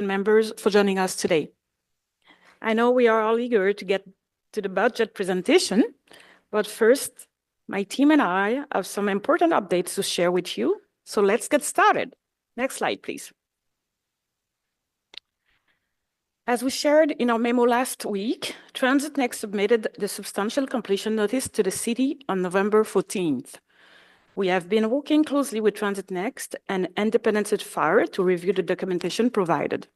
members for joining us today. I know we are all eager to get to the budget presentation, but first, my team and I have some important updates to share with you. So let's get started. Next slide, please. As we shared in our memo last week, Transit Next submitted the substantial completion notice to the city on November 14th. We have been working closely with Transit Next and independent certifier to review the documentation provided.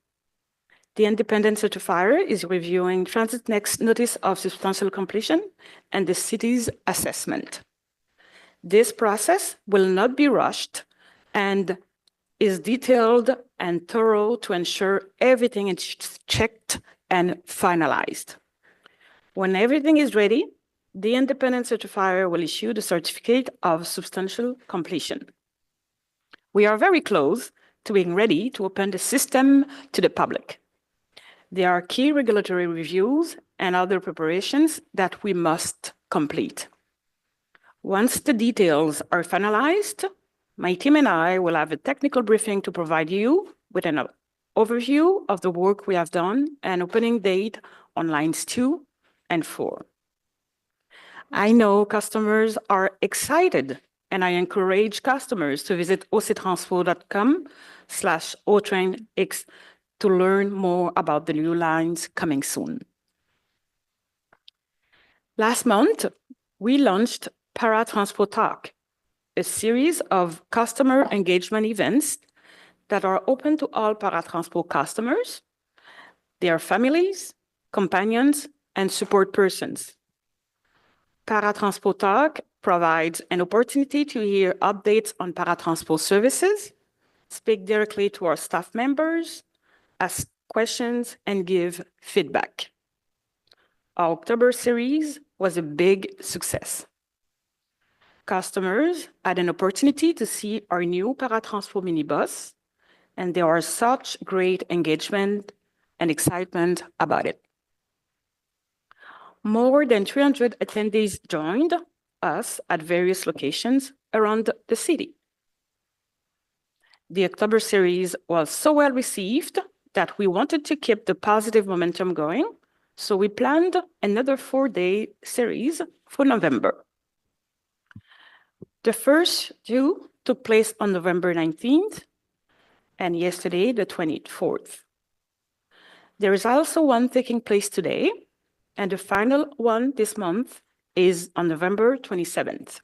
The independent certifier is reviewing Transit Next notice of substantial completion and the city's assessment. This process will not be rushed and is detailed and thorough to ensure everything is checked and finalized. When everything is ready, the independent certifier will issue the certificate of substantial completion. We are very close to being ready to open the system to the public. There are key regulatory reviews and other preparations that we must complete. Once the details are finalized, my team and I will have a technical briefing to provide you with an overview of the work we have done and opening date on lines 2 and 4. I know customers are excited, and I encourage customers to visit octranspo.com/otrainx to learn more about the new lines coming soon. Last month, we launched TRANSPO Talk, a series of customer engagement events that are open to all TRANSPO customers, their families, companions, and support persons. TRANSPO Talk provides an opportunity to hear updates on TRANSPO services, speak directly to our staff members, ask questions, and give feedback. Our October series was a big success. Customers had an opportunity to see our new TRANSPO minibus, and there was such great engagement and excitement about it. More than 300 attendees joined us at various locations around the city. The October series was so well received that we wanted to keep the positive momentum going, so we planned another 4-day series for November. The first two took place on November 19th and yesterday, the 24th. There is also one taking place today, and the final one this month is on November 27th.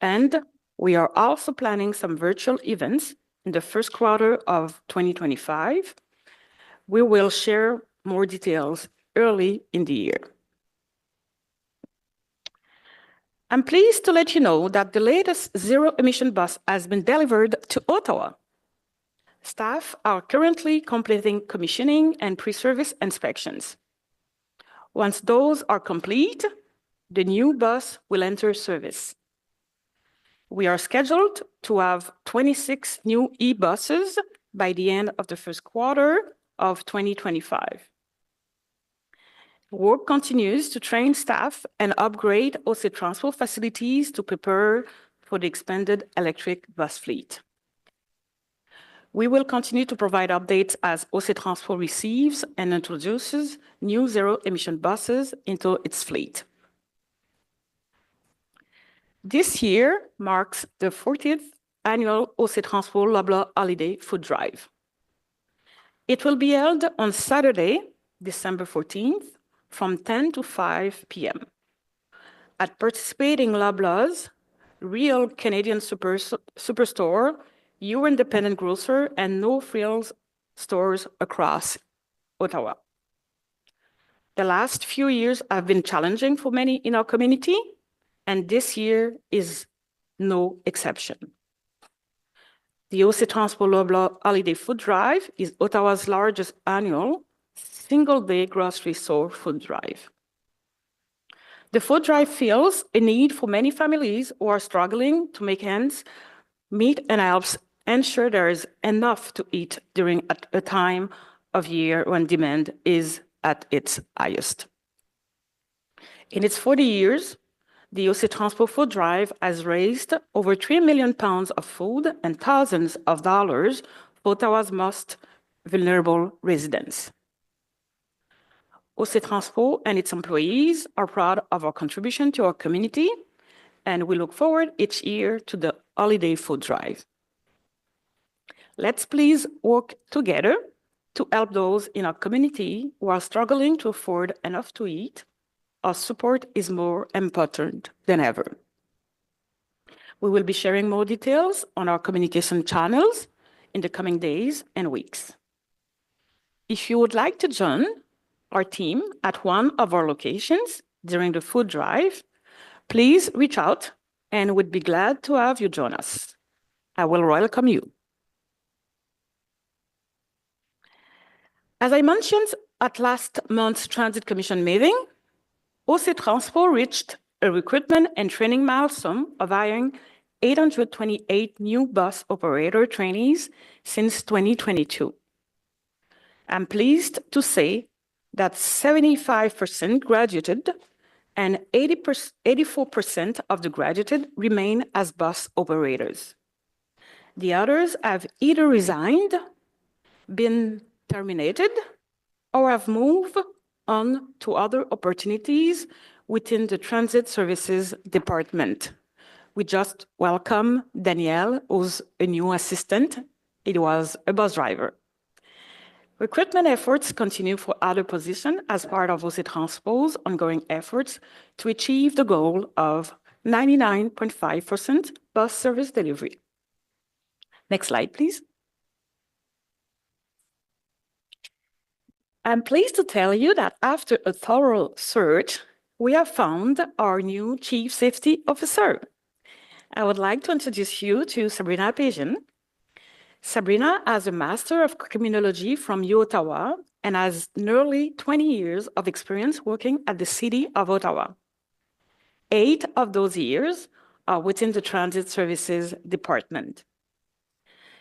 And we are also planning some virtual events in the first quarter of 2025. We will share more details early in the year. I'm pleased to let you know that the latest zero-emission bus has been delivered to Ottawa. Staff are currently completing commissioning and pre-service inspections. Once those are complete, the new bus will enter service. We are scheduled to have 26 new e-buses by the end of the first quarter of 2025. Work continues to train staff and upgrade TRANSPO facilities to prepare for the expanded electric bus fleet. We will continue to provide updates as TRANSPO receives and introduces new zero-emission buses into its fleet. This year marks the 40th annual TRANSPO Loblaw Holiday Food Drive. It will be held on Saturday, December 14th, from 10 to 5 p.m. at participating Loblaws, Real Canadian Superstore, your independent grocer, and No Frills stores across Ottawa. The last few years have been challenging for many in our community, and this year is no exception. The TRANSPO Loblaw Holiday Food Drive is Ottawa's largest annual single-day grocery store food drive. The food drive fills a need for many families who are struggling to make ends meet and helps ensure there is enough to eat during a time of year when demand is at its highest. In its 40 years, the TRANSPO Food Drive has raised over 3 million pounds of food and thousands of dollars for Ottawa's most vulnerable residents. OC TRANSPO and its employees are proud of our contribution to our community, and we look forward each year to the holiday food drive. Let's please work together to help those in our community who are struggling to afford enough to eat. Our support is more important than ever. We will be sharing more details on our communication channels in the coming days and weeks. If you would like to join our team at one of our locations during the food drive, please reach out and we'd be glad to have you join us. I will welcome you. As I mentioned at last month's Transit Commission meeting, OC TRANSPO reached a recruitment and training milestone of hiring 828 new bus operator trainees since 2022. I'm pleased to say that 75% graduated and 84% of the graduated remain as bus operators. The others have either resigned, been terminated, or have moved on to other opportunities within the Transit Services Department. We just welcome Danielle, who's a new assistant. It was a bus driver. Recruitment efforts continue for other positions as part of OC TRANSPO's ongoing efforts to achieve the goal of 99.5% bus service delivery. Next slide, please. I'm pleased to tell you that after a thorough search, we have found our new Chief Safety Officer. I would like to introduce you to Sabrina Pejin. Sabrina has a Master of Criminology from Ottawa and has nearly 20 years of experience working at the City of Ottawa. 8 of those years are within the Transit Services Department.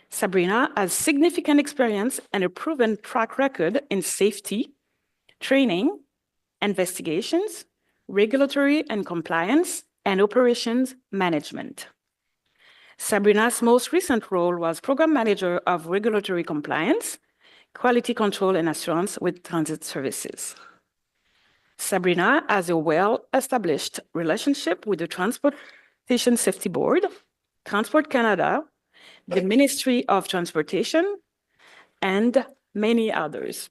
Sabrina has significant experience and a proven track record in safety, training, investigations, regulatory and compliance, and operations management. Sabrina's most recent role was Program Manager of Regulatory Compliance, Quality Control and Assurance with Transit Services. Sabrina has a well-established relationship with the Transportation Safety Board, Transport Canada, the Ministry of Transportation, and many others.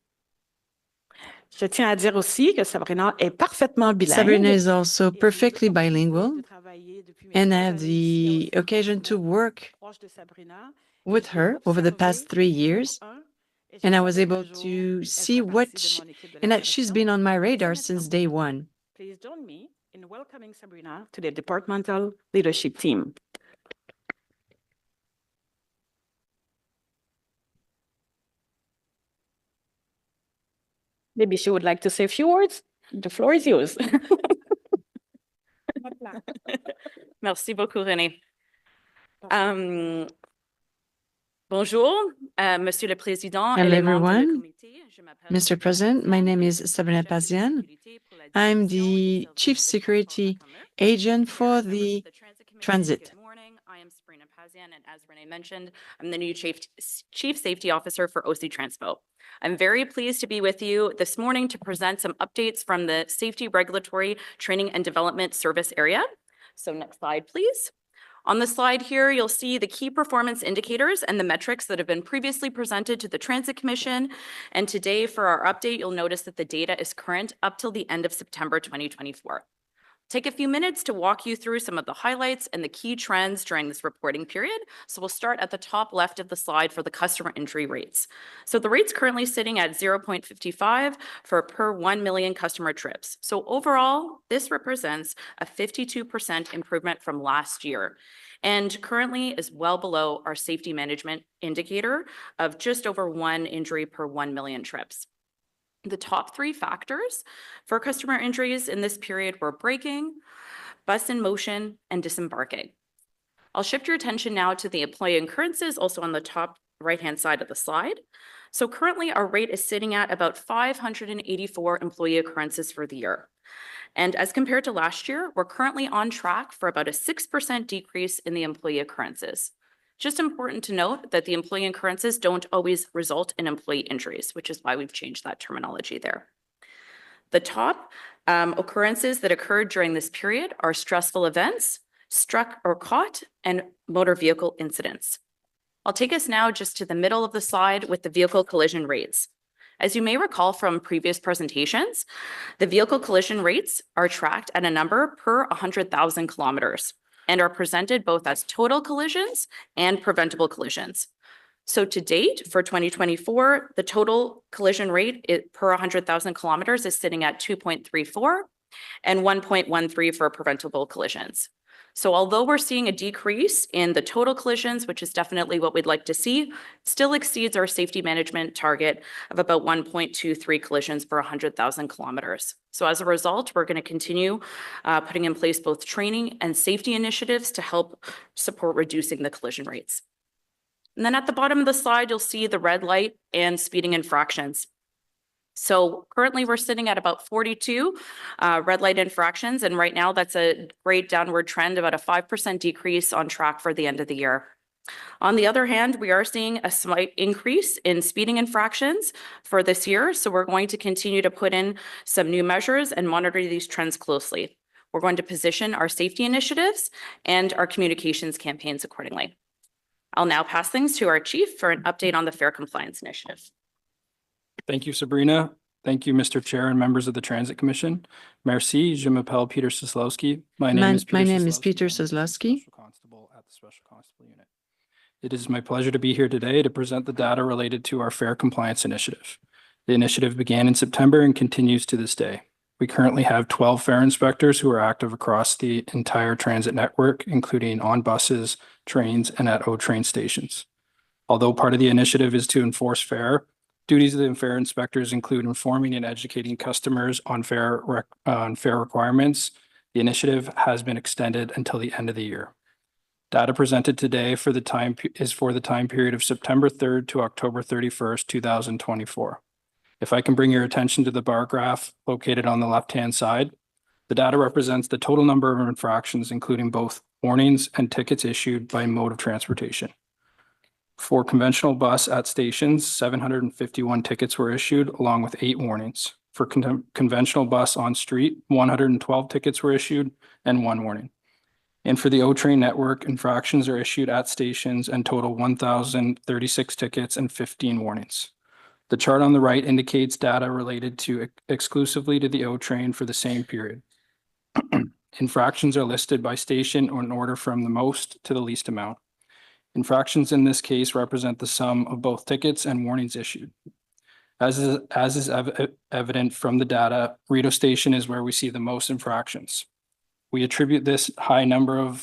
Je tiens à dire aussi que Sabrina est parfaitement bilingue. Sabrina is also perfectly bilingual, and I had the occasion to work with her over the past 3 years, and I was able to see and she's been on my radar since day one. Please join me in welcoming Sabrina to the departmental leadership team. Maybe she would like to say a few words. The floor is yours. Merci beaucoup, René. Bonjour, Monsieur le Président. Hello, everyone. Mr. President, my name is Sabrina Pazian. I'm the Chief Security Agent for the Transit. Good morning. I am Sabrina Pazian, and as René mentioned, I'm the new Chief Safety Officer for OC TRANSPO. I'm very pleased to be with you this morning to present some updates from the Safety Regulatory Training and Development Service area. So next slide, please. On the slide here, you'll see the key performance indicators and the metrics that have been previously presented to the Transit Commission. And today for our update, you'll notice that the data is current up till the end of September 2024. Take a few minutes to walk you through some of the highlights and the key trends during this reporting period. So we'll start at the top left of the slide for the customer injury rates. So the rate's currently sitting at 0.55 for per 1 million customer trips. So overall, this represents a 52% improvement from last year, and currently is well below our safety management indicator of just over 1 injury per 1 million trips. The top 3 factors for customer injuries in this period were braking, bus in motion, and disembarking. I'll shift your attention now to the employee occurrences, also on the top right-hand side of the slide. So currently our rate is sitting at about 584 employee occurrences for the year. And as compared to last year, we're currently on track for about a 6% decrease in the employee occurrences. Just important to note that the employee occurrences don't always result in employee injuries, which is why we've changed that terminology there. The top occurrences that occurred during this period are stressful events, struck or caught, and motor vehicle incidents. I'll take us now just to the middle of the slide with the vehicle collision rates. As you may recall from previous presentations, the vehicle collision rates are tracked at a number per 100,000 kilometers and are presented both as total collisions and preventable collisions. So to date, for 2024, the total collision rate per 100,000 kilometers is sitting at 2.34 and 1.13 for preventable collisions. So although we're seeing a decrease in the total collisions, which is definitely what we'd like to see, still exceeds our safety management target of about 1.23 collisions per 100,000 kilometers. So as a result, we're going to continue putting in place both training and safety initiatives to help support reducing the collision rates. And then at the bottom of the slide, you'll see the red light and speeding infractions. So currently we're sitting at about 42 red light infractions. And right now that's a great downward trend, about a 5% decrease on track for the end of the year. On the other hand, we are seeing a slight increase in speeding infractions for this year. So we're going to continue to put in some new measures and monitor these trends closely. We're going to position our safety initiatives and our communications campaigns accordingly. I'll now pass things to our chief for an update on the Fair Compliance Initiative. Thank you, Sabrina. Thank you, Mr. Chair and members of the Transit Commission. Merci, je m'appelle Peter Soslowski. My name is Peter Soslowski. Special Constable at the Special Constable Unit. It is my pleasure to be here today to present the data related to our Fair Compliance Initiative. The initiative began in September and continues to this day. We currently have 12 fare inspectors who are active across the entire transit network, including on buses, trains, and at O-train stations. Although part of the initiative is to enforce fare, duties of the fare inspectors include informing and educating customers on fare requirements. The initiative has been extended until the end of the year. Data presented today for the time period of September 3rd to October 31st, 2024. If I can bring your attention to the bar graph located on the left-hand side, the data represents the total number of infractions, including both warnings and tickets issued by mode of transportation. For conventional bus at stations, 751 tickets were issued, along with 8 warnings. For conventional bus on street, 112 tickets were issued and 1 warning. And for the O-train network, infractions are issued at stations and total 1,036 tickets and 15 warnings. The chart on the right indicates data related to exclusively to the O-train for the same period. Infractions are listed by station or in order from the most to the least amount. Infractions in this case represent the sum of both tickets and warnings issued. As is evident from the data, Rideau Station is where we see the most infractions. We attribute this to a high number of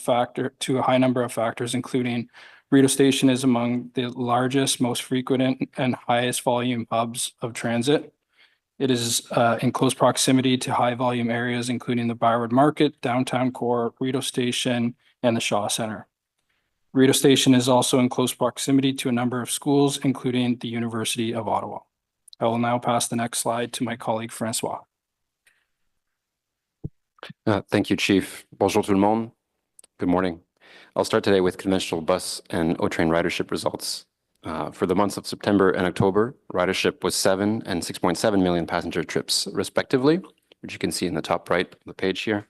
factors, including Rideau Station is among the largest, most frequent, and highest volume hubs of transit. It is in close proximity to high volume areas, including the Byward Market, Downtown Core, Rideau Station, and the Shaw Centre. Rideau Station is also in close proximity to a number of schools, including the University of Ottawa. I will now pass the next slide to my colleague, Francois. Thank you, Chief. Bonjour tout le monde. Good morning. I'll start today with conventional bus and O-train ridership results. For the months of September and October, ridership was 7 and 6.7 million passenger trips, respectively, which you can see in the top right of the page here.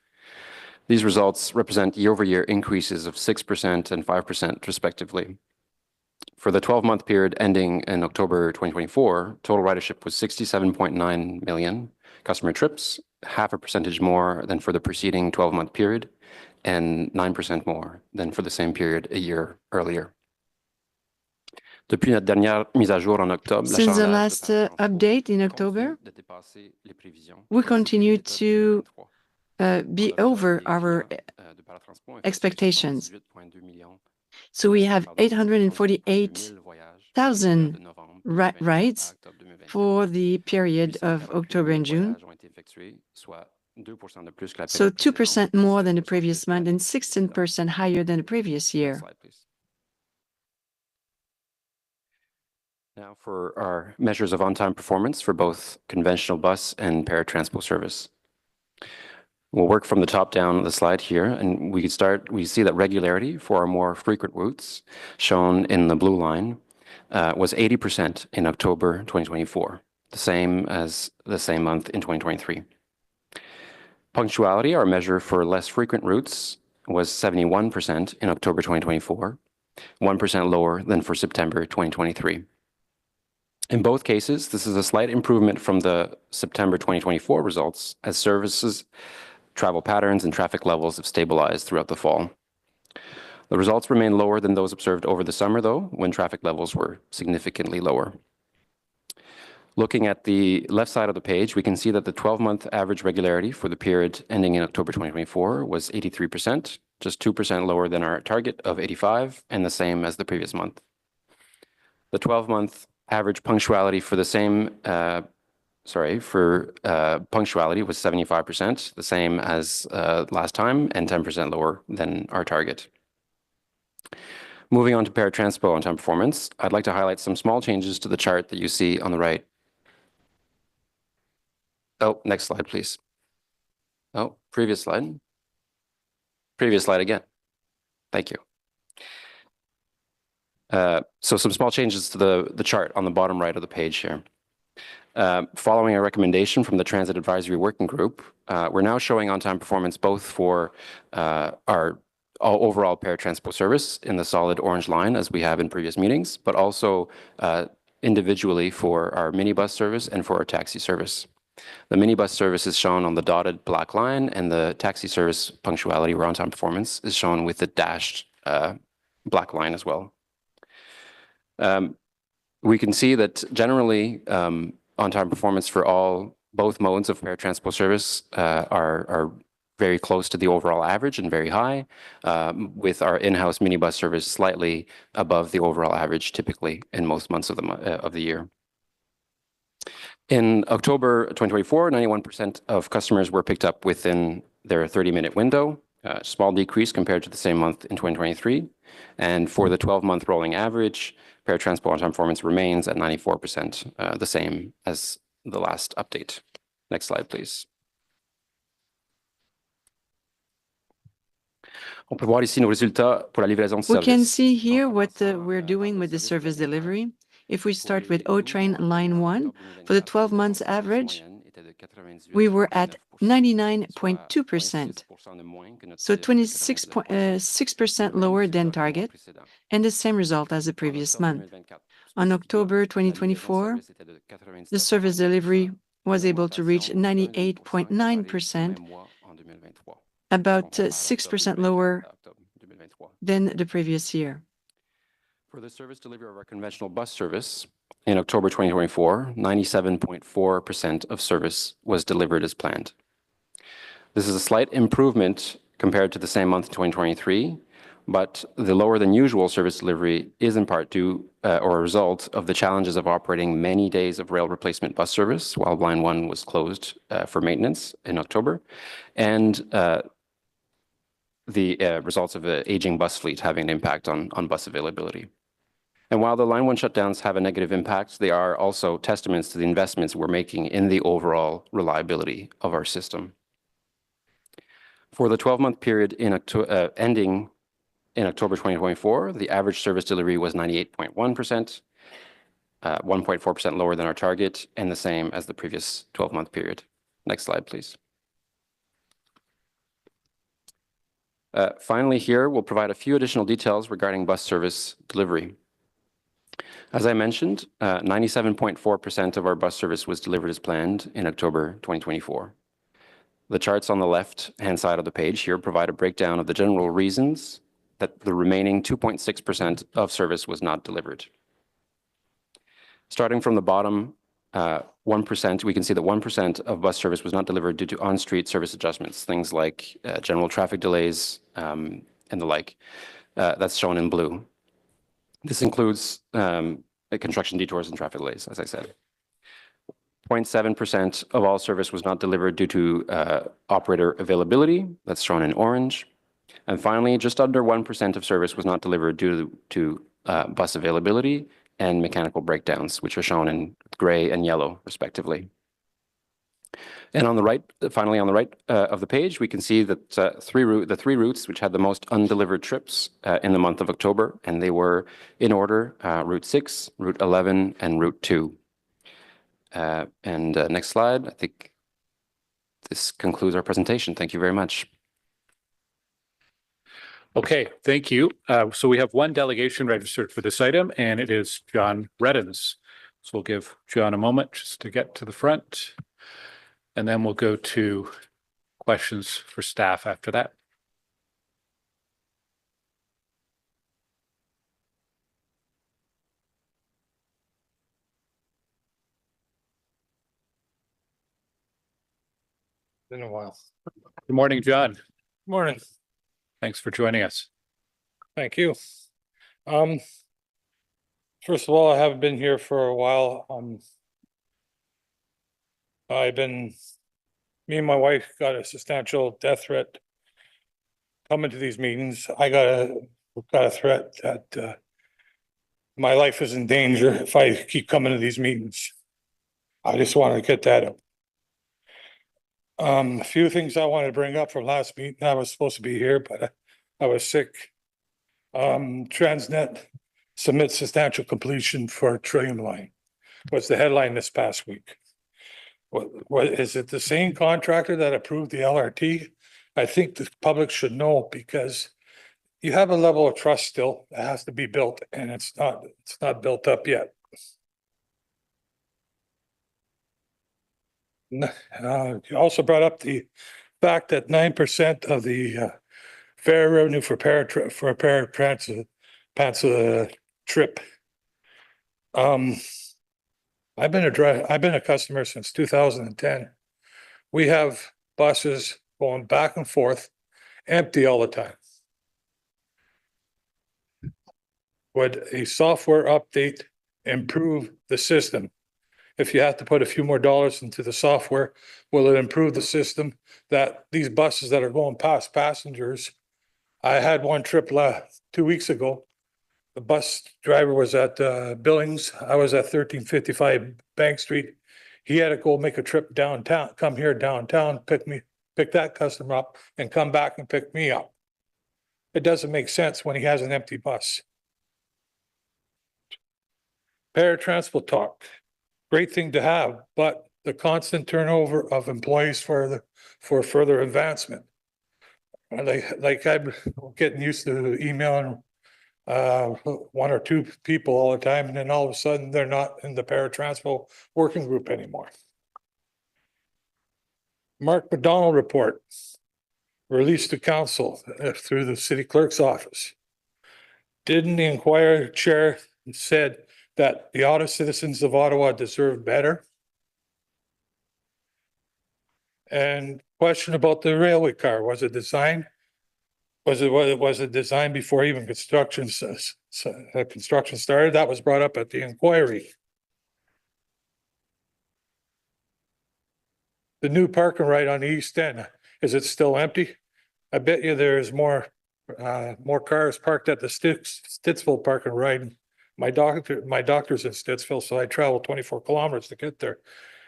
These results represent year-over-year increases of 6% and 5%, respectively. For the 12-month period ending in October 2024, total ridership was 67.9 million customer trips, half a percentage more than for the preceding 12-month period, and 9% more than for the same period a year earlier. Since the last update in October, we continue to be over our expectations. So we have 848,000 rides for the period of October and June. So 2% more than the previous month and 16% higher than the previous year. Now for our measures of on-time performance for both conventional bus and TRANSPO service. We'll work from the top down the slide here, and we see that regularity for our more frequent routes, shown in the blue line, was 80% in October 2024, the same as the same month in 2023. Punctuality, our measure for less frequent routes, was 71% in October 2024, 1% lower than for September 2023. In both cases, this is a slight improvement from the September 2024 results, as services, travel patterns, and traffic levels have stabilized throughout the fall. The results remain lower than those observed over the summer, though, when traffic levels were significantly lower. Looking at the left side of the page, we can see that the 12-month average regularity for the period ending in October 2024 was 83%, just 2% lower than our target of 85%, and the same as the previous month. The 12-month average punctuality for the same, punctuality was 75%, the same as last time, and 10% lower than our target. Moving on to TRANSPO on-time performance, I'd like to highlight some small changes to the chart that you see on the right. Oh, next slide, please. Oh, previous slide. Previous slide again. Thank you. So some small changes to the chart on the bottom right of the page here. Following a recommendation from the Transit Advisory Working Group, we're now showing on-time performance both for our overall TRANSPO service in the solid orange line, as we have in previous meetings, but also individually for our minibus service and for our taxi service. The minibus service is shown on the dotted black line, and the taxi service punctuality or on-time performance is shown with the dashed black line as well. We can see that generally on-time performance for both modes of TRANSPO service are very close to the overall average and very high, with our in-house minibus service slightly above the overall average typically in most months of the year. In October 2024, 91% of customers were picked up within their 30-minute window, a small decrease compared to the same month in 2023. And for the 12-month rolling average, TRANSPO on-time performance remains at 94%, the same as the last update. Next slide, please. We can see here what we're doing with the service delivery. If we start with O-Train Line 1, for the 12 months average, we were at 99.2%, so 26.6% lower than target, and the same result as the previous month. On October 2024, the service delivery was able to reach 98.9%, about 6% lower than the previous year. For the service delivery of our conventional bus service, in October 2024, 97.4% of service was delivered as planned. This is a slight improvement compared to the same month in 2023, but the lower than usual service delivery is in part due or a result of the challenges of operating many days of rail replacement bus service while Line 1 was closed for maintenance in October, and the results of the aging bus fleet having an impact on bus availability. And while the Line 1 shutdowns have a negative impact, they are also testaments to the investments we're making in the overall reliability of our system. For the 12-month period ending in October 2024, the average service delivery was 98.1%, 1.4% lower than our target, and the same as the previous 12-month period. Next slide, please. Finally, here, we'll provide a few additional details regarding bus service delivery. As I mentioned, 97.4% of our bus service was delivered as planned in October 2024. The charts on the left-hand side of the page here provide a breakdown of the general reasons that the remaining 2.6% of service was not delivered. Starting from the bottom, 1%, we can see that 1% of bus service was not delivered due to on-street service adjustments, things like general traffic delays and the like. That's shown in blue. This includes construction detours and traffic delays, as I said. 0.7% of all service was not delivered due to operator availability. That's shown in orange. And finally, just under 1% of service was not delivered due to bus availability and mechanical breakdowns, which are shown in gray and yellow, respectively. And on the right, finally on the right of the page, we can see that the three routes which had the most undelivered trips in the month of October, and they were in order, Route 6, Route 11, and Route 2. Next slide. I think this concludes our presentation. Thank you very much. Okay, thank you. So we have one delegation registered for this item, and it is John Reddens. So we'll give John a moment just to get to the front. And then we'll go to questions for staff after that. Been a while. Good morning, John. Morning. Thanks for joining us. Thank you. First of all, I haven't been here for a while. Me and my wife got a substantial death threat coming to these meetings. I got a threat that my life is in danger if I keep coming to these meetings. I just wanted to get that up. A few things I wanted to bring up from last meeting. I was supposed to be here, but I was sick. Transnet submits substantial completion for Trillium Line. Was the headline this past week. What is it the same contractor that approved the LRT? I think the public should know because you have a level of trust still that has to be built and it's not built up yet. You also brought up the fact that 9% of the fare revenue for paratransit trip. I've been a customer since 2010. We have buses going back and forth, empty all the time. Would a software update improve the system? If you have to put a few more dollars into the software, will it improve the system that these buses that are going past passengers? I had one trip 2 weeks ago. The bus driver was at Billings. I was at 1355 Bank Street. He had to go make a trip downtown, come here downtown, pick that customer up and come back and pick me up. It doesn't make sense when he has an empty bus. Paratransport talk, great thing to have, but the constant turnover of employees for further advancement. Like I'm getting used to emailing one or two people all the time, and then all of a sudden they're not in the paratransport working group anymore. Mark McDonald report released to council through the city clerk's office. Didn't the inquiry chair said that the Ottawa citizens of Ottawa deserve better? And question about the railway car, was it designed? Was it designed before even construction started? That was brought up at the inquiry. The new parking right on the east end, is it still empty? I bet you there's more cars parked at the Stittsville parking right. My doctor's in Stittsville, so I travel 24 kilometers to get there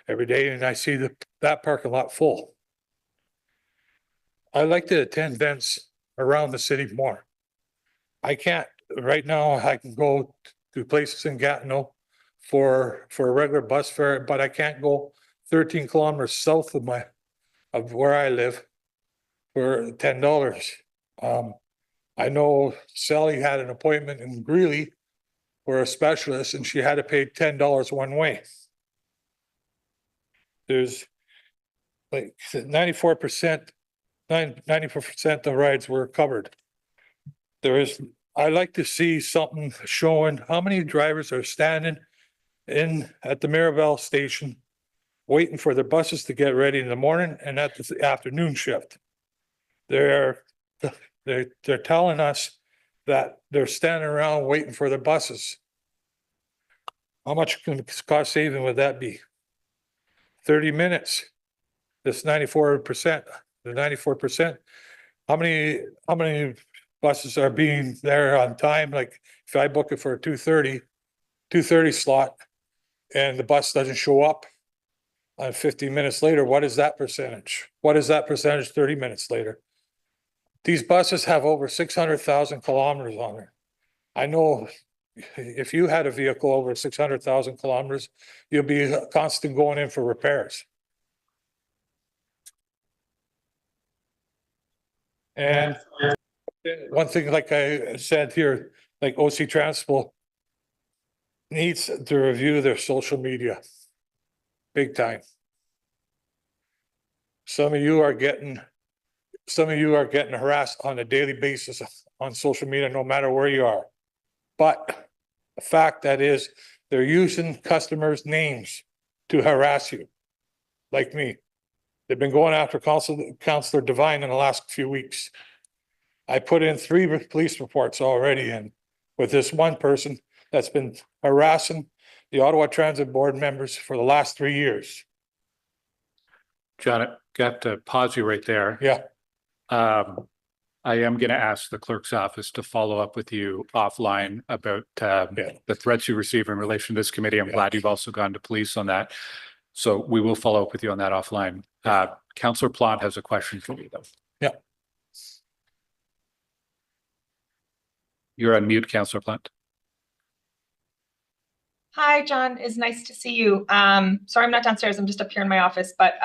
every day, and I see that parking lot full. I like to attend events around the city more. I can't right now. I can go to places in Gatineau for a regular bus fare, but I can't go 13 kilometers south of where I live for $10. I know Sally had an appointment in Greeley for a specialist, and she had to pay $10 one way. There's like 94%. 94% of rides were covered. I like to see something showing how many drivers are standing at the Mirabel station waiting for their buses to get ready in the morning and at the afternoon shift. They're telling us that they're standing around waiting for their buses. How much cost saving would that be? 30 minutes. This 94%. The 94%. How many buses are being there on time? Like if I book it for a 2:30 slot and the bus doesn't show up, 15 minutes later, what is that percentage? What is that percentage 30 minutes later? These buses have over 600,000 kilometers on it. I know if you had a vehicle over 600,000 kilometers, you'll be constant going in for repairs. And one thing, like I said here, like OC TRANSPO needs to review their social media big time. Some of you are getting harassed on a daily basis on social media, no matter where you are. But the fact that is, they're using customers' names to harass you, like me. They've been going after Councillor Devine in the last few weeks. I put in 3 police reports already in with this one person that's been harassing the Ottawa Transit Board members for the last 3 years. John, I got to pause you right there. Yeah. I am going to ask the clerk's office to follow up with you offline about the threats you receive in relation to this committee. I'm glad you've also gone to police on that. So we will follow up with you on that offline. Councillor Plante has a question for you though. Yeah. You're on mute, Councillor Plante. Hi, John. It's nice to see you. Sorry, I'm not downstairs. I'm just up here in my office, but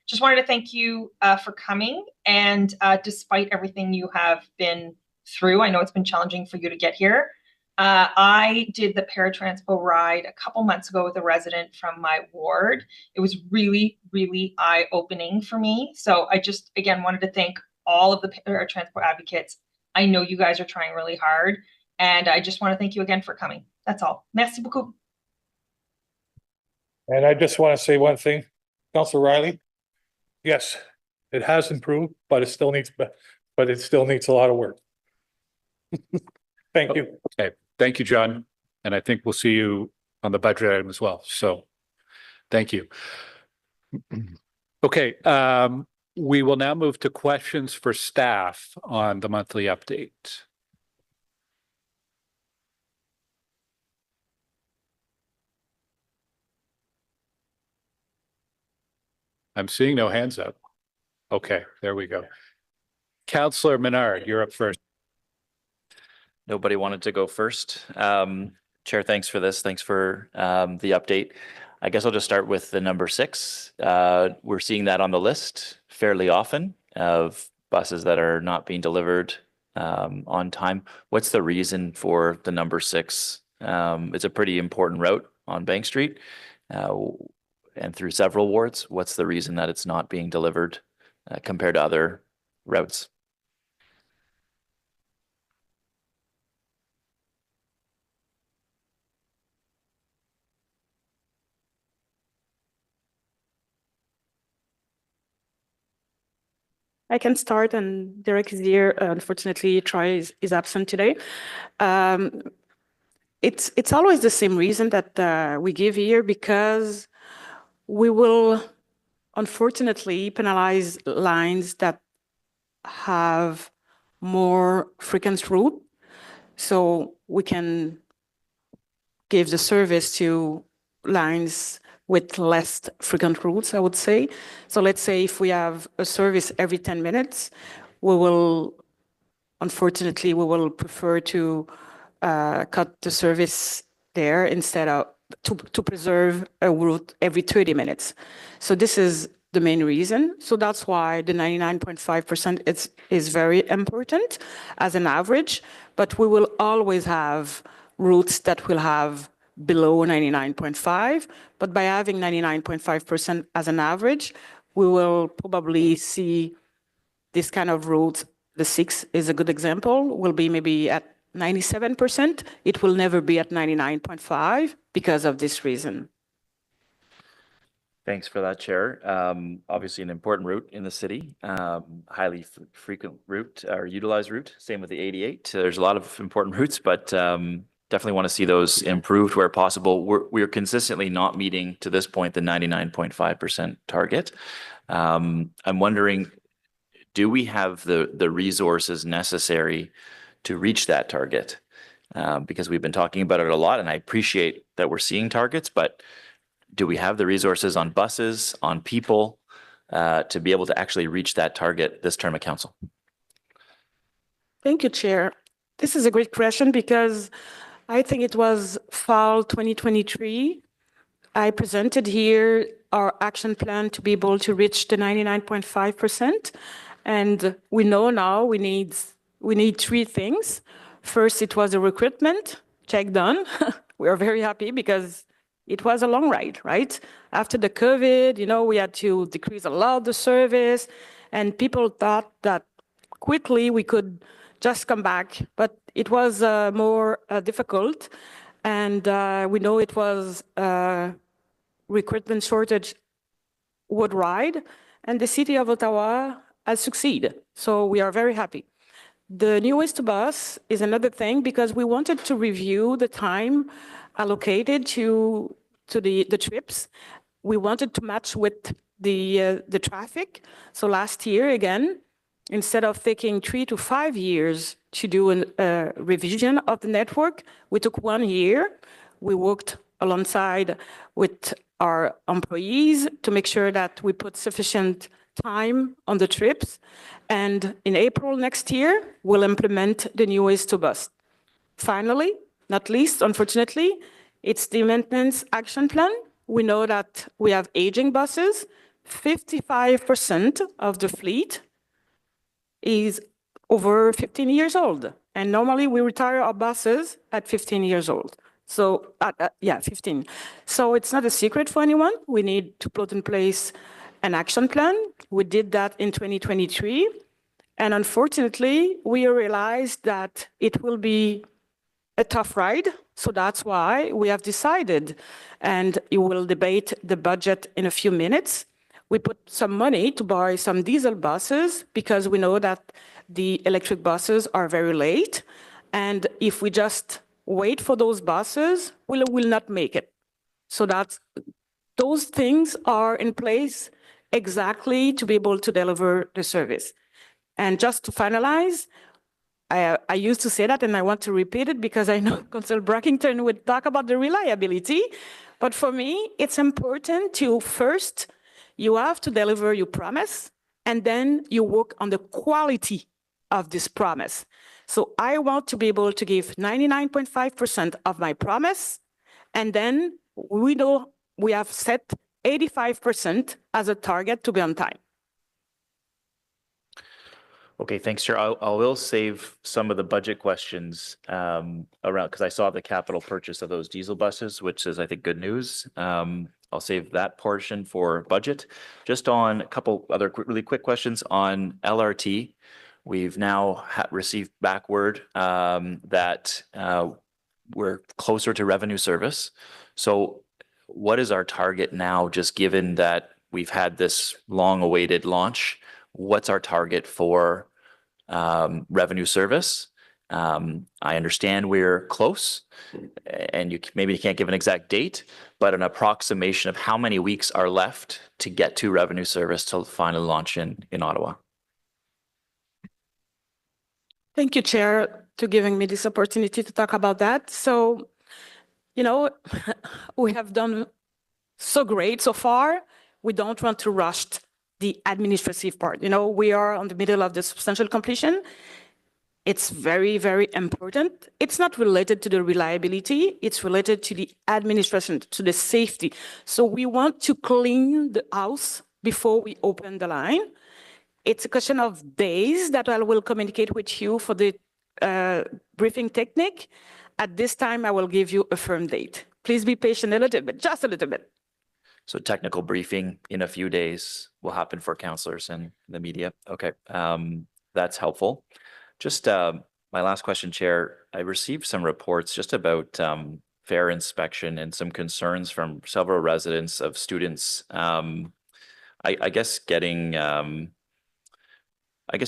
just wanted to thank you for coming. And despite everything you have been through, I know it's been challenging for you to get here. I did the ParaTranspo ride a couple months ago with a resident from my ward. It was really, really eye-opening for me. So I just, again, wanted to thank all of the ParaTranspo advocates. I know you guys are trying really hard. And I just want to thank you again for coming. That's all. Merci beaucoup. And I just want to say one thing, Councillor Riley. Yes, it has improved, but it still needs a lot of work. Thank you. Okay, thank you, John. And I think we'll see you on the budget item as well. So thank you. Okay, we will now move to questions for staff on the monthly update. I'm seeing no hands up. Okay, there we go. Councillor Menard, you're up first. Nobody wanted to go first. Chair, thanks for this. Thanks for the update. I guess I'll just start with the number 6. We're seeing that on the list fairly often of buses that are not being delivered on time. What's the reason for the number 6? It's a pretty important route on Bank Street and through several wards. What's the reason that it's not being delivered compared to other routes? I can start, and Derek is here. Unfortunately, Troy is absent today. It's always the same reason that we give here, because we will unfortunately penalize lines that have more frequent route, so we can give the service to lines with less frequent routes, I would say. So let's say if we have a service every 10 minutes, unfortunately, we will prefer to cut the service there instead of to preserve a route every 30 minutes. So this is the main reason. So that's why the 99.5% is very important as an average, but we will always have routes that will have below 99.5, but by having 99.5% as an average, we will probably see this kind of routes. The 6 is a good example, will be maybe at 97%. It will never be at 99.5 because of this reason. Thanks for that, Chair. Obviously an important route in the city, highly frequent route or utilized route. Same with the 88. There's a lot of important routes, but definitely want to see those improved where possible. We're consistently not meeting to this point the 99.5% target. I'm wondering, do we have the resources necessary to reach that target? Because we've been talking about it a lot, and I appreciate that we're seeing targets, but do we have the resources on buses, on people, to be able to actually reach that target this term of council? Thank you, Chair. This is a great question because I think it was fall 2023. I presented here our action plan to be able to reach the 99.5%. And we know now we need three things. First, it was a recruitment, check done. We are very happy because it was a long ride, right? After the COVID, we had to decrease a lot the service, and people thought that quickly we could just come back, but it was more difficult. And we know it was recruitment shortage would ride, and the City of Ottawa has succeeded. So we are very happy. The newest bus is another thing because we wanted to review the time allocated to the trips. We wanted to match with the traffic. So last year, again, instead of taking 3 to 5 years to do a revision of the network, we took 1 year. We worked alongside with our employees to make sure that we put sufficient time on the trips. And in April next year, we'll implement the newest bus. Finally, not least, unfortunately, it's the maintenance action plan. We know that we have aging buses. 55% of the fleet is over 15 years old. And normally we retire our buses at 15 years old. So, 15. So it's not a secret for anyone. We need to put in place an action plan. We did that in 2023. And unfortunately, we realized that it will be a tough ride. So that's why we have decided, and you will debate the budget in a few minutes. We put some money to buy some diesel buses because we know that the electric buses are very late. And if we just wait for those buses, we will not make it. So those things are in place exactly to be able to deliver the service. And just to finalize, I used to say that and I want to repeat it because I know Councillor Brackington would talk about the reliability. But for me, it's important to first, you have to deliver your promise and then you work on the quality of this promise. So I want to be able to give 99.5% of my promise, and then we know we have set 85% as a target to be on time. Okay, thanks, Chair. I will save some of the budget questions around, because I saw the capital purchase of those diesel buses, which is, I think, good news. I'll save that portion for budget. Just on a couple other really quick questions on LRT. We've now received back word that we're closer to revenue service. So what is our target now, just given that we've had this long-awaited launch? What's our target for revenue service? I understand we're close, and maybe you can't give an exact date, but an approximation of how many weeks are left to get to revenue service to finally launch in Ottawa. Thank you, Chair, to giving me this opportunity to talk about that. So, we have done so great so far. We don't want to rush the administrative part. We are on the middle of the substantial completion. It's very, very important. It's not related to the reliability. It's related to the administration, to the safety. So we want to clean the house before we open the line. It's a question of days that I will communicate with you for the briefing technique. At this time, I will give you a firm date. Please be patient a little bit, just a little bit. So technical briefing in a few days will happen for councillors and the media. Okay, that's helpful. Just my last question, Chair. I received some reports just about fare inspection and some concerns from several residents of students. I guess getting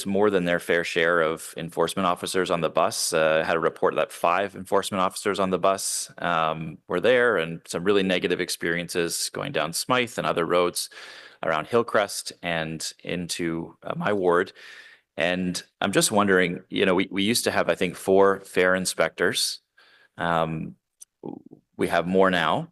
more than their fair share of enforcement officers on the bus. Had a report that 5 enforcement officers on the bus were there, and some really negative experiences going down Smythe and other roads around Hillcrest and into my ward. And I'm just wondering, we used to have, I think, 4 fare inspectors. We have more now.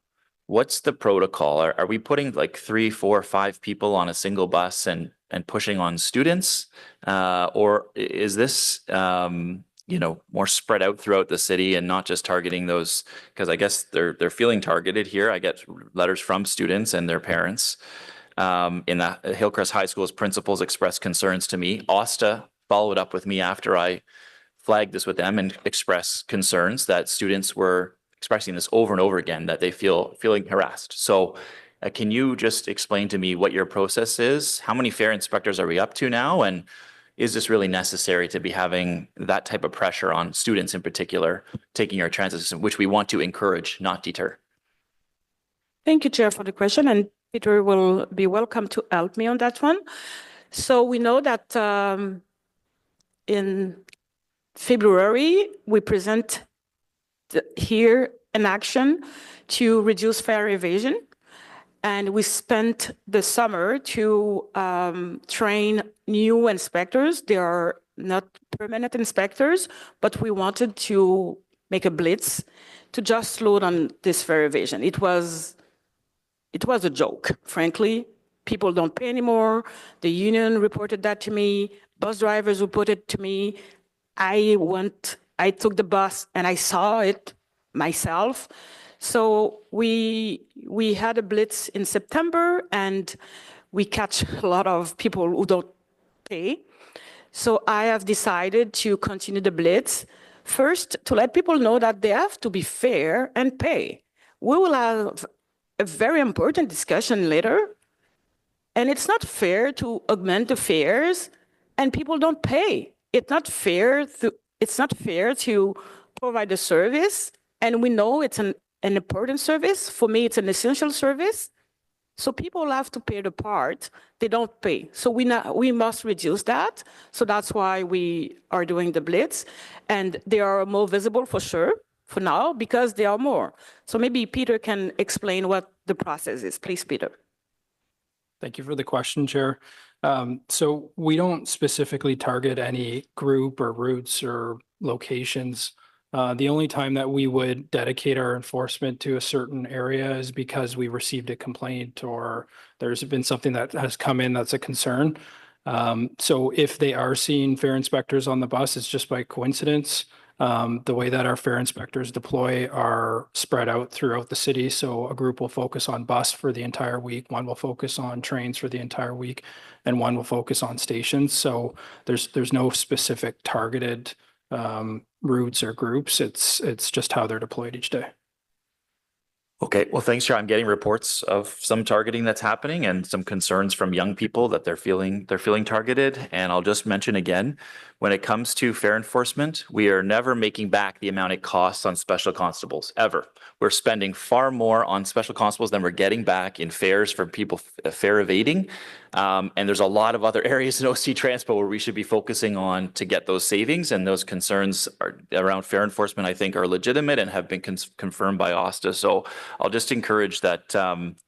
what's the protocol? Are we putting like 3, 4, 5 people on a single bus and pushing on students? Or is this, you know, more spread out throughout the city and not just targeting those? Because I guess they're feeling targeted here. I get letters from students and their parents. In the Hillcrest High School's principals expressed concerns to me. OSTA followed up with me after I flagged this with them and expressed concerns that students were expressing this over and over again, that they feeling harassed. So can you just explain to me what your process is? How many fare inspectors are we up to now? And is this really necessary to be having that type of pressure on students in particular, taking our transit system, which we want to encourage, not deter? Thank you, Chair, for the question, and Peter will be welcome to help me on that one. So we know that in February, we present here an action to reduce fare evasion. And we spent the summer to train new inspectors. They are not permanent inspectors, but we wanted to make a blitz to just slow down this fare evasion. It was a joke, frankly. People don't pay anymore. The union reported that to me. Bus drivers reported to me. I took the bus and I saw it myself. So we had a blitz in September and we catch a lot of people who don't pay. So I have decided to continue the blitz. First, to let people know that they have to be fair and pay. We will have a very important discussion later. And it's not fair to augment the fares and people don't pay. It's not fair to provide a service, and we know it's an important service. For me, it's an essential service. So people have to pay the part they don't pay. So we must reduce that. So that's why we are doing the blitz, and they are more visible for sure for now because they are more. So maybe Peter can explain what the process is. Please, Peter. Thank you for the question, Chair. So we don't specifically target any group or routes or locations. The only time that we would dedicate our enforcement to a certain area is because we received a complaint or there's been something that has come in that's a concern. So if they are seeing fare inspectors on the bus, it's just by coincidence. The way that our fare inspectors deploy are spread out throughout the city. So a group will focus on bus for the entire week, one will focus on trains for the entire week, and one will focus on stations. So there's no specific targeted routes or groups. It's just how they're deployed each day. Okay, well, thanks, Chair. I'm getting reports of some targeting that's happening and some concerns from young people that they're feeling targeted. And I'll just mention again, when it comes to fare enforcement, we are never making back the amount it costs on special constables, ever. We're spending far more on special constables than we're getting back in fares for people fare evading. And there's a lot of other areas in OC TRANSPO where we should be focusing on to get those savings, and those concerns around fare enforcement, I think, are legitimate and have been confirmed by OSTA. So I'll just encourage that,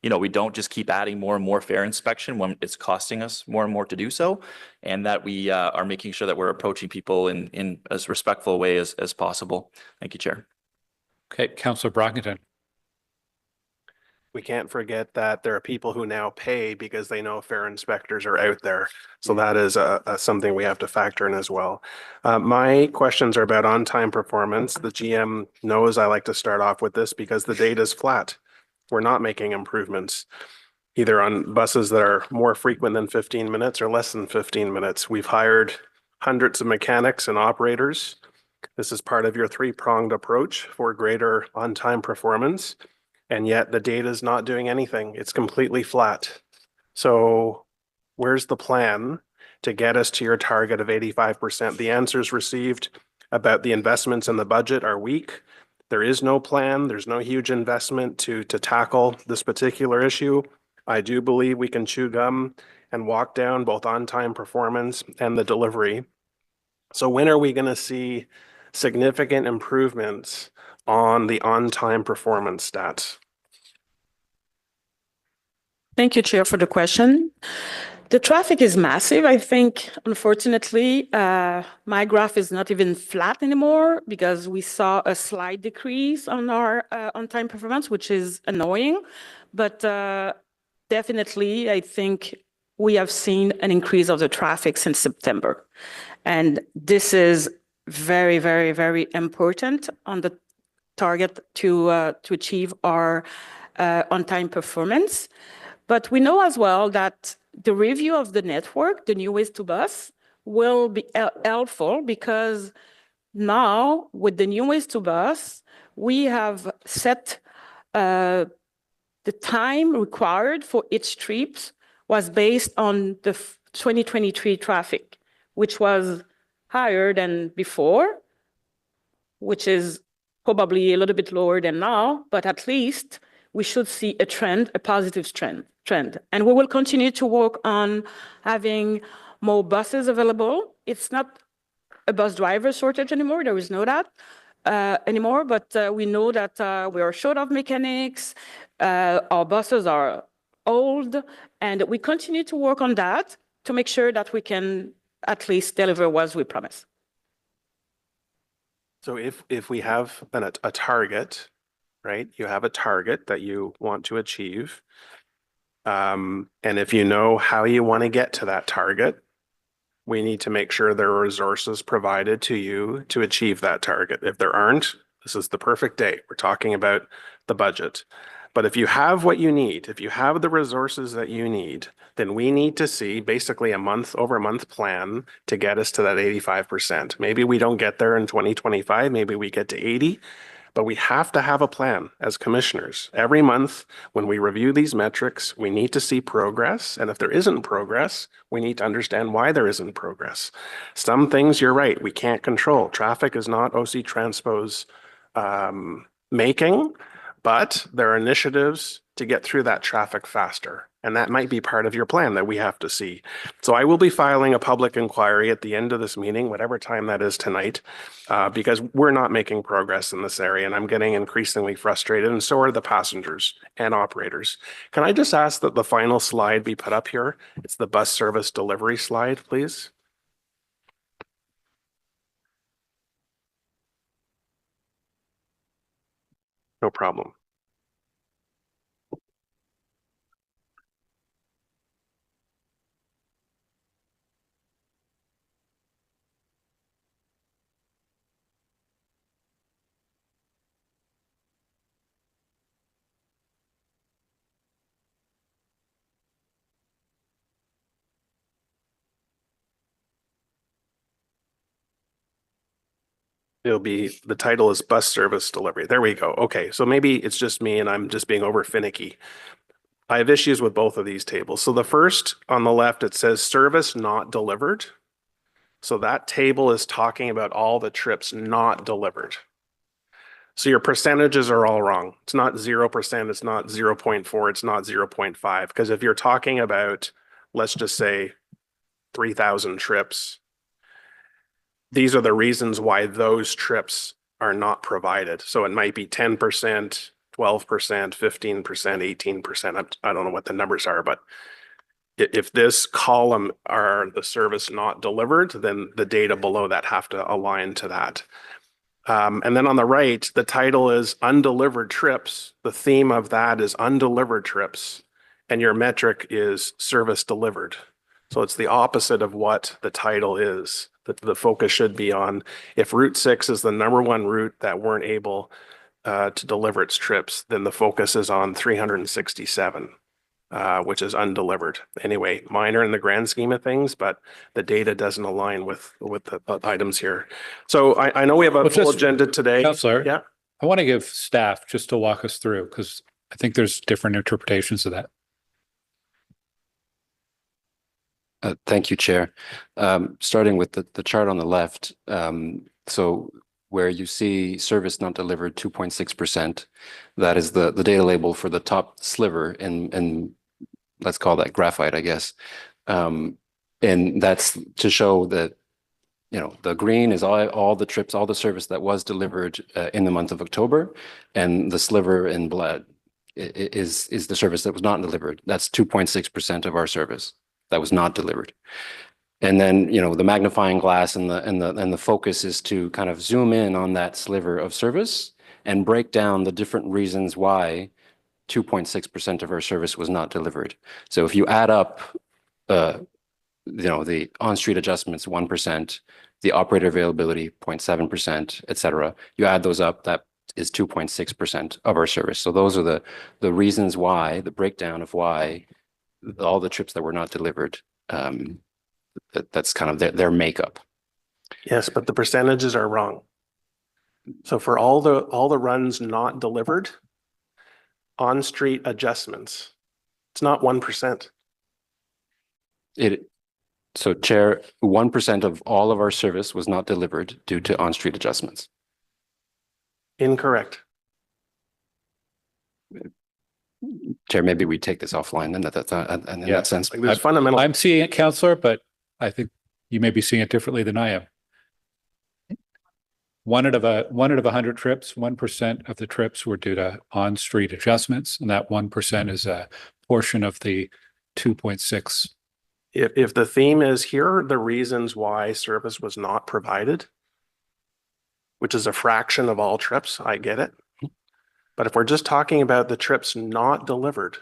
you know, we don't just keep adding more and more fare inspection when it's costing us more and more to do so, and that we are making sure that we're approaching people in as respectful a way as possible. Thank you, Chair. Okay, Councillor Brockington. We can't forget that there are people who now pay because they know fare inspectors are out there. So that is something we have to factor in as well. My questions are about on-time performance. The GM knows I like to start off with this because the data is flat. We're not making improvements, either on buses that are more frequent than 15 minutes or less than 15 minutes. We've hired hundreds of mechanics and operators. This is part of your three-pronged approach for greater on-time performance. And yet the data is not doing anything. It's completely flat. So where's the plan to get us to your target of 85%? The answers received about the investments in the budget are weak. There is no plan. There's no huge investment to tackle this particular issue. I do believe we can chew gum and walk down both on-time performance and the delivery. So when are we going to see significant improvements on the on-time performance stats? Thank you, Chair, for the question. The traffic is massive. I think, unfortunately, my graph is not even flat anymore because we saw a slight decrease on our on-time performance, which is annoying. But definitely, I think we have seen an increase of the traffic since September. And this is very, very, very important on the target to achieve our on-time performance. But we know as well that the review of the network, the new ways to bus, will be helpful because now with the new ways to bus, we have set the time required for each trip was based on the 2023 traffic, which was higher than before, which is probably a little bit lower than now, but at least we should see a trend, a positive trend. And we will continue to work on having more buses available. It's not a bus driver shortage anymore. There is no that anymore, but we know that we are short of mechanics. Our buses are old, and we continue to work on that to make sure that we can at least deliver what we promise. So if we have a target, right? You have a target that you want to achieve. And if you know how you want to get to that target, we need to make sure there are resources provided to you to achieve that target. If there aren't, this is the perfect day. We're talking about the budget. But if you have what you need, if you have the resources that you need, then we need to see basically a month over month plan to get us to that 85%. Maybe we don't get there in 2025, maybe we get to 80, but we have to have a plan as commissioners. Every month when we review these metrics, we need to see progress. And if there isn't progress, we need to understand why there isn't progress. Some things, you're right, we can't control. Traffic is not OC Transpo's making, but there are initiatives to get through that traffic faster. And that might be part of your plan that we have to see. So I will be filing a public inquiry at the end of this meeting, whatever time that is tonight, because we're not making progress in this area and I'm getting increasingly frustrated, and so are the passengers and operators. Can I just ask that the final slide be put up here? It's the bus service delivery slide, please. No problem. It'll be, the title is bus service delivery. There we go. Okay, so maybe it's just me and I'm just being over finicky. I have issues with both of these tables. So the first on the left, it says service not delivered. So that table is talking about all the trips not delivered. So your percentages are all wrong. It's not 0%, it's not 0.4, it's not 0.5. Because if you're talking about, let's just say 3,000 trips, these are the reasons why those trips are not provided. So it might be 10%, 12%, 15%, 18%. I don't know what the numbers are, but if this column are the service not delivered, then the data below that have to align to that. And then on the right, the title is undelivered trips. The theme of that is undelivered trips, and your metric is service delivered. So it's the opposite of what the title is. The focus should be on, if Route 6 is the #1 route that weren't able to deliver its trips, then the focus is on 367, which is undelivered. Anyway, minor in the grand scheme of things, but the data doesn't align with the items here. So I know we have a full agenda today. Councillor, Yeah. I want to give staff just to walk us through, because I think there's different interpretations of that. Thank you, Chair. Starting with the chart on the left, so where you see service not delivered 2.6%, that is the data label for the top sliver, and let's call that graphite, I guess. And that's to show that, you know, the green is all the trips, all the service that was delivered in the month of October, and the sliver in blood is the service that was not delivered. That's 2.6% of our service. that was not delivered. And then, you know, the magnifying glass and the focus is to kind of zoom in on that sliver of service and break down the different reasons why 2.6% of our service was not delivered. So if you add up, you know, the on-street adjustments, 1%, the operator availability, 0.7%, et cetera, you add those up, that is 2.6% of our service. So those are the reasons why, the breakdown of why all the trips that were not delivered, that's kind of their makeup. Yes, but the percentages are wrong. So for all the runs not delivered, on-street adjustments, it's not 1%. So Chair, 1% of all of our service was not delivered due to on-street adjustments. Incorrect. Chair, maybe we take this offline then in that sense. Like there's fundamental. I'm seeing it, Councillor, but I think you may be seeing it differently than I am. One out of 100 trips, 1% of the trips were due to on-street adjustments, and that 1% is a portion of the 2.6. If the theme is here are the reasons why service was not provided, which is a fraction of all trips, I get it. But if we're just talking about the trips not delivered,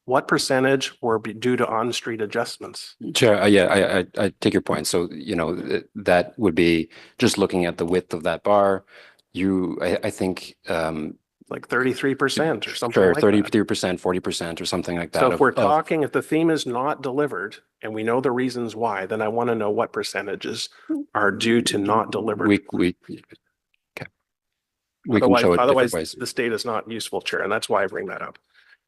what percentage were due to on-street adjustments? Chair, yeah, I take your point. So, you know, that would be just looking at the width of that bar. I think Like 33% or something sure, like 33%, that. 40% or something like that. So if we're talking, if the theme is not delivered and we know the reasons why, then I want to know what percentages are due to not delivered. Okay. We can show it different ways. The state is not useful, Chair, and that's why I bring that up.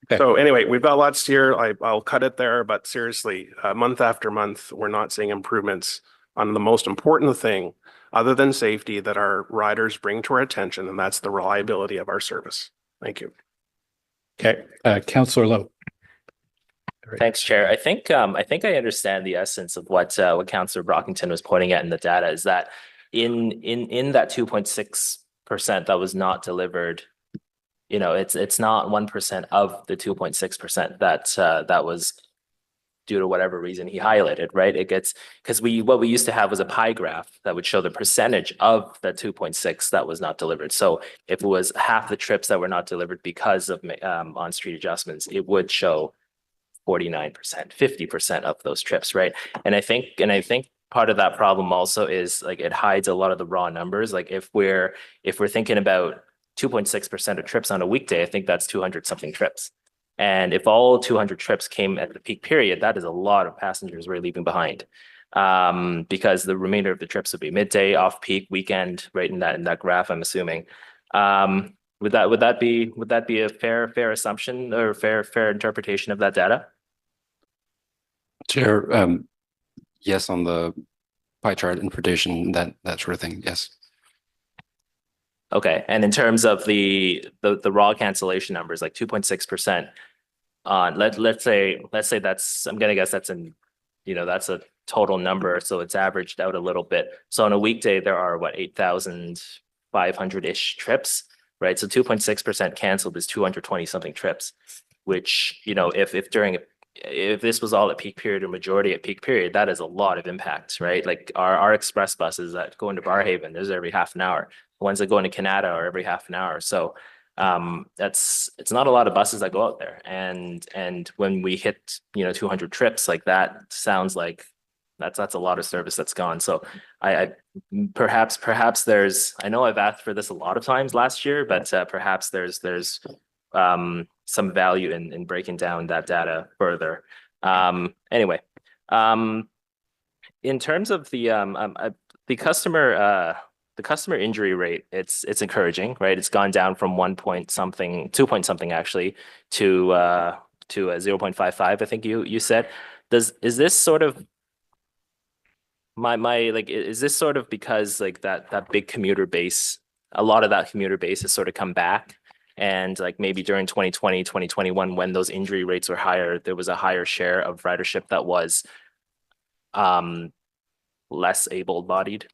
Okay. So anyway, we've got lots here. I'll cut it there, but seriously, month after month, we're not seeing improvements on the most important thing other than safety that our riders bring to our attention, and that's the reliability of our service. Thank you. Okay, Councillor Lowe. Thanks, Chair. I think I understand the essence of what Councillor Brockington was pointing at in the data is that in that 2.6% that was not delivered, you know, it's not 1% of the 2.6% that was due to whatever reason he highlighted, right? It gets, because what we used to have was a pie graph that would show the percentage of the 2.6 that was not delivered. So if it was half the trips that were not delivered because of on-street adjustments, it would show 49%, 50% of those trips, right? And I think part of that problem also is like it hides a lot of the raw numbers. Like if we're thinking about 2.6% of trips on a weekday, I think that's 200 something trips. And if all 200 trips came at the peak period, that is a lot of passengers we're leaving behind. Because the remainder of the trips would be midday, off peak, weekend, right in that graph, I'm assuming. Would that be a fair assumption or fair interpretation of that data? Chair, yes, on the pie chart interpretation, that sort of thing, yes. Okay, and in terms of the raw cancellation numbers, like 2.6% on let's say that's, I'm gonna guess that's that's a total number, so it's averaged out a little bit. So on a weekday there are what, 8,500-ish trips, right? So 2.6% canceled is 220 something trips, which, you know, if this was all at peak period or majority at peak period, that is a lot of impact, right? Like our express buses that go into Barrhaven, there's every half an hour. The ones that go into Canada are every half an hour. So it's not a lot of buses that go out there. And when we hit, 200 trips like that, sounds like that's a lot of service that's gone. So I perhaps there's, I know I've asked for this a lot of times last year, but perhaps there's some value in breaking down that data further. Anyway, in terms of the customer injury rate, it's encouraging, right? It's gone down from 2 point something actually to a 0.55, I think you said. Is this sort of is this sort of because like that big commuter base, a lot of that commuter base has sort of come back, and like maybe during 2020, 2021, when those injury rates were higher, there was a higher share of ridership that was less able-bodied?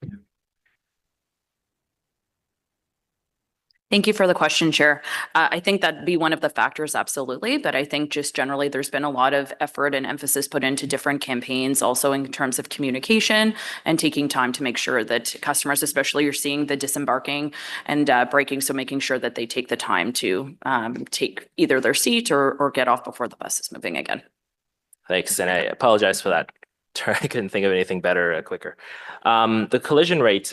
Thank you for the question, Chair. I think that'd be one of the factors, absolutely. But I think just generally, there's been a lot of effort and emphasis put into different campaigns, also in terms of communication and taking time to make sure that customers, especially you're seeing the disembarking and braking, so making sure that they take the time to take either their seat or get off before the bus is moving again. Thanks, and I apologize for that. I couldn't think of anything better, quicker. The collision rate,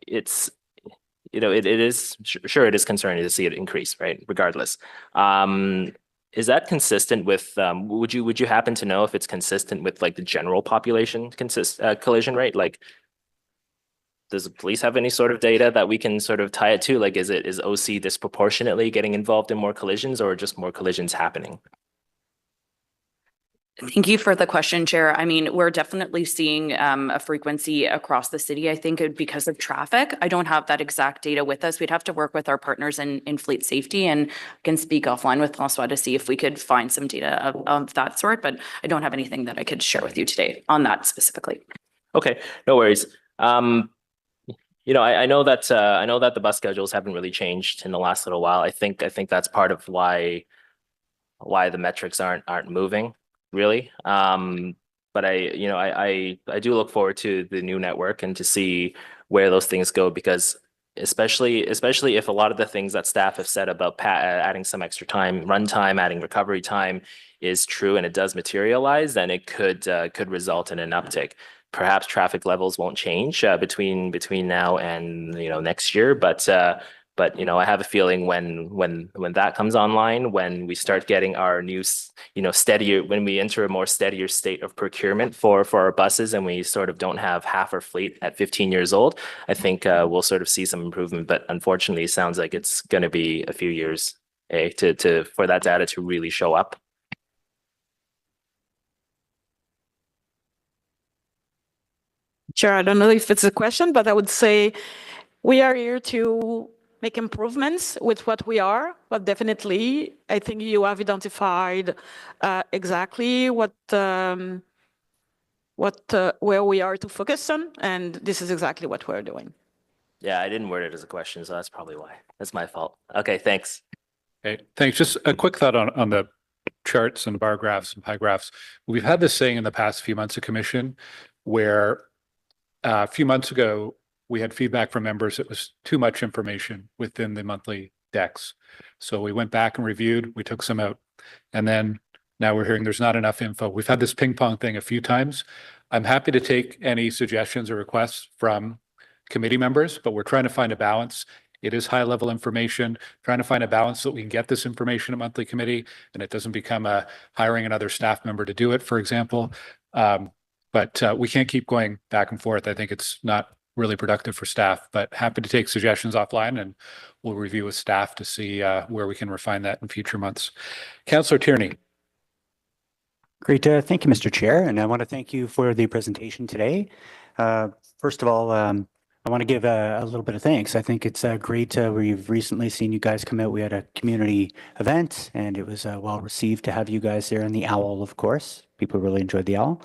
it's, you know, it is, sure, it is concerning to see it increase, right? Regardless. Is that consistent with, would you happen to know if it's consistent with like the general population collision rate? Like, does the police have any sort of data that we can sort of tie it to? Like, is OC disproportionately getting involved in more collisions or just more collisions happening? Thank you for the question, Chair. I mean, we're definitely seeing a frequency across the city, I think, because of traffic. I don't have that exact data with us. We'd have to work with our partners in fleet safety and can speak offline with François to see if we could find some data of that sort, but I don't have anything that I could share with you today on that specifically. Okay, no worries. You know, I know that the bus schedules haven't really changed in the last little while. I think that's part of why the metrics aren't moving. Really. But I do look forward to the new network and to see where those things go, because especially if a lot of the things that staff have said about adding some extra time, run time, adding recovery time is true and it does materialize, then it could result in an uptick. Perhaps traffic levels won't change between now and next year, but I have a feeling when that comes online, when we start getting our new, steadier, when we enter a more steadier state of procurement for our buses, and we sort of don't have half our fleet at 15 years old, I think we'll sort of see some improvement. But unfortunately, it sounds like it's going to be a few years for that data to really show up. Sure, I don't know if it's a question, but I would say we are here to make improvements with what we are, but definitely I think you have identified exactly where we are to focus on, and this is exactly what we're doing. Yeah, I didn't word it as a question, so that's probably why. That's my fault. Okay, thanks. Okay, thanks. Just a quick thought on the charts and bar graphs and pie graphs. We've had this saying in the past few months of commission where a few months ago, we had feedback from members. It was too much information within the monthly decks. So we went back and reviewed, we took some out, and then now we're hearing there's not enough info. We've had this ping pong thing a few times. I'm happy to take any suggestions or requests from committee members, but we're trying to find a balance. It is high level information, trying to find a balance so that we can get this information at monthly committee and it doesn't become hiring another staff member to do it, for example. But we can't keep going back and forth. I think it's not really productive for staff, but happy to take suggestions offline and we'll review with staff to see where we can refine that in future months. Councillor Tierney. Great. Thank you, Mr. Chair. And I want to thank you for the presentation today. First of all, I want to give a little bit of thanks. I think it's great. We've recently seen you guys come out. We had a community event and it was well received to have you guys there, and the owl, of course. People really enjoyed the owl.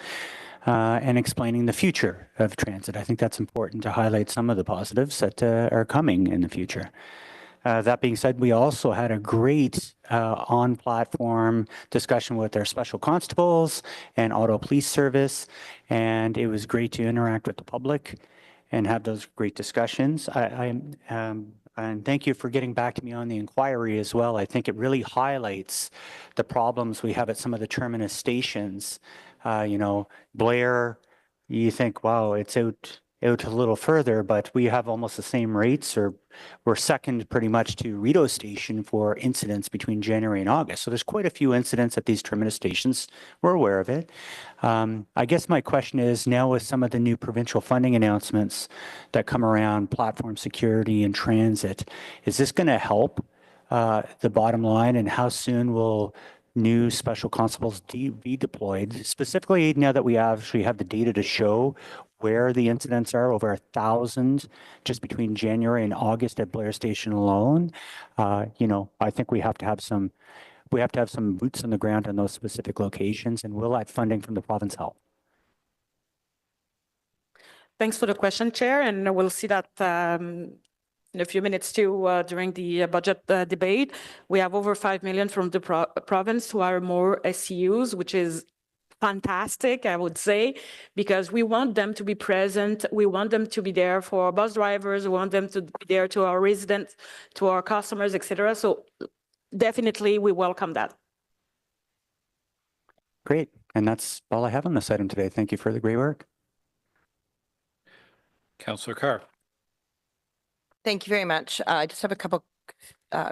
And explaining the future of transit. I think that's important to highlight some of the positives that are coming in the future. That being said, we also had a great on-platform discussion with our special constables and auto police service, and it was great to interact with the public and have those great discussions. And thank you for getting back to me on the inquiry as well. I think it really highlights the problems we have at some of the terminus stations. Blair, you think, wow, it's out a little further, but we have almost the same rates, or we're second pretty much to Rideau Station for incidents between January and August. So there's quite a few incidents at these terminus stations. We're aware of it. I guess my question is, now with some of the new provincial funding announcements that come around platform security and transit, is this going to help the bottom line, and how soon will new special constables be deployed, specifically now that we actually have the data to show where the incidents are, over 1,000 just between January and August at Blair Station alone? I think we have to have some boots on the ground on those specific locations, and will that funding from the province help? Thanks for the question, Chair, and we'll see that in a few minutes too, during the budget debate. We have over 5 million from the province to hire more SCUs, which is fantastic, I would say, because we want them to be present. We want them to be there for our bus drivers. We want them to be there to our residents, to our customers, etc. So definitely we welcome that. Great. And that's all I have on this item today. Thank you for the great work. Councillor Carr. Thank you very much. I just have a couple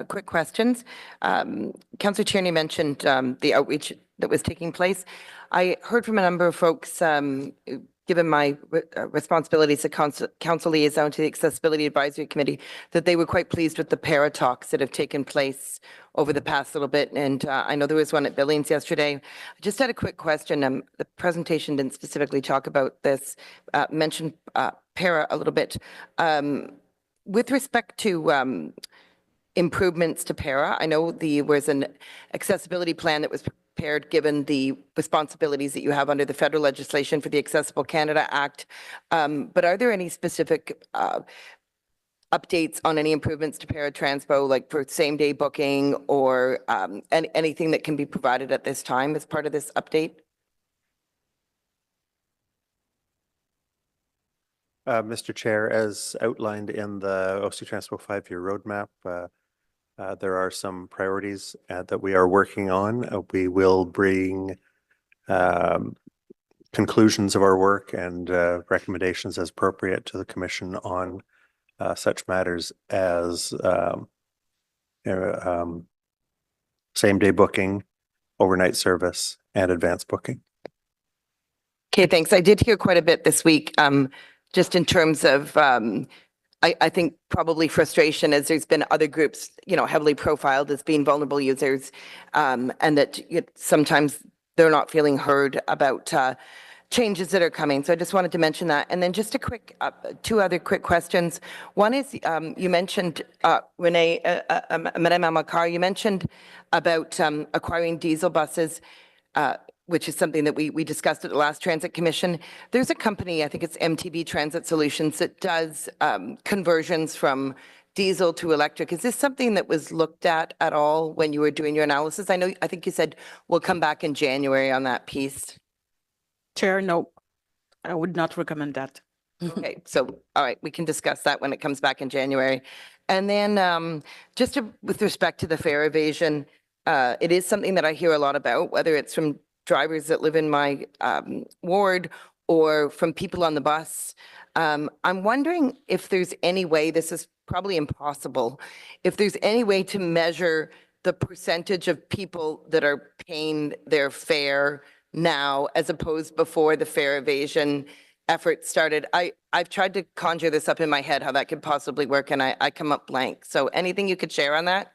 quick questions. Councillor Tierney mentioned the outreach that was taking place. I heard from a number of folks, given my responsibilities as council liaison to the Accessibility Advisory Committee, that they were quite pleased with the para talks that have taken place over the past little bit. And I know there was one at Billings yesterday. I just had a quick question. The presentation didn't specifically talk about this, mentioned para a little bit. With respect to improvements to para, I know there was an accessibility plan that was prepared given the responsibilities that you have under the federal legislation for the Accessible Canada Act. But are there any specific updates on any improvements to para TRANSPO, like for same-day booking or anything that can be provided at this time as part of this update? Mr. Chair, as outlined in the OC TRANSPO 5-year roadmap, there are some priorities that we are working on. We will bring conclusions of our work and recommendations as appropriate to the Commission on such matters as same-day booking, overnight service, and advanced booking. Okay, thanks. I did hear quite a bit this week, just in terms of I think probably frustration as there's been other groups, heavily profiled as being vulnerable users, and that sometimes they're not feeling heard about changes that are coming. So I just wanted to mention that. And then just a quick, two other quick questions. One is you mentioned, Renee, Madame Amakar, you mentioned about acquiring diesel buses, which is something that we discussed at the last Transit Commission. There's a company, I think it's MTB Transit Solutions, that does conversions from diesel to electric. Is this something that was looked at all when you were doing your analysis? I think you said we'll come back in January on that piece. Chair, no, I would not recommend that. Okay, so, all right, we can discuss that when it comes back in January. And then with respect to the fare evasion, it is something that I hear a lot about, whether it's from drivers that live in my ward or from people on the bus. I'm wondering if there's any way, this is probably impossible, if there's any way to measure the percentage of people that are paying their fare now as opposed before the fare evasion effort started. I've tried to conjure this up in my head, how that could possibly work, and I come up blank. So anything you could share on that?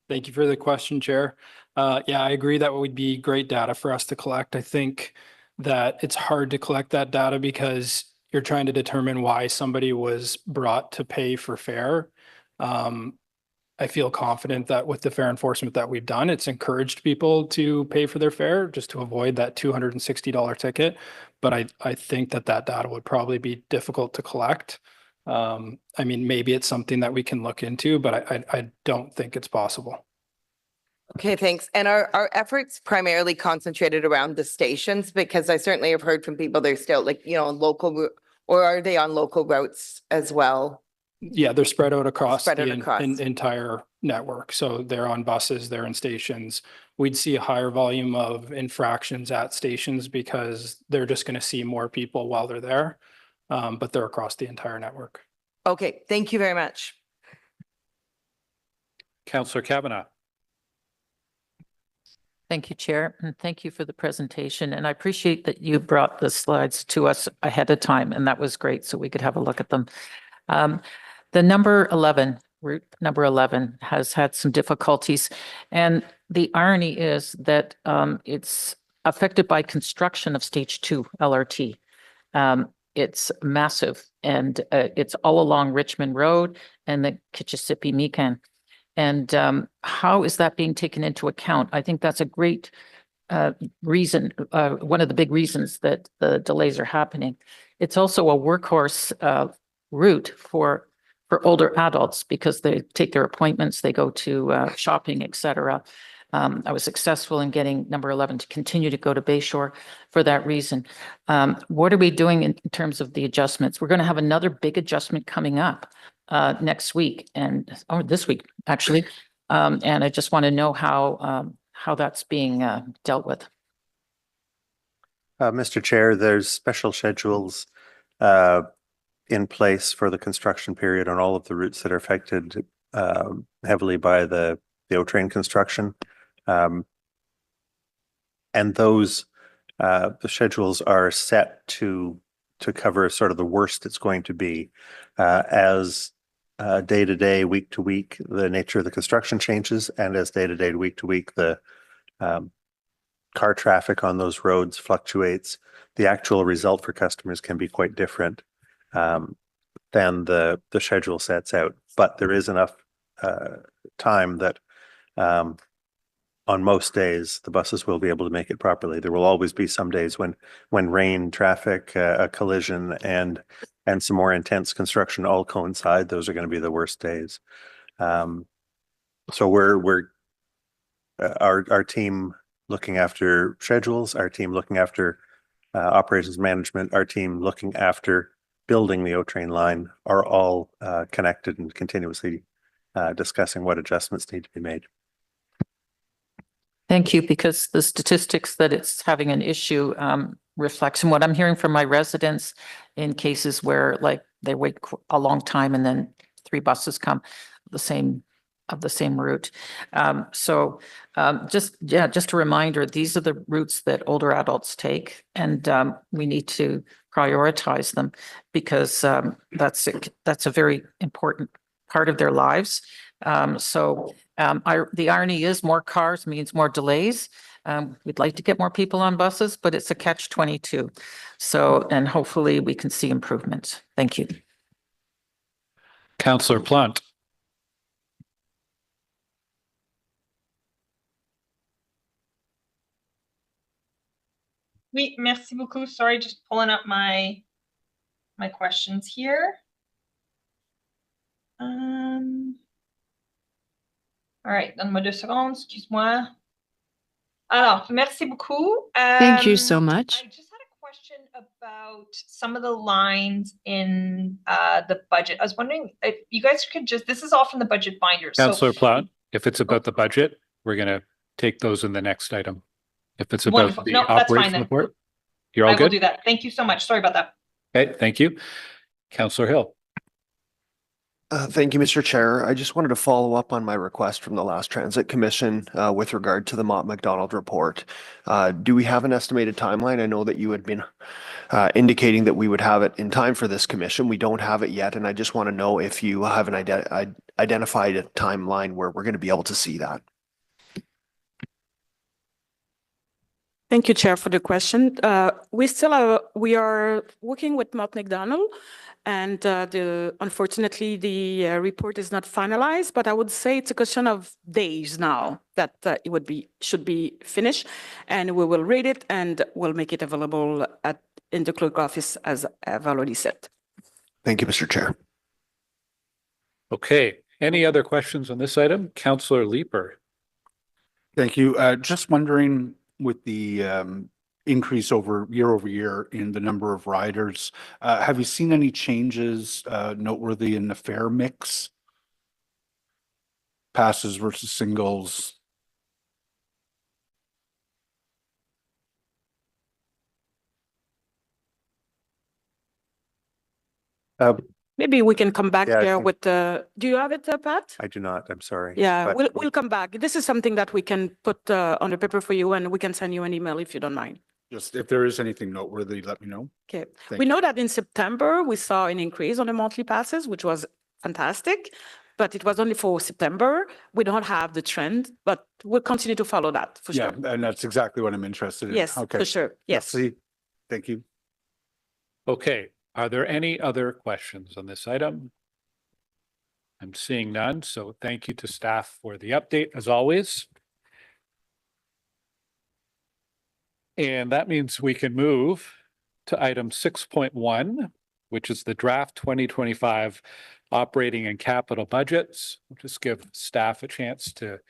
Thank you for the question, Chair. Yeah, I agree that would be great data for us to collect. I think that it's hard to collect that data because you're trying to determine why somebody was brought to pay for fare. I feel confident that with the fare enforcement that we've done, it's encouraged people to pay for their fare just to avoid that $260 ticket. But I think that data would probably be difficult to collect. I mean, maybe it's something that we can look into, but I don't think it's possible. Okay, thanks. And are efforts primarily concentrated around the stations? Because I certainly have heard from people they're still on local, or are they on local routes as well? Yeah, they're spread out across the entire network. So they're on buses, they're in stations. We'd see a higher volume of infractions at stations because they're just going to see more people while they're there, but they're across the entire network. Okay, thank you very much. Councillor Kavanagh. Thank you, Chair, and thank you for the presentation. And I appreciate that you brought the slides to us ahead of time, and that was great, so we could have a look at them. The route number 11 has had some difficulties, and the irony is that it's affected by construction of Stage 2 LRT. It's massive, and it's all along Richmond Road and the Kitchissippi-Meekan. And how is that being taken into account? I think that's a great reason, one of the big reasons that the delays are happening. It's also a workhorse route for older adults because they take their appointments, they go to shopping, etc. I was successful in getting number 11 to continue to go to Bayshore for that reason. What are we doing in terms of the adjustments? We're going to have another big adjustment coming up next week or this week, actually. And I just want to know how that's being dealt with. Mr. Chair, there's special schedules in place for the construction period on all of the routes that are affected heavily by the O-train construction. And those the schedules are set to cover sort of the worst it's going to be as day to day, week to week, the nature of the construction changes, and as day to day, week to week, the car traffic on those roads fluctuates. The actual result for customers can be quite different than the schedule sets out. But there is enough time that on most days the buses will be able to make it properly. There will always be some days when rain, traffic, a collision, and some more intense construction all coincide. Those are going to be the worst days. So we're our team looking after schedules, our team looking after operations management, our team looking after building the O-train line are all connected and continuously discussing what adjustments need to be made. Thank you, because the statistics that it's having an issue reflects, and what I'm hearing from my residents in cases where like they wait a long time and then 3 buses come of the same route. Just a reminder, these are the routes that older adults take, and we need to prioritize them because that's a very important part of their lives. The irony is more cars means more delays. We'd like to get more people on buses, but it's a catch-22. And hopefully we can see improvements. Thank you. Councillor Plant. Oui, merci beaucoup. Sorry, just pulling up my questions here. All right, donne-moi 2 secondes, excuse-moi. Alors, merci beaucoup. Thank you so much. I just had a question about some of the lines in the budget. I was wondering if you guys could this is all from the budget binder. Councillor Plant, if it's about the budget, we're going to take those in the next item. If it's about Wonderful. the No, that's fine operation then. report, you're all I will good? do that. Thank you so much. Sorry about that. Okay, thank you. Councillor Hill. Thank you, Mr. Chair. I just wanted to follow up on my request from the last Transit Commission with regard to the Mott MacDonald report. Do we have an estimated timeline? I know that you had been indicating that we would have it in time for this commission. We don't have it yet, and I just want to know if you have an identified a timeline where we're going to be able to see that. Thank you, Chair, for the question. We are working with Mott MacDonald, and unfortunately the report is not finalized, but I would say it's a question of days now that should be finished, and we will read it and we'll make it available in the clerk office, as I've already said. Thank you, Mr. Chair. Okay, any other questions on this item? Councillor Leeper. Thank you. Just wondering, with the increase year over year in the number of riders, have you seen any changes noteworthy in the fare mix? Passes versus singles? Maybe we can come back Yeah, here with the, do you have it, Pat? I do not, I'm sorry. Yeah, But we'll come back. This is something that we can put on the paper for you, and we can send you an email if you don't mind. Just if there is anything noteworthy, let me know. Okay. Thank We you. know that in September, we saw an increase on the monthly passes, which was fantastic, but it was only for September. We don't have the trend, but we'll continue to follow that for Yeah, sure. and that's exactly what I'm interested in. Yes, Okay. for sure. Yes. Merci. Thank you. Okay, are there any other questions on this item? I'm seeing none, so thank you to staff for the update as always. And that means we can move to item 6.1, which is the draft 2025 operating and capital budgets. We'll just give staff a chance to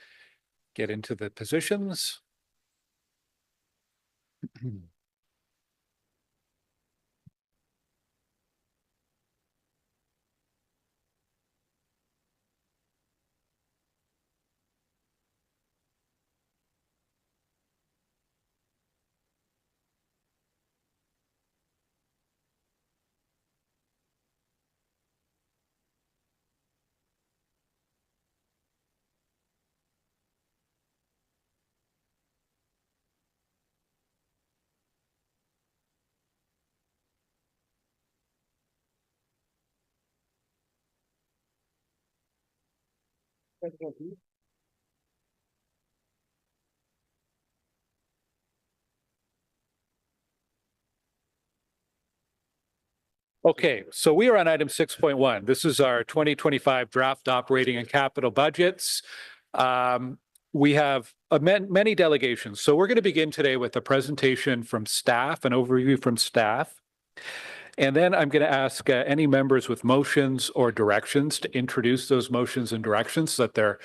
get into the positions. Okay, so we are on item 6.1. This is our 2025 draft operating and capital budgets. We have many delegations. So we're going to begin today with a presentation from staff, an overview from staff. And then I'm going to ask any members with motions or directions to introduce those motions and directions so that they're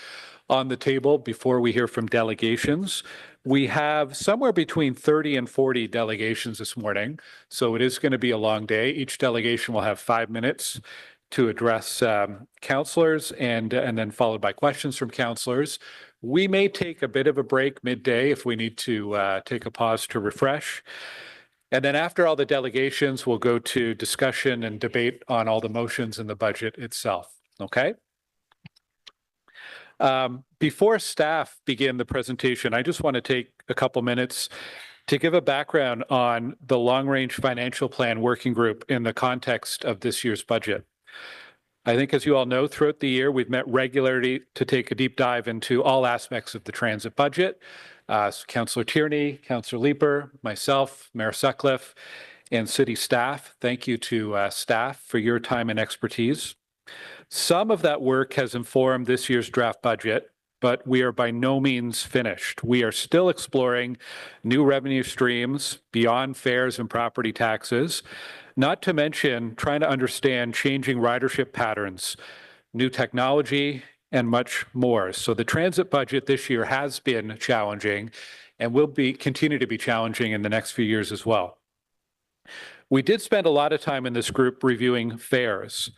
on the table before we hear from delegations. We have somewhere between 30 and 40 delegations this morning, so it is going to be a long day. Each delegation will have 5 minutes to address councillors and then followed by questions from councillors. We may take a bit of a break midday if we need to take a pause to refresh. And then after all the delegations, we'll go to discussion and debate on all the motions in the budget itself, okay? Before staff begin the presentation, I just want to take a couple minutes to give a background on the long-range financial plan working group in the context of this year's budget. I think, as you all know, throughout the year, we've met regularly to take a deep dive into all aspects of the transit budget. Councillor Tierney, Councillor Leeper, myself, Mayor Sutcliffe, and city staff. Thank you to staff for your time and expertise. Some of that work has informed this year's draft budget, but we are by no means finished. We are still exploring new revenue streams beyond fares and property taxes, not to mention trying to understand changing ridership patterns, new technology, and much more. So the transit budget this year has been challenging and will continue to be challenging in the next few years as well. We did spend a lot of time in this group reviewing fares,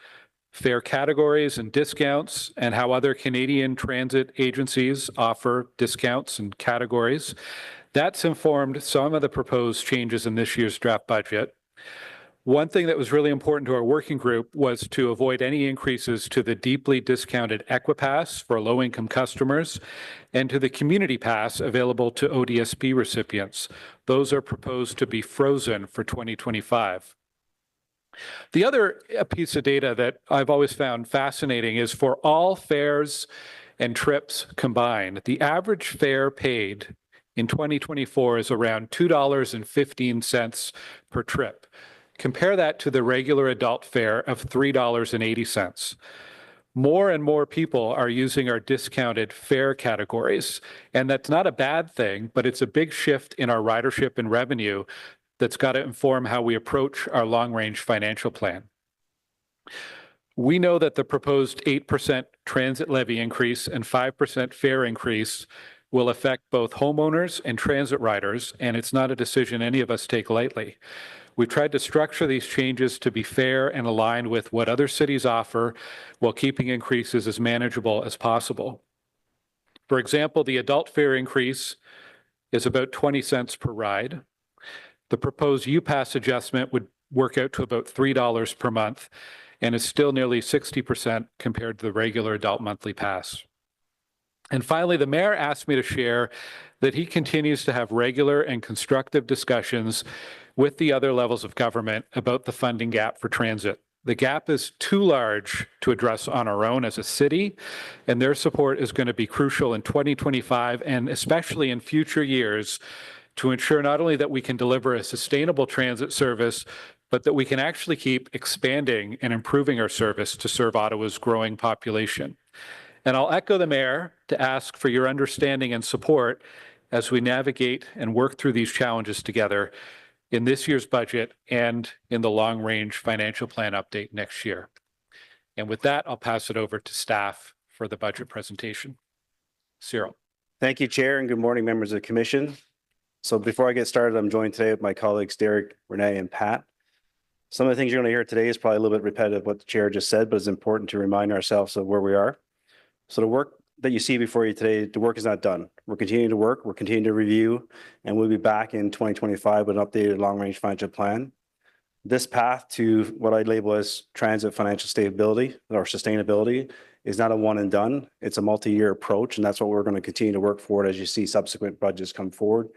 fare categories and discounts, and how other Canadian transit agencies offer discounts and categories. That's informed some of the proposed changes in this year's draft budget. One thing that was really important to our working group was to avoid any increases to the deeply discounted Equipass for low-income customers and to the Community Pass available to ODSP recipients. Those are proposed to be frozen for 2025. The other piece of data that I've always found fascinating is for all fares and trips combined, the average fare paid in 2024 is around $2.15 per trip. Compare that to the regular adult fare of $3.80. More and more people are using our discounted fare categories, and that's not a bad thing, but it's a big shift in our ridership and revenue that's got to inform how we approach our long-range financial plan. We know that the proposed 8% transit levy increase and 5% fare increase will affect both homeowners and transit riders, and it's not a decision any of us take lightly. We've tried to structure these changes to be fair and aligned with what other cities offer while keeping increases as manageable as possible. For example, the adult fare increase is about 20 cents per ride. The proposed UPass adjustment would work out to about $3 per month and is still nearly 60% compared to the regular adult monthly pass. And finally, the mayor asked me to share that he continues to have regular and constructive discussions with the other levels of government about the funding gap for transit. The gap is too large to address on our own as a city, and their support is going to be crucial in 2025 and especially in future years to ensure not only that we can deliver a sustainable transit service, but that we can actually keep expanding and improving our service to serve Ottawa's growing population. And I'll echo the mayor to ask for your understanding and support as we navigate and work through these challenges together. in this year's budget and in the long-range financial plan update next year. And with that, I'll pass it over to staff for the budget presentation. Cyril. Thank you, Chair, and good morning, members of the Commission. So before I get started, I'm joined today with my colleagues Derek, Renee, and Pat. Some of the things you're going to hear today is probably a little bit repetitive of what the Chair just said, but it's important to remind ourselves of where we are. So the work that you see before you today, the work is not done. We're continuing to work, we're continuing to review, and we'll be back in 2025 with an updated long-range financial plan. This path to what I label as transit financial stability or sustainability is not a one and done. It's a multi-year approach, and that's what we're going to continue to work forward as you see subsequent budgets come forward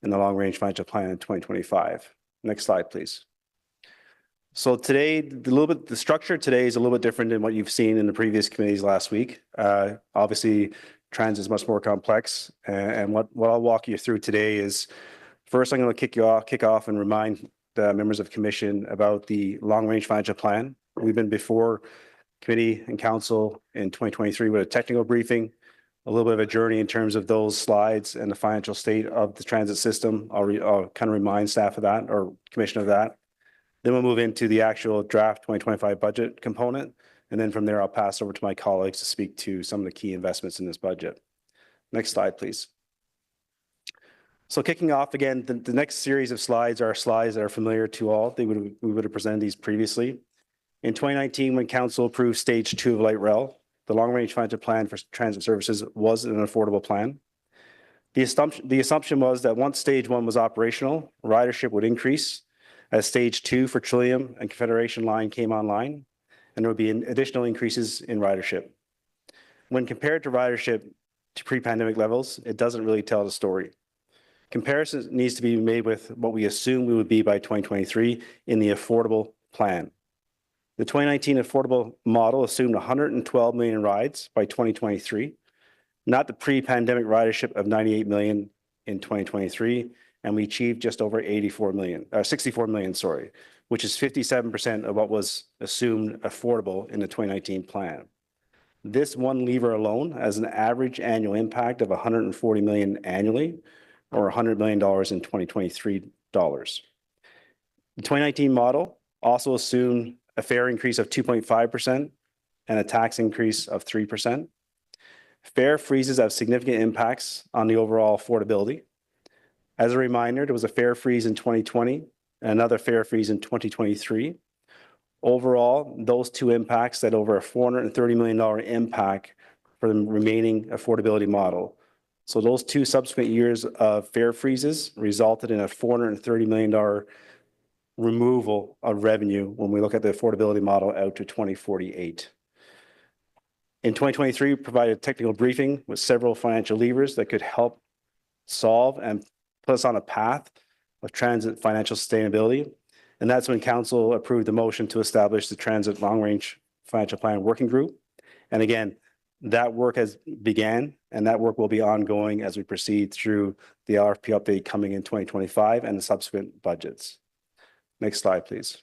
in the long-range financial plan in 2025. Next slide, please. So today, the structure today is a little bit different than what you've seen in the previous committees last week. Obviously, transit is much more complex, and what I'll walk you through today is first I'm going to kick off and remind the members of Commission about the long-range financial plan. We've been before committee and council in 2023 with a technical briefing, a little bit of a journey in terms of those slides and the financial state of the transit system. I'll kind of remind staff of that or Commission of that. Then we'll move into the actual draft 2025 budget component. And then from there, I'll pass over to my colleagues to speak to some of the key investments in this budget. Next slide, please. So kicking off again, the next series of slides are slides that are familiar to all. We would have presented these previously. In 2019, when Council approved Stage 2 of Light Rail, the long-range financial plan for transit services was an affordable plan. The assumption was that once Stage 1 was operational, ridership would increase as Stage 2 for Trillium and Confederation Line came online, and there would be additional increases in ridership. When compared to ridership to pre-pandemic levels, it doesn't really tell the story. Comparison needs to be made with what we assume we would be by 2023 in the affordable plan. The 2019 affordable model assumed 112 million rides by 2023, not the pre-pandemic ridership of 98 million in 2023, and we achieved just over 64 million, which is 57% of what was assumed affordable in the 2019 plan. This one lever alone has an average annual impact of 140 million annually, or $100 million in 2023 dollars. The 2019 model also assumed a fare increase of 2.5% and a tax increase of 3%. Fare freezes have significant impacts on the overall affordability. As a reminder, there was a fare freeze in 2020 and another fare freeze in 2023. Overall, those two impacts had over a $430 million impact for the remaining affordability model. So those two subsequent years of fare freezes resulted in a $430 million removal of revenue when we look at the affordability model out to 2048. In 2023, we provided a technical briefing with several financial levers that could help solve and put us on a path of transit financial sustainability. And that's when Council approved the motion to establish the Transit Long-Range Financial Plan Working Group. And again, that work has began, and that work will be ongoing as we proceed through the RFP update coming in 2025 and the subsequent budgets. Next slide, please.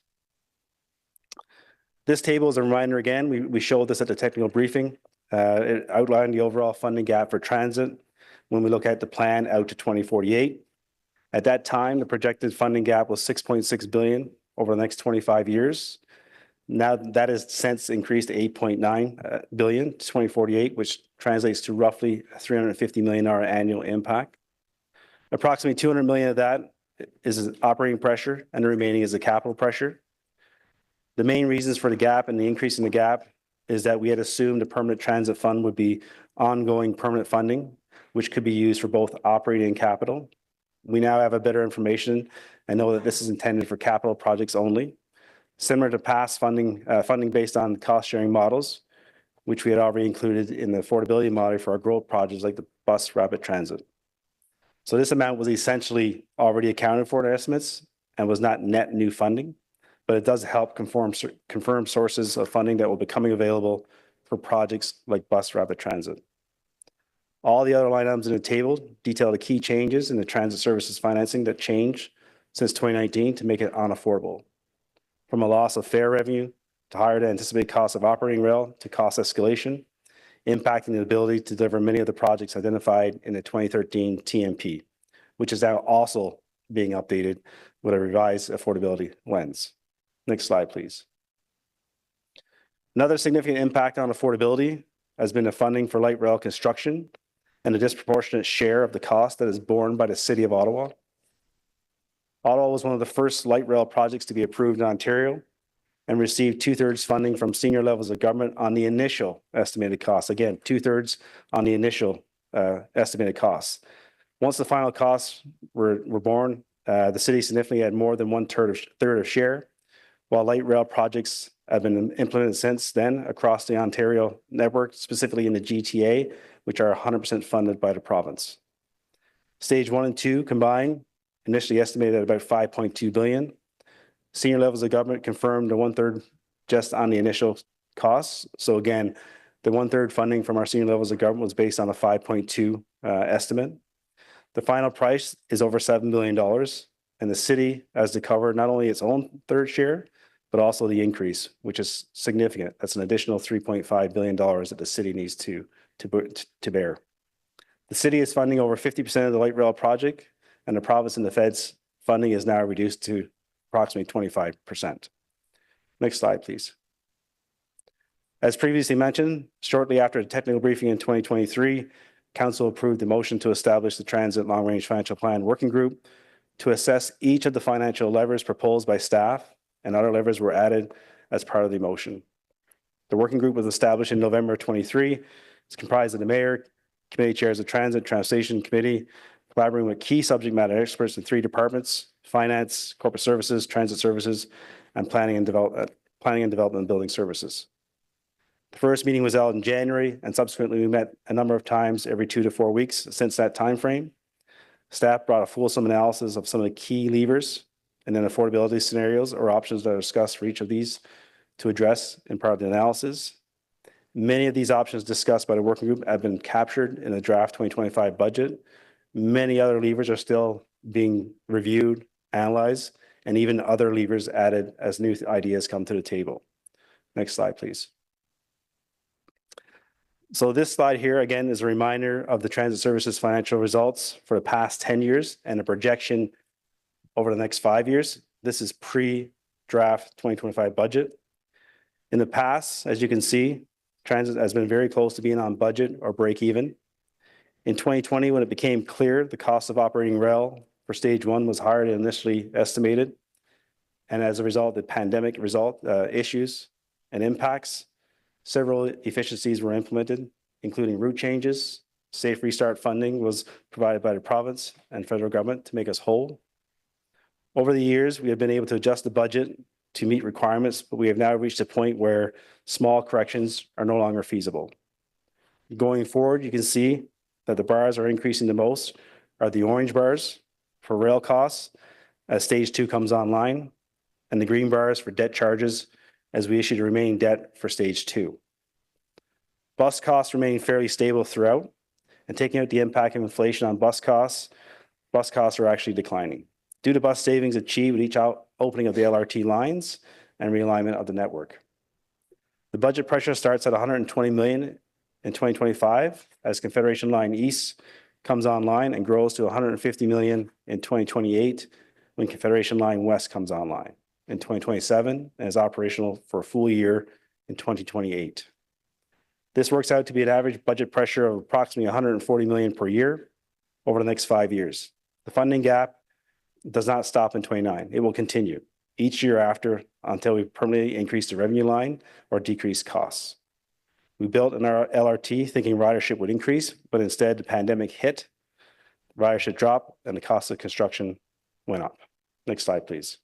This table is a reminder again, we showed this at the technical briefing. It outlined the overall funding gap for transit when we look at the plan out to 2048. At that time, the projected funding gap was 6.6 billion over the next 25 years. Now that has since increased to 8.9 billion to 2048, which translates to roughly $350 million annual impact. Approximately 200 million of that is operating pressure, and the remaining is the capital pressure. The main reasons for the gap and the increase in the gap is that we had assumed the permanent transit fund would be ongoing permanent funding, which could be used for both operating and capital. We now have a better information and know that this is intended for capital projects only. Similar to past funding based on cost-sharing models, which we had already included in the affordability model for our growth projects like the bus rapid transit. So this amount was essentially already accounted for in our estimates and was not net new funding, but it does help confirm sources of funding that will be coming available for projects like bus rapid transit. All the other line items in the table detail the key changes in the transit services financing that changed since 2019 to make it unaffordable. From a loss of fare revenue to higher than anticipated cost of operating rail to cost escalation, impacting the ability to deliver many of the projects identified in the 2013 TMP, which is now also being updated with a revised affordability lens. Next slide, please. Another significant impact on affordability has been the funding for light rail construction and a disproportionate share of the cost that is borne by the City of Ottawa. Ottawa was one of the first light rail projects to be approved in Ontario and received 2/3 funding from senior levels of government on the initial estimated costs. Again, 2/3 on the initial estimated costs. Once the final costs were born, the city significantly had more than 1/3 of share, while light rail projects have been implemented since then across the Ontario network, specifically in the GTA, which are 100% funded by the province. Stage 1 and 2 combined, initially estimated at about 5.2 billion. Senior levels of government confirmed the 1/3 just on the initial costs. So again, the 1/3 funding from our senior levels of government was based on a 5.2 estimate. The final price is over $7 billion, and the city has to cover not only its own third share, but also the increase, which is significant. That's an additional $3.5 billion that the city needs to bear. The city is funding over 50% of the light rail project, and the province and the feds funding is now reduced to approximately 25%. Next slide, please. As previously mentioned, shortly after a technical briefing in 2023, Council approved the motion to establish the Transit Long Range Financial Plan Working Group to assess each of the financial levers proposed by staff, and other levers were added as part of the motion. The working group was established in November 23. It's comprised of the mayor, committee chairs of Transit, Transportation Committee, collaborating with key subject matter experts in 3 departments: finance, corporate services, transit services, and planning and development and building services. The first meeting was held in January, and subsequently we met a number of times every 2 to 4 weeks since that time frame. Staff brought a fulsome analysis of some of the key levers and then affordability scenarios or options that are discussed for each of these to address in part of the analysis. Many of these options discussed by the working group have been captured in the draft 2025 budget. Many other levers are still being reviewed, analyzed, and even other levers added as new ideas come to the table. Next slide, please. So this slide here, again, is a reminder of the transit services financial results for the past 10 years and a projection over the next 5 years. This is pre-draft 2025 budget. In the past, as you can see, transit has been very close to being on budget or break even. In 2020, when it became clear the cost of operating rail for stage 1 was higher than initially estimated, and as a result of the pandemic issues and impacts, several efficiencies were implemented, including route changes. Safe restart funding was provided by the province and federal government to make us whole. Over the years, we have been able to adjust the budget to meet requirements, but we have now reached a point where small corrections are no longer feasible. Going forward, you can see that the bars are increasing the most are the orange bars for rail costs as stage 2 comes online, and the green bars for debt charges as we issue the remaining debt for stage 2. Bus costs remain fairly stable throughout, and taking out the impact of inflation on bus costs are actually declining due to bus savings achieved with each opening of the LRT lines and realignment of the network. The budget pressure starts at $120 million in 2025 as Confederation Line East comes online and grows to $150 million in 2028 when Confederation Line West comes online in 2027 and is operational for a full year in 2028. This works out to be an average budget pressure of approximately $140 million per year over the next 5 years. The funding gap does not stop in 29. It will continue each year after until we permanently increase the revenue line or decrease costs. We built in our LRT thinking ridership would increase, but instead the pandemic hit, ridership dropped, and the cost of construction went up. Next slide, please.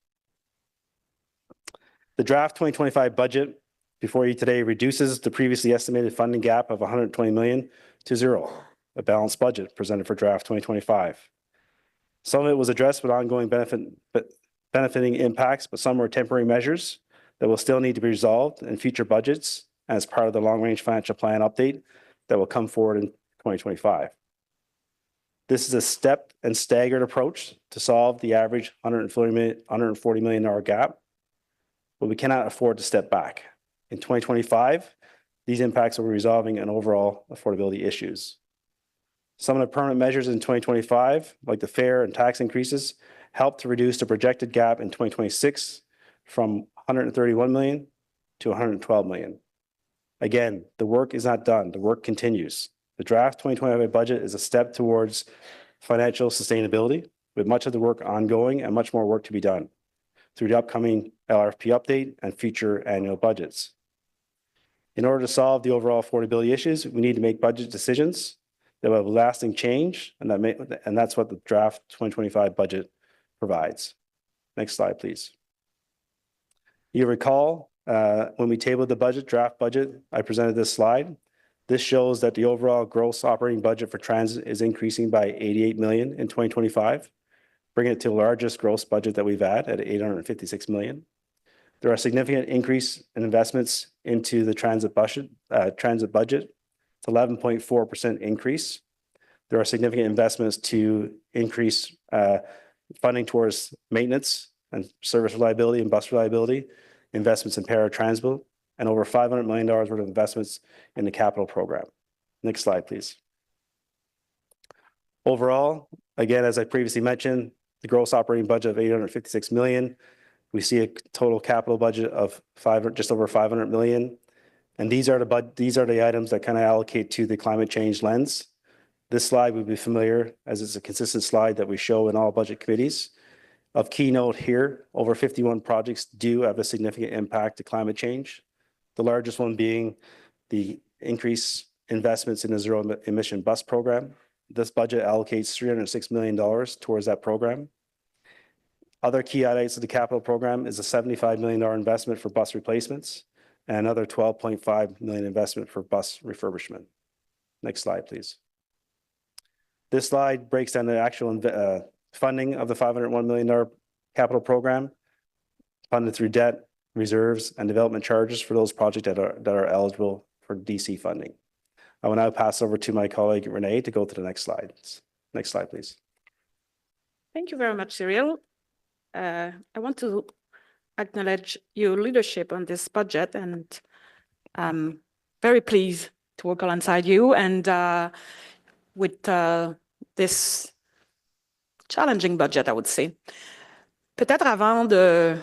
The draft 2025 budget before you today reduces the previously estimated funding gap of $120 million to 0, a balanced budget presented for draft 2025. Some of it was addressed with ongoing benefiting impacts, but some were temporary measures that will still need to be resolved in future budgets as part of the long-range financial plan update that will come forward in 2025. This is a stepped and staggered approach to solve the average $140 million gap, but we cannot afford to step back. In 2025, these impacts will be resolving an overall affordability issues. Some of the permanent measures in 2025, like the fare and tax increases, helped to reduce the projected gap in 2026 from 131 million to 112 million. Again, the work is not done. The work continues. The draft 2025 budget is a step towards financial sustainability, with much of the work ongoing and much more work to be done through the upcoming LRP update and future annual budgets. In order to solve the overall affordability issues, we need to make budget decisions that will have lasting change, and that's what the draft 2025 budget provides. Next slide, please. You recall when we tabled the draft budget, I presented this slide. This shows that the overall gross operating budget for transit is increasing by 88 million in 2025, bringing it to the largest gross budget that we've had at 856 million. There are significant increase in investments into the transit budget. It's 11.4% increase. There are significant investments to increase funding towards maintenance and service reliability and bus reliability, investments in para-transit, and over $500 million worth of investments in the capital program. Next slide, please. Overall, again, as I previously mentioned, the gross operating budget of 856 million. We see a total capital budget of just over 500 million. And these are the items that kind of allocate to the climate change lens. This slide would be familiar, as it's a consistent slide that we show in all budget committees. Of keynote here, over 51 projects do have a significant impact to climate change. The largest one being the increased investments in the zero emission bus program. This budget allocates $306 million towards that program. Other key highlights of the capital program is a $75 million investment for bus replacements and another $12.5 million investment for bus refurbishment. Next slide, please. This slide breaks down the actual funding of the $501 million capital program, funded through debt, reserves, and development charges for those projects that are eligible for DC funding. I will now pass over to my colleague Renee to go to the next slide. Next slide, please. Thank you very much, Cyril. I want to acknowledge your leadership on this budget, and I'm very pleased to work alongside you and with this challenging budget, I would say. Peut-être avant de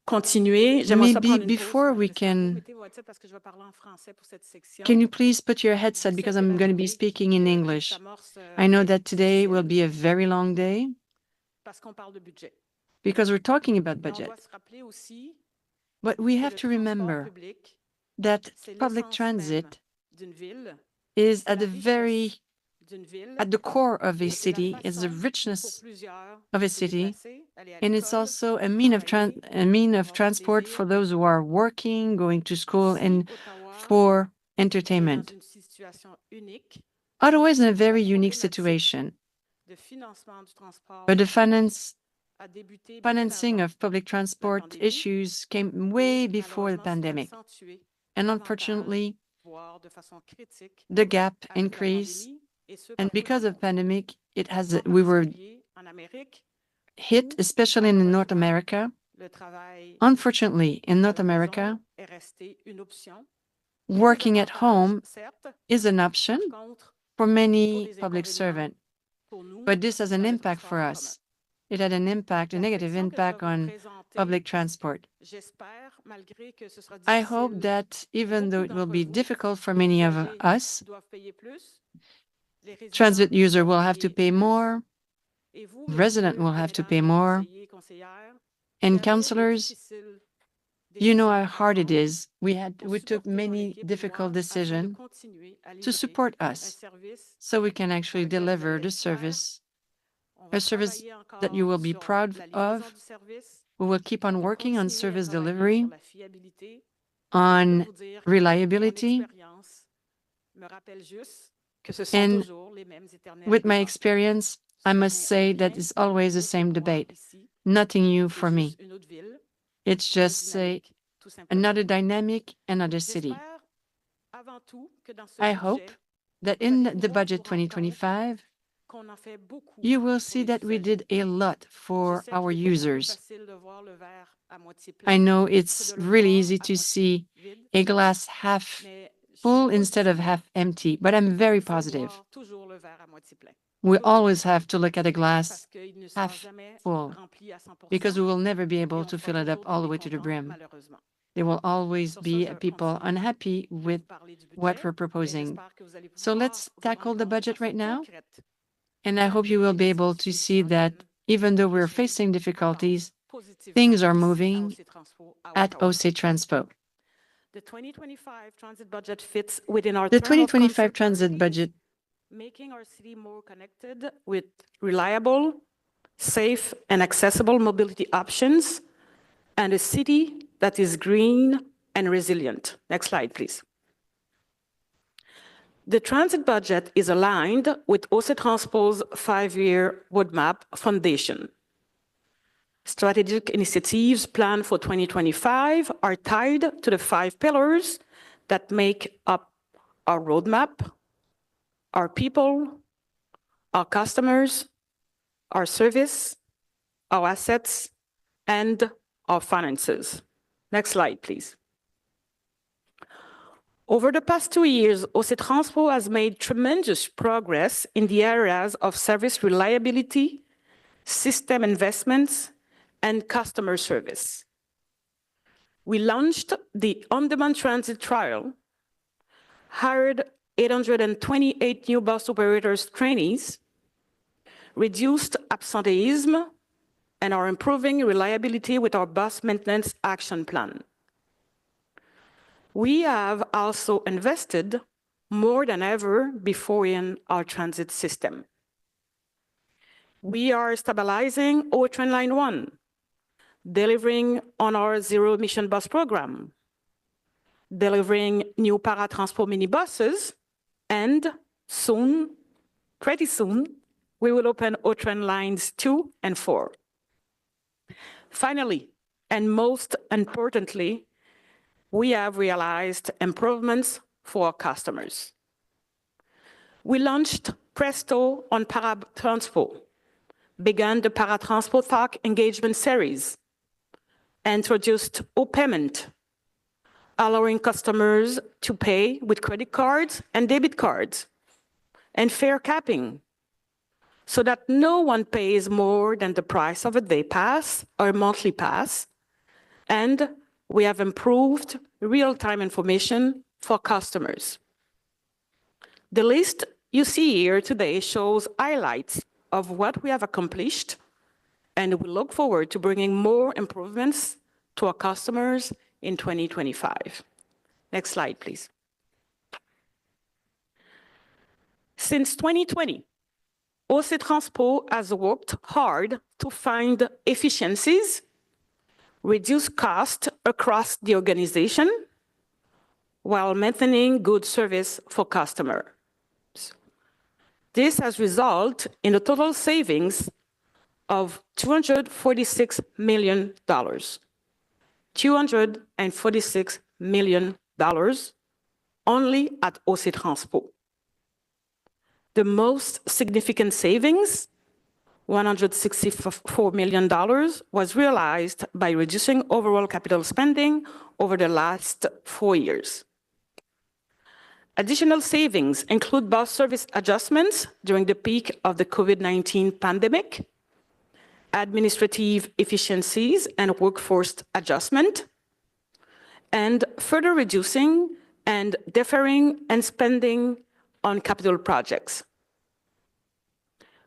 continuer, j'aimerais ça prendre une before we can you please put your headset because I'm going to be speaking in English. I know that today will be a very long day because we're talking about budget. But we have to remember that public transit is at the core of a city, is the richness of a city, and it's also a mean of transport for those who are working, going to school, and for entertainment. Ottawa is in a very unique situation, but the financing of public transport issues came way before the pandemic, and unfortunately, the gap increased. And because of pandemic, we were hit, especially in North America. Unfortunately, in North America, working at home is an option for many public servants. But this has an impact for us. It had an impact, a negative impact on public transport. I hope that even though it will be difficult for many of us, transit user will have to pay more, resident will have to pay more, and councillors, you know how hard it is. We took many difficult decisions to support us so we can actually deliver the service, a service that you will be proud of. We will keep on working on service delivery, on reliability, and with my experience, I must say that it's always the same debate. Nothing new for me. It's just another dynamic, another city. I hope that in the budget 2025, you will see that we did a lot for our users. I know it's really easy to see a glass half full instead of half empty, but I'm very positive. We always have to look at a glass half full because we will never be able to fill it up all the way to the brim. There will always be people unhappy with what we're proposing. So let's tackle the budget right now. And I hope you will be able to see that even though we're facing difficulties, things are moving at OC TRANSPO. The 2025 transit budget fits within our The term of 2025 comfort transit budget making our city more connected with reliable, safe, and accessible mobility options, and a city that is green and resilient. Next slide, please. The transit budget is aligned with OC TRANSPO's 5-year roadmap foundation. Strategic initiatives planned for 2025 are tied to the 5 pillars that make up our roadmap: our people, our customers, our service, our assets, and our finances. Next slide, please. Over the past 2 years, OC TRANSPO has made tremendous progress in the areas of service reliability, system investments, and customer service. We launched the on-demand transit trial, hired 828 new bus operators trainees, reduced absenteeism, and are improving reliability with our bus maintenance action plan. We have also invested more than ever before in our transit system. We are stabilizing O-Train Line 1, delivering on our zero-emission bus program, delivering new para-TRANSPO minibuses, and soon, pretty soon, we will open O-Train Lines 2 and 4. Finally, and most importantly, we have realized improvements for our customers. We launched Presto on para-TRANSPO, began the para-TRANSPO talk engagement series, introduced O-Payment, allowing customers to pay with credit cards and debit cards, and fare capping, so that no one pays more than the price of a day pass or a monthly pass. And we have improved real-time information for customers. The list you see here today shows highlights of what we have accomplished, and we look forward to bringing more improvements to our customers in 2025. Next slide, please. Since 2020, OC TRANSPO has worked hard to find efficiencies, reduce costs across the organization, while maintaining good service for customers. This has resulted in a total savings of $246 million. $246 million only at OC TRANSPO. The most significant savings, $164 million, was realized by reducing overall capital spending over the last 4 years. Additional savings include bus service adjustments during the peak of the COVID-19 pandemic, administrative efficiencies and workforce adjustment, and further reducing and deferring and spending on capital projects.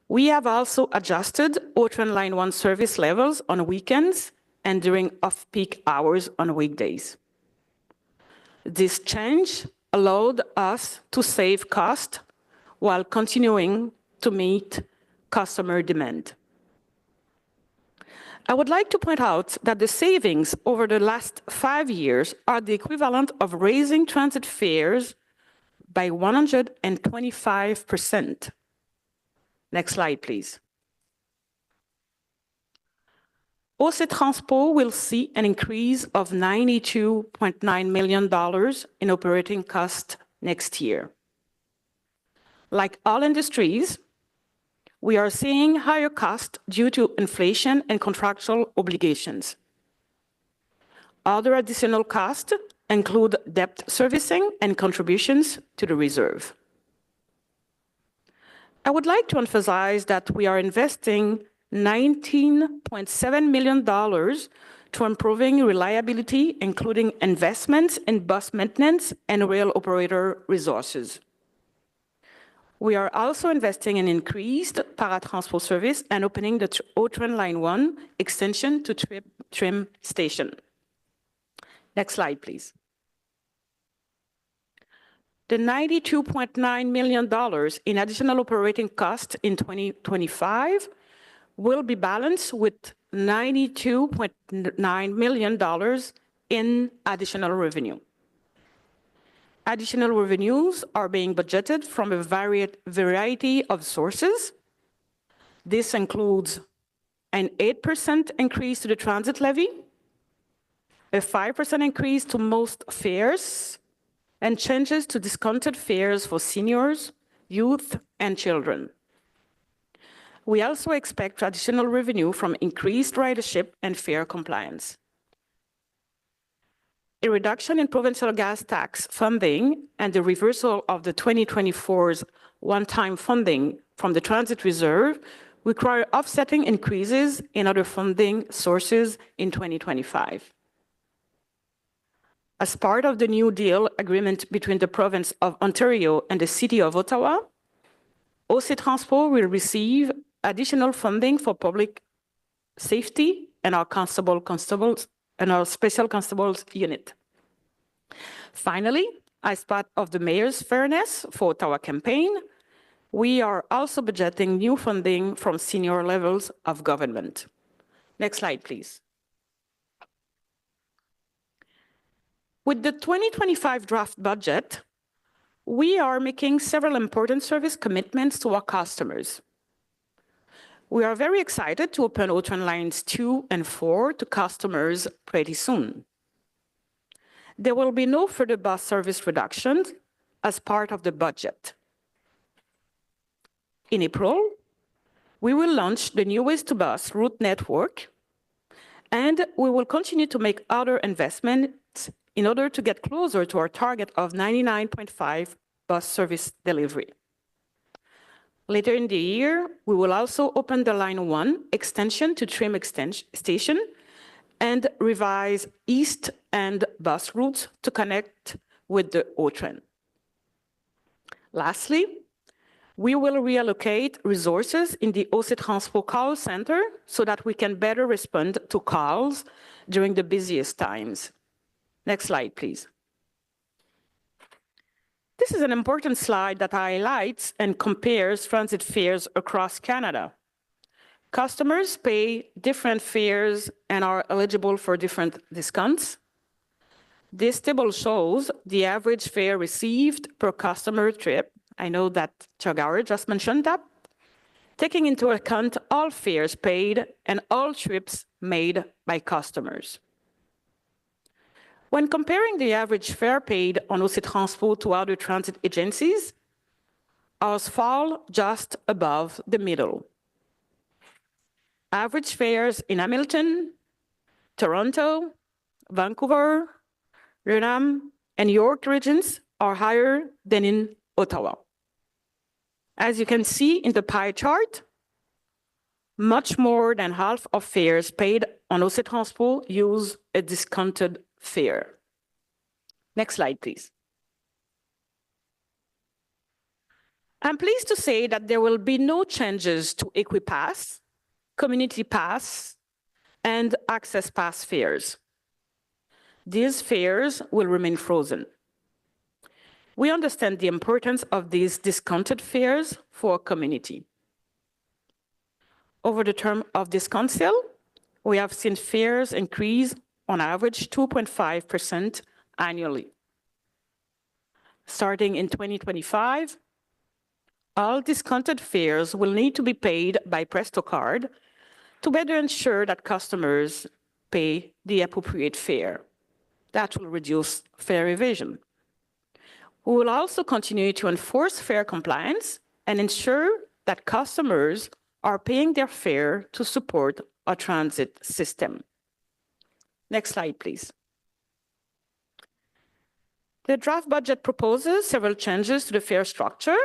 We have also adjusted O-Train Line 1 service levels on weekends and during off-peak hours on weekdays. This change allowed us to save cost while continuing to meet customer demand. I would like to point out that the savings over the last 5 years are the equivalent of raising transit fares by 125%. Next slide, please. OC TRANSPO will see an increase of $92.9 million in operating costs next year. Like all industries, we are seeing higher costs due to inflation and contractual obligations. Other additional costs include debt servicing and contributions to the reserve. I would like to emphasize that we are investing $19.7 million to improving reliability, including investments in bus maintenance and rail operator resources. We are also investing in increased paratransport service and opening the O-Train Line 1 extension to Trim Station. Next slide, please. The $92.9 million in additional operating costs in 2025 will be balanced with $92.9 million in additional revenue. Additional revenues are being budgeted from a variety of sources. This includes an 8% increase to the transit levy, a 5% increase to most fares, and changes to discounted fares for seniors, youth, and children. We also expect additional revenue from increased ridership and fare compliance. A reduction in provincial gas tax funding and the reversal of the 2024's one-time funding from the transit reserve require offsetting increases in other funding sources in 2025. As part of the New Deal agreement between the province of Ontario and the City of Ottawa, OC TRANSPO will receive additional funding for public safety and our constables and our special constables unit. Finally, as part of the Mayor's Fairness for Ottawa campaign, we are also budgeting new funding from senior levels of government. Next slide, please. With the 2025 draft budget, we are making several important service commitments to our customers. We are very excited to open O-Train Lines 2 and 4 to customers pretty soon. There will be no further bus service reductions as part of the budget. In April, we will launch the new Ways-to-Bus route network, and we will continue to make other investments in order to get closer to our target of 99.5 bus service delivery. Later in the year, we will also open the Line 1 extension to Trim Station and revise east end bus routes to connect with the O-Train. Lastly, we will reallocate resources in the OC TRANSPO call center so that we can better respond to calls during the busiest times. Next slide, please. This is an important slide that highlights and compares transit fares across Canada. Customers pay different fares and are eligible for different discounts. This table shows the average fare received per customer trip. I know that Chagara just mentioned that. Taking into account all fares paid and all trips made by customers. When comparing the average fare paid on OC TRANSPO to other transit agencies, ours fall just above the middle. Average fares in Hamilton, Toronto, Vancouver, Renham, and York regions are higher than in Ottawa. As you can see in the pie chart, much more than half of fares paid on OC TRANSPO use a discounted fare. Next slide, please. I'm pleased to say that there will be no changes to EquiPass, Community Pass, and Access Pass fares. These fares will remain frozen. We understand the importance of these discounted fares for our community. Over the term of this council, we have seen fares increase on average 2.5% annually. Starting in 2025, all discounted fares will need to be paid by Presto Card to better ensure that customers pay the appropriate fare. That will reduce fare evasion. We will also continue to enforce fare compliance and ensure that customers are paying their fare to support our transit system. Next slide, please. The draft budget proposes several changes to the fare structure.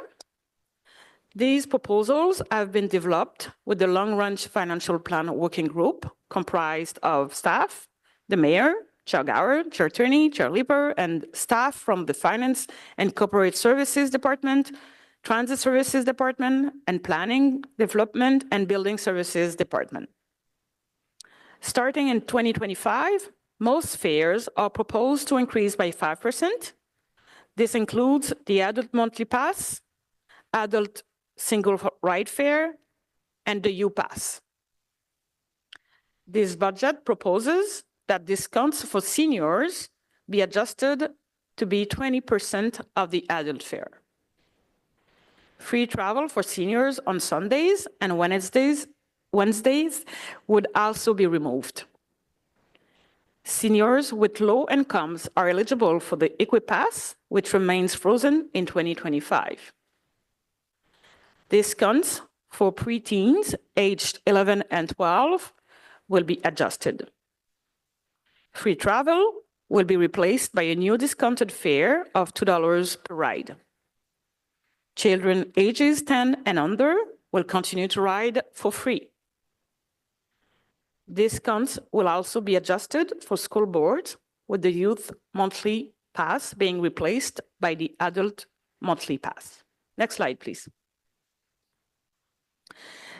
These proposals have been developed with the long-range financial plan working group comprised of staff, the mayor, Chair Gower, Chair Turney, Chair Leeper, and staff from the Finance and Corporate Services Department, Transit Services Department, and Planning, Development, and Building Services Department. Starting in 2025, most fares are proposed to increase by 5%. This includes the adult monthly pass, adult single ride fare, and the U-Pass. This budget proposes that discounts for seniors be adjusted to be 20% of the adult fare. Free travel for seniors on Sundays and Wednesdays would also be removed. Seniors with low incomes are eligible for the Equipass, which remains frozen in 2025. Discounts for preteens aged 11 and 12 will be adjusted. Free travel will be replaced by a new discounted fare of $2 per ride. Children ages 10 and under will continue to ride for free. Discounts will also be adjusted for school boards, with the youth monthly pass being replaced by the adult monthly pass. Next slide, please.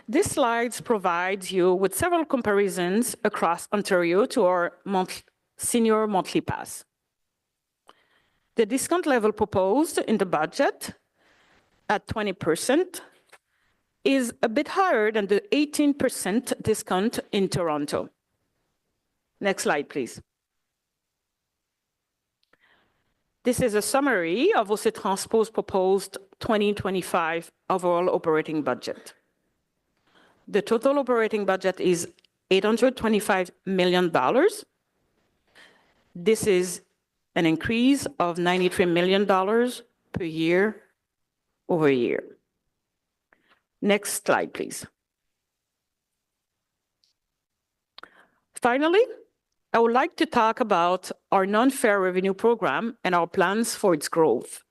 This slide provides you with several comparisons across Ontario to our senior monthly pass. The discount level proposed in the budget at 20% is a bit higher than the 18% discount in Toronto. Next slide, please. This is a summary of OC Transpo's proposed 2025 overall operating budget. The total operating budget is $825 million. This is an increase of $93 million per year over year. Next slide, please. Finally, I would like to talk about our non-fare revenue program and our plans for its growth.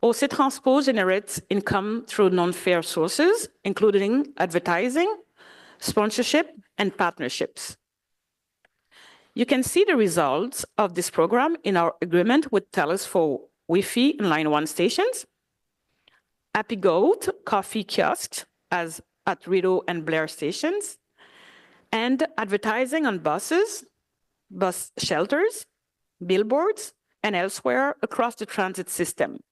OC Transpo generates income through non-fare sources, including advertising, sponsorship, and partnerships. You can see the results of this program in our agreement with TELUS for Wi-Fi and Line 1 stations, Happy Goat coffee kiosks as at Rideau and Blair stations, and advertising on buses, bus shelters, billboards, and elsewhere across the transit system.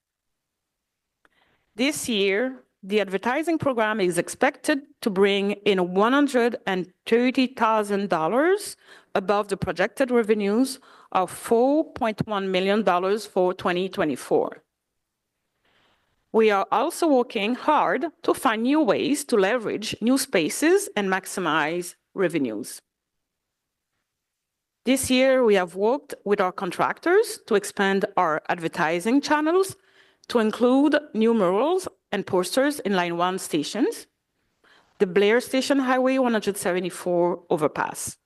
This year, the advertising program is expected to bring in $130,000 above the projected revenues of $4.1 million for 2024. We are also working hard to find new ways to leverage new spaces and maximize revenues. This year, we have worked with our contractors to expand our advertising channels to include new murals and posters in Line 1 stations, the Blair Station Highway 174 overpass.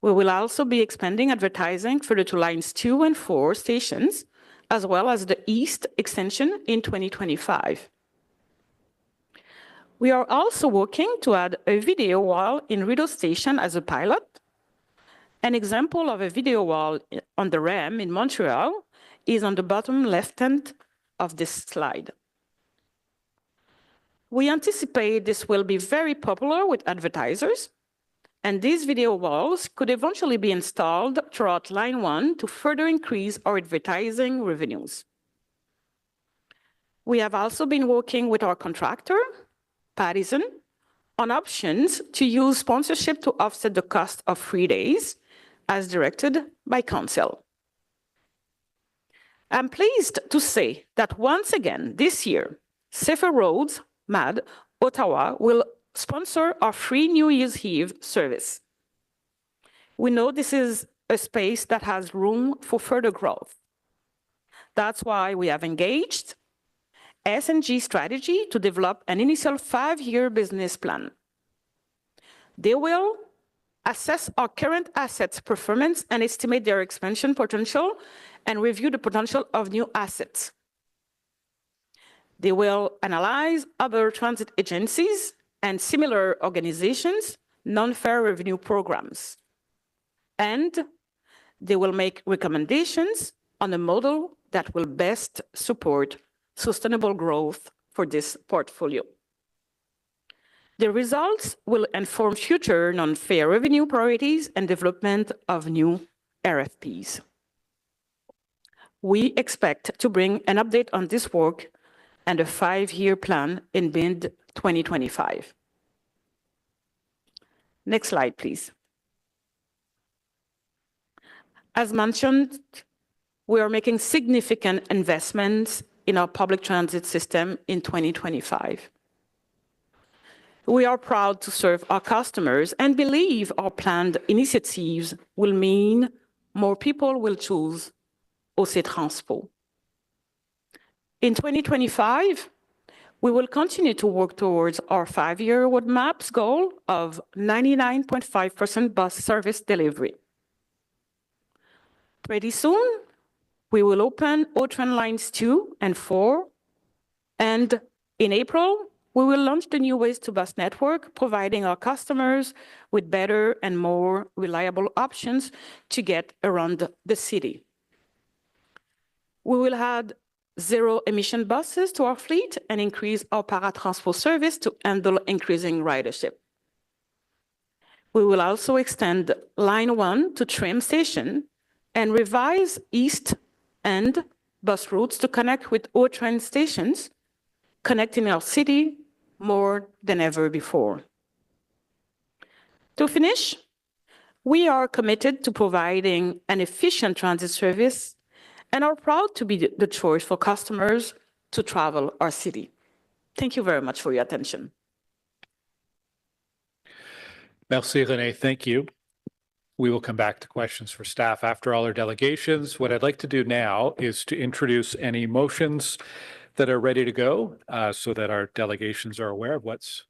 We will also be expanding advertising further to Lines 2 and 4 stations, as well as the East Extension in 2025. We are also working to add a video wall in Rideau Station as a pilot. An example of a video wall on the REM in Montreal is on the bottom left-hand of this slide. We anticipate this will be very popular with advertisers, and these video walls could eventually be installed throughout Line 1 to further increase our advertising revenues. We have also been working with our contractor, Pattison, on options to use sponsorship to offset the cost of free days, as directed by Council. I'm pleased to say that once again this year, Safer Roads, MAD, Ottawa will sponsor our free New Year's Eve service. We know this is a space that has room for further growth. That's why we have engaged S&G Strategy to develop an initial 5-year business plan. They will assess our current assets' performance and estimate their expansion potential, and review the potential of new assets. They will analyze other transit agencies and similar organizations' non-fare revenue programs. And they will make recommendations on a model that will best support sustainable growth for this portfolio. The results will inform future non-fare revenue priorities and development of new RFPs. We expect to bring an update on this work and a 5-year plan in mid-2025. Next slide, please. As mentioned, we are making significant investments in our public transit system in 2025. We are proud to serve our customers and believe our planned initiatives will mean more people will choose OC TRANSPO. In 2025, we will continue to work towards our 5-year roadmap's goal of 99.5% bus service delivery. Pretty soon, we will open O-Train Lines 2 and 4, and in April, we will launch the new Ways to Bus network, providing our customers with better and more reliable options to get around the city. We will add zero-emission buses to our fleet and increase our paratransport service to handle increasing ridership. We will also extend Line 1 to Trim Station and revise east end bus routes to connect with O-Train stations, connecting our city more than ever before. To finish, we are committed to providing an efficient transit service and are proud to be the choice for customers to travel our city. Thank you very much for your attention. Merci, Renee. Thank you. We will come back to questions for staff after all our delegations. What I'd like to do now is to introduce any motions that are ready to go so that our delegations are aware of what's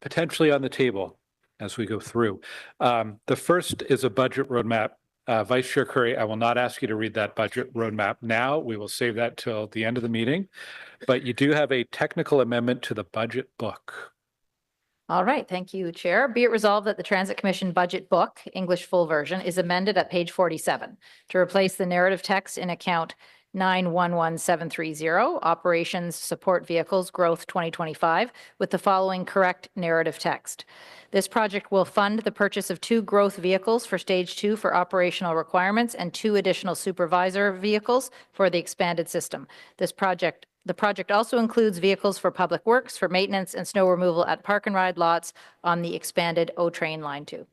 potentially on the table as we go through. The first is a budget roadmap. Vice Chair Curry, I will not ask you to read that budget roadmap now. We will save that till the end of the meeting. But you do have a technical amendment to the budget book. All right, thank you, Chair. Be it resolved that the Transit Commission budget book, English full version, is amended at page 47 to replace the narrative text in account 911730, Operations Support Vehicles Growth 2025, with the following correct narrative text. This project will fund the purchase of 2 growth vehicles for Stage 2 for operational requirements and 2 additional supervisor vehicles for the expanded system. The project also includes vehicles for public works, for maintenance and snow removal at park and ride lots on the expanded O-Train Line 2.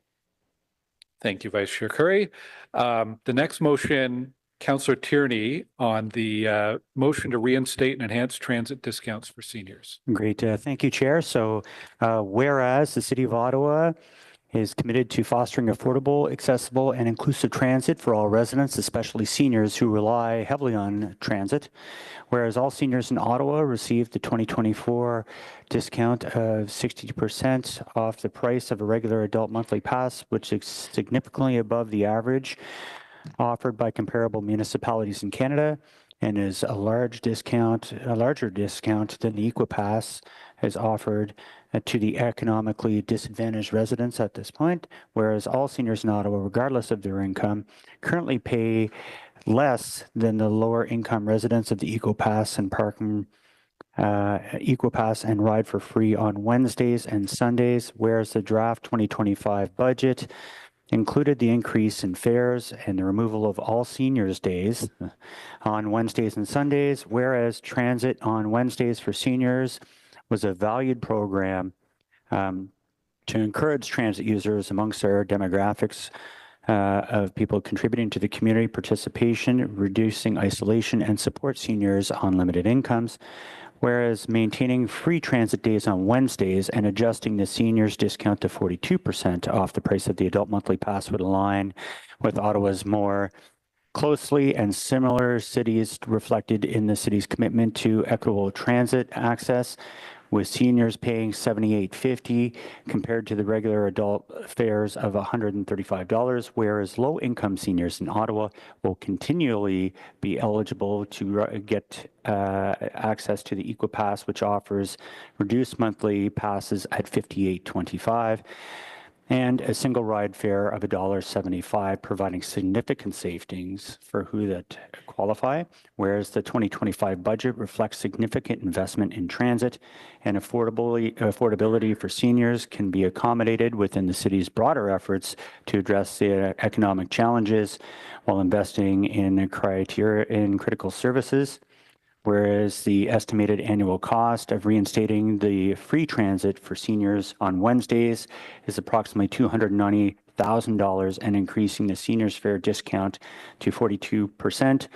Thank you, Vice Chair Curry. The next motion, Councillor Tierney, on the motion to reinstate and enhance transit discounts for seniors. Great. Thank you, Chair. So whereas the City of Ottawa is committed to fostering affordable, accessible, and inclusive transit for all residents, especially seniors who rely heavily on transit. Whereas all seniors in Ottawa received the 2024 discount of 60% off the price of a regular adult monthly pass, which is significantly above the average offered by comparable municipalities in Canada, and is a larger discount than the EquiPass has offered to the economically disadvantaged residents at this point, whereas all seniors in Ottawa, regardless of their income, currently pay less than the lower income residents of the EquiPass and ride for free on Wednesdays and Sundays, whereas the draft 2025 budget included the increase in fares and the removal of all seniors' days on Wednesdays and Sundays, whereas transit on Wednesdays for seniors was a valued program to encourage transit users amongst our demographics of people contributing to the community participation, reducing isolation, and support seniors on limited incomes, whereas maintaining free transit days on Wednesdays and adjusting the seniors discount to 42% off the price of the adult monthly pass would align with Ottawa's more closely and similar cities reflected in the city's commitment to equitable transit access, with seniors paying $78.50 compared to the regular adult fares of $135, whereas low-income seniors in Ottawa will continually be eligible to get access to the EquiPass, which offers reduced monthly passes at $58.25. and a single ride fare of $1.75, providing significant savings for who that qualify, whereas the 2025 budget reflects significant investment in transit and affordability for seniors can be accommodated within the city's broader efforts to address the economic challenges while investing in critical services. Whereas the estimated annual cost of reinstating the free transit for seniors on Wednesdays is approximately $290,000 and increasing the seniors fare discount to 42%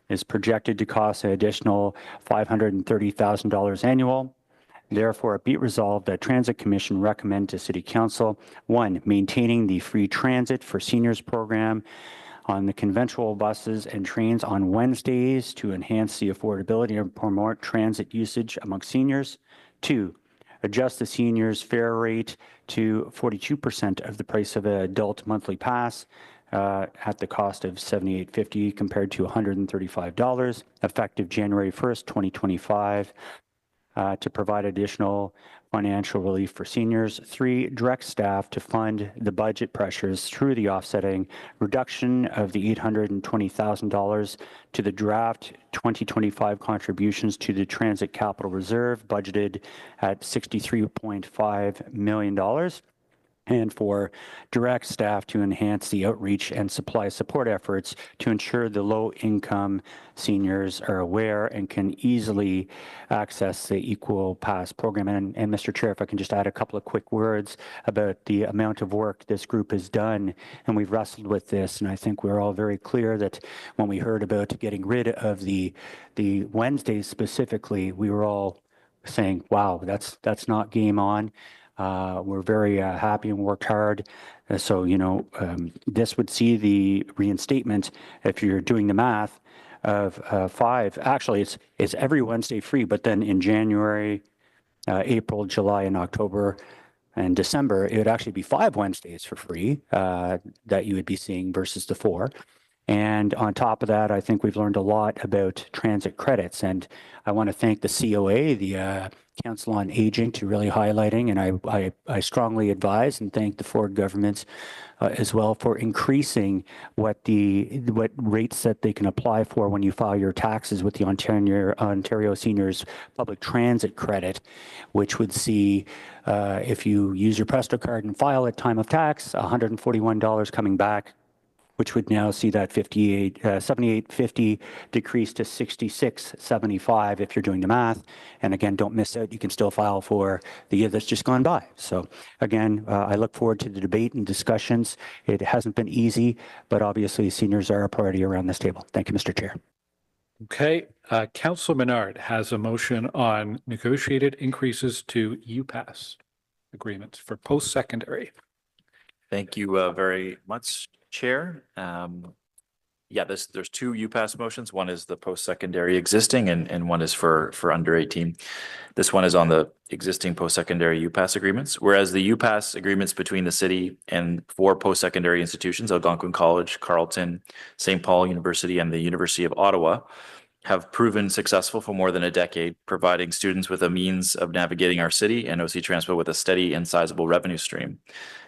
is projected to cost an additional $530,000 annual. Therefore, be it resolved that Transit Commission recommend to City Council, 1, maintaining the free transit for seniors program on the conventional buses and trains on Wednesdays to enhance the affordability and promote transit usage among seniors. 2, adjust the seniors fare rate to 42% of the price of an adult monthly pass at the cost of $78.50 compared to $135, effective January 1st, 2025. To provide additional financial relief for seniors. 3, direct staff to fund the budget pressures through the offsetting reduction of the $820,000 to the draft 2025 contributions to the Transit Capital Reserve, budgeted at $63.5 million. And for direct staff to enhance the outreach and supply support efforts to ensure the low-income seniors are aware and can easily access the Equal Pass program. And Mr. Chair, if I can just add a couple of quick words about the amount of work this group has done, and we've wrestled with this, and I think we're all very clear that when we heard about getting rid of the Wednesdays specifically, we were all saying, wow, that's not game on. We're very happy and worked hard. So, this would see the reinstatement, if you're doing the math, of 5. Actually, it's every Wednesday free, but then in January, April, July, and October, and December, it would actually be 5 Wednesdays for free that you would be seeing versus the 4. And on top of that, I think we've learned a lot about transit credits. And I want to thank the COA, the Council on Aging, to really highlighting, and I strongly advise and thank the Ford governments as well for increasing what rates that they can apply for when you file your taxes with the Ontario Seniors Public Transit Credit, which would see if you use your Presto card and file at time of tax, $141 coming back, which would now see that $78.50 decrease to $66.75 if you're doing the math. And again, don't miss out. You can still file for the year that's just gone by. So again, I look forward to the debate and discussions. It hasn't been easy, but obviously seniors are a priority around this table. Thank you, Mr. Chair. Okay, Councillor Menard has a motion on negotiated increases to UPass agreements for post-secondary. Thank you very much, Chair. There's 2 UPass motions. One is the post-secondary existing and one is for under 18. This one is on the existing post-secondary UPass agreements, whereas the UPass agreements between the city and 4 post-secondary institutions, Algonquin College, Carleton, St. Paul University, and the University of Ottawa, have proven successful for more than a decade, providing students with a means of navigating our city and OC TRANSPO with a steady and sizable revenue stream.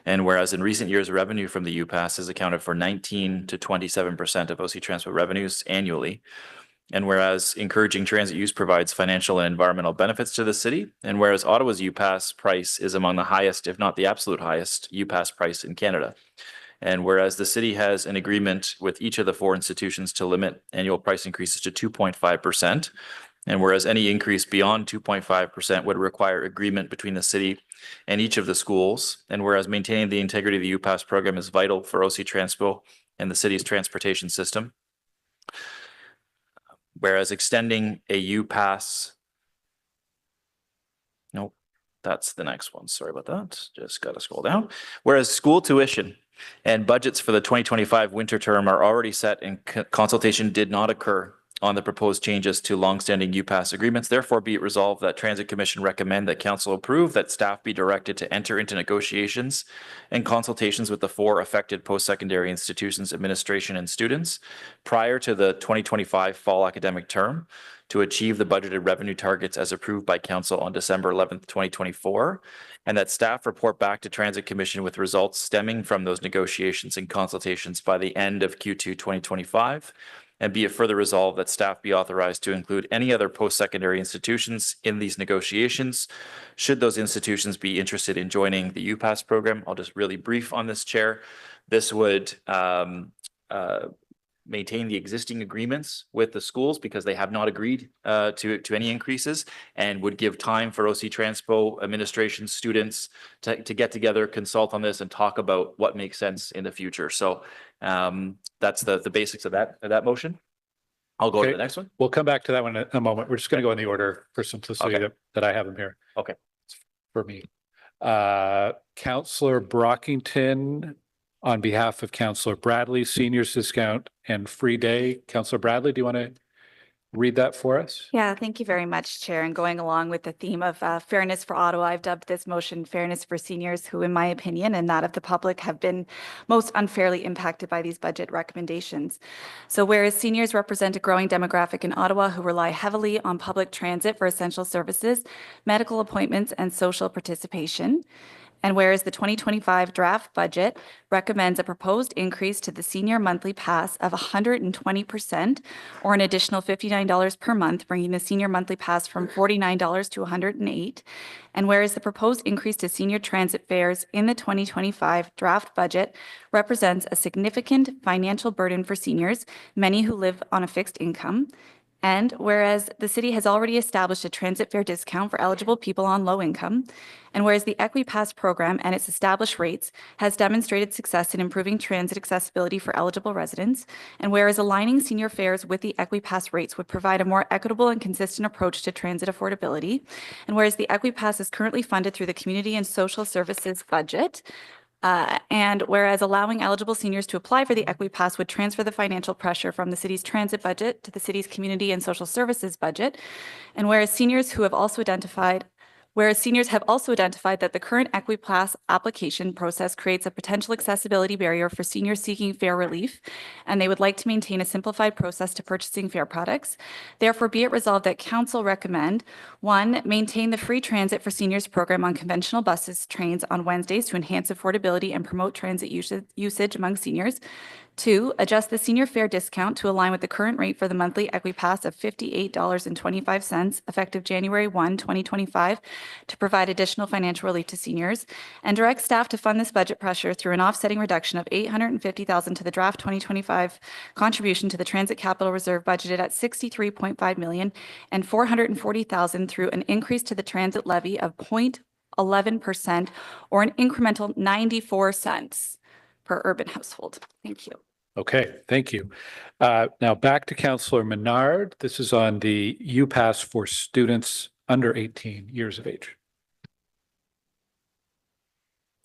And whereas in recent years, revenue from the UPass has accounted for 19 to 27% of OC TRANSPO revenues annually, and whereas encouraging transit use provides financial and environmental benefits to the city, and whereas Ottawa's UPass price is among the highest, if not the absolute highest, UPass price in Canada. And whereas the city has an agreement with each of the 4 institutions to limit annual price increases to 2.5%, and whereas any increase beyond 2.5% would require agreement between the city and each of the schools, and whereas maintaining the integrity of the UPass program is vital for OC TRANSPO and the city's transportation system, whereas extending a UPass, nope, that's the next one. Sorry about that. Just got to scroll down. Whereas school tuition and budgets for the 2025 winter term are already set and consultation did not occur on the proposed changes to longstanding UPass agreements. Therefore, be it resolved that Transit Commission recommend that council approve that staff be directed to enter into negotiations and consultations with the 4 affected post-secondary institutions, administration, and students prior to the 2025 fall academic term to achieve the budgeted revenue targets as approved by council on December 11th, 2024, and that staff report back to Transit Commission with results stemming from those negotiations and consultations by the end of Q2 2025. And be it further resolved that staff be authorized to include any other post-secondary institutions in these negotiations, should those institutions be interested in joining the UPass program. I'll just really brief on this, Chair. This would maintain the existing agreements with the schools because they have not agreed to any increases, and would give time for OC Transpo administration, students to get together, consult on this, and talk about what makes sense in the future. So that's the basics of that motion. I'll go to Okay. the next one. We'll come back to that one in a moment. We're just going to go in the order for simplicity Okay. that I have them here. Okay. For me. Councillor Brockington, on behalf of Councillor Bradley, seniors discount and free day. Councillor Bradley, do you want to read that for us? Yeah, thank you very much, Chair. And going along with the theme of fairness for Ottawa, I've dubbed this motion Fairness for Seniors, who, in my opinion, and that of the public, have been most unfairly impacted by these budget recommendations. So whereas seniors represent a growing demographic in Ottawa who rely heavily on public transit for essential services, medical appointments, and social participation, and whereas the 2025 draft budget recommends a proposed increase to the senior monthly pass of 120%, or an additional $59 per month, bringing the senior monthly pass from $49 to $108. And whereas the proposed increase to senior transit fares in the 2025 draft budget represents a significant financial burden for seniors, many who live on a fixed income. And whereas the city has already established a transit fare discount for eligible people on low income, and whereas the EquiPass program and its established rates has demonstrated success in improving transit accessibility for eligible residents, and whereas aligning senior fares with the EquiPass rates would provide a more equitable and consistent approach to transit affordability, and whereas the EquiPass is currently funded through the Community and Social Services budget, and whereas allowing eligible seniors to apply for the EquiPass would transfer the financial pressure from the city's transit budget to the city's community and social services budget, and whereas seniors have also identified that the current EquiPass application process creates a potential accessibility barrier for seniors seeking fare relief, and they would like to maintain a simplified process to purchasing fare products. Therefore, be it resolved that council recommend: 1, maintain the free transit for seniors program on conventional buses, trains on Wednesdays to enhance affordability and promote transit usage among seniors. 2, adjust the senior fare discount to align with the current rate for the monthly EquiPass of $58.25, effective January 1, 2025, to provide additional financial relief to seniors, and direct staff to fund this budget pressure through an offsetting reduction of $850,000 to the draft 2025 contribution to the Transit Capital Reserve budgeted at $63.5 million, and $440,000 through an increase to the transit levy of 0.11%, or an incremental 94 cents per urban household. Thank you. Okay, thank you. Now back to Councillor Menard. This is on the UPass for students under 18 years of age.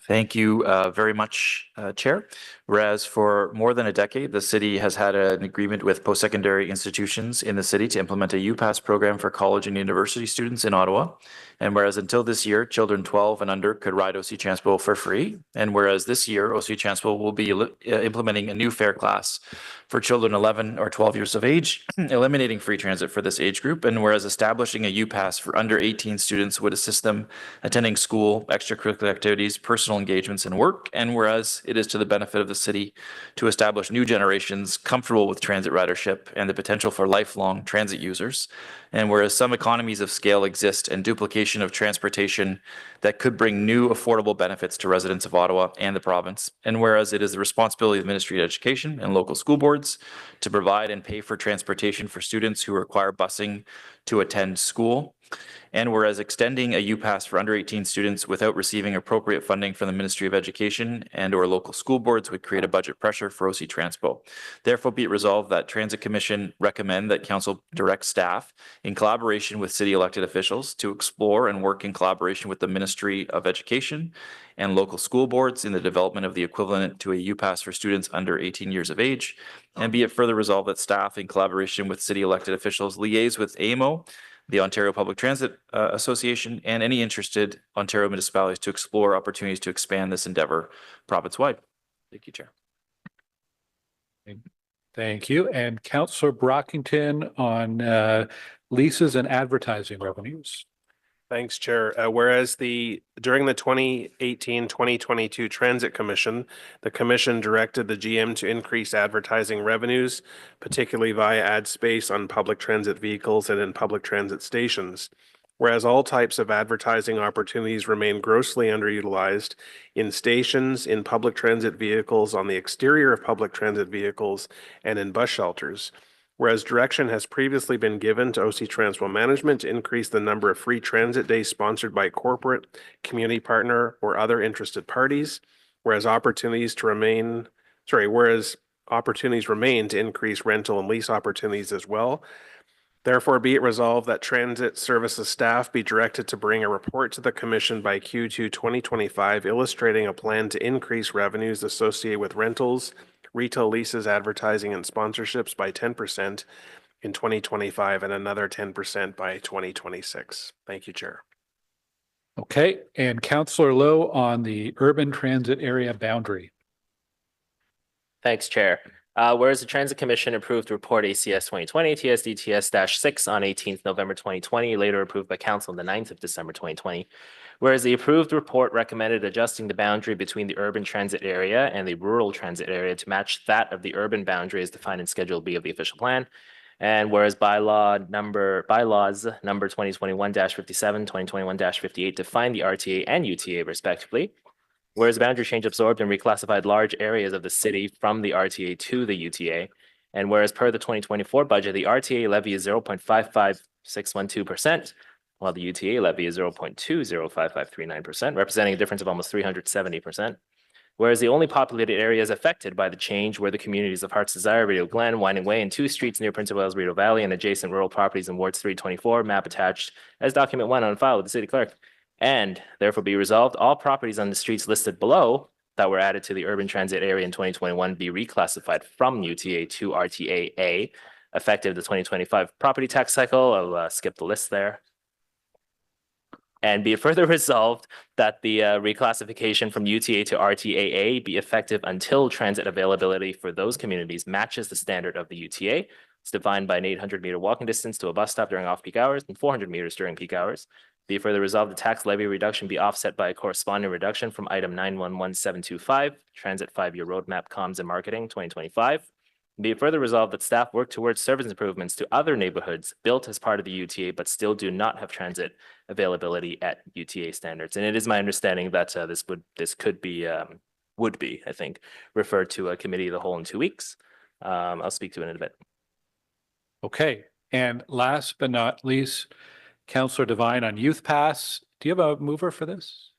Thank you very much, Chair. Whereas for more than a decade, the city has had an agreement with post-secondary institutions in the city to implement a UPass program for college and university students in Ottawa. And whereas until this year, children 12 and under could ride OC Transpo for free. And whereas this year, OC Transpo will be implementing a new fare class for children 11 or 12 years of age, eliminating free transit for this age group. And whereas establishing a UPass for under 18 students would assist them attending school, extracurricular activities, personal engagements, and work. And whereas it is to the benefit of the city to establish new generations comfortable with transit ridership and the potential for lifelong transit users. And whereas some economies of scale exist and duplication of transportation that could bring new affordable benefits to residents of Ottawa and the province. And whereas it is the responsibility of the Ministry of Education and local school boards to provide and pay for transportation for students who require busing to attend school. And whereas extending a UPass for under 18 students without receiving appropriate funding from the Ministry of Education and or local school boards would create a budget pressure for OC Transpo. Therefore, be it resolved that Transit Commission recommend that Council direct staff in collaboration with city elected officials to explore and work in collaboration with the Ministry of Education and local school boards in the development of the equivalent to a UPass for students under 18 years of age. And be it further resolved that staff in collaboration with city elected officials liaise with AMO, the Ontario Public Transit Association, and any interested Ontario municipalities to explore opportunities to expand this endeavor province-wide. Thank you, Chair. Thank you. And Councillor Brockington on leases and advertising revenues. Thanks, Chair. Whereas during the 2018-2022 Transit Commission, the Commission directed the GM to increase advertising revenues, particularly via ad space on public transit vehicles and in public transit stations. Whereas all types of advertising opportunities remain grossly underutilized in stations, in public transit vehicles, on the exterior of public transit vehicles, and in bus shelters. Whereas direction has previously been given to OC Transpo Management to increase the number of free transit days sponsored by corporate, community partner, or other interested parties. Whereas opportunities remain to increase rental and lease opportunities as well. Therefore, be it resolved that transit services staff be directed to bring a report to the Commission by Q2 2025 illustrating a plan to increase revenues associated with rentals, retail leases, advertising, and sponsorships by 10% in 2025 and another 10% by 2026. Thank you, Chair. Okay, and Councillor Lowe on the urban transit area boundary. Thanks, Chair. Whereas the Transit Commission approved report ACS 2020 TSDTS-6 on 18th November 2020, later approved by Council on the 9th of December 2020. Whereas the approved report recommended adjusting the boundary between the urban transit area and the rural transit area to match that of the urban boundary as defined in Schedule B of the official plan. And whereas bylaws number 2021-57, 2021-58 define the RTA and UTA respectively. Whereas the boundary change absorbed and reclassified large areas of the city from the RTA to the UTA. And whereas per the 2024 budget, the RTA levy is 0.55612%, while the UTA levy is 0.205539%, representing a difference of almost 370%. Whereas the only populated areas affected by the change were the communities of Heart's Desire, Rideau Glen, Winding Way, and 2 streets near Prince of Wales, Rideau Valley, and adjacent rural properties in Wards 324, map attached as document 1 on file with the city clerk. And therefore be resolved, all properties on the streets listed below that were added to the urban transit area in 2021 be reclassified from UTA to RTA-A, effective the 2025 property tax cycle. I'll skip the list there. And be it further resolved that the reclassification from UTA to RTA-A be effective until transit availability for those communities matches the standard of the UTA. It's defined by an 800-meter walking distance to a bus stop during off-peak hours and 400 meters during peak hours. Be it further resolved, the tax levy reduction be offset by a corresponding reduction from item 911725, Transit 5-Year Roadmap Comms and Marketing 2025. Be it further resolved that staff work towards service improvements to other neighborhoods built as part of the UTA, but still do not have transit availability at UTA standards. And it is my understanding that this could be, would be, I think, referred to a committee of the whole in 2 weeks. I'll speak to it in a bit. Okay, and last but not least, Councillor Devine on Youth Pass. Do you have a mover for this?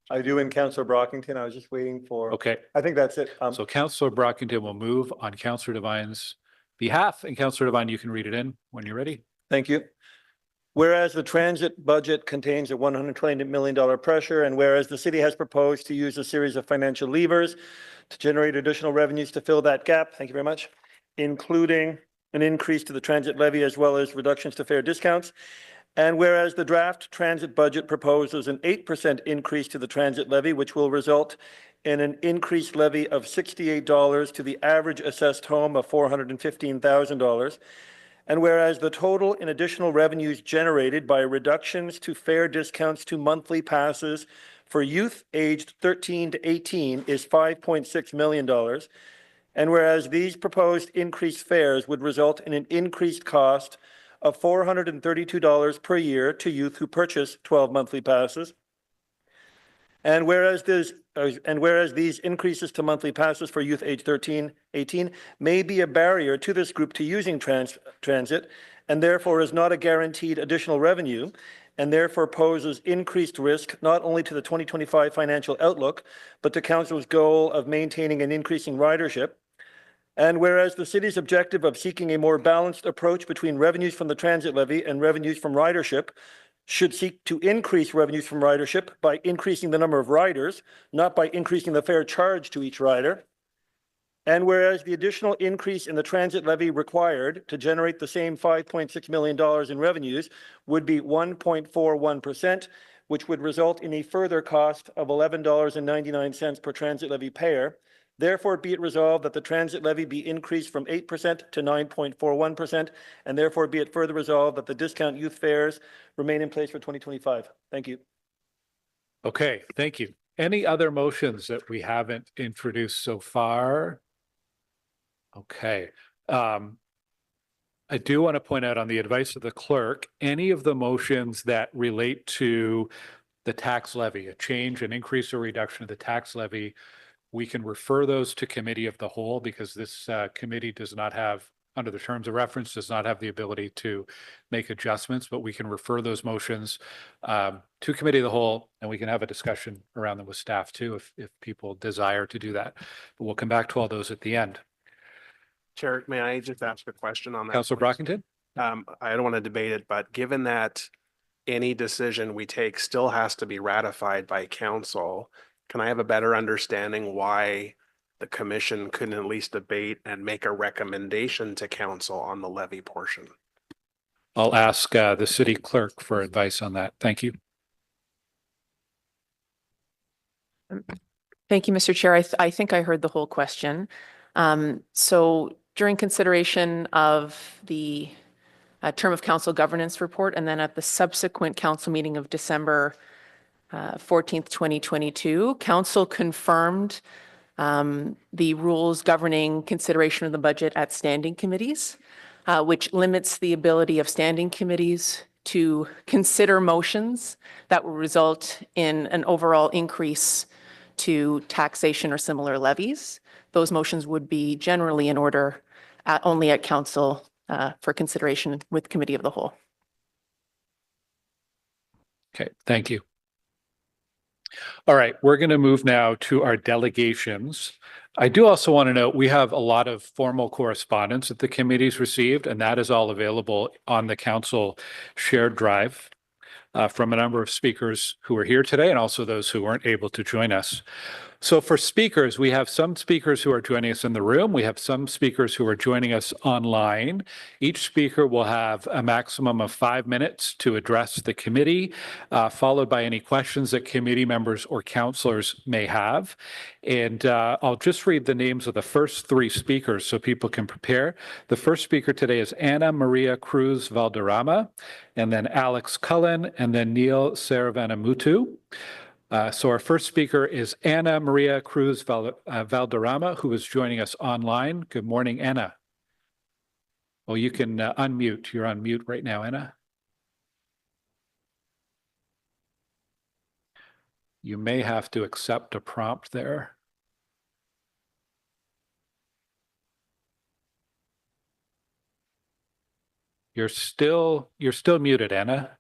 I do, in Councillor Brockington. I was just waiting for. Okay. I think that's it. So Councillor Brockington will move on Councillor Devine's behalf, and Councillor Devine, you can read it in when you're ready. Thank you. Whereas the transit budget contains a $120 million pressure, and whereas the city has proposed to use a series of financial levers to generate additional revenues to fill that gap, thank you very much, including an increase to the transit levy as well as reductions to fare discounts. And whereas the draft transit budget proposes an 8% increase to the transit levy, which will result in an increased levy of $68 to the average assessed home of $415,000. And whereas the total in additional revenues generated by reductions to fare discounts to monthly passes for youth aged 13 to 18 is $5.6 million. And whereas these proposed increased fares would result in an increased cost of $432 per year to youth who purchase 12 monthly passes. And whereas these increases to monthly passes for youth age 18 may be a barrier to this group to using transit, and therefore is not a guaranteed additional revenue, and therefore poses increased risk not only to the 2025 financial outlook, but to Council's goal of maintaining and increasing ridership. And whereas the city's objective of seeking a more balanced approach between revenues from the transit levy and revenues from ridership should seek to increase revenues from ridership by increasing the number of riders, not by increasing the fare charge to each rider. And whereas the additional increase in the transit levy required to generate the same $5.6 million in revenues would be 1.41%, which would result in a further cost of $11.99 per transit levy payer. Therefore, be it resolved that the transit levy be increased from 8% to 9.41%, and therefore be it further resolved that the discount youth fares remain in place for 2025. Thank you. Okay, thank you. Any other motions that we haven't introduced so far? Okay. I do want to point out on the advice of the clerk, any of the motions that relate to the tax levy, a change, an increase or reduction of the tax levy, we can refer those to committee of the whole because this committee does not have, under the terms of reference, does not have the ability to make adjustments, but we can refer those motions to committee of the whole, and we can have a discussion around them with staff too if people desire to do that. But we'll come back to all those at the end. Chair, may I just ask a question on that? Councillor Brockington? I don't want to debate it, but given that any decision we take still has to be ratified by council, can I have a better understanding why the commission couldn't at least debate and make a recommendation to council on the levy portion? I'll ask the city clerk for advice on that. Thank you. Thank you, Mr. Chair. I think I heard the whole question. So during consideration of the term of council governance report, and then at the subsequent council meeting of December 14th, 2022, council confirmed the rules governing consideration of the budget at standing committees, which limits the ability of standing committees to consider motions that will result in an overall increase to taxation or similar levies. Those motions would be generally in order only at council for consideration with committee of the whole. Okay, thank you. All right, we're going to move now to our delegations. I do also want to note we have a lot of formal correspondence that the committee's received, and that is all available on the council shared drive from a number of speakers who are here today and also those who weren't able to join us. So for speakers, we have some speakers who are joining us in the room. We have some speakers who are joining us online. Each speaker will have a maximum of 5 minutes to address the committee, followed by any questions that committee members or councillors may have. And I'll just read the names of the first 3 speakers so people can prepare. The first speaker today is Ana Maria Cruz Valderrama, and then Alex Cullen, and then Neil Saravanamutu. So our first speaker is Ana Maria Cruz Valderrama, who is joining us online. Good morning, Ana. Well, you can unmute. You're on mute right now, Ana. You may have to accept a prompt there. You're still muted, Ana.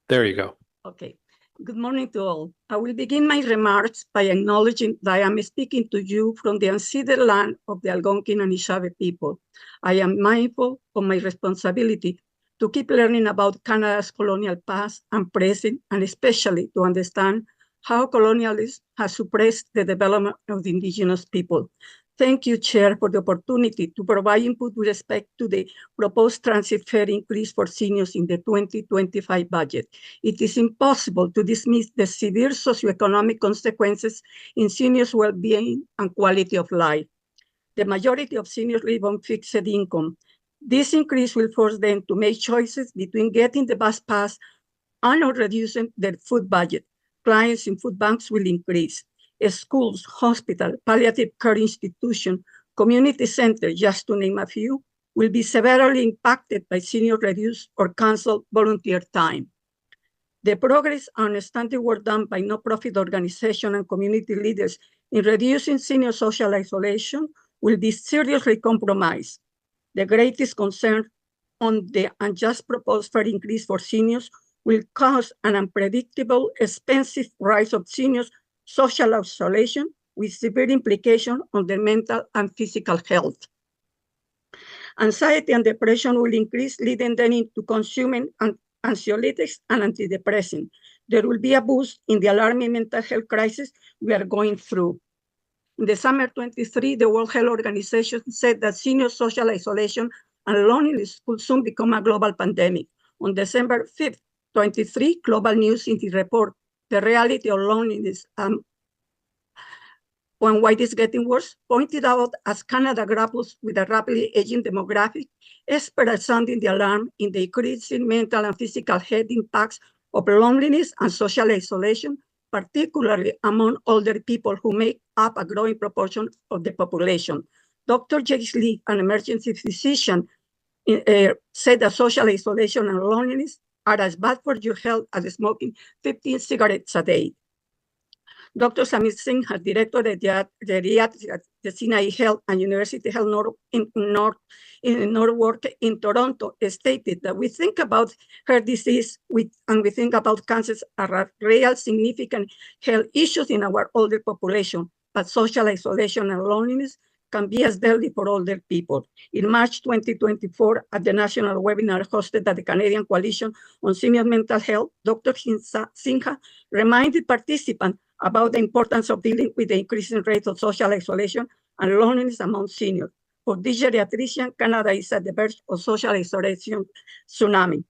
There you go. Okay. Good morning to all. I will begin my remarks by acknowledging that I am speaking to you from the unceded land of the Algonquin and Ishave people. I am mindful of my responsibility to keep learning about Canada's colonial past and present, and especially to understand how colonialism has suppressed the development of the Indigenous people. Thank you, Chair, for the opportunity to provide input with respect to the proposed transit fare increase for seniors in the 2025 budget. It is impossible to dismiss the severe socioeconomic consequences in seniors' well-being and quality of life. The majority of seniors live on fixed income. This increase will force them to make choices between getting the bus pass and or reducing their food budget. Clients in food banks will increase. Schools, hospital, palliative care institution, community center, just to name a few, will be severely impacted by senior reduced or canceled volunteer time. The progress and standing work done by no-profit organizations and community leaders in reducing senior social isolation will be seriously compromised. The greatest concern on the unjust proposed fare increase for seniors will cause an unpredictable, expensive rise of seniors' social isolation with severe implications on their mental and physical health. Anxiety and depression will increase, leading them into consuming anxiolytics and antidepressants. There will be a boost in the alarming mental health crisis we are going through. In the summer 23, the World Health Organization said that senior social isolation and loneliness could soon become a global pandemic. On December 5th, 23, Global News in the report, The Reality of Loneliness and Why It is Getting Worse, pointed out as Canada grapples with a rapidly aging demographic, experts are sounding the alarm in the increasing mental and physical health impacts of loneliness and social isolation, particularly among older people who make up a growing proportion of the population. Dr. James Lee, an emergency physician, said that social isolation and loneliness are as bad for your health as smoking 15 cigarettes a day. Dr. Samir Singh, director of the geriatrics at the Sinai Health and University Health Northwark in Toronto, stated that we think about heart disease and we think about cancers are real significant health issues in our older population, but social isolation and loneliness can be as deadly for older people. In March 2024, at the national webinar hosted at the Canadian Coalition on Senior Mental Health, Dr. Singha reminded participants about the importance of dealing with the increasing rate of social isolation and loneliness among seniors. For this geriatrician, Canada is at the verge of social isolation tsunami.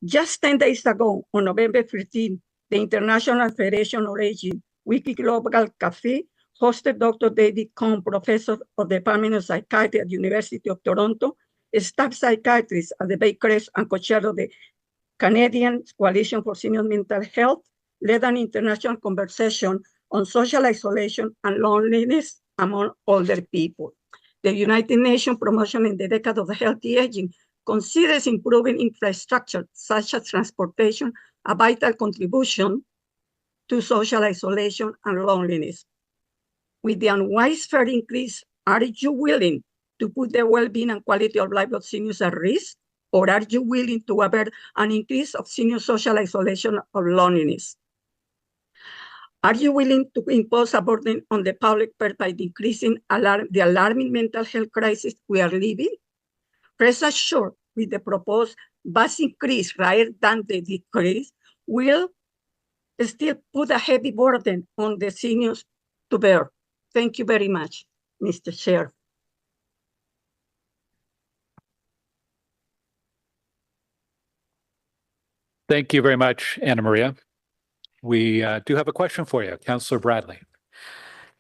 Just 10 days ago, on November 15, the International Federation of Aging Weekly Global Cafe hosted Dr. David Cohn, professor of the Department of Psychiatry at the University of Toronto, a staff psychiatrist at the Baycrest and co-chair of the Canadian Coalition for Senior Mental Health, led an international conversation on social isolation and loneliness among older people. The United Nations Promotion in the Decade of Healthy Aging considers improving infrastructure such as transportation a vital contribution to social isolation and loneliness. With the unwise fare increase, are you willing to put the well-being and quality of life of seniors at risk? Or are you willing to avert an increase of senior social isolation or loneliness? Are you willing to impose a burden on the public purse by decreasing the alarming mental health crisis we are living? Rest assured, with the proposed vast increase rather than the decrease, will still put a heavy burden on the seniors to bear. Thank you very much, Mr. Chair. Thank you very much, Anna Maria. We do have a question for you, Councillor Bradley.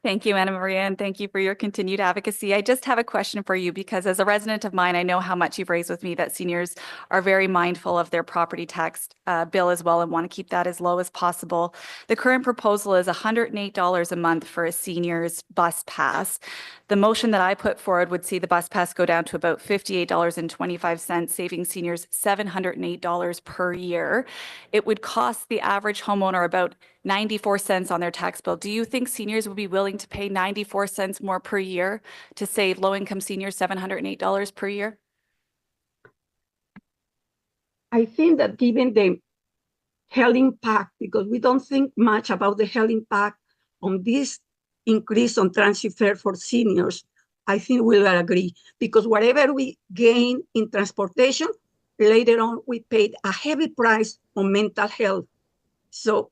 Thank you, Anna Maria, and thank you for your continued advocacy. I just have a question for you because as a resident of mine, I know how much you've raised with me that seniors are very mindful of their property tax bill as well and want to keep that as low as possible. The current proposal is $108 a month for a senior's bus pass. The motion that I put forward would see the bus pass go down to about $58.25, saving seniors $708 per year. It would cost the average homeowner about 94 cents on their tax bill. Do you think seniors will be willing to pay 94 cents more per year to save low-income seniors $708 per year? I think that given the health impact, because we don't think much about the health impact on this increase on transit fare for seniors, I think we'll agree. Because whatever we gain in transportation, later on we paid a heavy price on mental health. So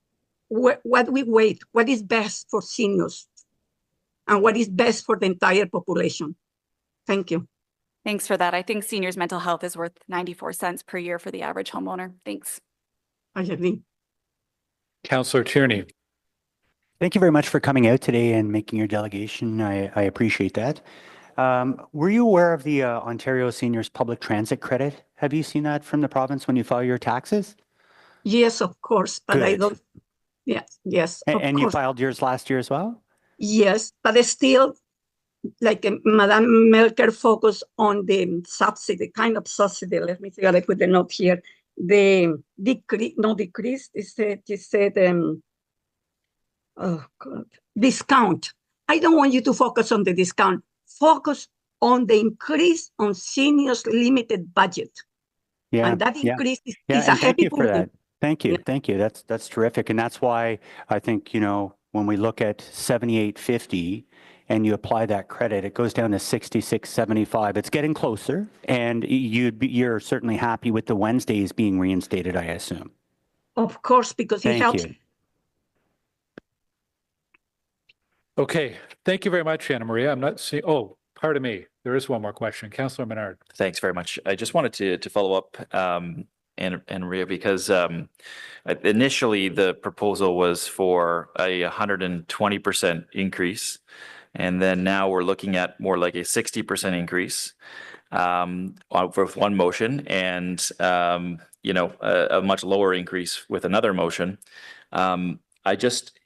what we wait, what is best for seniors and what is best for the entire population. Thank you. Thanks for that. I think seniors' mental health is worth 94 cents per year for the average homeowner. Thanks. I agree. Councillor Tierney. Thank you very much for coming out today and making your delegation. I appreciate that. Were you aware of the Ontario Seniors Public Transit Credit? Have you seen that from the province when you file your taxes? Yes, of course, but Good. I don't. Yes. And you filed yours last year as well? Yes, but it's still, like Madame Melker focused on the subsidy, kind of subsidy. Let me see, I put the note here. the decrease, no decrease, it said, oh God, discount. I don't want you to focus on the discount. Focus on the increase on seniors limited budget. Yeah, And that increase is a and thank heavy you for burden. that. Thank you, thank you. That's terrific, and that's why I think, you know, when we look at 7850 and you apply that credit, it goes down to 6675. It's getting closer, and you're certainly happy with the Wednesdays being reinstated, I assume. Of course, because it Thank helps. you. Okay, thank you very much, Anna Maria. I'm not seeing, oh, pardon me. There is one more question. Councillor Menard. Thanks very much. I just wanted to follow up, Anna Maria, because initially the proposal was for a 120% increase. And then now we're looking at more like a 60% increase with one motion and, you know, a much lower increase with another motion.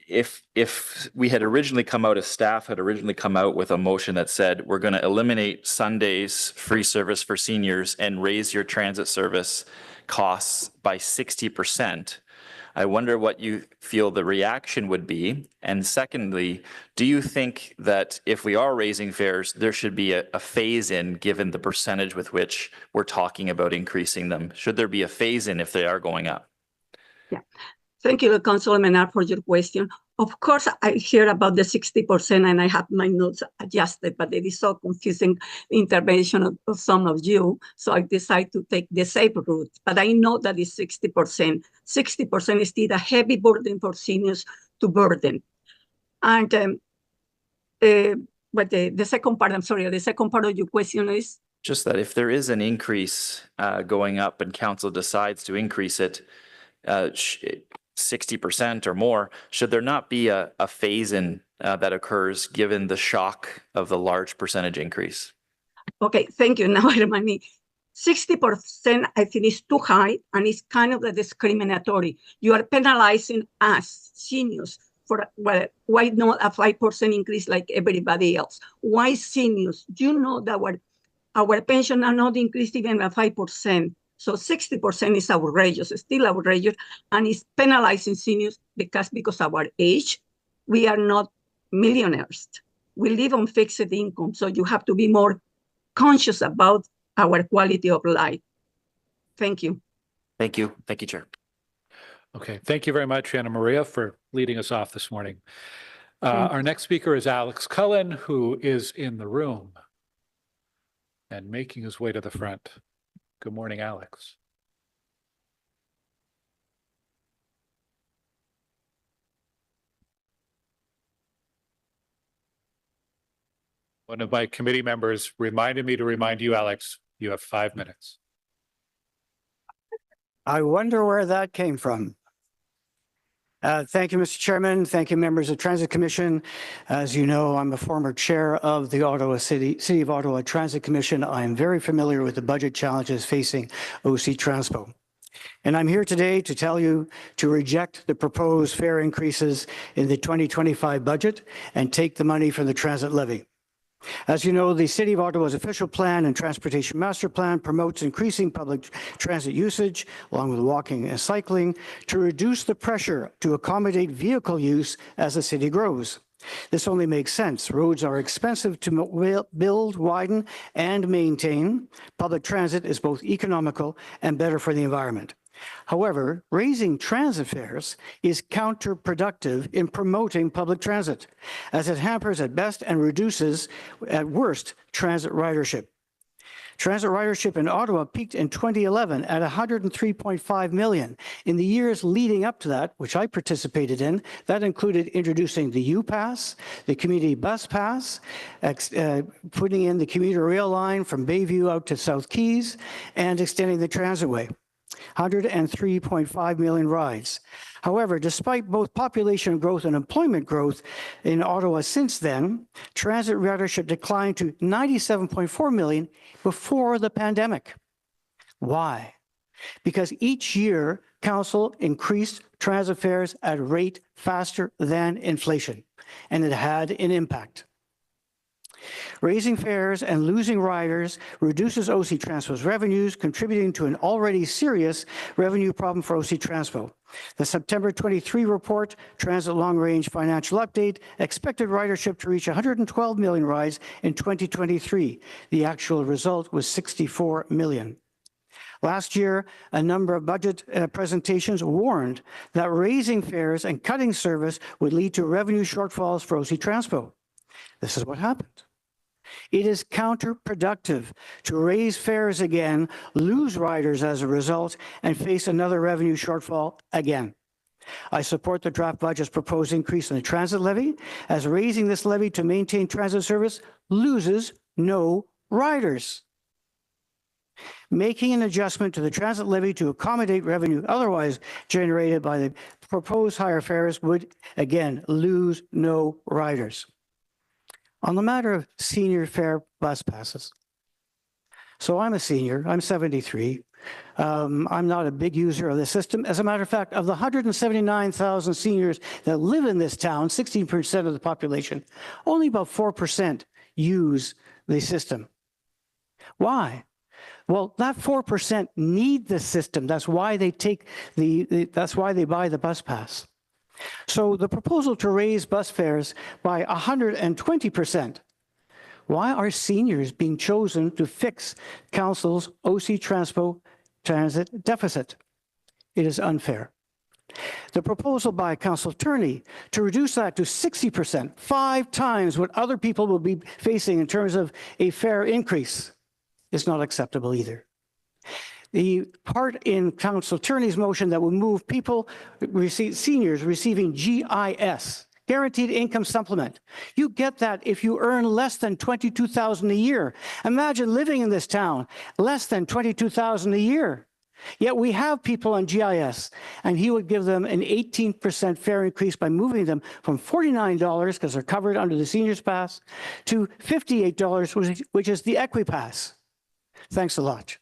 If we had originally come out, if staff had originally come out with a motion that said, we're going to eliminate Sundays free service for seniors and raise your transit service costs by 60%, I wonder what you feel the reaction would be. And secondly, do you think that if we are raising fares, there should be a phase in given the percentage with which we're talking about increasing them? Should there be a phase in if they are going up? Yeah. Thank you, Councilor Menard, for your question. Of course, I hear about the 60% and I have my notes adjusted, but it is so confusing intervention of some of you. So I decided to take the safe route, but I know that it's 60%. 60% is still a heavy burden for seniors to burden. And but the second part, I'm sorry, the second part of your question is? Just that if there is an increase going up and council decides to increase it, 60% or more, should there not be a phase in that occurs given the shock of the large percentage increase? Okay, thank you. Now I remind me, 60% I think is too high and it's kind of discriminatory. You are penalizing us, seniors, for, well, why not a 5% increase like everybody else? Why seniors? You know that our pension are not increased even by 5%. So 60% is outrageous, still outrageous, and it's penalizing seniors because of our age. We are not millionaires. We live on fixed income, so you have to be more conscious about our quality of life. Thank you. Thank you. Thank you, Chair. Okay, thank you very much, Anna Maria, for leading us off this morning. Our next speaker is Alex Cullen, who is in the room and making his way to the front. Good morning, Alex. One of my committee members reminded me to remind you, Alex, you have 5 minutes. I wonder where that came from. Thank you, Mr. Chairman. Thank you, members of Transit Commission. As you know, I'm a former chair of the City of Ottawa Transit Commission. I am very familiar with the budget challenges facing OC TRANSPO. And I'm here today to tell you to reject the proposed fare increases in the 2025 budget and take the money from the transit levy. As you know, the City of Ottawa's official plan and transportation master plan promotes increasing public transit usage, along with walking and cycling, to reduce the pressure to accommodate vehicle use as the city grows. This only makes sense. Roads are expensive to build, widen, and maintain. Public transit is both economical and better for the environment. However, raising transit fares is counterproductive in promoting public transit, as it hampers at best and reduces at worst transit ridership. Transit ridership in Ottawa peaked in 2011 at 103.5 million. In the years leading up to that, which I participated in, that included introducing the U-Pass, the community bus pass, putting in the commuter rail line from Bayview out to South Keys, and extending the transitway. 103.5 million rides. However, despite both population growth and employment growth in Ottawa since then, transit ridership declined to 97.4 million before the pandemic. Why? Because each year, Council increased transit fares at a rate faster than inflation, and it had an impact. Raising fares and losing riders reduces OC Transpo's revenues, contributing to an already serious revenue problem for OC Transpo. The September 23 report, Transit Long Range Financial Update, expected ridership to reach 112 million rides in 2023. The actual result was 64 million. Last year, a number of budget presentations warned that raising fares and cutting service would lead to revenue shortfalls for OC Transpo. This is what happened. It is counterproductive to raise fares again, lose riders as a result, and face another revenue shortfall again. I support the draft budget's proposed increase in the transit levy, as raising this levy to maintain transit service loses no riders. Making an adjustment to the transit levy to accommodate revenue otherwise generated by the proposed higher fares would, again, lose no riders. On the matter of senior fare bus passes. So I'm a senior, I'm 73. I'm not a big user of the system. As a matter of fact, of the 179,000 seniors that live in this town, 16% of the population, only about 4% use the system. Why? Well, that 4% need the system. That's why they take that's why they buy the bus pass. So the proposal to raise bus fares by 120%. Why are seniors being chosen to fix Council's OC Transpo transit deficit? It is unfair. The proposal by Council Attorney to reduce that to 60%, 5 times what other people will be facing in terms of a fare increase, is not acceptable either. The part in Council Attorney's motion that will move people, seniors receiving GIS, Guaranteed Income Supplement. You get that if you earn less than $22,000 a year. Imagine living in this town, less than $22,000 a year. Yet we have people on GIS, and he would give them an 18% fare increase by moving them from $49, because they're covered under the Seniors Pass, to $58, which is the Equipass. Thanks a lot.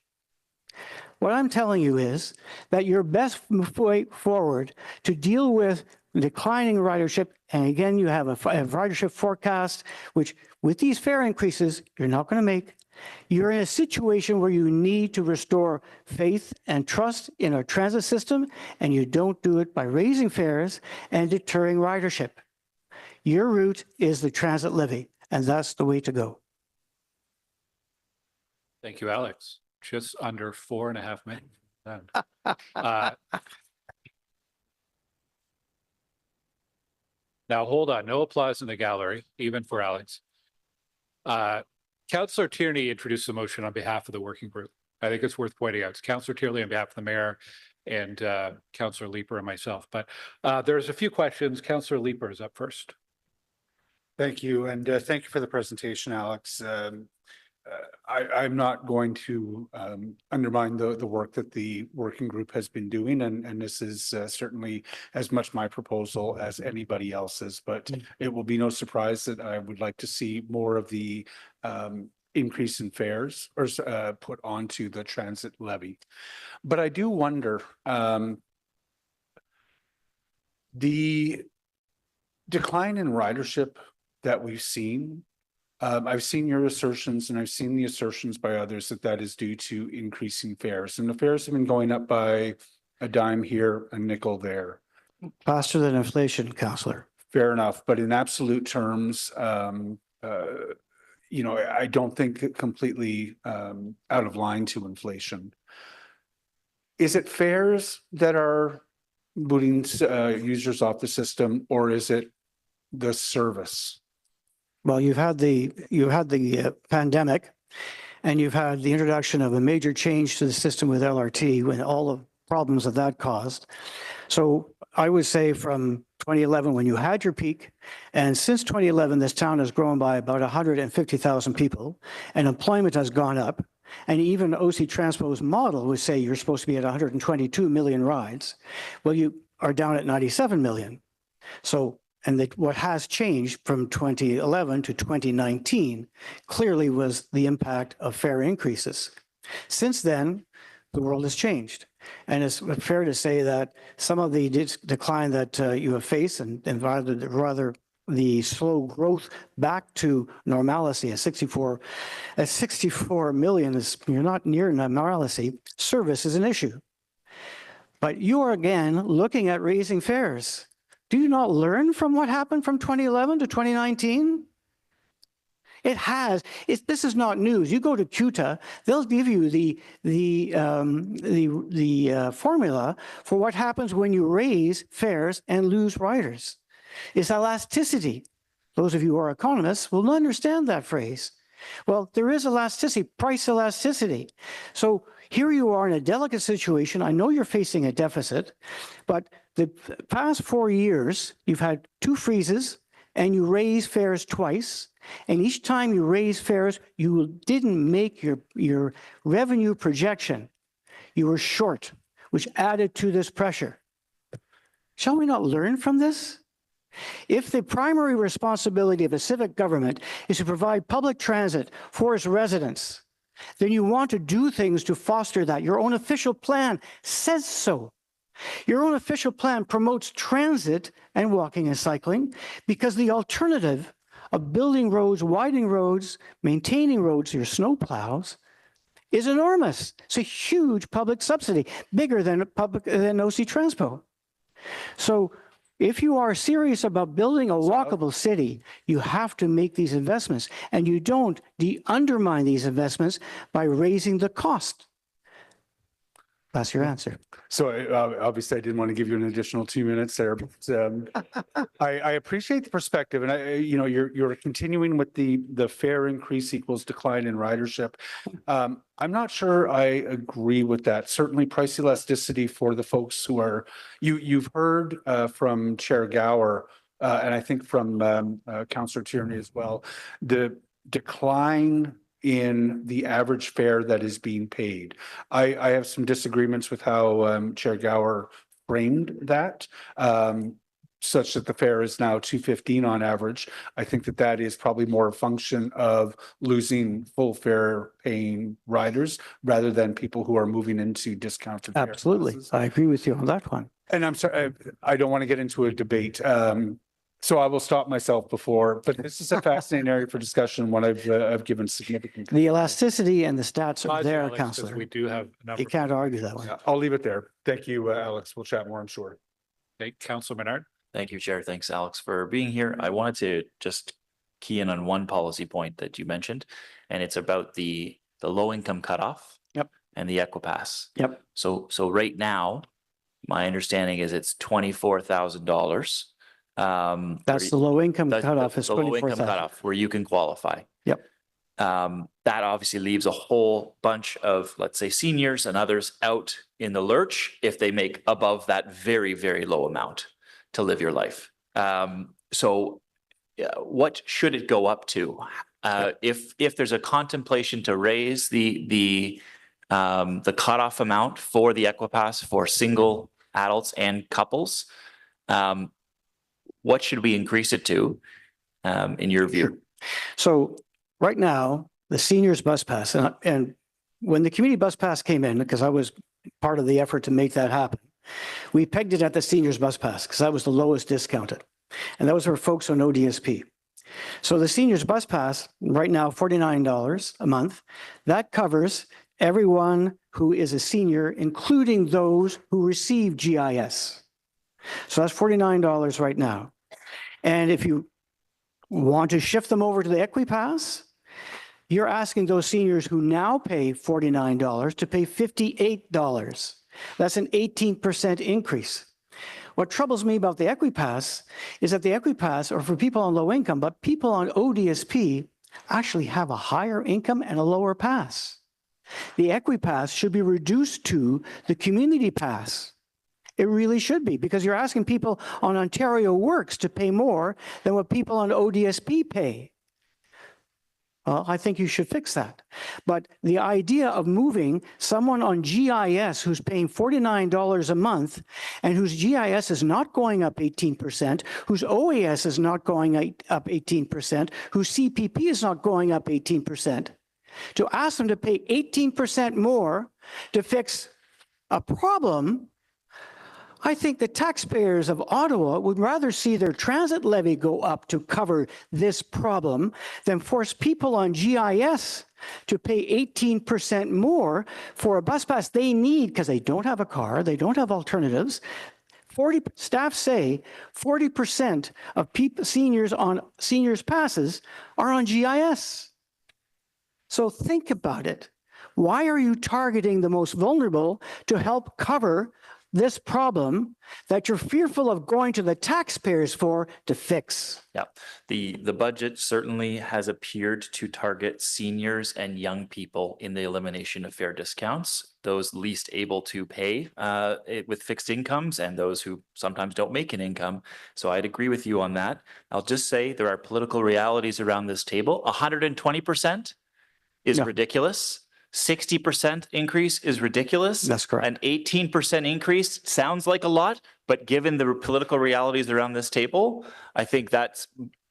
What I'm telling you is that your best way forward to deal with declining ridership, and again, you have a ridership forecast, which with these fare increases, you're not going to make. You're in a situation where you need to restore faith and trust in our transit system, and you don't do it by raising fares and deterring ridership. Your route is the transit levy, and that's the way to go. Thank you, Alex. Just under 4.5 minutes. Now, hold on. No applause in the gallery, even for Alex. Councillor Tierney introduced the motion on behalf of the working group. I think it's worth pointing out. It's Councillor Tierney on behalf of the mayor and Councillor Leeper and myself. But there's a few questions. Councillor Leeper is up first. Thank you. And thank you for the presentation, Alex. I'm not going to undermine the work that the working group has been doing, and this is certainly as much my proposal as anybody else's, but it will be no surprise that I would like to see more of the increase in fares or put onto the transit levy. But I do wonder, the decline in ridership that we've seen, I've seen your assertions and I've seen the assertions by others that that is due to increasing fares, and the fares have been going up by a dime here, a nickel there. Faster than inflation, Councillor. Fair enough, but in absolute terms, you know, I don't think it completely out of line to inflation. Is it fares that are booting users off the system, or is it the service? Well, you've had the pandemic, and you've had the introduction of a major change to the system with LRT, when all the problems that that caused. So I would say from 2011, when you had your peak, and since 2011, this town has grown by about 150,000 people, and employment has gone up. And even OC Transpo's model would say you're supposed to be at 122 million rides. Well, you are down at 97 million. So, and what has changed from 2011 to 2019 clearly was the impact of fare increases. Since then, the world has changed. And it's fair to say that some of the decline that you have faced, and rather the slow growth back to normalcy at 64 million is, you're not near normalcy. Service is an issue. But you are again looking at raising fares. Do you not learn from what happened from 2011 to 2019? It has. This is not news. You go to CUTA, they'll give you the formula for what happens when you raise fares and lose riders. It's elasticity. Those of you who are economists will understand that phrase. Well, there is elasticity, price elasticity. So here you are in a delicate situation. I know you're facing a deficit, but the past 4 years, you've had 2 freezes and you raise fares twice. And each time you raise fares, you didn't make your revenue projection. You were short, which added to this pressure. Shall we not learn from this? If the primary responsibility of a civic government is to provide public transit for its residents, then you want to do things to foster that. Your own official plan says so. Your own official plan promotes transit and walking and cycling because the alternative of building roads, widening roads, maintaining roads, your snow plows, is enormous. It's a huge public subsidy, bigger than OC TRANSPO. So if you are serious about building a walkable city, you have to make these investments, and you don't undermine these investments by raising the cost. That's your answer. So obviously I didn't want to give you an additional 2 minutes there, but I appreciate the perspective, and you're continuing with the fare increase equals decline in ridership. I'm not sure I agree with that. Certainly price elasticity for the folks who are, you've heard from Chair Gower, and I think from Councillor Tierney as well, the decline in the average fare that is being paid. I have some disagreements with how Chair Gower framed that, such that the fare is now $2.15 on average. I think that is probably more a function of losing full fare paying riders rather than people who are moving into discounted fare Absolutely. classes. I agree with you on that one. And I'm sorry, I don't want to get into a debate. So I will stop myself before, but this is a fascinating area for discussion, one I've given significant. The elasticity and the stats are there, Alex, 'cause Councillor. we do have enough. You can't argue that one. Yeah, I'll leave it there. Thank you, Alex. We'll chat more, I'm sure. Okay, Councillor Menard. Thank you, Chair. Thanks, Alex, for being here. I wanted to just key in on one policy point that you mentioned, and it's about the low income cutoff. Yep. And the Equipass. Yep. So right now, my understanding is it's $24,000. That's the low income cutoff is the low income 24,000. cutoff where you can qualify. Yep. That obviously leaves a whole bunch of, let's say, seniors and others out in the lurch if they make above that very, very low amount to live your life. So what should it go up to? If there's a contemplation to raise the cutoff amount for the Equipass for single adults and couples, what should we increase it to, in your view? Sure. So right now, the seniors bus pass, and when the community bus pass came in, because I was part of the effort to make that happen, we pegged it at the seniors bus pass because that was the lowest discounted. And that was for folks on ODSP. So the seniors bus pass right now, $49 a month. That covers everyone who is a senior, including those who receive GIS. So that's $49 right now. And if you want to shift them over to the Equipass, you're asking those seniors who now pay $49 to pay $58. That's an 18% increase. What troubles me about the Equipass is that the Equipass are for people on low income, but people on ODSP actually have a higher income and a lower pass. The Equipass should be reduced to the community pass. It really should be, because you're asking people on Ontario Works to pay more than what people on ODSP pay. Well, I think you should fix that. But the idea of moving someone on GIS who's paying $49 a month and whose GIS is not going up 18%, whose OAS is not going up 18%, whose CPP is not going up 18%, to ask them to pay 18% more to fix a problem, I think the taxpayers of Ottawa would rather see their transit levy go up to cover this problem than force people on GIS to pay 18% more for a bus pass they need because they don't have a car, they don't have alternatives. Staff say 40% of seniors passes are on GIS. So think about it. Why are you targeting the most vulnerable to help cover this problem that you're fearful of going to the taxpayers for to fix? Yeah, the budget certainly has appeared to target seniors and young people in the elimination of fare discounts, those least able to pay with fixed incomes and those who sometimes don't make an income. So I'd agree with you on that. I'll just say there are political realities around this table. 120% is ridiculous. 60% increase is ridiculous. That's correct. An 18% increase sounds like a lot, but given the political realities around this table, I think that's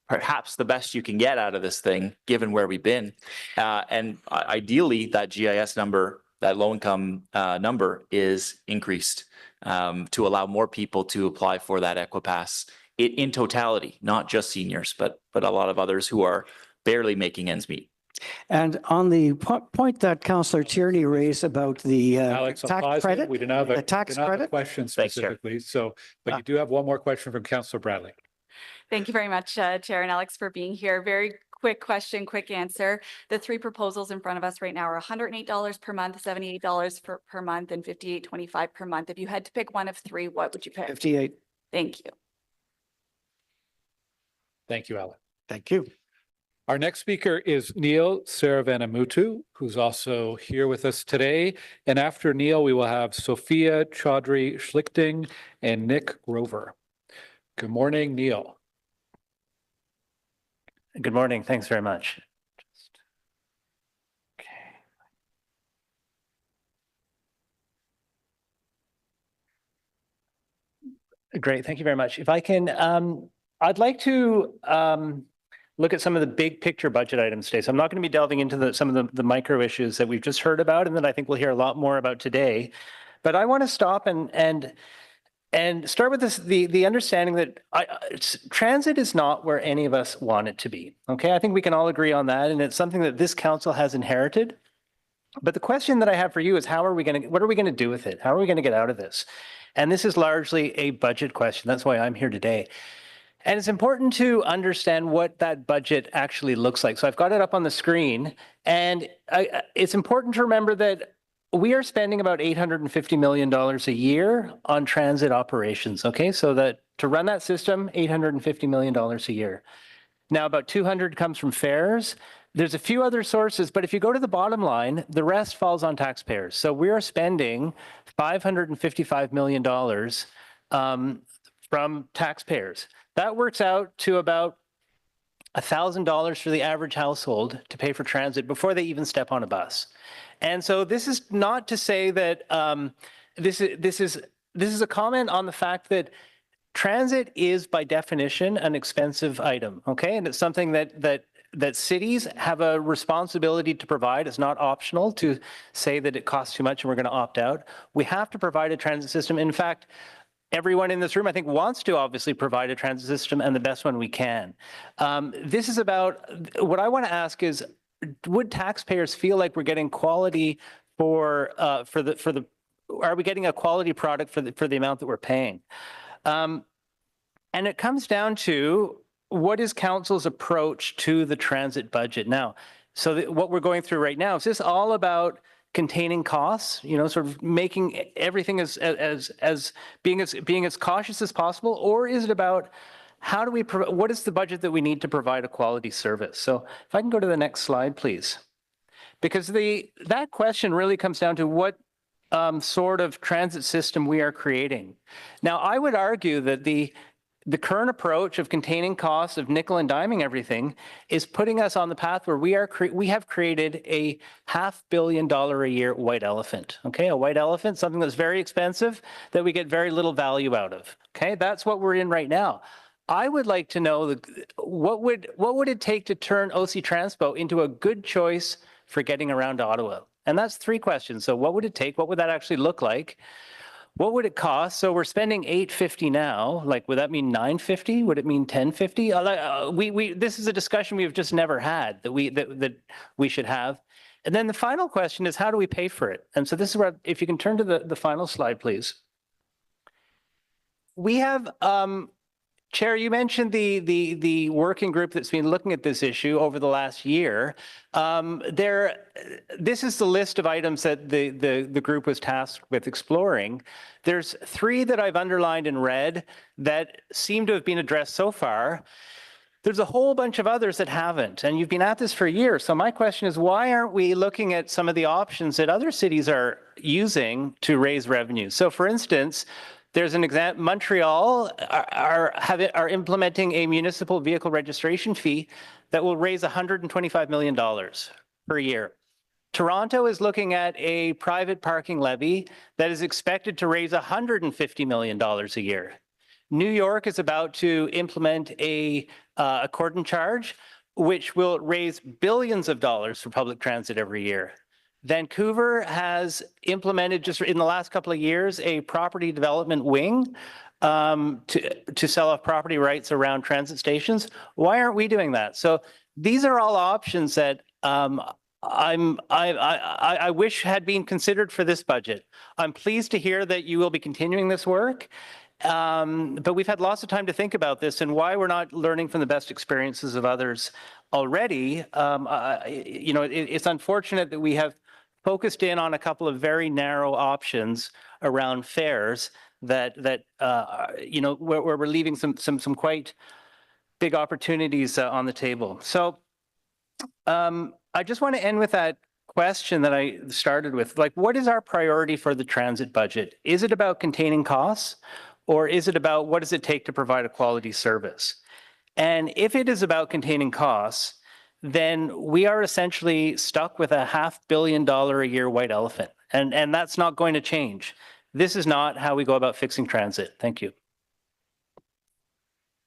perhaps the best you can get out of this thing, given where we've been. And ideally, that GIS number, that low-income number is increased to allow more people to apply for that Equipass in totality, not just seniors, but a lot of others who are barely making ends meet. And on the point that Councillor Tierney raised about the Alex, I'll tax pause you. credit, We didn't have a, the tax credit. question Thanks, Chair. specifically. But you do have one more question from Councillor Bradley. Thank you very much, Chair and Alex, for being here. Very quick question, quick answer. The three proposals in front of us right now are $108 per month, $78 per month, and $58.25 per month. If you had to pick one of three, what would you pick? 58. Thank you. Thank you, Alex. Thank you. Our next speaker is Neil Saravanamuthu, who's also here with us today. And after Neil, we will have Sophia Chaudhry Schlichting and Nick Grover. Good morning, Neil. Good morning. Thanks very much. Great. Thank you very much. If I can, I'd like to look at some of the big picture budget items today. So I'm not going to be delving into some of the micro issues that we've just heard about and that I think we'll hear a lot more about today. But I want to stop and start with this, the understanding that transit is not where any of us want it to be. Okay, I think we can all agree on that, and it's something that this council has inherited. But the question that I have for you is what are we going to do with it? How are we going to get out of this? And this is largely a budget question. That's why I'm here today. And it's important to understand what that budget actually looks like. So I've got it up on the screen, and it's important to remember that we are spending about $850 million a year on transit operations. Okay, so that to run that system, $850 million a year. Now, about 200 comes from fares. There's a few other sources, but if you go to the bottom line, the rest falls on taxpayers. So we are spending $555 million from taxpayers. That works out to about $1,000 for the average household to pay for transit before they even step on a bus. And so this is not to say that this is a comment on the fact that transit is by definition an expensive item, okay? And it's something that cities have a responsibility to provide. It's not optional to say that it costs too much and we're going to opt out. We have to provide a transit system. In fact, everyone in this room, I think, wants to obviously provide a transit system and the best one we can. This is about, what I want to ask is, would taxpayers feel like we're getting quality are we getting a quality product for the amount that we're paying? And it comes down to, what is council's approach to the transit budget now? So what we're going through right now, is this all about containing costs, sort of making everything as being as cautious as possible, or is it about how do we what is the budget that we need to provide a quality service? So if I can go to the next slide, please, because that question really comes down to what sort of transit system we are creating. Now, I would argue that the current approach of containing costs, of nickel and diming everything, is putting us on the path where we have created a $500 million a year white elephant. Okay, a white elephant, something that's very expensive that we get very little value out of. Okay, that's what we're in right now. I would like to know what would it take to turn OC TRANSPO into a good choice for getting around to Ottawa? And that's three questions. So what would it take? What would that actually look like? what would it cost? So we're spending $850 now. Like, would that mean $950? Would it mean $1050? This is a discussion we've just never had that we should have. And then the final question is, how do we pay for it? And so this is where, if you can turn to the final slide, please. We have, Chair, you mentioned the working group that's been looking at this issue over the last year. This is the list of items that the group was tasked with exploring. There's 3 that I've underlined in red that seem to have been addressed so far. There's a whole bunch of others that haven't, and you've been at this for years. So my question is, why aren't we looking at some of the options that other cities are using to raise revenue? So for instance, there's an example, Montreal are implementing a municipal vehicle registration fee that will raise $125 million per year. Toronto is looking at a private parking levy that is expected to raise $150 million a year. New York is about to implement a cordon charge, which will raise billions of dollars for public transit every year. Vancouver has implemented, just in the last couple of years, a property development wing to sell off property rights around transit stations. Why aren't we doing that? So these are all options that I wish had been considered for this budget. I'm pleased to hear that you will be continuing this work. But we've had lots of time to think about this and why we're not learning from the best experiences of others already. It's unfortunate that we have focused in on a couple of very narrow options around fares that where we're leaving some quite big opportunities on the table. So I just want to end with that question that I started with. Like, what is our priority for the transit budget? Is it about containing costs? Or is it about what does it take to provide a quality service? And if it is about containing costs, then we are essentially stuck with a $500 million a year white elephant. And that's not going to change. This is not how we go about fixing transit. Thank you.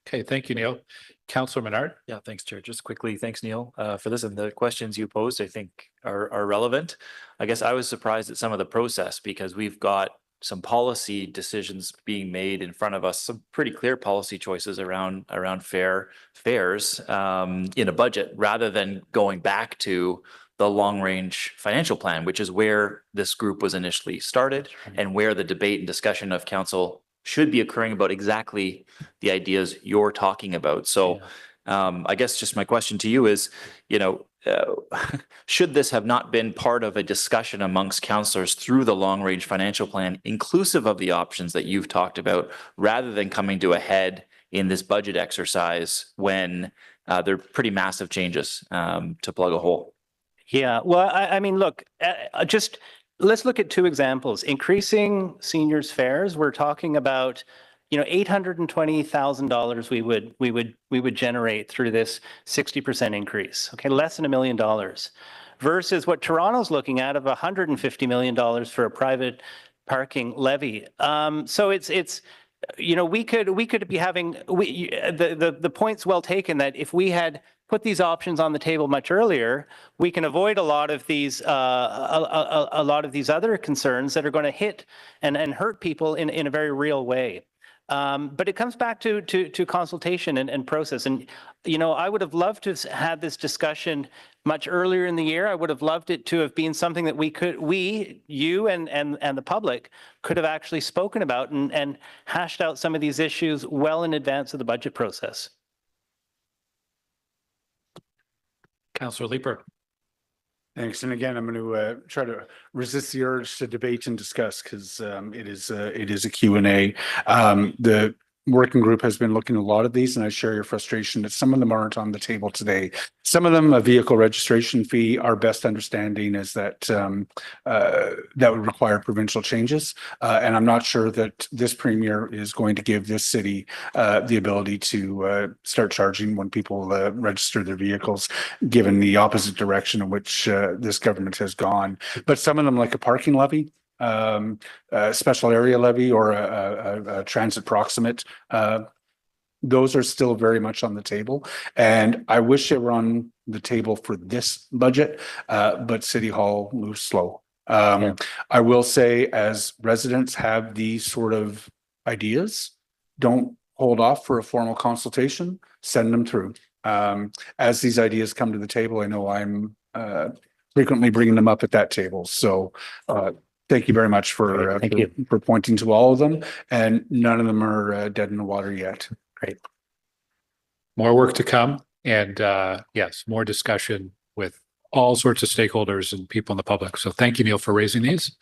Okay, thank you, Neil. Councillor Menard. Yeah, thanks, Chair. Just quickly, thanks, Neil, for this. And the questions you posed, I think, are relevant. I guess I was surprised at some of the process because we've got some policy decisions being made in front of us, some pretty clear policy choices around fares in a budget, rather than going back to the long-range financial plan, which is where this group was initially started and where the debate and discussion of council should be occurring about exactly the ideas you're talking about. So I guess just my question to you is, should this have not been part of a discussion amongst councillors through the long-range financial plan, inclusive of the options that you've talked about, rather than coming to a head in this budget exercise when there are pretty massive changes to plug a hole? Yeah, well, I mean, look, just let's look at 2 examples. Increasing seniors' fares, we're talking about $820,000 we would generate through this 60% increase. Okay, less than $1 million, versus what Toronto's looking at of $150 million for a private parking levy. So it's we could be having the point's well taken that if we had put these options on the table much earlier, we can avoid a lot of these other concerns that are going to hit and hurt people in a very real way. But it comes back to consultation and process. And, I would have loved to have had this discussion much earlier in the year. I would have loved it to have been something that you and the public could have actually spoken about and hashed out some of these issues well in advance of the budget process. Councillor Leeper. Thanks. And again, I'm going to try to resist the urge to debate and discuss because it is a Q&A. The working group has been looking at a lot of these, and I share your frustration that some of them aren't on the table today. Some of them, a vehicle registration fee, our best understanding is that that would require provincial changes. And I'm not sure that this premier is going to give this city the ability to start charging when people register their vehicles, given the opposite direction in which this government has gone. But some of them, like a parking levy, a special area levy, or a transit proximate, those are still very much on the table. And I wish they were on the table for this budget, but City Hall moves slow. I will say, as residents have these sort of ideas, don't hold off for a formal consultation, send them through. As these ideas come to the table, I know I'm frequently bringing them up at that table. So thank you very much for pointing to all of them, and none of them are dead in the water yet. Great. More work to come, and yes, more discussion with all sorts of stakeholders and people in the public. So thank you, Neil, for raising these.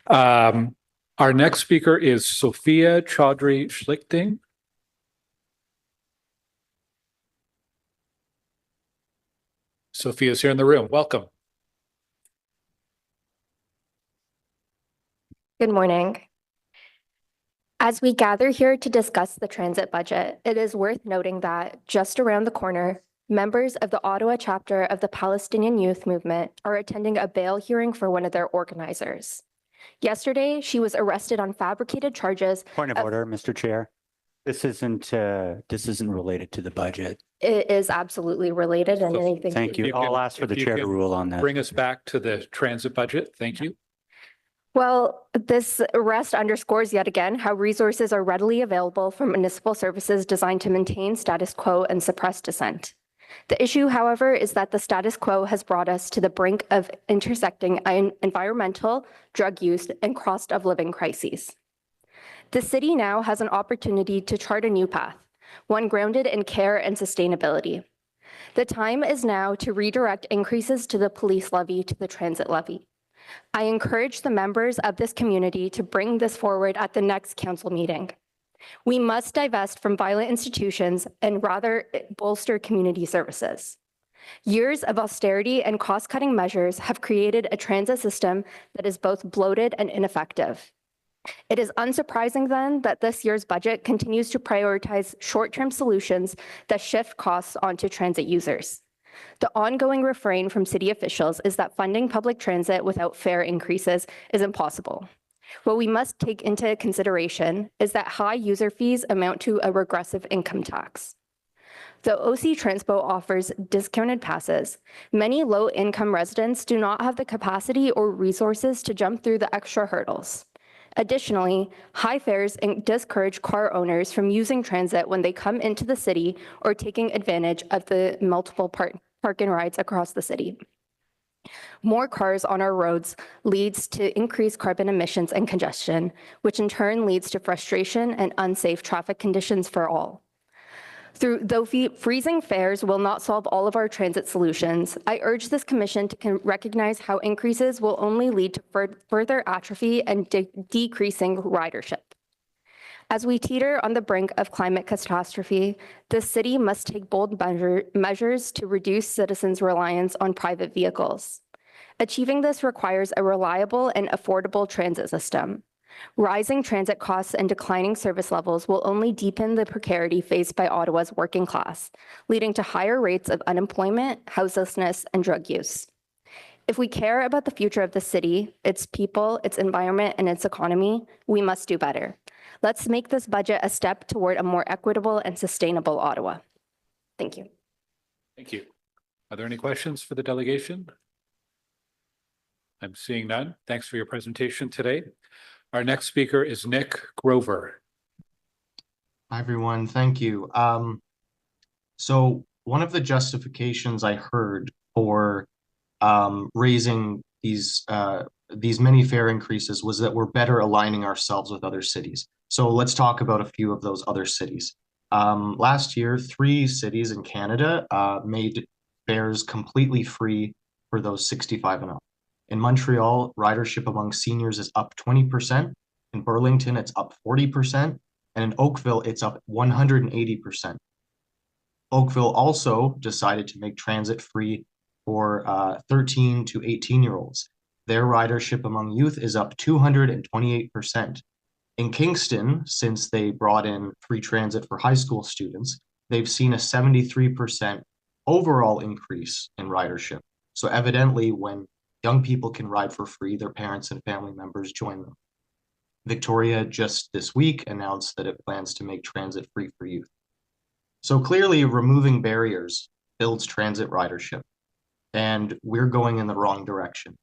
Our next speaker is Sophia Chaudhry Schlichting. Sophia's here in the room. Welcome. Good morning. As we gather here to discuss the transit budget, it is worth noting that just around the corner, members of the Ottawa chapter of the Palestinian Youth Movement are attending a bail hearing for one of their organizers. Yesterday, she was arrested on fabricated charges. Point of order, Mr. Chair. This isn't related to the budget. It is absolutely related and anything. Thank you. I'll ask for the chair to rule on that. Bring us back to the transit budget. Thank you. Well, this arrest underscores yet again how resources are readily available for municipal services designed to maintain status quo and suppress dissent. The issue, however, is that the status quo has brought us to the brink of intersecting environmental, drug use, and cost of living crises. The city now has an opportunity to chart a new path, one grounded in care and sustainability. The time is now to redirect increases to the police levy to the transit levy. I encourage the members of this community to bring this forward at the next council meeting. We must divest from violent institutions and rather bolster community services. Years of austerity and cost-cutting measures have created a transit system that is both bloated and ineffective. It is unsurprising then that this year's budget continues to prioritize short-term solutions that shift costs onto transit users. The ongoing refrain from city officials is that funding public transit without fare increases is impossible. What we must take into consideration is that high user fees amount to a regressive income tax. Though OC TRANSPO offers discounted passes, many low-income residents do not have the capacity or resources to jump through the extra hurdles. Additionally, high fares discourage car owners from using transit when they come into the city or taking advantage of the multiple park and rides across the city. More cars on our roads leads to increased carbon emissions and congestion, which in turn leads to frustration and unsafe traffic conditions for all. Though freezing fares will not solve all of our transit solutions, I urge this commission to recognize how increases will only lead to further atrophy and decreasing ridership. As we teeter on the brink of climate catastrophe, the city must take bold measures to reduce citizens' reliance on private vehicles. Achieving this requires a reliable and affordable transit system. Rising transit costs and declining service levels will only deepen the precarity faced by Ottawa's working class, leading to higher rates of unemployment, houselessness, and drug use. If we care about the future of the city, its people, its environment, and its economy, we must do better. Let's make this budget a step toward a more equitable and sustainable Ottawa. Thank you. Thank you. Are there any questions for the delegation? I'm seeing none. Thanks for your presentation today. Our next speaker is Nick Grover. Hi, everyone. Thank you. So one of the justifications I heard for raising these many fare increases was that we're better aligning ourselves with other cities. So let's talk about a few of those other cities. Last year, 3 cities in Canada made fares completely free for those 65 and up. In Montreal, ridership among seniors is up 20%. In Burlington, it's up 40%. And in Oakville, it's up 180%. Oakville also decided to make transit free for 13 to 18-year-olds. Their ridership among youth is up 228%. In Kingston, since they brought in free transit for high school students, they've seen a 73% overall increase in ridership. So evidently, when young people can ride for free, their parents and family members join them. Victoria just this week announced that it plans to make transit free for youth. So clearly, removing barriers builds transit ridership, and we're going in the wrong direction.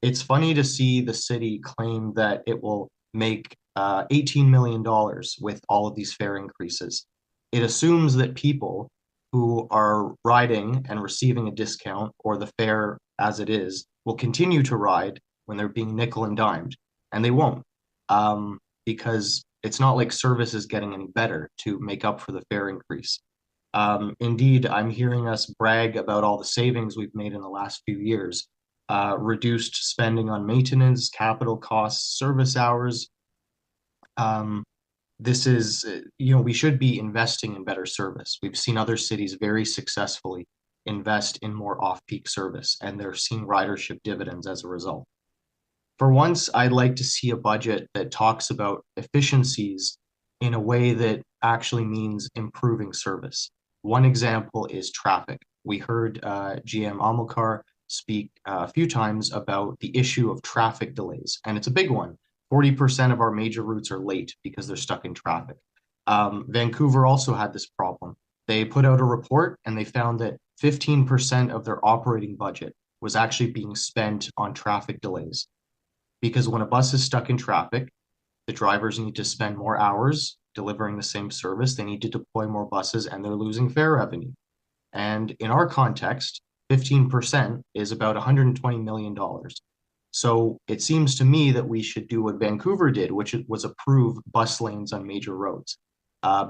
it's funny to see the city claim that it will make $18 million with all of these fare increases. It assumes that people who are riding and receiving a discount or the fare as it is will continue to ride when they're being nickel and dimed, and they won't, because it's not like service is getting any better to make up for the fare increase. Indeed, I'm hearing us brag about all the savings we've made in the last few years. Reduced spending on maintenance, capital costs, service hours. This is, we should be investing in better service. We've seen other cities very successfully invest in more off-peak service, and they're seeing ridership dividends as a result. For once, I'd like to see a budget that talks about efficiencies in a way that actually means improving service. One example is traffic. We heard GM Amilcar speak a few times about the issue of traffic delays, and it's a big one. 40% of our major routes are late because they're stuck in traffic. Vancouver also had this problem. They put out a report and they found that 15% of their operating budget was actually being spent on traffic delays. Because when a bus is stuck in traffic, the drivers need to spend more hours delivering the same service. They need to deploy more buses and they're losing fare revenue. And in our context, 15% is about $120 million. So it seems to me that we should do what Vancouver did, which was approve bus lanes on major roads.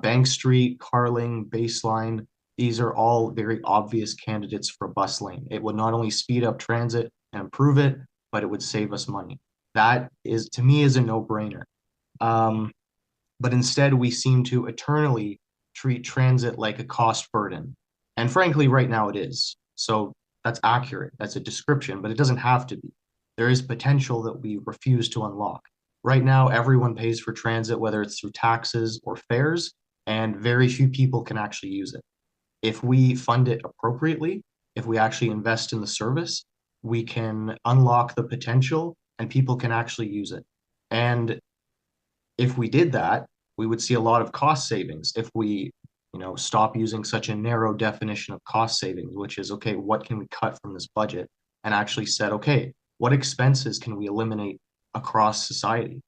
Bank Street, Carling, Baseline, these are all very obvious candidates for a bus lane. It would not only speed up transit and improve it, but it would save us money. That is, to me, is a no-brainer. But instead, we seem to eternally treat transit like a cost burden. And frankly, right now it is. So that's accurate. That's a description, but it doesn't have to be. There is potential that we refuse to unlock. Right now, everyone pays for transit, whether it's through taxes or fares, and very few people can actually use it. If we fund it appropriately, if we actually invest in the service, we can unlock the potential and people can actually use it. And if we did that, we would see a lot of cost savings if we stop using such a narrow definition of cost savings, which is, okay, what can we cut from this budget? And actually said, okay, what expenses can we eliminate across society?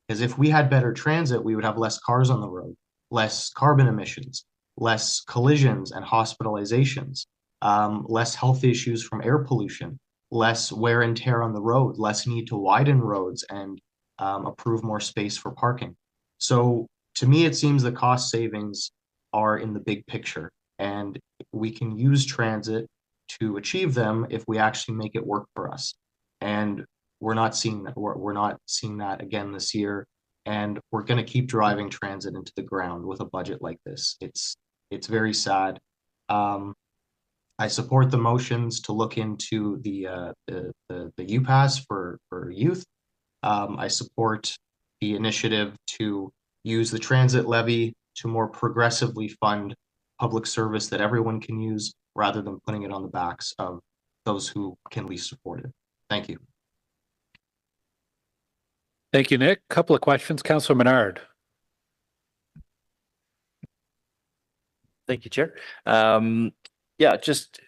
Because if we had better transit, we would have less cars on the road, less carbon emissions, less collisions and hospitalizations, less health issues from air pollution, less wear and tear on the road, less need to widen roads and approve more space for parking. So to me, it seems the cost savings are in the big picture, and we can use transit to achieve them if we actually make it work for us. And we're not seeing that. We're not seeing that again this year, and we're going to keep driving transit into the ground with a budget like this. It's very sad. I support the motions to look into the UPass for youth. I support the initiative to use the transit levy to more progressively fund public service that everyone can use rather than putting it on the backs of those who can least afford it. Thank you. Thank you, Nick. Couple of questions. Councillor Menard. Thank you, Chair. Yeah, just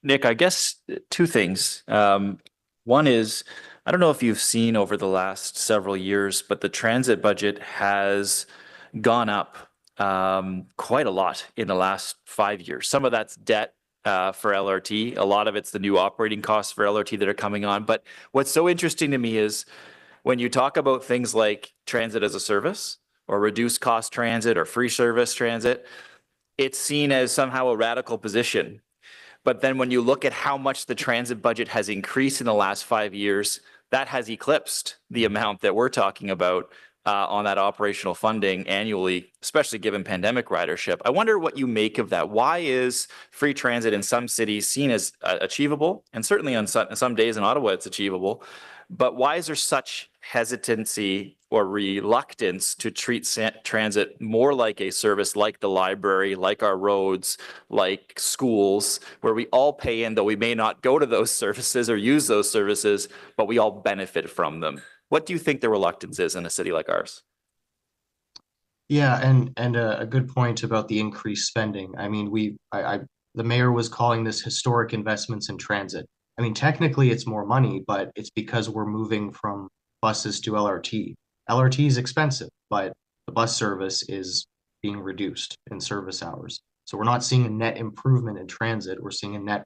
Nick, I guess two things. One is, I don't know if you've seen over the last several years, but the transit budget has gone up quite a lot in the last 5 years. Some of that's debt for LRT. A lot of it's the new operating costs for LRT that are coming on. But what's so interesting to me is when you talk about things like transit as a service or reduced cost transit or free service transit, it's seen as somehow a radical position. But then when you look at how much the transit budget has increased in the last 5 years, that has eclipsed the amount that we're talking about on that operational funding annually, especially given pandemic ridership. I wonder what you make of that. Why is free transit in some cities seen as achievable? And certainly on some days in Ottawa, it's achievable. But why is there such hesitancy or reluctance to treat transit more like a service, like the library, like our roads, like schools, where we all pay in, though we may not go to those services or use those services, but we all benefit from them? What do you think the reluctance is in a city like ours? Yeah, and a good point about the increased spending. I mean, the mayor was calling this historic investments in transit. I mean, technically it's more money, but it's because we're moving from buses to LRT. LRT is expensive, but the bus service is being reduced in service hours. So we're not seeing a net improvement in transit. We're seeing a net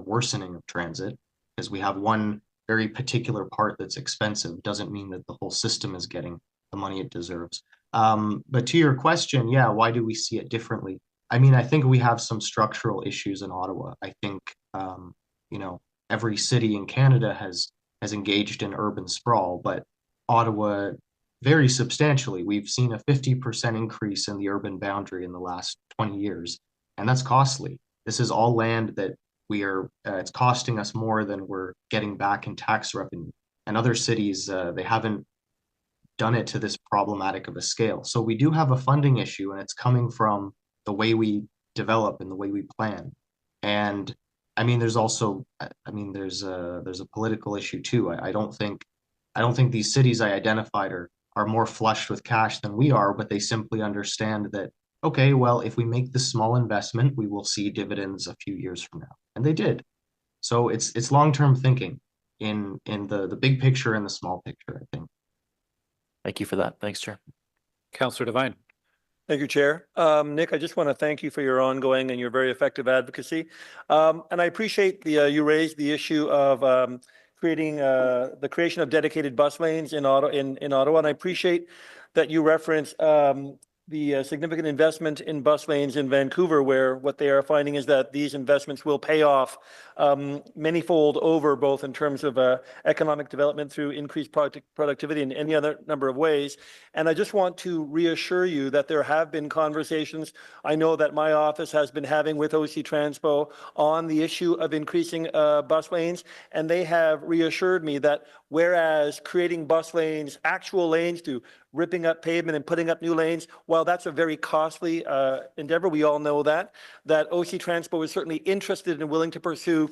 worsening of transit because we have one very particular part that's expensive. Doesn't mean that the whole system is getting the money it deserves. But to your question, yeah, why do we see it differently? I mean, I think we have some structural issues in Ottawa. I think, you know, every city in Canada has engaged in urban sprawl, but Ottawa very substantially. We've seen a 50% increase in the urban boundary in the last 20 years, and that's costly. This is all land that we are, it's costing us more than we're getting back in tax revenue. And other cities, they haven't done it to this problematic of a scale. So we do have a funding issue, and it's coming from the way we develop and the way we plan. And I mean, there's also, I mean, there's a political issue too. I don't think these cities I identified are more flushed with cash than we are, but they simply understand that, okay, well, if we make this small investment, we will see dividends a few years from now. And they did. So it's long-term thinking in the big picture and the small picture, I think. Thank you for that. Thanks, Chair. Councillor Devine. Thank you, Chair. Nick, I just want to thank you for your ongoing and your very effective advocacy. And I appreciate you raised the issue of creating the creation of dedicated bus lanes in Ottawa. And I appreciate that you reference the significant investment in bus lanes in Vancouver, where what they are finding is that these investments will pay off manyfold over, both in terms of economic development through increased productivity and any other number of ways. And I just want to reassure you that there have been conversations I know that my office has been having with OC TRANSPO on the issue of increasing bus lanes. And they have reassured me that whereas creating bus lanes, actual lanes to ripping up pavement and putting up new lanes, while that's a very costly endeavor, we all know that OC TRANSPO is certainly interested and willing to pursue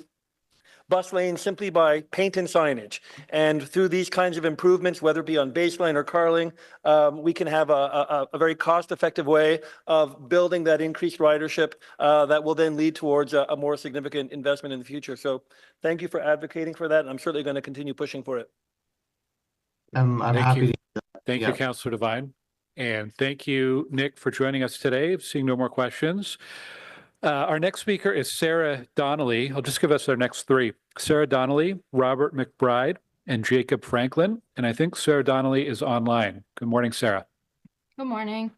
bus lanes simply by paint and signage. And through these kinds of improvements, whether it be on baseline or carling, we can have a very cost-effective way of building that increased ridership that will then lead towards a more significant investment in the future. So thank you for advocating for that. And I'm certainly going to continue pushing for it. I'm happy to. Thank you, Councillor Devine. And thank you, Nick, for joining us today. Seeing no more questions. Our next speaker is Sarah Donnelly. I'll just give us our next three. Sarah Donnelly, Robert McBride, and Jacob Franklin. And I think Sarah Donnelly is online. Good morning, Sarah. Good morning.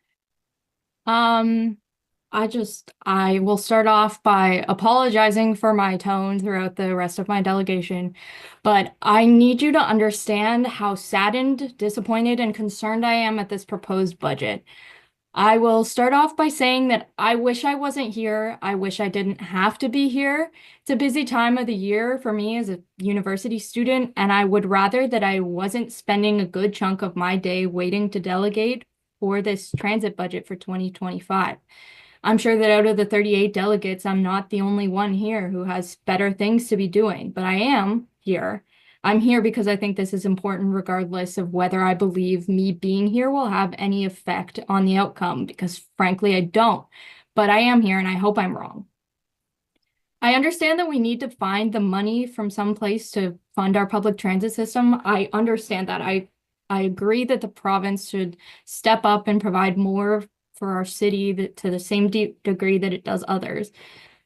I will start off by apologizing for my tone throughout the rest of my delegation, but I need you to understand how saddened, disappointed, and concerned I am at this proposed budget. I will start off by saying that I wish I wasn't here. I wish I didn't have to be here. It's a busy time of the year for me as a university student, and I would rather that I wasn't spending a good chunk of my day waiting to delegate for this transit budget for 2025. I'm sure that out of the 38 delegates, I'm not the only one here who has better things to be doing, but I am here. I'm here because I think this is important regardless of whether I believe me being here will have any effect on the outcome, because frankly, I don't. But I am here and I hope I'm wrong. I understand that we need to find the money from someplace to fund our public transit system. I understand that. I agree that the province should step up and provide more for our city to the same degree that it does others.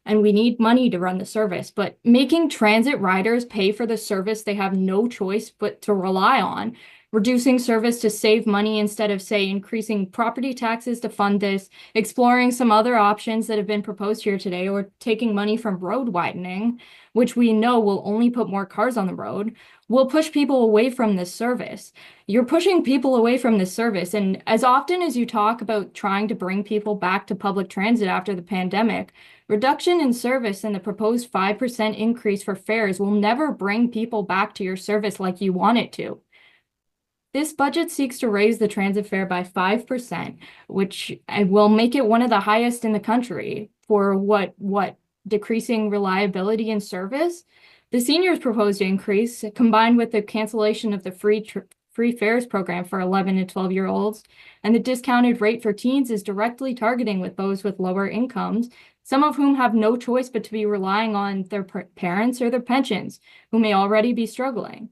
And we need money to run the service, but making transit riders pay for the service they have no choice but to rely on, reducing service to save money instead of, say, increasing property taxes to fund this, exploring some other options that have been proposed here today, or taking money from road widening, which we know will only put more cars on the road, will push people away from this service. You're pushing people away from this service. And as often as you talk about trying to bring people back to public transit after the pandemic, reduction in service and the proposed 5% increase for fares will never bring people back to your service like you want it to. This budget seeks to raise the transit fare by 5%, which will make it one of the highest in the country for what decreasing reliability and service. The seniors' proposed increase, combined with the cancellation of the free fares program for 11 to 12-year-olds, and the discounted rate for teens, is directly targeting with those with lower incomes. some of whom have no choice but to be relying on their parents or their pensions, who may already be struggling.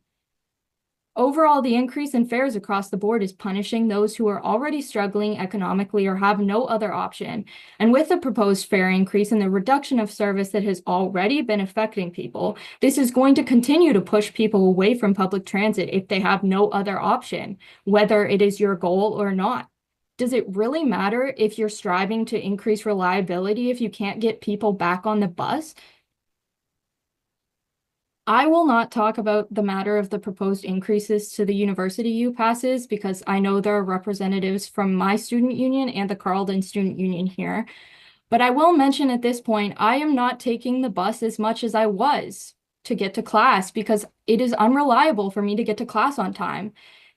Overall, the increase in fares across the board is punishing those who are already struggling economically or have no other option. And with the proposed fare increase and the reduction of service that has already been affecting people, this is going to continue to push people away from public transit if they have no other option, whether it is your goal or not. Does it really matter if you're striving to increase reliability if you can't get people back on the bus? I will not talk about the matter of the proposed increases to the university U passes because I know there are representatives from my student union and the Carleton student union here. But I will mention at this point, I am not taking the bus as much as I was to get to class because it is unreliable for me to get to class on time.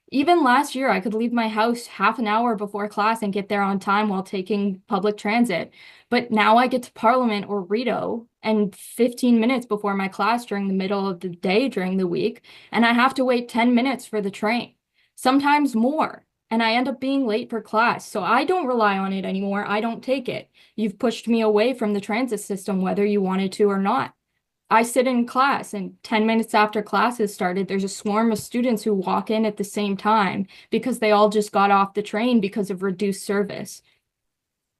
Even last year, I could leave my house half an hour before class and get there on time while taking public transit. But now I get to Parliament or Rideau and 15 minutes before my class during the middle of the day during the week, and I have to wait 10 minutes for the train, sometimes more, and I end up being late for class. So I don't rely on it anymore. I don't take it. You've pushed me away from the transit system, whether you wanted to or not. I sit in class and 10 minutes after class has started, there's a swarm of students who walk in at the same time because they all just got off the train because of reduced service.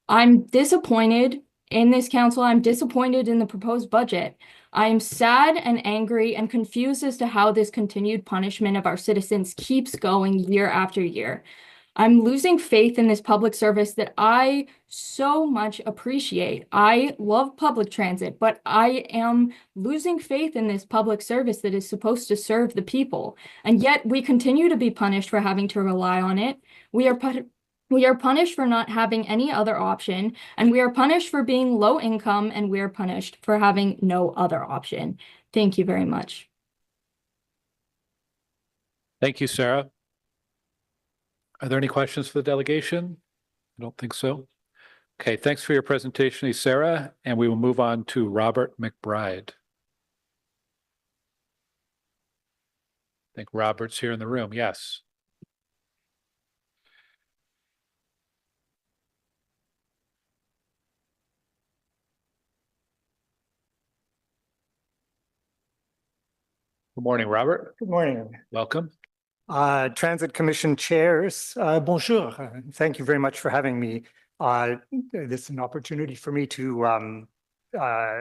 I'm disappointed in this council. I'm disappointed in the proposed budget. I am sad and angry and confused as to how this continued punishment of our citizens keeps going year after year. I'm losing faith in this public service that I so much appreciate. I love public transit, but I am losing faith in this public service that is supposed to serve the people. And yet we continue to be punished for having to rely on it. We are punished for not having any other option, and we are punished for being low income, and we are punished for having no other option. Thank you very much. Thank you, Sarah. Are there any questions for the delegation? I don't think so. Okay, thanks for your presentation, Sarah, and we will move on to Robert McBride. I think Robert's here in the room, yes. Good morning, Robert. Good morning. Welcome. Transit Commission chairs, bonjour. Thank you very much for having me. This is an opportunity for me to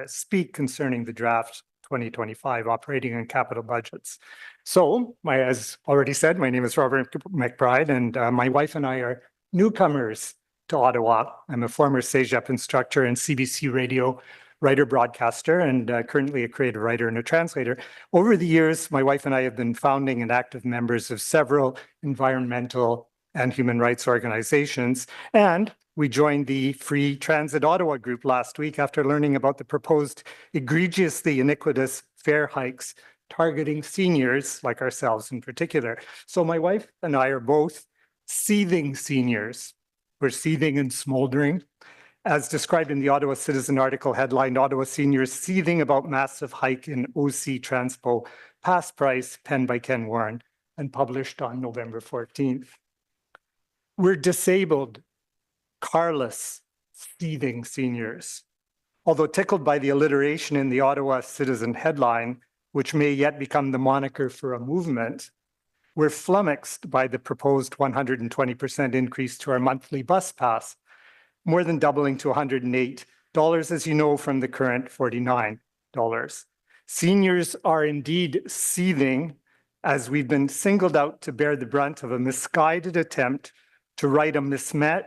speak concerning the draft 2025 operating and capital budgets. So, as already said, my name is Robert McBride, and my wife and I are newcomers to Ottawa. I'm a former CEGEP instructor and CBC radio writer broadcaster and currently a creative writer and a translator. Over the years, my wife and I have been founding and active members of several environmental and human rights organizations. And we joined the Free Transit Ottawa group last week after learning about the proposed egregiously iniquitous fare hikes targeting seniors like ourselves in particular. So my wife and I are both seething seniors. We're seething and smoldering. As described in the Ottawa Citizen article headlined, Ottawa Seniors Seething About Massive Hike in OC Transpo, Past Price, penned by Ken Warren, and published on November 14th. We're disabled, carless, seething seniors. Although tickled by the alliteration in the Ottawa Citizen headline, which may yet become the moniker for a movement, we're flummoxed by the proposed 120% increase to our monthly bus pass, more than doubling to $108, as you know, from the current $49. Seniors are indeed seething as we've been singled out to bear the brunt of a misguided attempt to write a mismanaged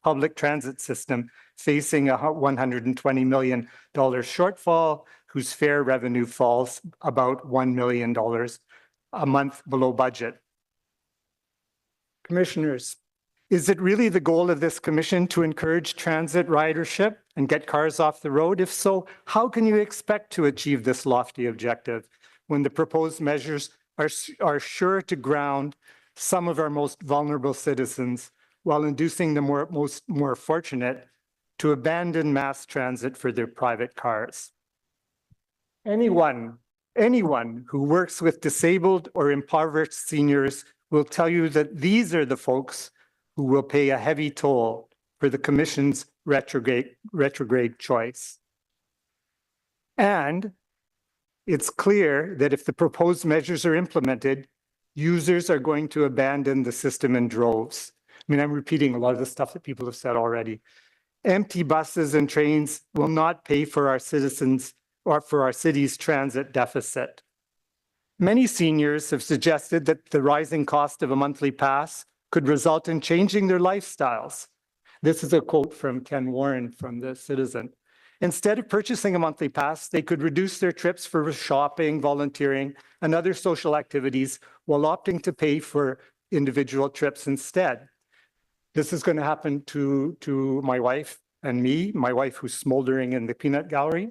public transit system facing a $120 million shortfall, whose fare revenue falls about $1 million a month below budget. Commissioners, is it really the goal of this commission to encourage transit ridership and get cars off the road? If so, how can you expect to achieve this lofty objective when the proposed measures are sure to ground some of our most vulnerable citizens while inducing the more fortunate to abandon mass transit for their private cars? Anyone who works with disabled or impoverished seniors will tell you that these are the folks who will pay a heavy toll for the Commission's retrograde choice. And it's clear that if the proposed measures are implemented, users are going to abandon the system in droves. I mean, I'm repeating a lot of the stuff that people have said already. Empty buses and trains will not pay for our citizens or for our city's transit deficit. Many seniors have suggested that the rising cost of a monthly pass could result in changing their lifestyles. This is a quote from Ken Warren from the Citizen. Instead of purchasing a monthly pass, they could reduce their trips for shopping, volunteering, and other social activities while opting to pay for individual trips instead. This is going to happen to my wife and me, my wife who's smoldering in the peanut gallery.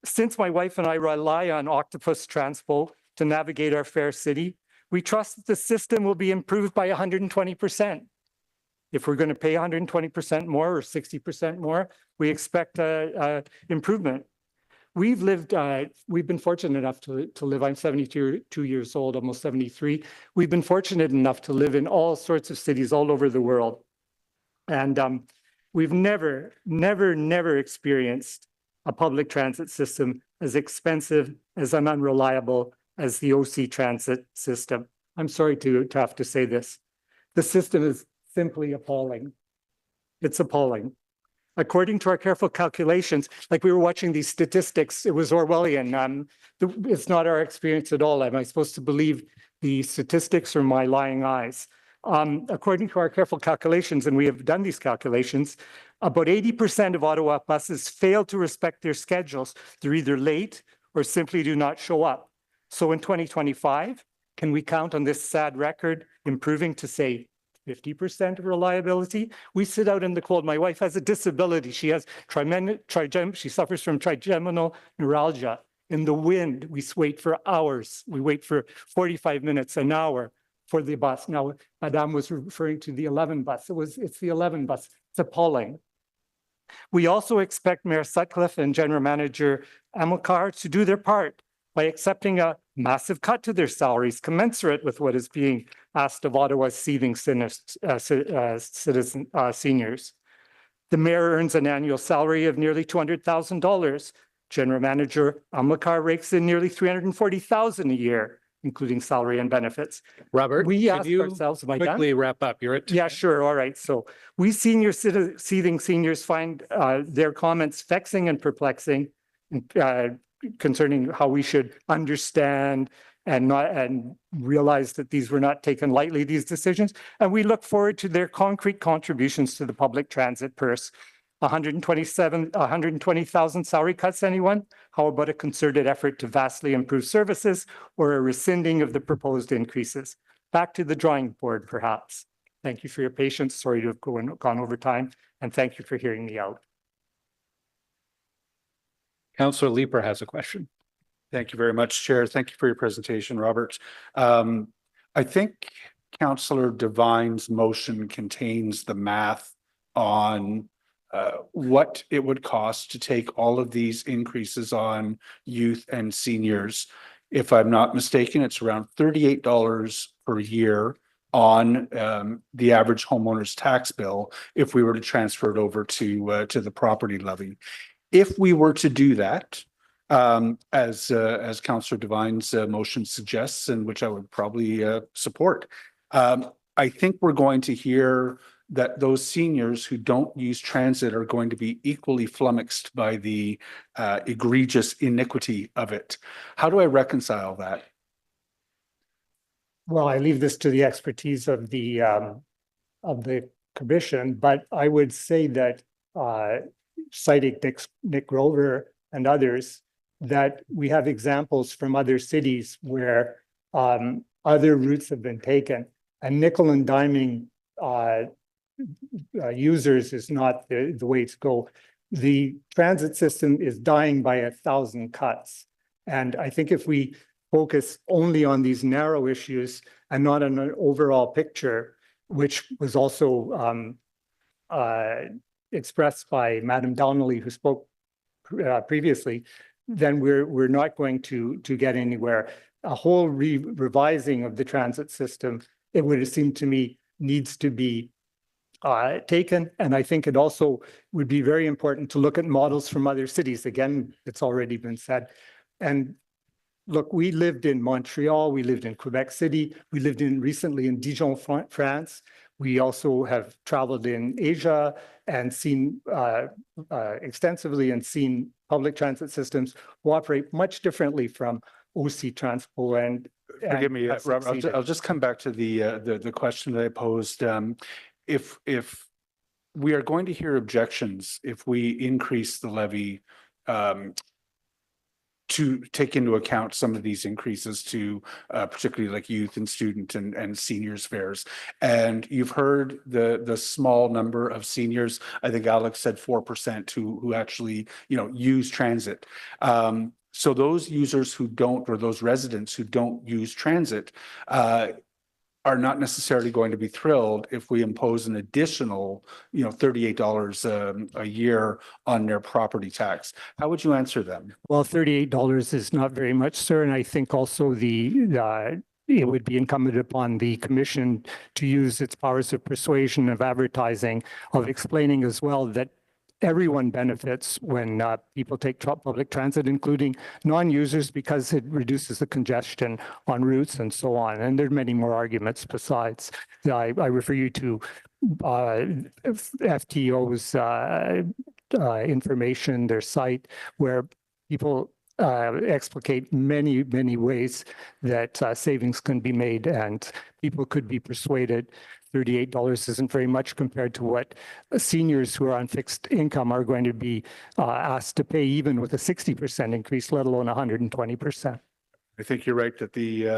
Since my wife and I rely on Octopus TRANSPO to navigate our fair city, we trust that the system will be improved by 120%. If we're going to pay 120% more or 60% more, we expect improvement. We've been fortunate enough to live, I'm 72 years old, almost 73. We've been fortunate enough to live in all sorts of cities all over the world. And we've never experienced a public transit system as expensive, as unreliable as the OC transit system. I'm sorry to have to say this. The system is simply appalling. It's appalling. According to our careful calculations, like we were watching these statistics, it was Orwellian. It's not our experience at all. Am I supposed to believe the statistics or my lying eyes? According to our careful calculations, and we have done these calculations, about 80% of Ottawa buses fail to respect their schedules. They're either late or simply do not show up. So in 2025, can we count on this sad record improving to say 50% reliability? We sit out in the cold. My wife has a disability. She has she suffers from trigeminal neuralgia. In the wind, we wait for hours. We wait for 45 minutes, an hour for the bus. Now, Madame was referring to the 11 bus. It's the 11 bus. It's appalling. We also expect Mayor Sutcliffe and General Manager Amilcar to do their part by accepting a massive cut to their salaries commensurate with what is being asked of Ottawa's seething seniors. The mayor earns an annual salary of nearly $200,000. General Manager Amilcar rakes in nearly $340,000 a year, including salary and benefits. Robert, we ask ourselves, am I done? quickly wrap up? You're at. Yeah, sure. All right. So we seething seniors find their comments vexing and perplexing concerning how we should understand and realize that these were not taken lightly, these decisions. And we look forward to their concrete contributions to the public transit purse. 120,000 salary cuts, anyone? How about a concerted effort to vastly improve services or a rescinding of the proposed increases? Back to the drawing board, perhaps. Thank you for your patience. Sorry to have gone over time, and thank you for hearing me out. Councillor Leeper has a question. Thank you very much, Chair. Thank you for your presentation, Robert. I think Councillor Devine's motion contains the math on what it would cost to take all of these increases on youth and seniors. If I'm not mistaken, it's around $38 per year on the average homeowner's tax bill if we were to transfer it over to the property levy. If we were to do that, as Councillor Devine's motion suggests, and which I would probably support, I think we're going to hear that those seniors who don't use transit are going to be equally flummoxed by the egregious iniquity of it. How do I reconcile that? Well, I leave this to the expertise of the commission, but I would say that citing Nick Grover and others, that we have examples from other cities where other routes have been taken, and nickel and diming users is not the way to go. The transit system is dying by 1,000 cuts. And I think if we focus only on these narrow issues and not on an overall picture, which was also expressed by Madam Donnelly, who spoke previously, then we're not going to get anywhere. A whole revising of the transit system, it would have seemed to me, needs to be taken. And I think it also would be very important to look at models from other cities. Again, it's already been said. And look, we lived in Montreal, we lived in Quebec City, we lived recently in Dijon, France. We also have traveled in Asia and seen extensively and seen public transit systems who operate much differently from OC TRANSPO and Forgive me, have Robert, succeeded. I'll just come back to the question that I posed. If we are going to hear objections, if we increase the levy to take into account some of these increases to particularly like youth and student and seniors fares. And you've heard the small number of seniors, I think Alex said 4% who actually, use transit. So those users who don't, or those residents who don't use transit, are not necessarily going to be thrilled if we impose an additional, $38 a year on their property tax. How would you answer them? Well, $38 is not very much, sir. And I think also it would be incumbent upon the commission to use its powers of persuasion, of advertising, of explaining as well that everyone benefits when people take public transit, including non-users, because it reduces the congestion on routes and so on. And there are many more arguments besides. I refer you to FTO's information, their site, where people explicate many, many ways that savings can be made, and people could be persuaded. $38 isn't very much compared to what seniors who are on fixed income are going to be asked to pay, even with a 60% increase, let alone 120%. I think you're right that the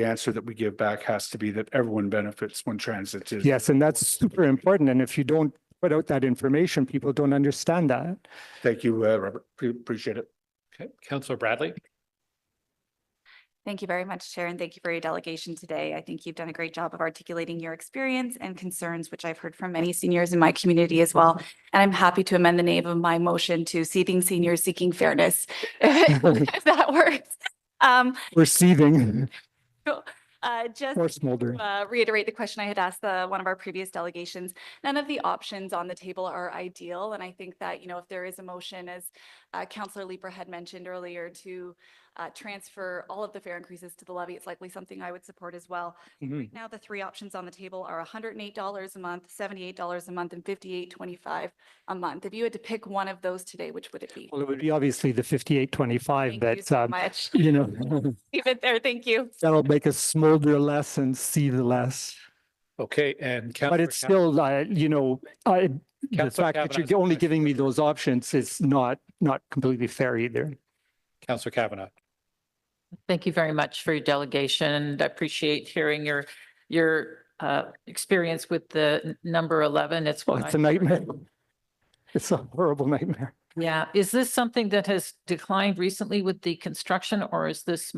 answer that we give back has to be that everyone benefits when transit is. Yes, and that's super important. And if you don't put out that information, people don't understand that. Thank you, Robert. Appreciate it. Okay, Councillor Bradley. Thank you very much, Chair, and thank you for your delegation today. I think you've done a great job of articulating your experience and concerns, which I've heard from many seniors in my community as well. And I'm happy to amend the name of my motion to Seething Seniors Seeking Fairness, if that works. We're seething. Just Or smoldering. to reiterate the question I had asked one of our previous delegations, none of the options on the table are ideal. And I think that, if there is a motion, as Councillor Leeper had mentioned earlier, to transfer all of the fare increases to the levy, it's likely something I would support as well. Right now, the three options on the table are $108 a month, $78 a month, and $58.25 a month. If you had to pick one of those today, which would it be? Well, it would be obviously the $58.25, Thank you so much. Leave it there. Thank you. That'll make us smolder less and see the less. Okay, and But it's still, the fact that you're only giving me those options is not completely fair either. Councillor Kavanagh. Thank you very much for your delegation, and I appreciate hearing your experience with the number 11. It's a nightmare. It's a horrible nightmare. Yeah. Is this something that has declined recently with the construction, or is this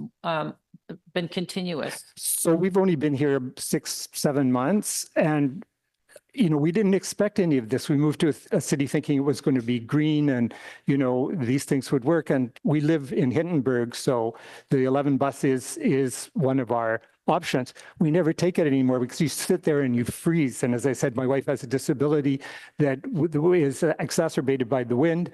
been continuous? So we've only been here 6-7 months, and we didn't expect any of this. We moved to a city thinking it was going to be green and, these things would work. And we live in Hindenburg, so the 11 bus is one of our options. We never take it anymore because you sit there and you freeze. And as I said, my wife has a disability that is exacerbated by the wind.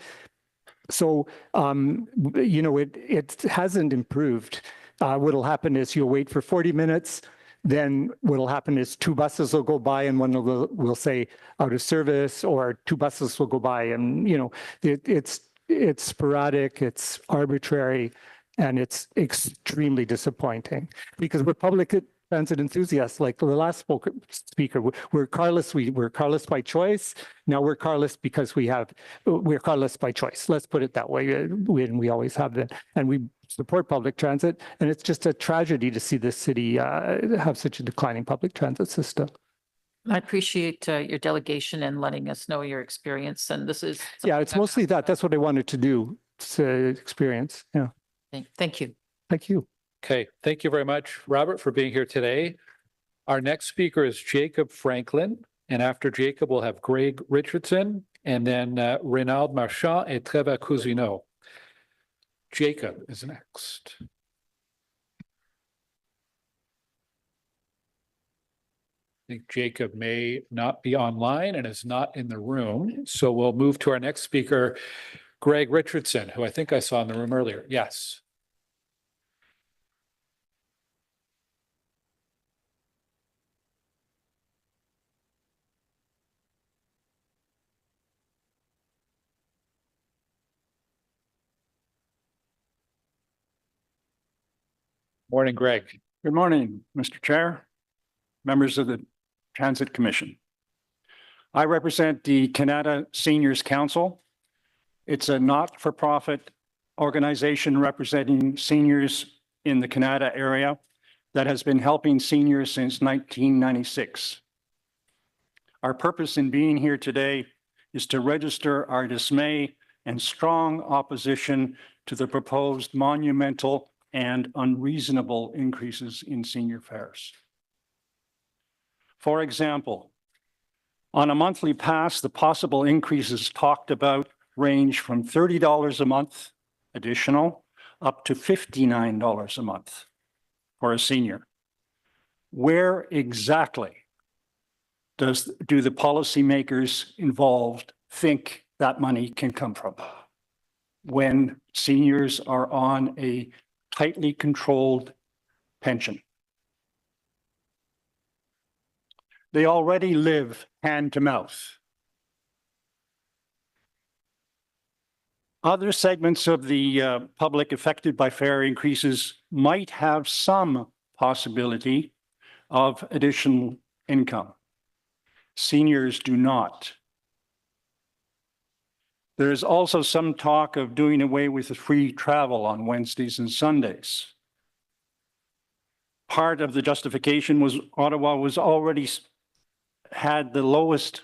So, it hasn't improved. What'll happen is you'll wait for 40 minutes. Then what'll happen is 2 buses will go by and one will say out of service, or 2 buses will go by, and it's sporadic, it's arbitrary, and it's extremely disappointing because we're public transit enthusiasts. Like the last speaker, we're carless. We're carless by choice. Now we're carless because we're carless by choice. Let's put it that way. We always have been, and we support public transit. And it's just a tragedy to see this city have such a declining public transit system. I appreciate your delegation and letting us know your experience. And this is. Yeah, it's mostly that. That's what I wanted to do. It's experience. Yeah. Thank you. Thank you. Okay, thank you very much, Robert, for being here today. Our next speaker is Jacob Franklin, and after Jacob, we'll have Greg Richardson, and then Renaud Marchand et Trevor Cousineau. Jacob is next. think Jacob may not be online and is not in the room. So we'll move to our next speaker, Greg Richardson, who I think I saw in the room earlier. Yes. Morning, Greg. Good morning, Mr. Chair, members of the Transit Commission. I represent the Canada Seniors Council. It's a not-for-profit organization representing seniors in the Canada area that has been helping seniors since 1996. Our purpose in being here today is to register our dismay and strong opposition to the proposed monumental and unreasonable increases in senior fares. For example, on a monthly pass, the possible increases talked about range from $30 a month additional up to $59 a month for a senior. Where exactly do the policymakers involved think that money can come from when seniors are on a tightly controlled pension? They already live hand to mouth. Other segments of the public affected by fare increases might have some possibility of additional income. Seniors do not. There is also some talk of doing away with the free travel on Wednesdays and Sundays. Part of the justification was Ottawa was already had the lowest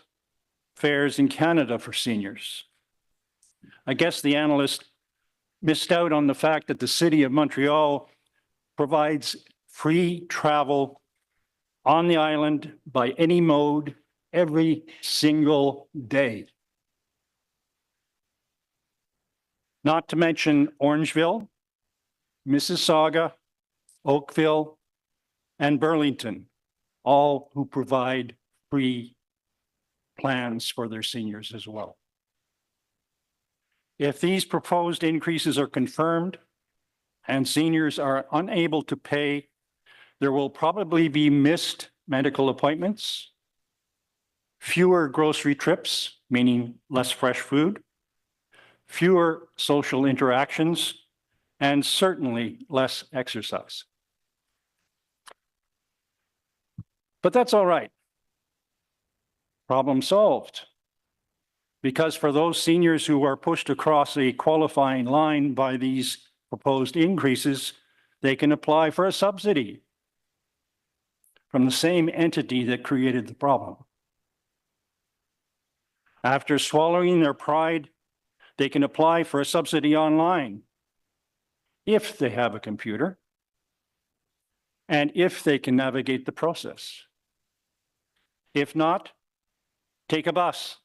fares in Canada for seniors. I guess the analyst missed out on the fact that the City of Montreal provides free travel on the island by any mode every single day. Not to mention Orangeville, Mississauga, Oakville, and Burlington, all who provide free plans for their seniors as well. If these proposed increases are confirmed and seniors are unable to pay, there will probably be missed medical appointments, fewer grocery trips, meaning less fresh food, fewer social interactions, and certainly less exercise. But that's all right. Problem solved. Because for those seniors who are pushed across a qualifying line by these proposed increases, they can apply for a subsidy from the same entity that created the problem. After swallowing their pride, they can apply for a subsidy online if they have a computer and if they can navigate the process. If not, take a bus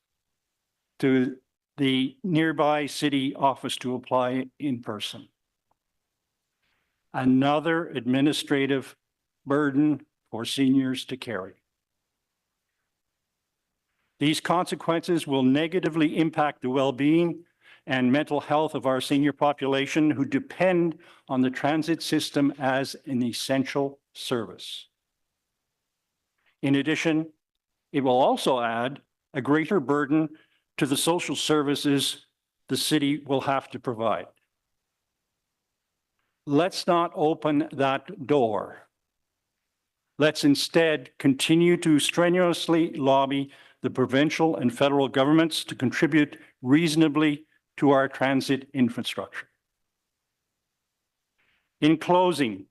to the nearby city office to apply in person. Another administrative burden for seniors to carry. These consequences will negatively impact the well-being and mental health of our senior population who depend on the transit system as an essential service. In addition, it will also add a greater burden to the social services the city will have to provide. Let's not open that door. Let's instead continue to strenuously lobby the provincial and federal governments to contribute reasonably to our transit infrastructure. In closing,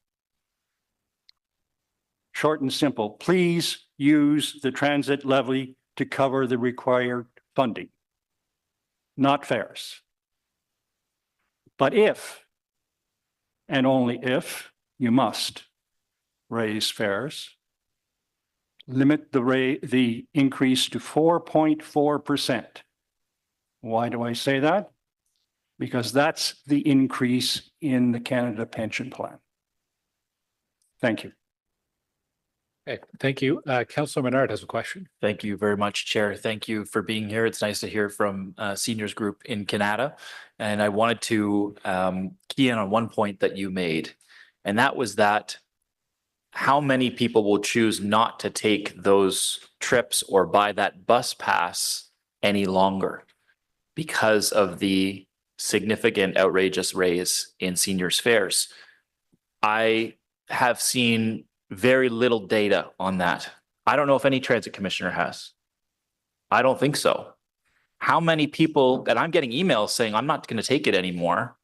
short and simple, please use the transit levy to cover the required funding, not fares. But if, and only if, you must raise fares, limit the increase to 4.4%. Why do I say that? Because that's the increase in the Canada Pension Plan. Thank you. Okay, thank you. Councillor Menard has a question. Thank you very much, Chair. Thank you for being here. It's nice to hear from seniors group in Canada. And I wanted to key in on one point that you made, and that was that how many people will choose not to take those trips or buy that bus pass any longer because of the significant outrageous raise in seniors' fares. I have seen very little data on that. I don't know if any transit commissioner has. I don't think so. How many people, and I'm getting emails saying, I'm not going to take it anymore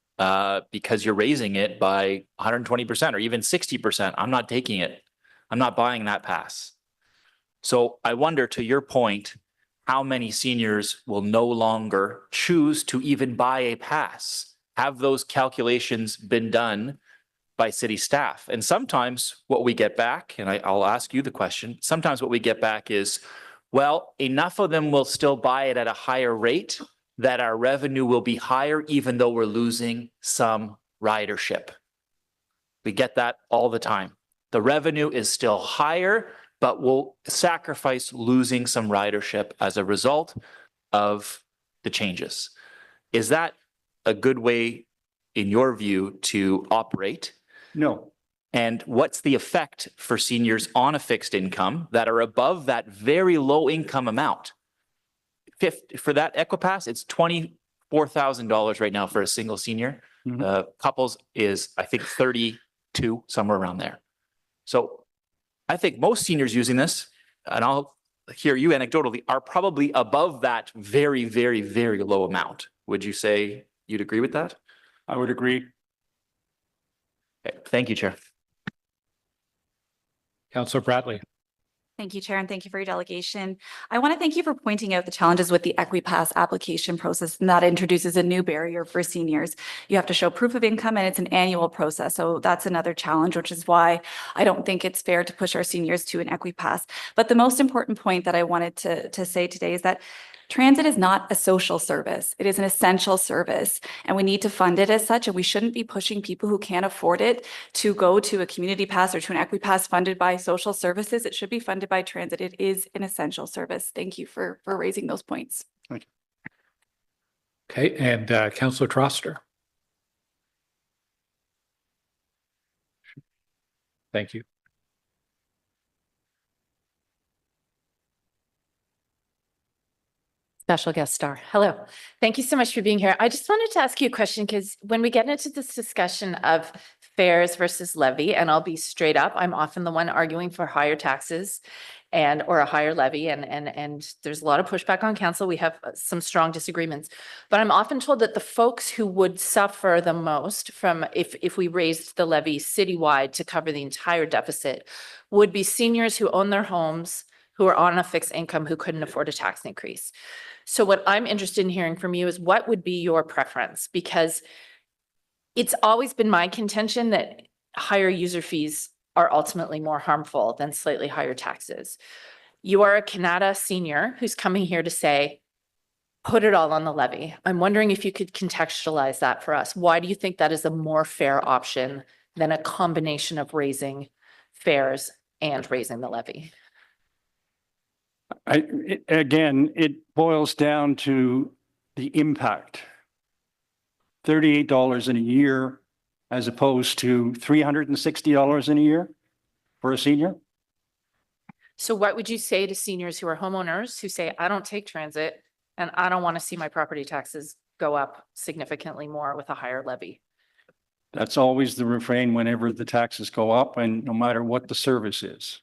because you're raising it by 120% or even 60%. I'm not taking it. I'm not buying that pass. So I wonder, to your point, how many seniors will no longer choose to even buy a pass? Have those calculations been done by city staff? And sometimes what we get back, and I'll ask you the question, sometimes what we get back is, well, enough of them will still buy it at a higher rate that our revenue will be higher even though we're losing some ridership. We get that all the time. The revenue is still higher, but we'll sacrifice losing some ridership as a result of the changes. Is that a good way, in your view, to operate? No. And what's the effect for seniors on a fixed income that are above that very low income amount? For that Equipass, it's $24,000 right now for a single senior. Couples is, I think, 32, somewhere around there. So I think most seniors using this, and I'll hear you anecdotally, are probably above that very, very, very low amount. Would you say you'd agree with that? I would agree. Okay. Thank you, Chair. Councillor Bradley. Thank you, Chair, and thank you for your delegation. I want to thank you for pointing out the challenges with the Equipass application process, and that introduces a new barrier for seniors. You have to show proof of income, and it's an annual process. So that's another challenge, which is why I don't think it's fair to push our seniors to an Equipass. But the most important point that I wanted to say today is that transit is not a social service. It is an essential service, and we need to fund it as such, and we shouldn't be pushing people who can't afford it to go to a community pass or to an Equipass funded by social services. It should be funded by transit. It is an essential service. Thank you for raising those points. Thank you. Okay, and Councillor Troster. Thank you. Special guest star. Hello. Thank you so much for being here. I just wanted to ask you a question because when we get into this discussion of fares versus levy, and I'll be straight up, I'm often the one arguing for higher taxes or a higher levy, and there's a lot of pushback on council. We have some strong disagreements, but I'm often told that the folks who would suffer the most from if we raised the levy citywide to cover the entire deficit would be seniors who own their homes, who are on a fixed income, who couldn't afford a tax increase. So what I'm interested in hearing from you is what would be your preference? Because it's always been my contention that higher user fees are ultimately more harmful than slightly higher taxes. You are a Canada senior who's coming here to say, put it all on the levy. I'm wondering if you could contextualize that for us. Why do you think that is a more fair option than a combination of raising fares and raising the levy? Again, it boils down to the impact. $38 in a year as opposed to $360 in a year for a senior. So what would you say to seniors who are homeowners who say, I don't take transit and I don't want to see my property taxes go up significantly more with a higher levy? That's always the refrain whenever the taxes go up, and no matter what the service is.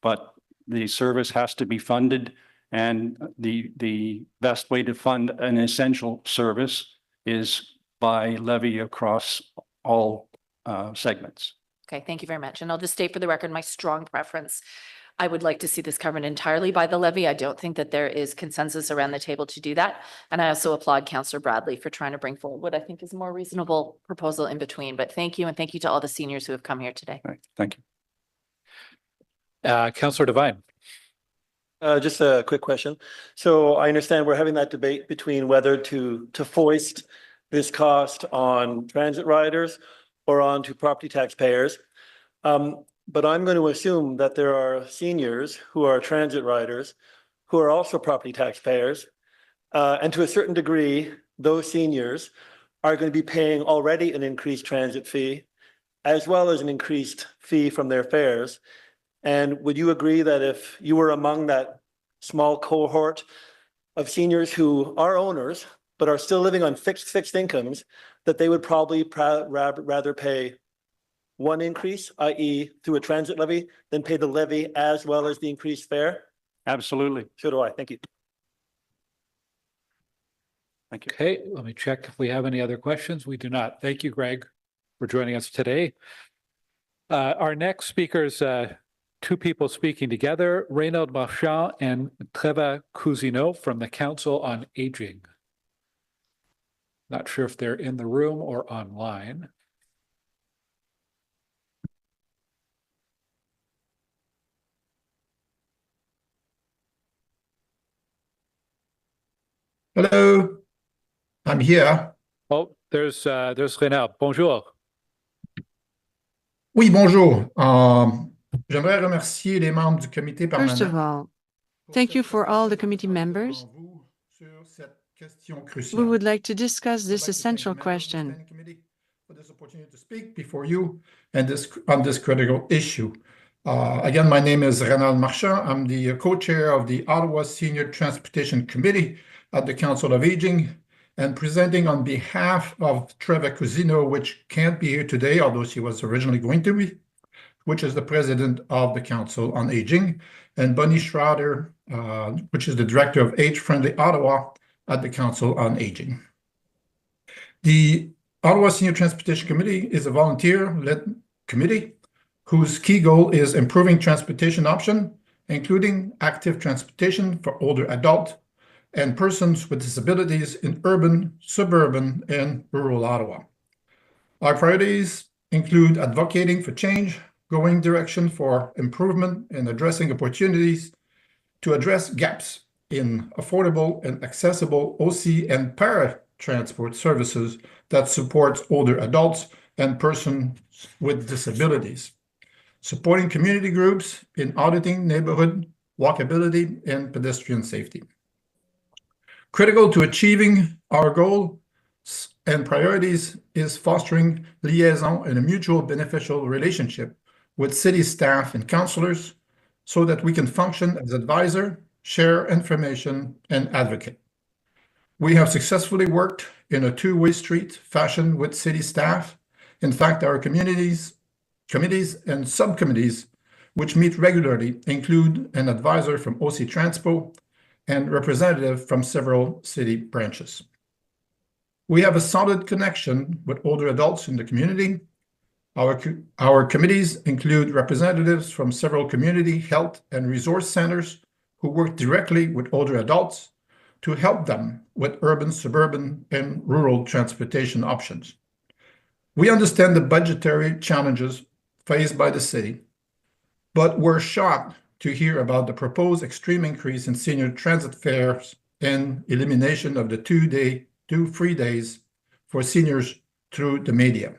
But the service has to be funded, and the best way to fund an essential service is by levy across all segments. Okay, thank you very much. And I'll just state for the record, my strong preference. I would like to see this covered entirely by the levy. I don't think that there is consensus around the table to do that. And I also applaud Councillor Bradley for trying to bring forward what I think is a more reasonable proposal in between. But thank you, and thank you to all the seniors who have come here today. Right, thank you. Councillor Devine. Just a quick question. So I understand we're having that debate between whether to foist this cost on transit riders or onto property taxpayers. but I'm going to assume that there are seniors who are transit riders who are also property taxpayers. And to a certain degree, those seniors are going to be paying already an increased transit fee, as well as an increased fee from their fares. And would you agree that if you were among that small cohort of seniors who are owners, but are still living on fixed incomes, that they would probably rather pay one increase, i.e. through a transit levy, than pay the levy as well as the increased fare? Absolutely. So do I. Thank you. Thank you. Okay, let me check if we have any other questions. We do not. Thank you, Greg, for joining us today. Our next speakers, two people speaking together, Reynald Marchand and Treva Cousineau from the Council on Aging. Not sure if they're in the room or online. Hello, I'm here. Oh, there's Reynald. Bonjour. Oui, bonjour. J'aimerais remercier les membres du comité permanent. First of all, thank you for all the committee members. We would like to discuss this essential question. For this opportunity to speak before you and on this critical issue. Again, my name is Reynald Marchand. I'm the co-chair of the Ottawa Senior Transportation Committee at the Council of Aging, and presenting on behalf of Treva Cousineau, which can't be here today, although she was originally going to be, which is the president of the Council on Aging, and Bonnie Schroeder, which is the director of Age-Friendly Ottawa at the Council on Aging. The Ottawa Senior Transportation Committee is a volunteer-led committee whose key goal is improving transportation options, including active transportation for older adults and persons with disabilities in urban, suburban, and rural Ottawa. Our priorities include advocating for change, going direction for improvement, and addressing opportunities to address gaps in affordable and accessible OC and para-transport services that supports older adults and persons with disabilities, supporting community groups in auditing neighborhood walkability and pedestrian safety. Critical to achieving our goals and priorities is fostering liaison and a mutual beneficial relationship with city staff and councillors so that we can function as advisor, share information, and advocate. We have successfully worked in a two-way street fashion with city staff. In fact, our committees and subcommittees, which meet regularly, include an advisor from OC TRANSPO and representative from several city branches. We have a solid connection with older adults in the community. Our committees include representatives from several community health and resource centers who work directly with older adults to help them with urban, suburban, and rural transportation options. We understand the budgetary challenges faced by the city, but we're shocked to hear about the proposed extreme increase in senior transit fares and elimination of the 2 free days for seniors through the media.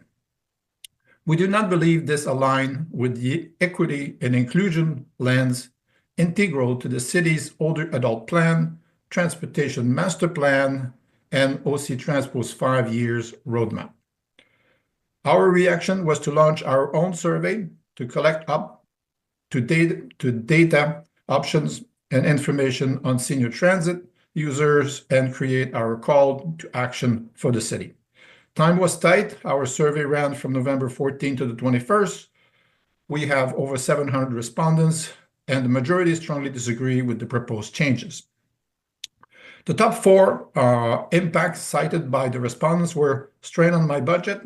We do not believe this aligns with the equity and inclusion lens integral to the city's older adult plan, transportation master plan, and OC TRANSPO's 5 years roadmap. Our reaction was to launch our own survey to collect up to data options and information on senior transit users and create our call to action for the city. Time was tight. Our survey ran from November 14 to the 21st. We have over 700 respondents, and the majority strongly disagree with the proposed changes. The top 4 impacts cited by the respondents were strain on my budget,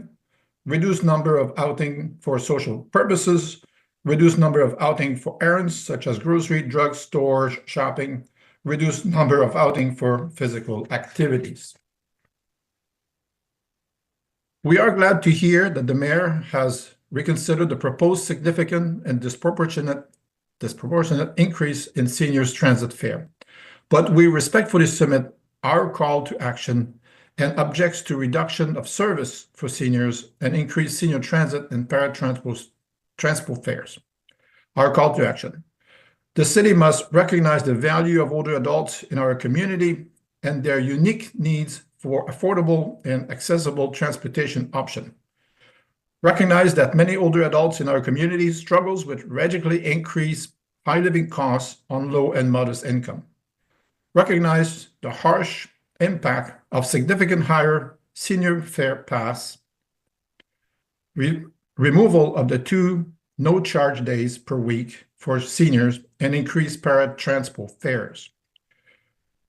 reduced number of outing for social purposes, reduced number of outing for errands such as grocery, drug stores, shopping, reduced number of outing for physical activities. We are glad to hear that the mayor has reconsidered the proposed significant and disproportionate increase in seniors' transit fare, but we respectfully submit our call to action and objects to reduction of service for seniors and increased senior transit and para-transport fares. Our call to action. The city must recognize the value of older adults in our community and their unique needs for affordable and accessible transportation option. Recognize that many older adults in our community struggles with radically increased high living costs on low and modest income. Recognize the harsh impact of significant higher senior fare pass, removal of the 2 no-charge days per week for seniors, and increased TRANSPO fares.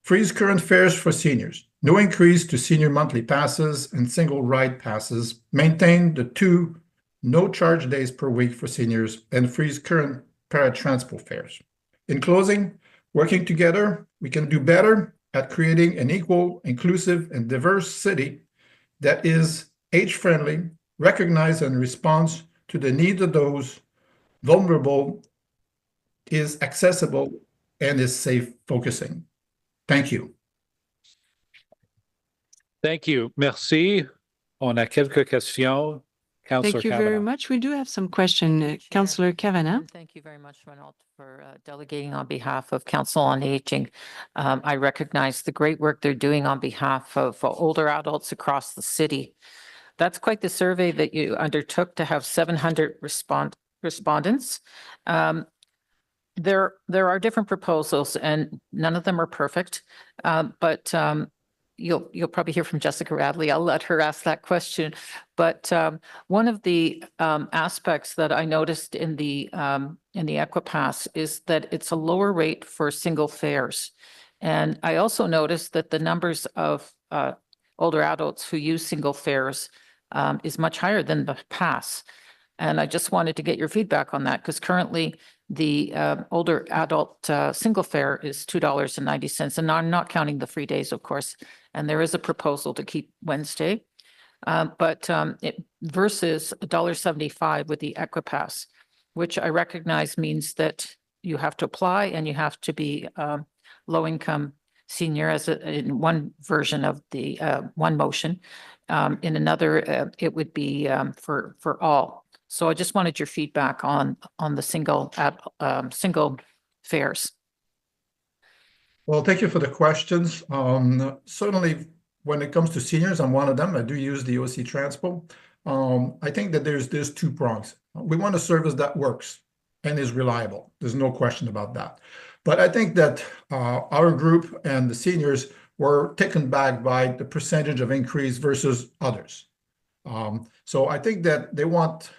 Freeze current fares for seniors. No increase to senior monthly passes and single ride passes. Maintain the 2 no-charge days per week for seniors and freeze current TRANSPO fares. In closing, working together, we can do better at creating an equal, inclusive, and diverse city that is age-friendly, recognizes and responds to the needs of those vulnerable, is accessible, and is safe focusing. Thank you. Thank you. Merci. On a quelques questions. Councillor Thank you very much. We do have some questions. Councillor Kavanagh. Thank you very much, Renaud, for delegating on behalf of Council on Aging. I recognize the great work they're doing on behalf of older adults across the city. That's quite the survey that you undertook to have 700 respondents. There are different proposals and none of them are perfect, but you'll probably hear from Jessica Radley. I'll let her ask that question. But one of the aspects that I noticed in the Equipass is that it's a lower rate for single fares. And I also noticed that the numbers of older adults who use single fares is much higher than the pass. And I just wanted to get your feedback on that because currently the older adult single fare is $2.90, and I'm not counting the free days, of course. And there is a proposal to keep Wednesday, but it versus $1.75 with the Equipass, which I recognize means that you have to apply and you have to be low income senior as in one version of the one motion. In another, it would be for all. So I just wanted your feedback on the single fares. Well, thank you for the questions. Certainly, when it comes to seniors, I'm one of them. I do use the OC TRANSPO. I think that there's 2 prongs. We want a service that works and is reliable. There's no question about that. But I think that our group and the seniors were taken back by the percentage of increase versus others. So I think that they want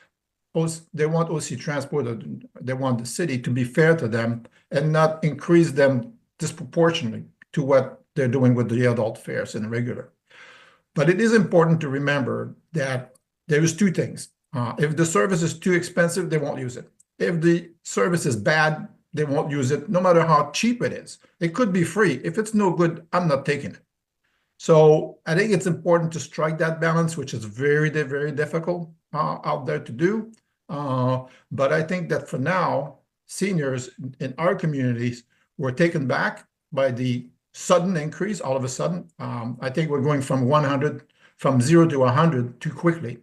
OC TRANSPO, they want the city to be fair to them and not increase them disproportionately to what they're doing with the adult fares in regular. But it is important to remember that there is 2 things. If the service is too expensive, they won't use it. If the service is bad, they won't use it, no matter how cheap it is. It could be free. If it's no good, I'm not taking it. So I think it's important to strike that balance, which is very, very difficult out there to do. But I think that for now, seniors in our communities were taken back by the sudden increase all of a sudden. I think we're going from 0 to 100 too quickly,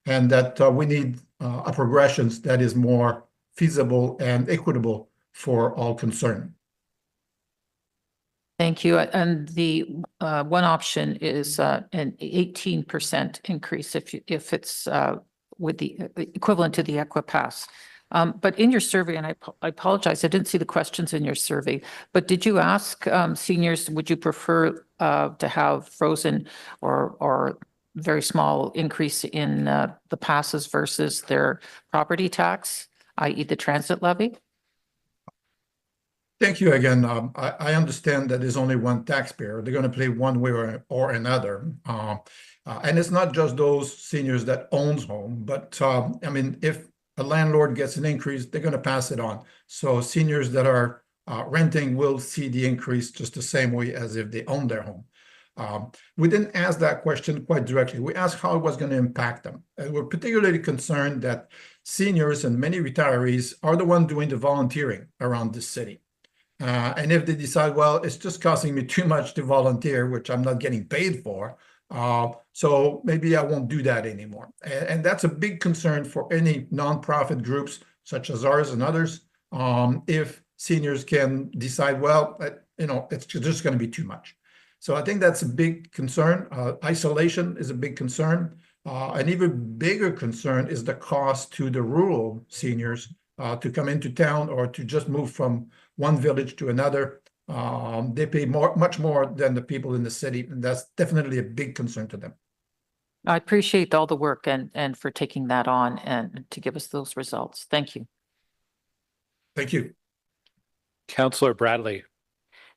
and that we need a progression that is more feasible and equitable for all concerned. Thank you. And the one option is an 18% increase if it's with the equivalent to the Equipass. But in your survey, and I apologize, I didn't see the questions in your survey, but did you ask seniors, would you prefer to have frozen or very small increase in the passes versus their property tax, i.e. the transit levy? Thank you again. I understand that there's only one taxpayer. They're going to play one way or another. And it's not just those seniors that owns home, but I mean, if a landlord gets an increase, they're going to pass it on. So seniors that are renting will see the increase just the same way as if they own their home. We didn't ask that question quite directly. We asked how it was going to impact them. And we're particularly concerned that seniors and many retirees are the ones doing the volunteering around this city. And if they decide, well, it's just costing me too much to volunteer, which I'm not getting paid for, so maybe I won't do that anymore. And that's a big concern for any nonprofit groups such as ours and others. if seniors can decide, well, it's just going to be too much. So I think that's a big concern. Isolation is a big concern. An even bigger concern is the cost to the rural seniors to come into town or to just move from one village to another. They pay much more than the people in the city, and that's definitely a big concern to them. I appreciate all the work and for taking that on and to give us those results. Thank you. Thank you. Councillor Bradley.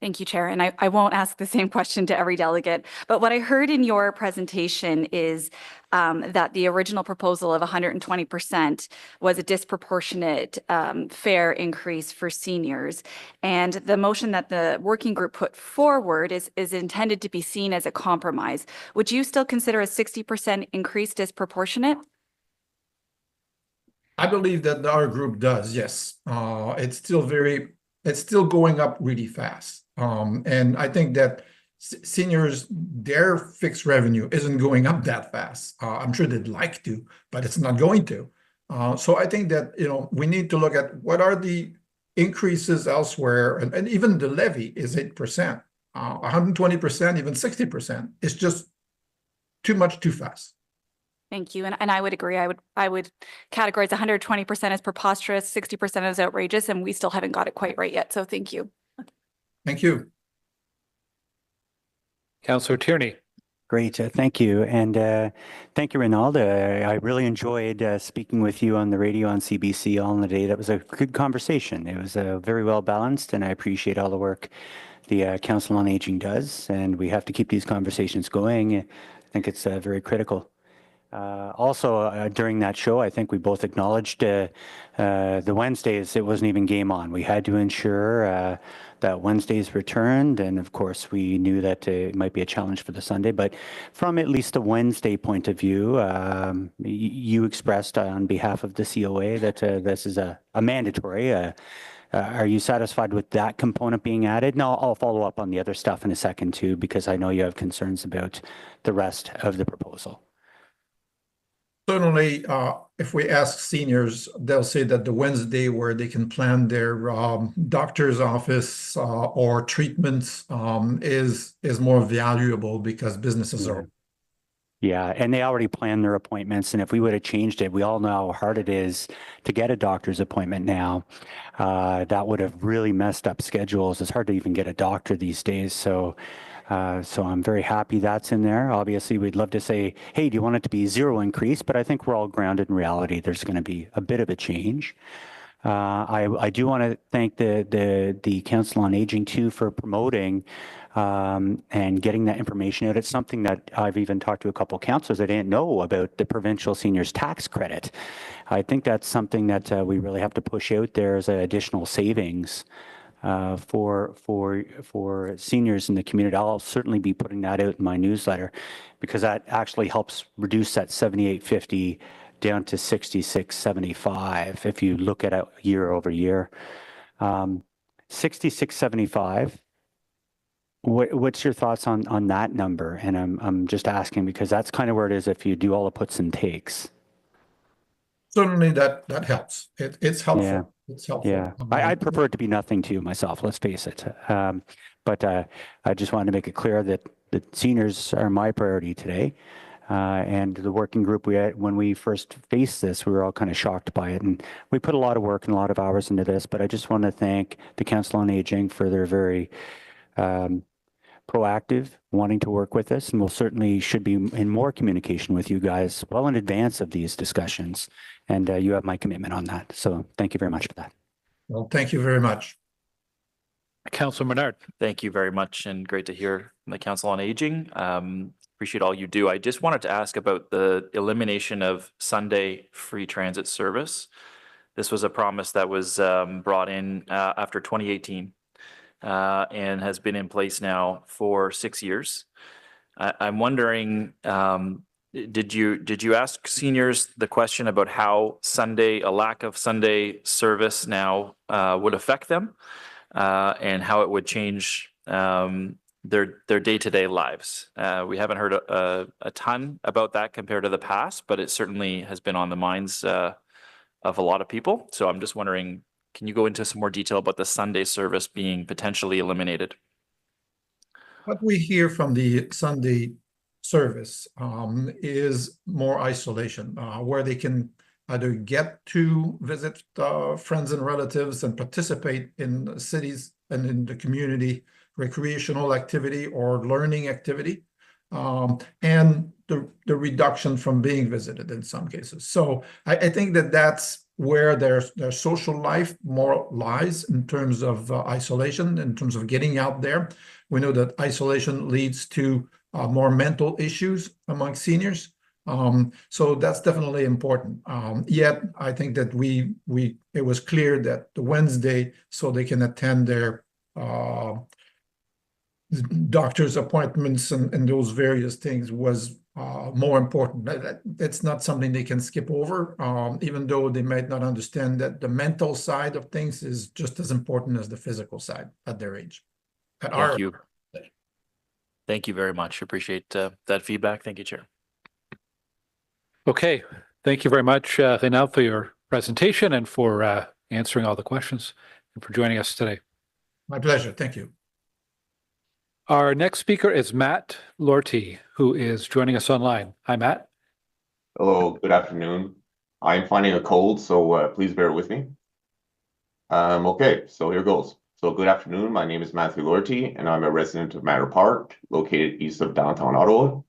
Thank you, Chair. And I won't ask the same question to every delegate, but what I heard in your presentation is that the original proposal of 120% was a disproportionate fare increase for seniors. And the motion that the working group put forward is intended to be seen as a compromise. Would you still consider a 60% increase disproportionate? I believe that our group does, yes. It's still going up really fast. And I think that seniors, their fixed revenue isn't going up that fast. I'm sure they'd like to, but it's not going to. So I think that, we need to look at what are the increases elsewhere. And even the levy is 8%, 120%, even 60%. It's just too much, too fast. Thank you. And I would agree. I would categorize 120% as preposterous, 60% as outrageous, and we still haven't got it quite right yet. So thank you. Thank you. Councillor Tierney. Great, thank you. And thank you, Ronaldo. I really enjoyed speaking with you on the radio on CBC all in the day. That was a good conversation. It was very well balanced, and I appreciate all the work the Council on Aging does. And we have to keep these conversations going. I think it's very critical. Also, during that show, I think we both acknowledged the Wednesdays, it wasn't even game on. We had to ensure that Wednesdays returned. And of course, we knew that it might be a challenge for the Sunday. But from at least a Wednesday point of view, you expressed on behalf of the COA that this is a mandatory. Are you satisfied with that component being added? Now, I'll follow up on the other stuff in a second, too, because I know you have concerns about the rest of the proposal. Certainly, if we ask seniors, they'll say that the Wednesday where they can plan their doctor's office or treatments is more valuable because businesses are. Yeah, and they already plan their appointments. And if we would have changed it, we all know how hard it is to get a doctor's appointment now. That would have really messed up schedules. It's hard to even get a doctor these days. So I'm very happy that's in there. Obviously, we'd love to say, hey, do you want it to be zero increase? But I think we're all grounded in reality. There's going to be a bit of a change. I do want to thank the Council on Aging, too, for promoting and getting that information out. It's something that I've even talked to a couple of councillors that didn't know about the provincial seniors tax credit. I think that's something that we really have to push out there as additional savings for seniors in the community. I'll certainly be putting that out in my newsletter because that actually helps reduce that $78.50 down to $66.75 if you look at it year over year. $66.75. What's your thoughts on that number? And I'm just asking because that's kind of where it is if you do all the puts and takes. Certainly that helps. It's helpful. Yeah. It's helpful. Yeah, I'd prefer it to be nothing to myself, let's face it. But I just wanted to make it clear that the seniors are my priority today. And the working group, when we first faced this, we were all kind of shocked by it. And we put a lot of work and a lot of hours into this. But I just want to thank the Council on Aging for their very proactive, wanting to work with us. And we'll certainly should be in more communication with you guys well in advance of these discussions. And you have my commitment on that. So thank you very much for that. Well, thank you very much. Councillor Menard. Thank you very much, and great to hear from the Council on Aging. Appreciate all you do. I just wanted to ask about the elimination of Sunday free transit service. This was a promise that was brought in after 2018 and has been in place now for 6 years. I'm wondering, did you ask seniors the question about how a lack of Sunday service now would affect them and how it would change their day-to-day lives? We haven't heard a ton about that compared to the past, but it certainly has been on the minds of a lot of people. So I'm just wondering Can you go into some more detail about the Sunday service being potentially eliminated? What we hear from the Sunday service is more isolation, where they can either get to visit friends and relatives and participate in the cities and in the community recreational activity or learning activity, and the reduction from being visited in some cases. So I think that that's where their social life more lies in terms of isolation, in terms of getting out there. We know that isolation leads to more mental issues among seniors. So that's definitely important. Yet I think that it was clear that the Wednesday, so they can attend their doctor's appointments and those various things, was more important. It's not something they can skip over, even though they might not understand that the mental side of things is just as important as the physical side at their age. Thank you. Thank you very much. Appreciate that feedback. Thank you, Chair. Okay, thank you very much, Renal, for your presentation and for answering all the questions and for joining us today. My pleasure. Thank you. Our next speaker is Matt Lorty, who is joining us online. Hi, Matt. Hello, good afternoon. I'm finding a cold, so please bear with me. Okay, so here goes. So good afternoon. My name is Matthew Lorty, and I'm a resident of Manor Park, located east of downtown Ottawa.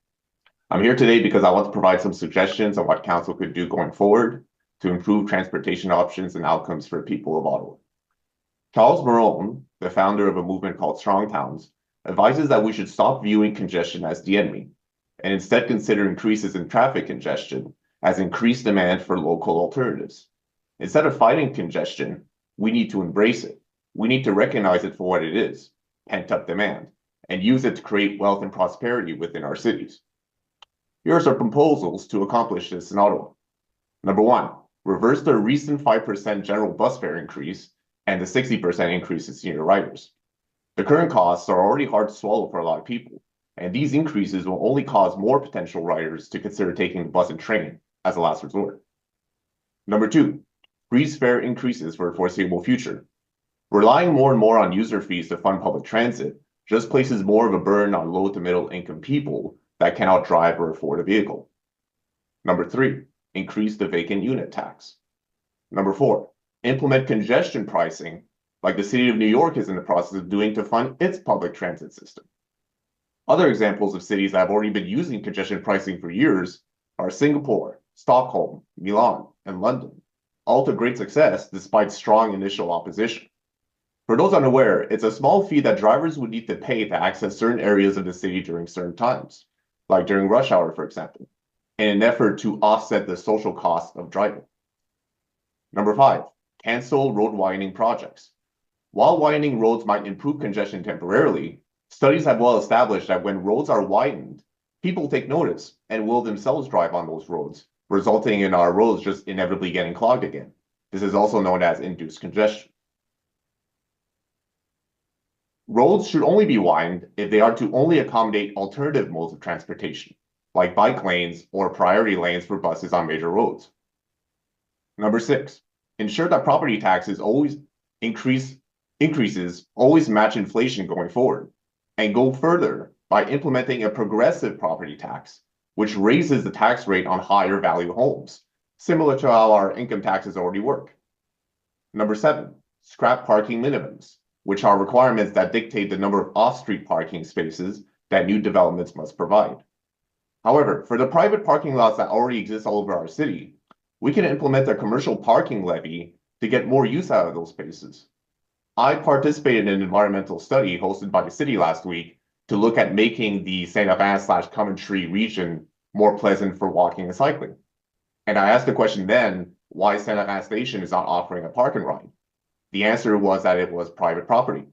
I'm here today because I want to provide some suggestions on what council could do going forward to improve transportation options and outcomes for people of Ottawa. Charles Maroon, the founder of a movement called Strong Towns, advises that we should stop viewing congestion as the enemy and instead consider increases in traffic congestion as increased demand for local alternatives. Instead of fighting congestion, we need to embrace it. We need to recognize it for what it is, pent-up demand, and use it to create wealth and prosperity within our cities. Here are some proposals to accomplish this in Ottawa. Number one, reverse the recent 5% general bus fare increase and the 60% increase in senior riders. The current costs are already hard to swallow for a lot of people, and these increases will only cause more potential riders to consider taking the bus and train as a last resort. Number two, freeze fare increases for the foreseeable future. Relying more and more on user fees to fund public transit just places more of a burden on low to middle income people that cannot drive or afford a vehicle. Number three, increase the vacant unit tax. Number four, implement congestion pricing like the City of New York is in the process of doing to fund its public transit system. Other examples of cities that have already been using congestion pricing for years are Singapore, Stockholm, Milan, and London, all to great success despite strong initial opposition. For those unaware, it's a small fee that drivers would need to pay to access certain areas of the city during certain times, like during rush hour, for example, in an effort to offset the social cost of driving. Number five, cancel road widening projects. While widening roads might improve congestion temporarily, studies have well established that when roads are widened, people take notice and will themselves drive on those roads, resulting in our roads just inevitably getting clogged again. This is also known as induced congestion. Roads should only be widened if they are to only accommodate alternative modes of transportation, like bike lanes or priority lanes for buses on major roads. Number six, ensure that property taxes always increases always match inflation going forward, and go further by implementing a progressive property tax, which raises the tax rate on higher value homes, similar to how our income taxes already work. Number seven, scrap parking minimums, which are requirements that dictate the number of off-street parking spaces that new developments must provide. However, for the private parking lots that already exist all over our city, we can implement a commercial parking levy to get more use out of those spaces. I participated in an environmental study hosted by the city last week to look at making the Saint-Laurent/Coventry region more pleasant for walking and cycling. And I asked the question then, why Saint-Laurent Station is not offering a park and ride? The answer was that it was private property.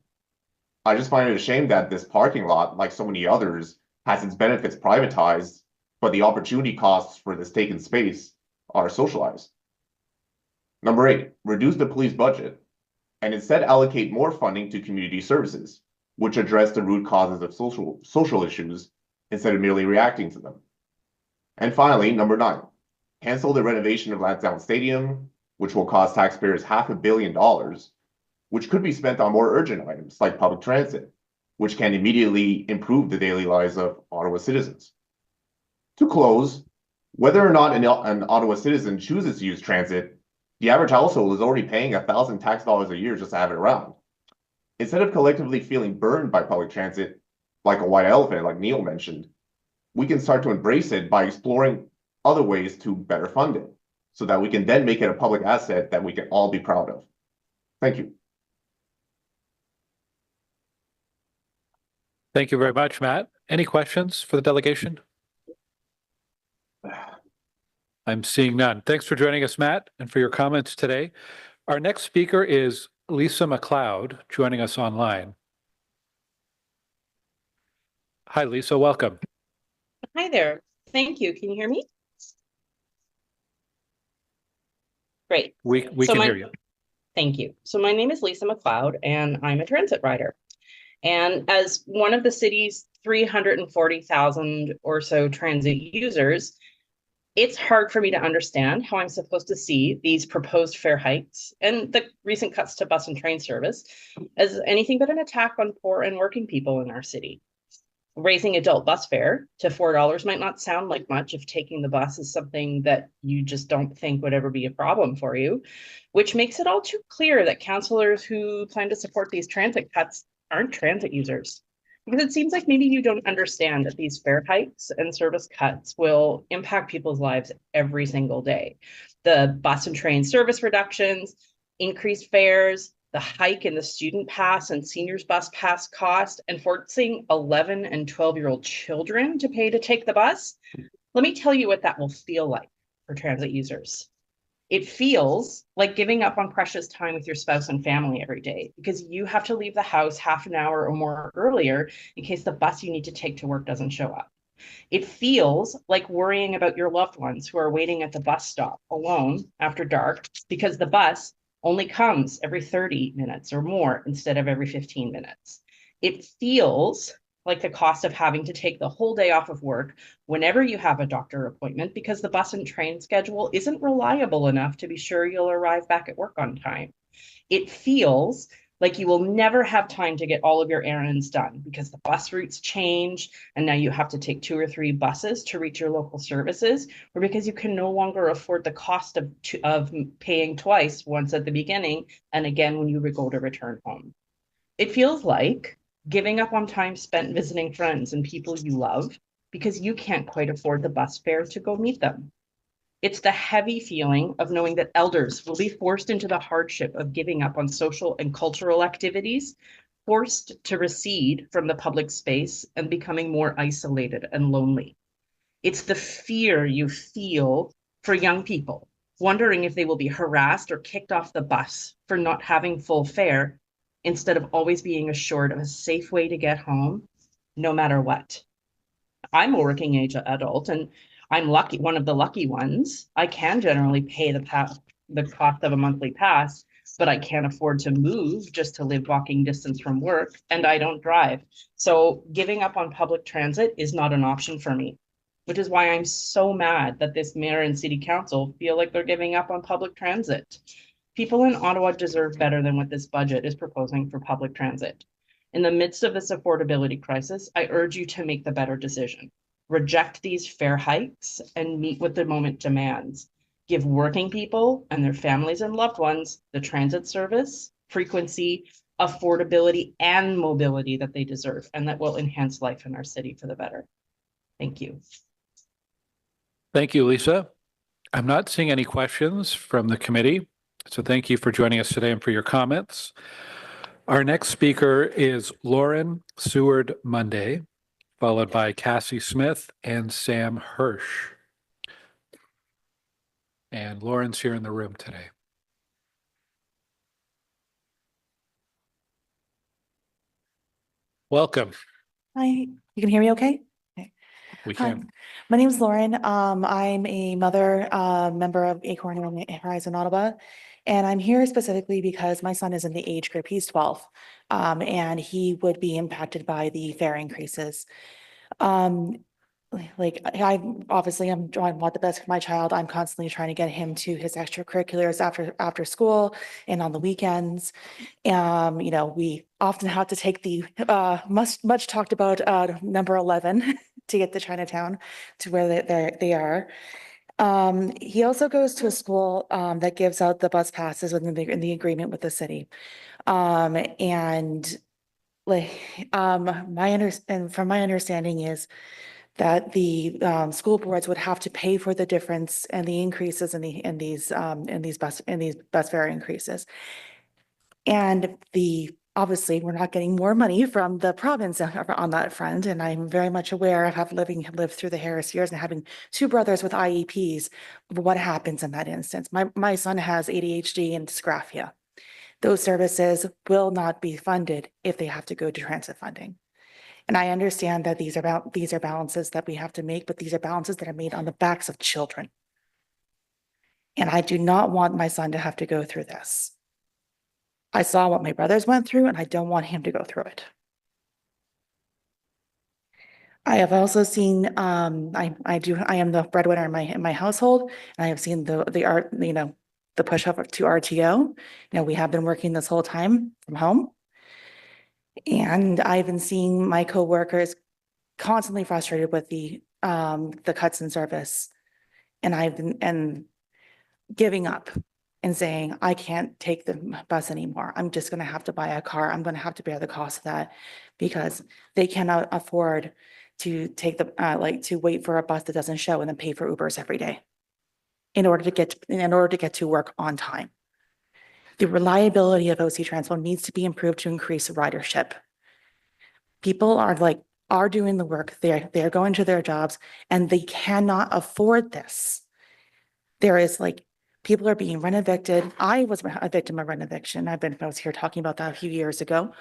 I just find it a shame that this parking lot, like so many others, has its benefits privatized, but the opportunity costs for this taken space are socialized. Number eight, reduce the police budget and instead allocate more funding to community services, which address the root causes of social issues instead of merely reacting to them. And finally, number nine, cancel the renovation of Lansdowne Stadium, which will cost taxpayers $500 million, which could be spent on more urgent items like public transit, which can immediately improve the daily lives of Ottawa citizens. To close, whether or not an Ottawa citizen chooses to use transit, the average household is already paying 1,000 tax dollars a year just to have it around. Instead of collectively feeling burned by public transit, like a white elephant, like Neil mentioned, we can start to embrace it by exploring other ways to better fund it, so that we can then make it a public asset that we can all be proud of. Thank you. Thank you very much, Matt. Any questions for the delegation? I'm seeing none. Thanks for joining us, Matt, and for your comments today. Our next speaker is Lisa McLeod, joining us online. Hi, Lisa, welcome. Hi there. Thank you. Can you hear me? Great. We can hear you. Thank you. So my name is Lisa McLeod, and I'm a transit rider. And as one of the city's 340,000 or so transit users, it's hard for me to understand how I'm supposed to see these proposed fare hikes and the recent cuts to bus and train service as anything but an attack on poor and working people in our city. Raising adult bus fare to $4 might not sound like much if taking the bus is something that you just don't think would ever be a problem for you, which makes it all too clear that councillors who plan to support these transit cuts aren't transit users. Because it seems like maybe you don't understand that these fare hikes and service cuts will impact people's lives every single day. The bus and train service reductions, increased fares, the hike in the student pass and seniors bus pass cost, and forcing 11 and 12-year-old children to pay to take the bus. Let me tell you what that will feel like for transit users. It feels like giving up on precious time with your spouse and family every day because you have to leave the house half an hour or more earlier in case the bus you need to take to work doesn't show up. It feels like worrying about your loved ones who are waiting at the bus stop alone after dark because the bus only comes every 30 minutes or more instead of every 15 minutes. It feels like the cost of having to take the whole day off of work whenever you have a doctor appointment because the bus and train schedule isn't reliable enough to be sure you'll arrive back at work on time. It feels like you will never have time to get all of your errands done because the bus routes change and now you have to take 2 or 3 buses to reach your local services, or because you can no longer afford the cost of paying twice, once at the beginning and again when you go to return home. It feels like giving up on time spent visiting friends and people you love because you can't quite afford the bus fare to go meet them. It's the heavy feeling of knowing that elders will be forced into the hardship of giving up on social and cultural activities, forced to recede from the public space and becoming more isolated and lonely. It's the fear you feel for young people, wondering if they will be harassed or kicked off the bus for not having full fare, instead of always being assured of a safe way to get home, no matter what. I'm a working age adult and I'm lucky, one of the lucky ones. I can generally pay the cost of a monthly pass, but I can't afford to move just to live walking distance from work, and I don't drive. So giving up on public transit is not an option for me, which is why I'm so mad that this mayor and city council feel like they're giving up on public transit. People in Ottawa deserve better than what this budget is proposing for public transit. In the midst of this affordability crisis, I urge you to make the better decision. Reject these fare hikes and meet what the moment demands. Give working people and their families and loved ones the transit service, frequency, affordability, and mobility that they deserve, and that will enhance life in our city for the better. Thank you. Thank you, Lisa. I'm not seeing any questions from the committee, so thank you for joining us today and for your comments. Our next speaker is Lauren Seward-Monday, followed by Cassie Smith and Sam Hirsch. And Lauren's here in the room today. Welcome. Hi, you can hear me okay? Okay. We Hi, can. my name is Lauren. I'm a mother, member of Acorn and Horizon Ottawa, and I'm here specifically because my son is in the age group, he's 12, and he would be impacted by the fare increases. like I obviously I'm trying to want the best for my child. I'm constantly trying to get him to his extracurriculars after school and on the weekends. You know, we often have to take the much talked about number 11 to get to Chinatown to where they are. He also goes to a school that gives out the bus passes in the agreement with the city. And like from my understanding is that the school boards would have to pay for the difference and the increases in these bus fare increases. And obviously, we're not getting more money from the province on that front. And I'm very much aware of lived through the Harris years and having two brothers with IEPs, what happens in that instance. My son has ADHD and dysgraphia. Those services will not be funded if they have to go to transit funding. And I understand that these are balances that we have to make, but these are balances that are made on the backs of children. And I do not want my son to have to go through this. I saw what my brothers went through, and I don't want him to go through it. I have also seen, I am the breadwinner in my household, and I have seen the push up to RTO. You know, we have been working this whole time from home. And I've been seeing my coworkers constantly frustrated with the cuts in service. And I've been giving up and saying, I can't take the bus anymore. I'm just going to have to buy a car. I'm going to have to bear the cost of that because they cannot afford to take to wait for a bus that doesn't show and then pay for Ubers every day in order to get to work on time. The reliability of OC TRANSPO needs to be improved to increase ridership. People are doing the work. They're going to their jobs and they cannot afford this. People are being rent evicted. I was a victim of rent eviction. I was here talking about that a few years ago.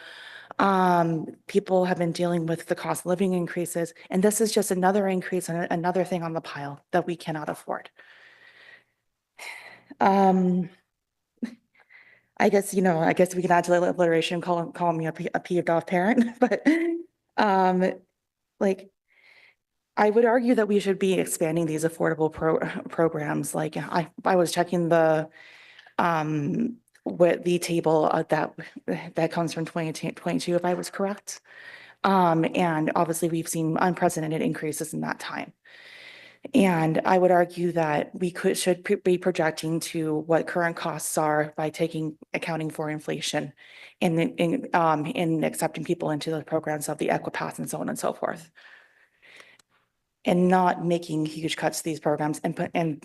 People have been dealing with the cost of living increases, and this is just another increase and another thing on the pile that we cannot afford. I guess we can add to the alliteration, call me a peeved off parent, but I would argue that we should be expanding these affordable programs. I was checking the table that comes from 2022, if I was correct. And obviously we've seen unprecedented increases in that time. And I would argue that we should be projecting to what current costs are by accounting for inflation in accepting people into the programs of the Equipass and so on and so forth. And not making huge cuts to these programs and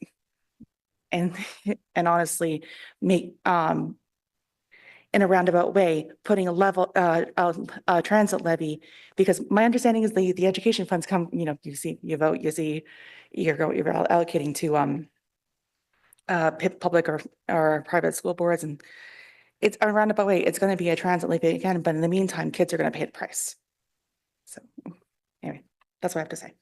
honestly make in a roundabout way putting a level transit levy, because my understanding is the education funds come, you vote, you're allocating to public or private school boards, and it's a roundabout way. It's going to be a transit levy again, but in the meantime, kids are going to pay the price. So anyway, that's what I have to say.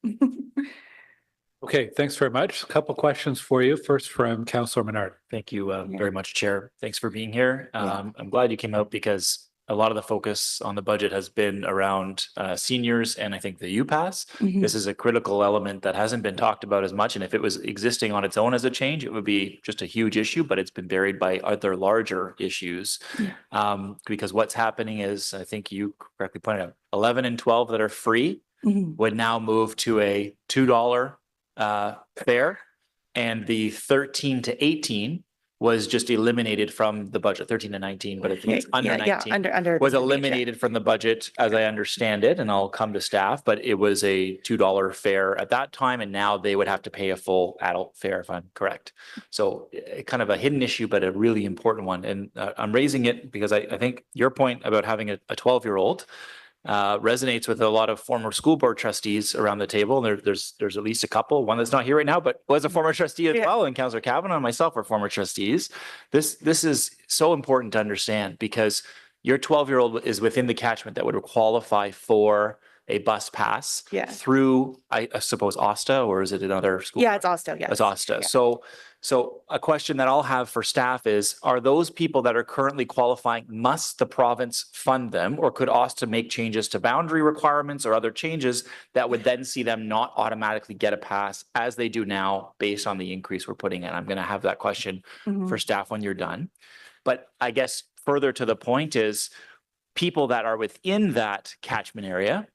Okay, thanks very much. A couple questions for you. First from Councillor Menard. Thank you very much, Chair. Thanks for being here. I'm glad you came out because a lot of the focus on the budget has been around seniors and I think the UPass. This is a critical element that hasn't been talked about as much. And if it was existing on its own as a change, it would be just a huge issue, but it's been buried by other larger issues. Because what's happening is, I think you correctly pointed out, 11 and 12 that are free would now move to a $2 fare, and the 13 to 18 was just eliminated from the budget. 13 to 19, but I think it's under 19 was eliminated from the budget as I understand it, and I'll come to staff, but it was a $2 fare at that time, and now they would have to pay a full adult fare if I'm correct. So kind of a hidden issue, but a really important one. And I'm raising it because I think your point about having a 12-year-old resonates with a lot of former school board trustees around the table. And there's at least a couple, one that's not here right now, but was a former trustee as well. And Councillor Kavanaugh and myself are former trustees. This is so important to understand because your 12-year-old is within the catchment that would qualify for a bus pass Yeah. through, I suppose, Osta, or is it another school? Yeah, it's Osto, yes. It's Osta. Yeah. So a question that I'll have for staff is, are those people that are currently qualifying, must the province fund them? Or could Osta make changes to boundary requirements or other changes that would then see them not automatically get a pass as they do now based on the increase we're putting in? I'm going to have that question for staff when you're done. But I guess further to the point is, people that are within that catchment area,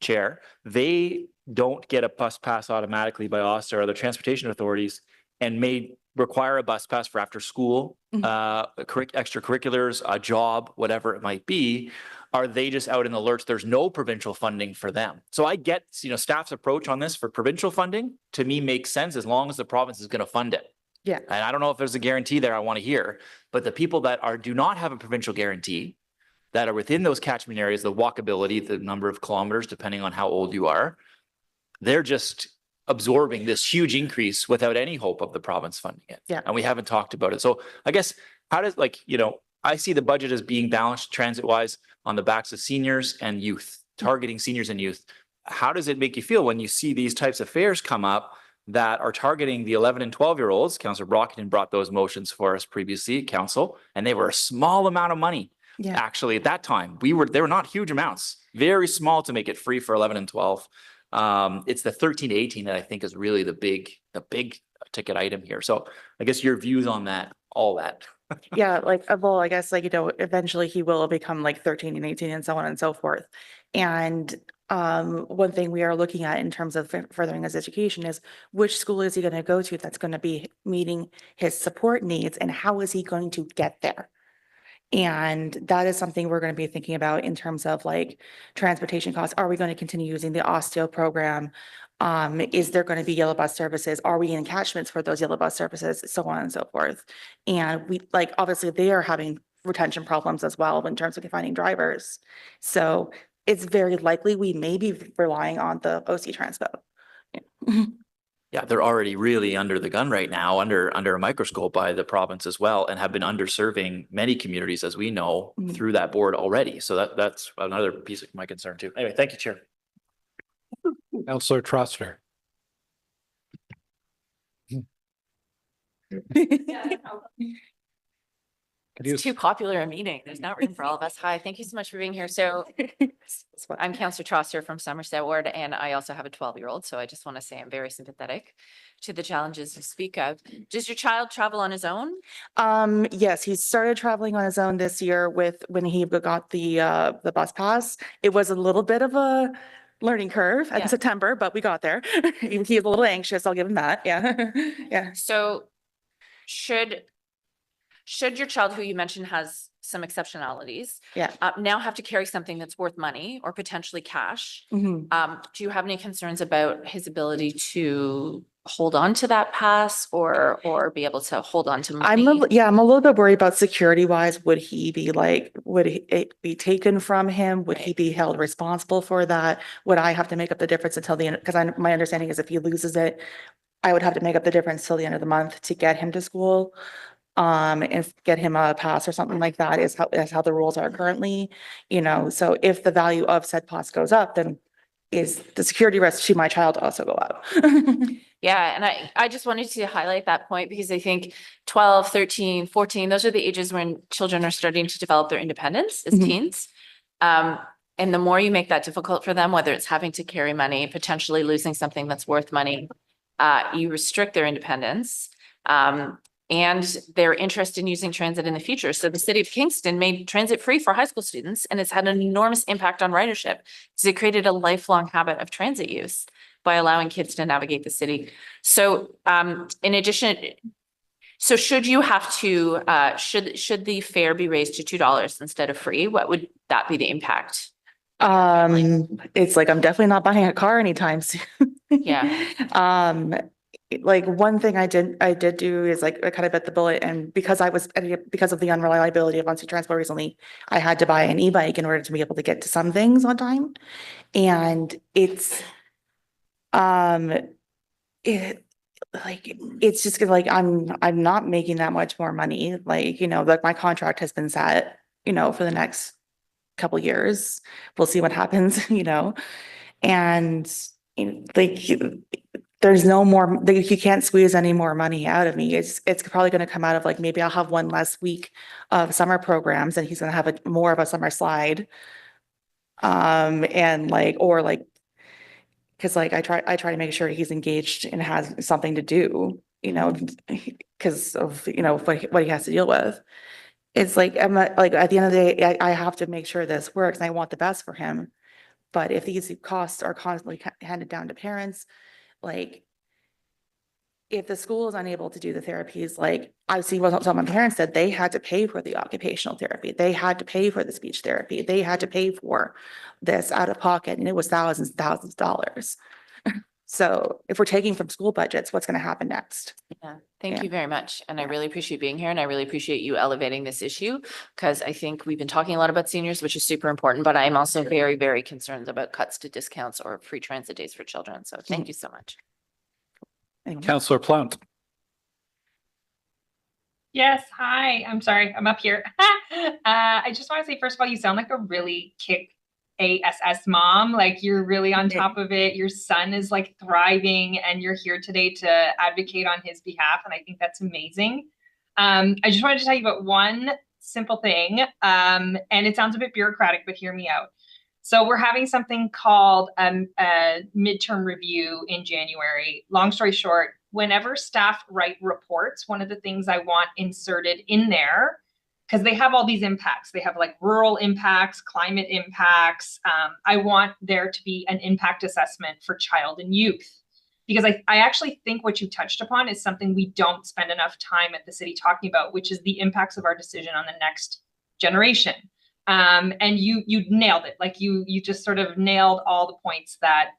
Chair, they don't get a bus pass automatically by Osta or other transportation authorities, and may require a bus pass for after school, extracurriculars, a job, whatever it might be. Are they just out in the lurch? There's no provincial funding for them. So I get, staff's approach on this for provincial funding, to me makes sense as long as the province is going to fund it. Yeah. And I don't know if there's a guarantee there I want to hear, but the people that do not have a provincial guarantee, that are within those catchment areas, the walkability, the number of kilometers, depending on how old you are, they're just absorbing this huge increase without any hope of the province funding it. Yeah. And we haven't talked about it. So I guess, how does, I see the budget as being balanced transit-wise on the backs of seniors and youth, targeting seniors and youth. How does it make you feel when you see these types of fares come up that are targeting the 11 and 12-year-olds? Councillor Brockton brought those motions for us previously, Council, and they were a small amount of money. Yeah. Actually, at that time, they were not huge amounts, very small to make it free for 11 and 12. It's the 13 to 18 that I think is really the big ticket item here. So I guess your views on that, all that. Yeah, well, I guess eventually he will become 13 and 18 and so on and so forth. And one thing we are looking at in terms of furthering his education is, which school is he going to go to that's going to be meeting his support needs, and how is he going to get there? And that is something we're going to be thinking about in terms of transportation costs. Are we going to continue using the Osteo program? Is there going to be yellow bus services? Are we in catchments for those yellow bus services? So on and so forth. And we obviously they are having retention problems as well in terms of finding drivers. So it's very likely we may be relying on the OC Transpo. Yeah. Yeah, they're already really under the gun right now, under a microscope by the province as well, and have been underserving many communities, as we know, through that board already. So that's another piece of my concern too. Anyway, thank you, Chair. Councillor Troster. It's too popular a meeting. There's not room for all of us. Hi, thank you so much for being here. So I'm Councillor Troster from Somerset Ward, and I also have a 12-year-old. So I just want to say I'm very sympathetic to the challenges you speak of. Does your child travel on his own? Yes, he started traveling on his own this year when he got the bus pass. It was a little bit of a learning curve in September, but we got there. He's a little anxious. I'll give him that. Yeah. Yeah. So should your child, who you mentioned has some exceptionalities, now have to carry something that's worth money or potentially cash, do you have any concerns about his ability to hold on to that pass or be able to hold on to money? I'm a little bit worried about security wise. Would it be taken from him? Would he be held responsible for that? Would I have to make up the difference until the end? Because my understanding is if he loses it, I would have to make up the difference till the end of the month to get him to school. And get him a pass or something like that is how the rules are currently, so if the value of said pass goes up, then is the security risk to my child also go up? Yeah. And I just wanted to highlight that point because I think 12, 13, 14, those are the ages when children are starting to develop their independence as teens. And the more you make that difficult for them, whether it's having to carry money, potentially losing something that's worth money, you restrict their independence. And their interest in using transit in the future. So the city of Kingston made transit free for high school students, and it's had an enormous impact on ridership because it created a lifelong habit of transit use by allowing kids to navigate the city. So in addition, should you have to, should the fare be raised to $2 instead of free? What would that be the impact? It's I'm definitely not buying a car anytime soon. Yeah. One thing I did do is I kind of bit the bullet, and because of the unreliability of OC Transpo recently, I had to buy an e-bike in order to be able to get to some things on time. And it's just I'm not making that much more money. My contract has been set, for the next couple years. We'll see what happens, you know? And there's no more, you can't squeeze any more money out of me. It's probably going to come out of like, maybe I'll have one less week of summer programs and he's going to have more of a summer slide. And like, or like, cause like I try to make sure he's engaged and has something to do, you know, cause of, you know, what he has to deal with. It's like, I'm not, like, at the end of the day, I have to make sure this works and I want the best for him. But if these costs are constantly handed down to parents, like, if the school is unable to do the therapies, like I see what some of my parents said, they had to pay for the occupational therapy. They had to pay for the speech therapy. They had to pay for this out of pocket, and it was thousands and thousands of dollars. So if we're taking from school budgets, what's going to happen next? Yeah, thank you very much. And I really appreciate being here and I really appreciate you elevating this issue because I think we've been talking a lot about seniors, which is super important, but I'm also very, very concerned about cuts to discounts or free transit days for children. So thank you so much. Councillor Plount. Yes, hi. I'm sorry, I'm up here. I just want to say, first of all, you sound like a really kick-ass mom. Like you're really on top of it. Your son is like thriving and you're here today to advocate on his behalf. And I think that's amazing. I just wanted to tell you about one simple thing. And it sounds a bit bureaucratic, but hear me out. So we're having something called a midterm review in January. Long story short, whenever staff write reports, one of the things I want inserted in there, because they have all these impacts. They have like rural impacts, climate impacts. I want there to be an impact assessment for child and youth. Because I actually think what you touched upon is something we don't spend enough time at the city talking about, which is the impacts of our decision on the next generation. And you nailed it. Like you just sort of nailed all the points that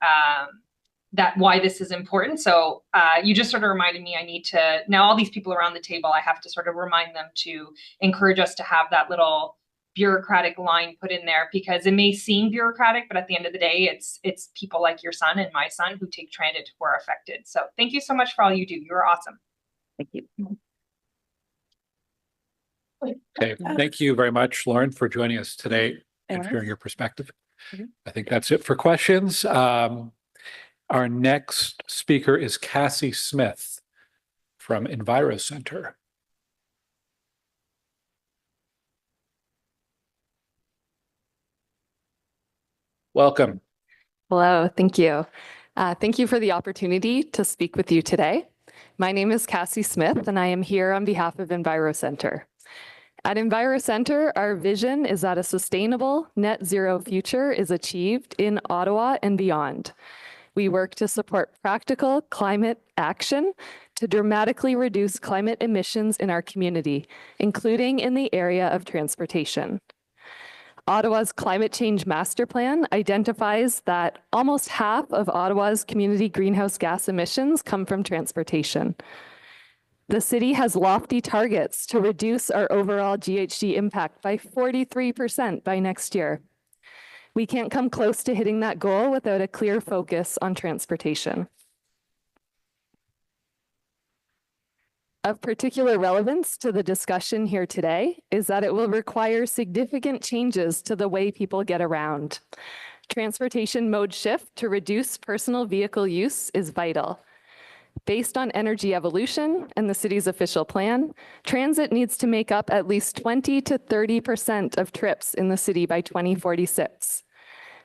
why this is important. So you just sort of reminded me I need to, now all these people around the table, I have to sort of remind them to encourage us to have that little bureaucratic line put in there because it may seem bureaucratic, but at the end of the day, it's people like your son and my son who take transit who are affected. So thank you so much for all you do. You're awesome. Thank you. Okay, thank you very much, Lauren, for joining us today and sharing your perspective. I think that's it for questions. Our next speaker is Cassie Smith from Enviro Center. Welcome. Hello, thank you. Thank you for the opportunity to speak with you today. My name is Cassie Smith, and I am here on behalf of Enviro Center. At Enviro Center, our vision is that a sustainable net zero future is achieved in Ottawa and beyond. We work to support practical climate action to dramatically reduce climate emissions in our community, including in the area of transportation. Ottawa's Climate Change Master Plan identifies that almost half of Ottawa's community greenhouse gas emissions come from transportation. The city has lofty targets to reduce our overall GHG impact by 43% by next year. We can't come close to hitting that goal without a clear focus on transportation. Of particular relevance to the discussion here today is that it will require significant changes to the way people get around. Transportation mode shift to reduce personal vehicle use is vital. Based on energy evolution and the city's official plan, transit needs to make up at least 20 to 30% of trips in the city by 2046.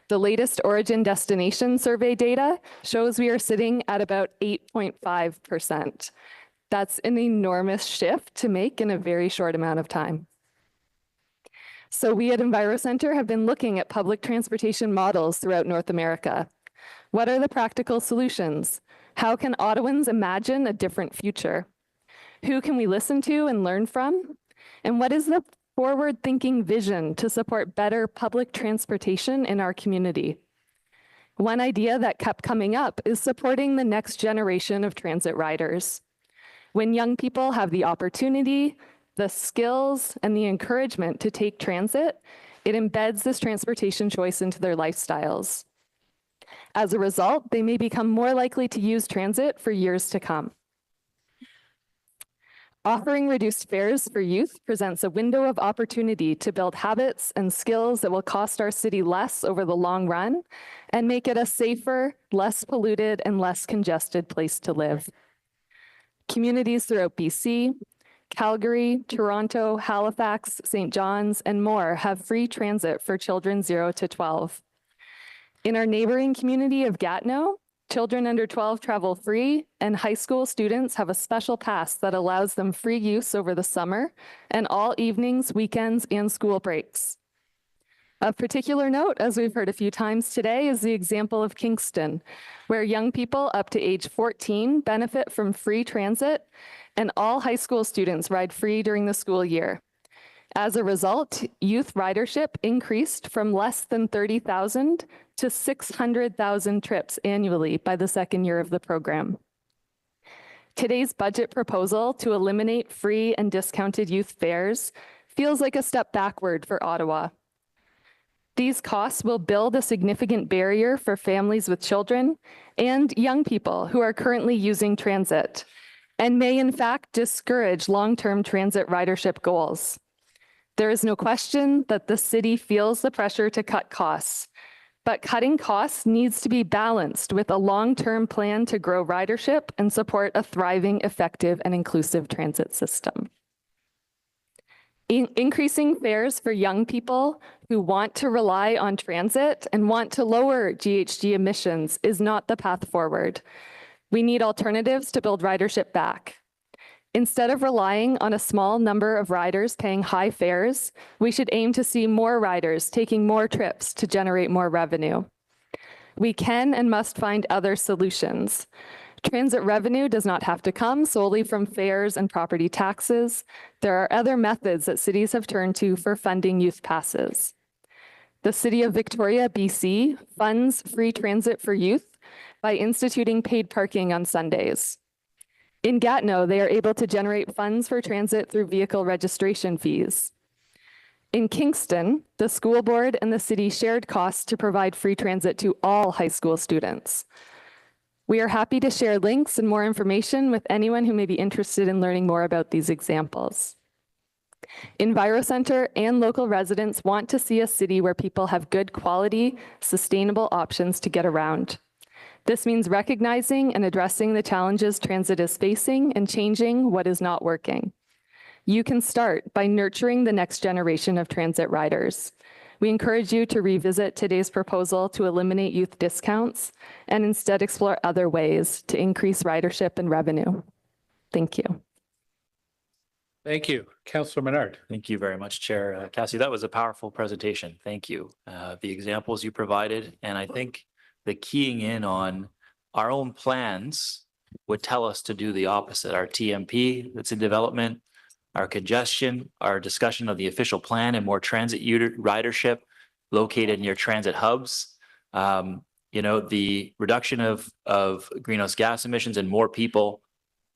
The latest Origin Destination Survey data shows we are sitting at about 8.5%. That's an enormous shift to make in a very short amount of time. So we at Enviro Center have been looking at public transportation models throughout North America. What are the practical solutions? How can Ottawans imagine a different future? Who can we listen to and learn from? And what is the forward-thinking vision to support better public transportation in our community? One idea that kept coming up is supporting the next generation of transit riders. When young people have the opportunity, the skills, and the encouragement to take transit, it embeds this transportation choice into their lifestyles. As a result, they may become more likely to use transit for years to come. Offering reduced fares for youth presents a window of opportunity to build habits and skills that will cost our city less over the long run and make it a safer, less polluted, and less congested place to live. Communities throughout BC, Calgary, Toronto, Halifax, St. John's, and more have free transit for children 0 to 12. In our neighboring community of Gatineau, children under 12 travel free, and high school students have a special pass that allows them free use over the summer and all evenings, weekends, and school breaks. Of particular note, as we've heard a few times today, is the example of Kingston, where young people up to age 14 benefit from free transit, and all high school students ride free during the school year. As a result, youth ridership increased from less than 30,000 to 600,000 trips annually by the second year of the program. Today's budget proposal to eliminate free and discounted youth fares feels like a step backward for Ottawa. These costs will build a significant barrier for families with children and young people who are currently using transit, and may in fact discourage long-term transit ridership goals. There is no question that the city feels the pressure to cut costs, but cutting costs needs to be balanced with a long-term plan to grow ridership and support a thriving, effective, and inclusive transit system. Increasing fares for young people who want to rely on transit and want to lower GHG emissions is not the path forward. We need alternatives to build ridership back. Instead of relying on a small number of riders paying high fares, we should aim to see more riders taking more trips to generate more revenue. We can and must find other solutions. Transit revenue does not have to come solely from fares and property taxes. There are other methods that cities have turned to for funding youth passes. The City of Victoria, BC, funds free transit for youth by instituting paid parking on Sundays. In Gatineau, they are able to generate funds for transit through vehicle registration fees. In Kingston, the school board and the city shared costs to provide free transit to all high school students. We are happy to share links and more information with anyone who may be interested in learning more about these examples. EnviroCenter and local residents want to see a city where people have good quality, sustainable options to get around. This means recognizing and addressing the challenges transit is facing and changing what is not working. You can start by nurturing the next generation of transit riders. We encourage you to revisit today's proposal to eliminate youth discounts and instead explore other ways to increase ridership and revenue. Thank you. Thank you. Councillor Menard. Thank you very much, Chair. Cassie, that was a powerful presentation. Thank you. The examples you provided, and I think the keying in on our own plans would tell us to do the opposite. Our TMP that's in development, our congestion, our discussion of the official plan and more transit ridership located near transit hubs. You know, the reduction of greenhouse gas emissions and more people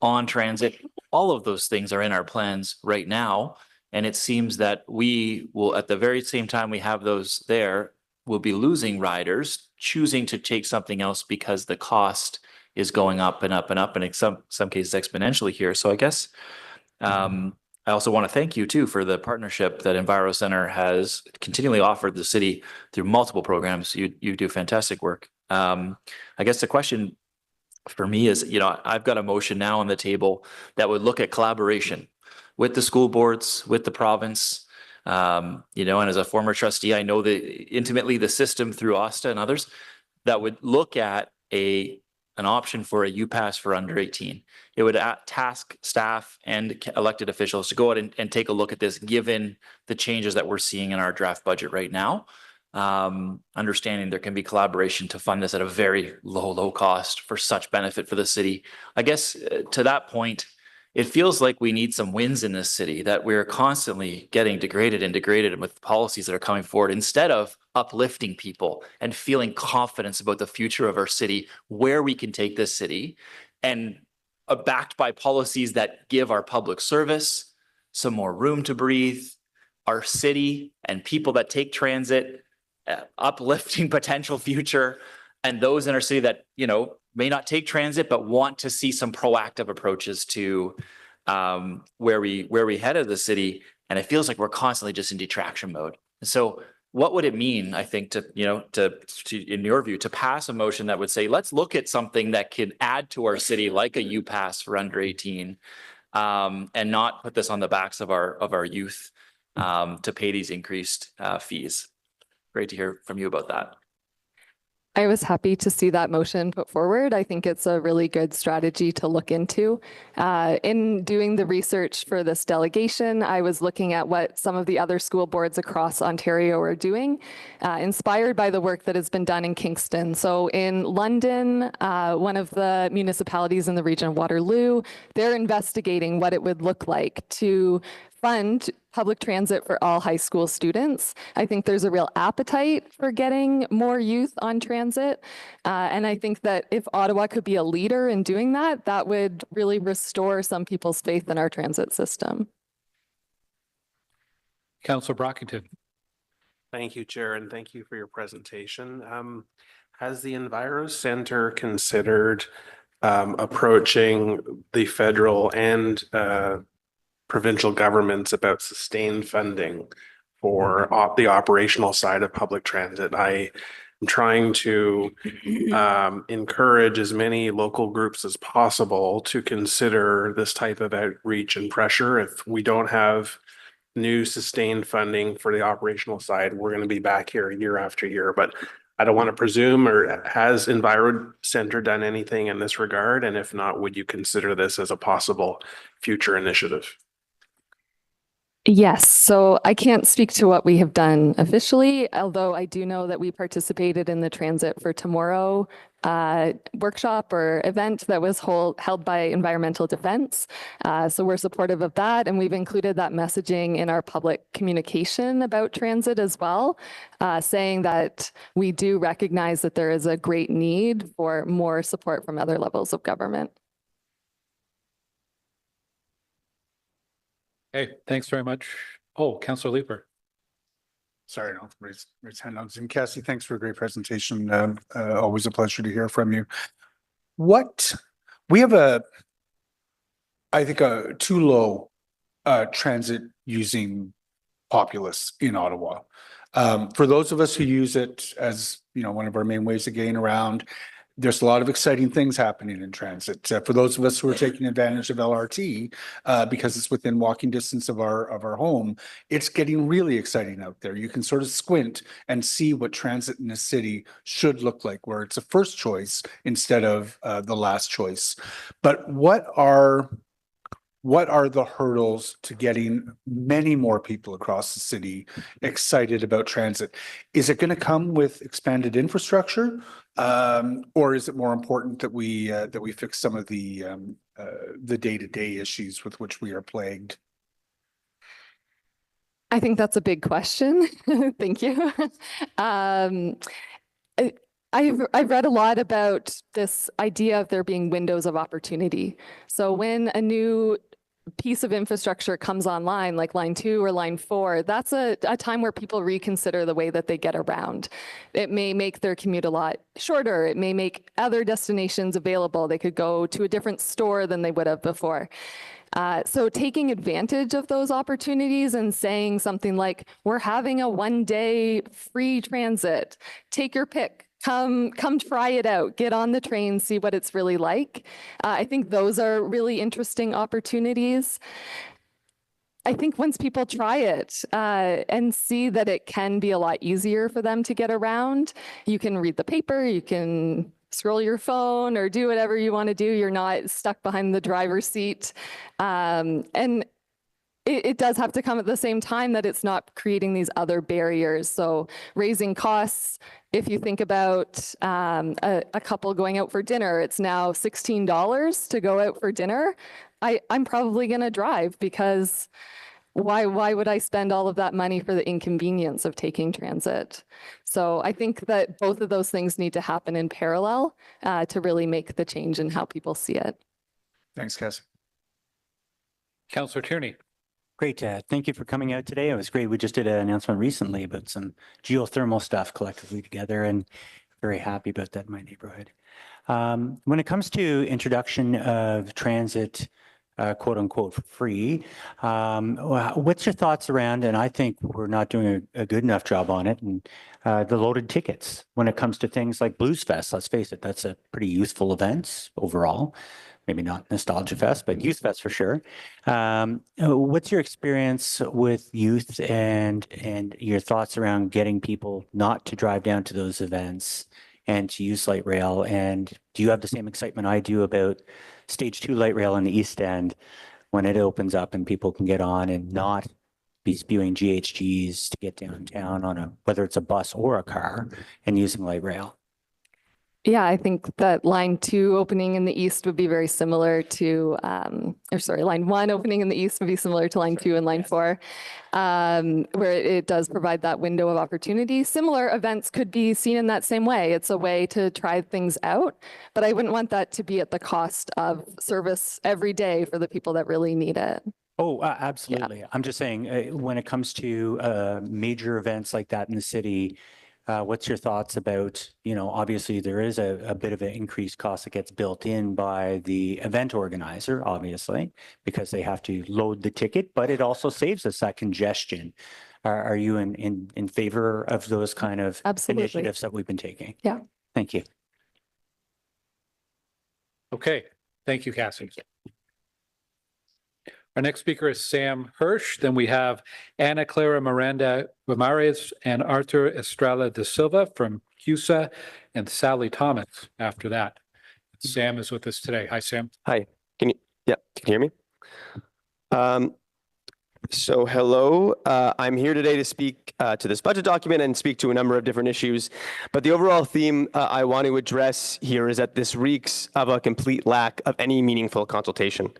on transit, all of those things are in our plans right now. And it seems that we will, at the very same time we have those there, will be losing riders, choosing to take something else because the cost is going up and up and up, and in some cases exponentially here. So I guess I also want to thank you too for the partnership that EnviroCenter has continually offered the city through multiple programs. You do fantastic work. I guess the question for me is, you know, I've got a motion now on the table that would look at collaboration with the school boards, with the province. You know, and as a former trustee, I know intimately the system through OSTA and others that would look at an option for a UPass for under 18. It would task staff and elected officials to go out and take a look at this, given the changes that we're seeing in our draft budget right now. Understanding there can be collaboration to fund this at a very low cost for such benefit for the city. I guess to that point, it feels like we need some wins in this city, that we're constantly getting degraded with policies that are coming forward instead of uplifting people and feeling confidence about the future of our city, where we can take this city, and backed by policies that give our public service some more room to breathe, our city and people that take transit, uplifting potential future, and those in our city that, you know, may not take transit, but want to see some proactive approaches to where we headed the city, and it feels like we're constantly just in detraction mode. So what would it mean, I think, to in your view, to pass a motion that would say, let's look at something that could add to our city, like a U-Pass for under 18, and not put this on the backs of our youth to pay these increased fees. Great to hear from you about that. I was happy to see that motion put forward. I think it's a really good strategy to look into. In doing the research for this delegation, I was looking at what some of the other school boards across Ontario are doing, inspired by the work that has been done in Kingston. So in London, one of the municipalities in the region of Waterloo, they're investigating what it would look like to fund public transit for all high school students. I think there's a real appetite for getting more youth on transit. And I think that if Ottawa could be a leader in doing that, that would really restore some people's faith in our transit system. Councillor Brockington. Thank you, Chair, and thank you for your presentation. Has the Enviro Center considered approaching the federal and provincial governments about sustained funding for the operational side of public transit? I am trying to encourage as many local groups as possible to consider this type of outreach and pressure. If we don't have new sustained funding for the operational side, we're going to be back here year after year. But I don't want to presume, or has Enviro Center done anything in this regard? And if not, would you consider this as a possible future initiative? Yes, so I can't speak to what we have done officially, although I do know that we participated in the Transit for Tomorrow workshop or event that was held by Environmental Defense. So we're supportive of that, and we've included that messaging in our public communication about transit as well, saying that we do recognize that there is a great need for more support from other levels of government. Okay, thanks very much. Oh, Councillor Leeper. Sorry, no, raise hand on Zoom. Cassie, thanks for a great presentation. Always a pleasure to hear from you. We have I think a too low transit using populace in Ottawa. For those of us who use it as, one of our main ways of getting around, there's a lot of exciting things happening in transit. For those of us who are taking advantage of LRT, because it's within walking distance of our home, it's getting really exciting out there. You can sort of squint and see what transit in a city should look like, where it's a first choice instead of the last choice. But what are the hurdles to getting many more people across the city excited about transit? Is it going to come with expanded infrastructure, or is it more important that we fix some of the day-to-day issues with which we are plagued? I think that's a big question. Thank you. I've read a lot about this idea of there being windows of opportunity. So when a new piece of infrastructure comes online, like line 2 or line 4, that's a time where people reconsider the way that they get around. It may make their commute a lot shorter. It may make other destinations available. They could go to a different store than they would have before. So taking advantage of those opportunities and saying something like, we're having a one-day free transit, take your pick. Come try it out, get on the train, see what it's really like. I think those are really interesting opportunities. I think once people try it and see that it can be a lot easier for them to get around, you can read the paper, you can scroll your phone or do whatever you want to do. You're not stuck behind the driver's seat. And it does have to come at the same time that it's not creating these other barriers. So raising costs, if you think about a couple going out for dinner, it's now $16 to go out for dinner. I'm probably going to drive, because why would I spend all of that money for the inconvenience of taking transit? So I think that both of those things need to happen in parallel to really make the change in how people see it. Thanks, Cassie. Councillor Tierney. Great. Thank you for coming out today. It was great. We just did an announcement recently about some geothermal stuff collectively together, and very happy about that in my neighborhood. When it comes to introduction of transit quote unquote free. What's your thoughts around, and I think we're not doing a good enough job on it, and the loaded tickets when it comes to things like Blues Fest? Let's face it, that's a pretty youthful event overall. Maybe not Nostalgia Fest, but Youth Fest for sure. What's your experience with youth and your thoughts around getting people not to drive down to those events and to use light rail? And do you have the same excitement I do about Stage 2 light rail in the East End when it opens up and people can get on and not be spewing GHGs to get downtown on whether it's a bus or a car, and using light rail? Yeah, I think that line 2 opening in the east would be very similar to, line 1 opening in the east would be similar to line 2 and line 4, where it does provide that window of opportunity. Similar events could be seen in that same way. It's a way to try things out, but I wouldn't want that to be at the cost of service every day for the people that really need it. Oh, absolutely. Yeah. I'm just saying, when it comes to major events like that in the city, what's your thoughts about, obviously there is a bit of an increased cost that gets built in by the event organizer, obviously, because they have to load the ticket, but it also saves us that congestion. Are you in favor of those kind of initiatives that we've been taking? Yeah. Thank you. Okay. Thank you, Cassie. Our next speaker is Sam Hirsch. Then we have Ana Clara Miranda Ramirez and Arthur Estrella da Silva from CUSA, and Sally Thomas after that. Sam is with us today. Hi, Sam. Hi. Can you hear me? So hello, I'm here today to speak to this budget document and speak to a number of different issues. But the overall theme I want to address here is that this reeks of a complete lack of any meaningful consultation.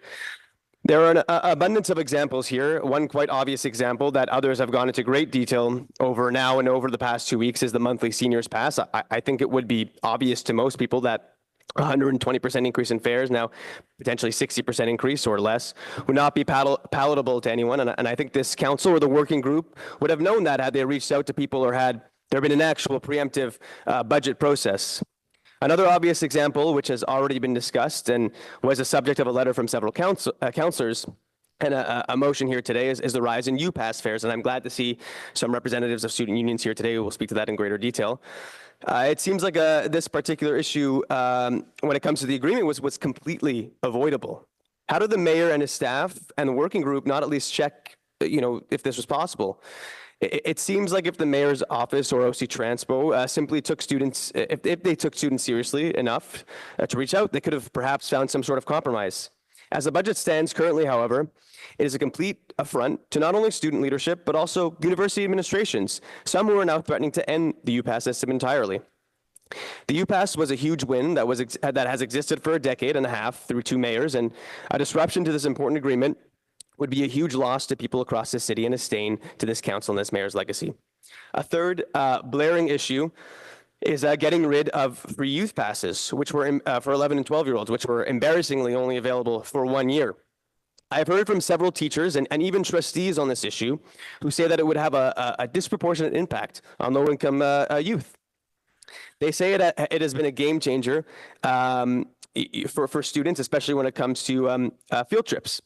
There are an abundance of examples here. One quite obvious example that others have gone into great detail over now and over the past 2 weeks is the monthly seniors pass. I think it would be obvious to most people that 120% increase in fares, now potentially 60% increase or less, would not be palatable to anyone. And I think this council or the working group would have known that had they reached out to people or had there been an actual preemptive budget process. Another obvious example, which has already been discussed and was a subject of a letter from several councillors and a motion here today, is the rise in UPass fares. And I'm glad to see some representatives of student unions here today who will speak to that in greater detail. It seems like this particular issue, when it comes to the agreement, was completely avoidable. How did the mayor and his staff and the working group not at least check, if this was possible? It seems like if the mayor's office or OC TRANSPO simply took students, if they took students seriously enough to reach out, they could have perhaps found some sort of compromise. As the budget stands currently, however, it is a complete affront to not only student leadership, but also university administrations, some who are now threatening to end the UPass system entirely. The UPass was a huge win that has existed for a decade and a half through 2 mayors, and a disruption to this important agreement would be a huge loss to people across the city and a stain to this council and this mayor's legacy. A third blaring issue is getting rid of free youth passes, which were for 11 and 12-year-olds, which were embarrassingly only available for 1 year. I've heard from several teachers and even trustees on this issue who say that it would have a disproportionate impact on low-income youth. They say it has been a game changer for students, especially when it comes to field trips.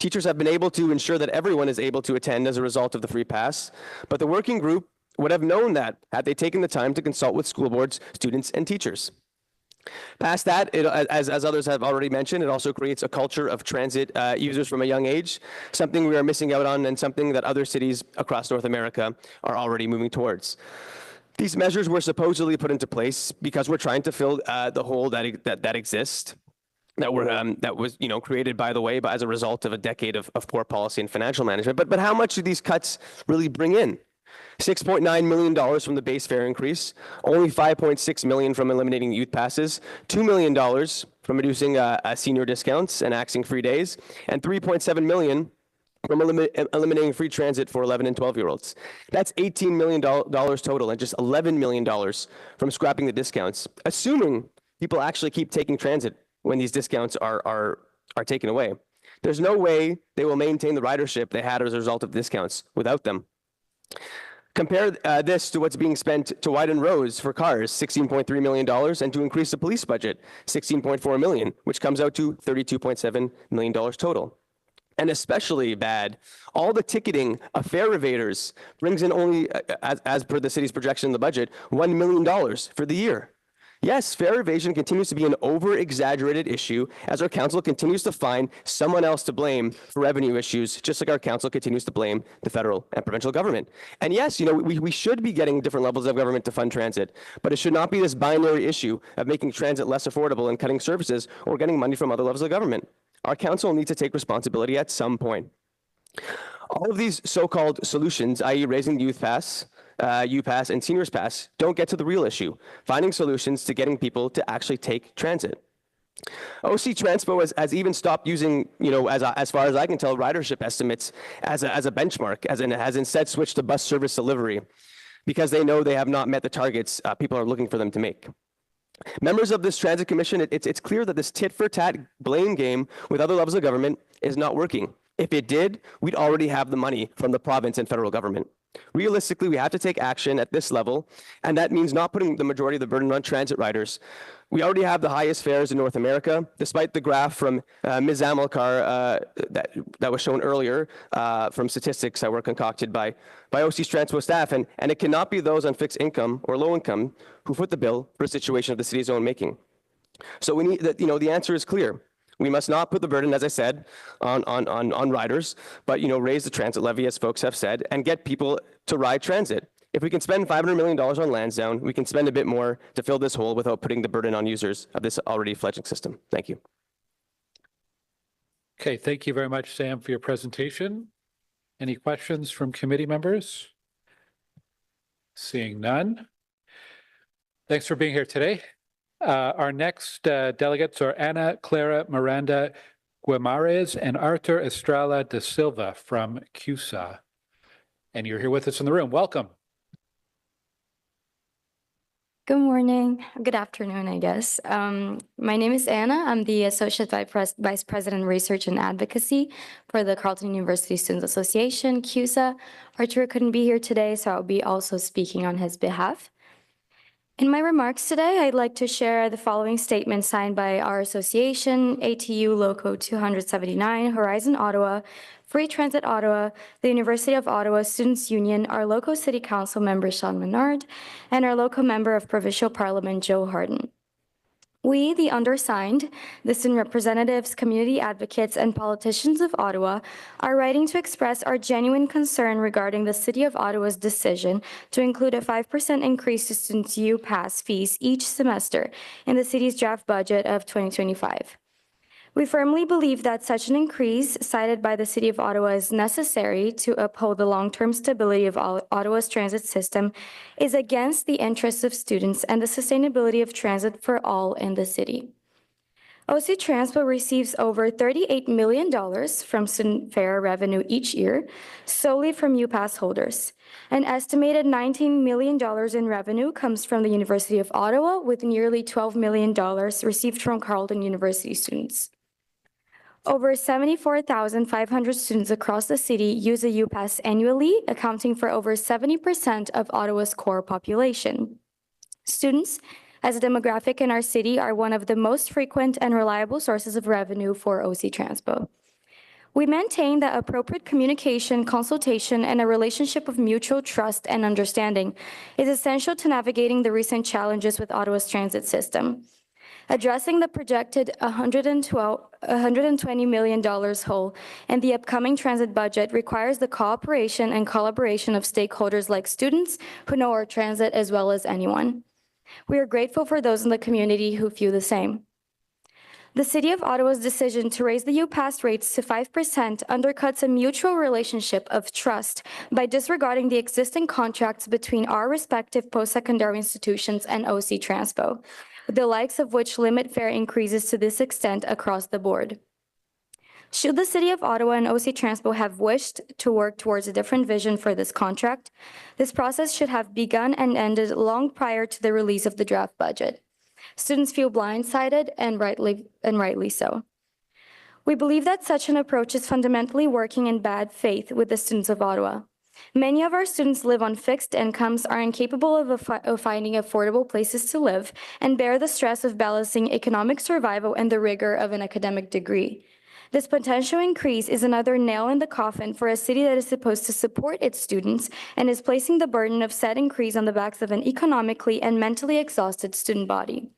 Teachers have been able to ensure that everyone is able to attend as a result of the free pass, but the working group would have known that had they taken the time to consult with school boards, students, and teachers. Past that, as others have already mentioned, it also creates a culture of transit users from a young age, something we are missing out on and something that other cities across North America are already moving towards. These measures were supposedly put into place because we're trying to fill the hole that exists. That was created, by the way, as a result of a decade of poor policy and financial management. But how much do these cuts really bring in? $6.9 million from the base fare increase, only $5.6 million from eliminating youth passes, $2 million from reducing senior discounts and axing free days, and $3.7 million from eliminating free transit for 11 and 12-year-olds. That's $18 million total, and just $11 million from scrapping the discounts, assuming people actually keep taking transit when these discounts are taken away. There's no way they will maintain the ridership they had as a result of discounts without them. Compare this to what's being spent to widen roads for cars, $16.3 million, and to increase the police budget, $16.4 million, which comes out to $32.7 million total. And especially bad, all the ticketing of fare evaders brings in only, as per the city's projection in the budget, $1 million for the year. Yes, fare evasion continues to be an over-exaggerated issue as our council continues to find someone else to blame for revenue issues, just like our council continues to blame the federal and provincial government. And yes, we should be getting different levels of government to fund transit, but it should not be this binary issue of making transit less affordable and cutting services or getting money from other levels of government. Our council needs to take responsibility at some point. All of these so-called solutions, i.e. raising the youth pass, UPass, and seniors pass, don't get to the real issue, finding solutions to getting people to actually take transit. OC TRANSPO has even stopped using, as far as I can tell, ridership estimates as a benchmark, has instead switched to bus service delivery because they know they have not met the targets people are looking for them to make. Members of this Transit Commission, it's clear that this tit-for-tat blame game with other levels of government is not working. If it did, we'd already have the money from the province and federal government. Realistically, we have to take action at this level, and that means not putting the majority of the burden on transit riders. We already have the highest fares in North America, despite the graph from Ms. Amilcar that was shown earlier from statistics that were concocted by OC's TRANSPO staff, and it cannot be those on fixed income or low income who foot the bill for a situation of the city's own making. So we need that, the answer is clear. We must not put the burden, as I said, on riders, but raise the transit levy, as folks have said, and get people to ride transit. If we can spend $500 million on Lansdowne, we can spend a bit more to fill this hole without putting the burden on users of this already fledgling system. Thank you. Okay, thank you very much, Sam, for your presentation. Any questions from committee members? Seeing none. Thanks for being here today. Our next delegates are Ana Clara Miranda Guimarães and Arthur Estrella da Silva from CUSA. And you're here with us in the room. Welcome. Good morning, good afternoon, I guess. My name is Anna. I'm the Associate Vice President Research and Advocacy for the Carleton University Students Association, CUSA. Arthur couldn't be here today, so I'll be also speaking on his behalf. In my remarks today, I'd like to share the following statement signed by our association, ATU Loco 279, Horizon Ottawa, Free Transit Ottawa, the University of Ottawa Students' Union, our local City Council member Sean Menard, and our local member of Provincial Parliament Joe Harden. We, the undersigned, the student representatives, community advocates, and politicians of Ottawa, are writing to express our genuine concern regarding the City of Ottawa's decision to include a 5% increase to students' UPass fees each semester in the city's draft budget of 2025. We firmly believe that such an increase cited by the City of Ottawa is necessary to uphold the long-term stability of Ottawa's transit system is against the interests of students and the sustainability of transit for all in the city. OC TRANSPO receives over $38 million from student fare revenue each year, solely from UPass holders. An estimated $19 million in revenue comes from the University of Ottawa, with nearly $12 million received from Carleton University students. Over 74,500 students across the city use a UPass annually, accounting for over 70% of Ottawa's core population. Students, as a demographic in our city, are one of the most frequent and reliable sources of revenue for OC TRANSPO. We maintain that appropriate communication, consultation, and a relationship of mutual trust and understanding is essential to navigating the recent challenges with Ottawa's transit system. Addressing the projected $120 million hole in the upcoming transit budget requires the cooperation and collaboration of stakeholders like students who know our transit as well as anyone. We are grateful for those in the community who feel the same. The City of Ottawa's decision to raise the UPass rates to 5% undercuts a mutual relationship of trust by disregarding the existing contracts between our respective post-secondary institutions and OC TRANSPO, the likes of which limit fare increases to this extent across the board. Should the City of Ottawa and OC TRANSPO have wished to work towards a different vision for this contract, this process should have begun and ended long prior to the release of the draft budget. Students feel blindsided, and rightly so. We believe that such an approach is fundamentally working in bad faith with the students of Ottawa. Many of our students live on fixed incomes, are incapable of finding affordable places to live, and bear the stress of balancing economic survival and the rigor of an academic degree. This potential increase is another nail in the coffin for a city that is supposed to support its students and is placing the burden of said increase on the backs of an economically and mentally exhausted student body.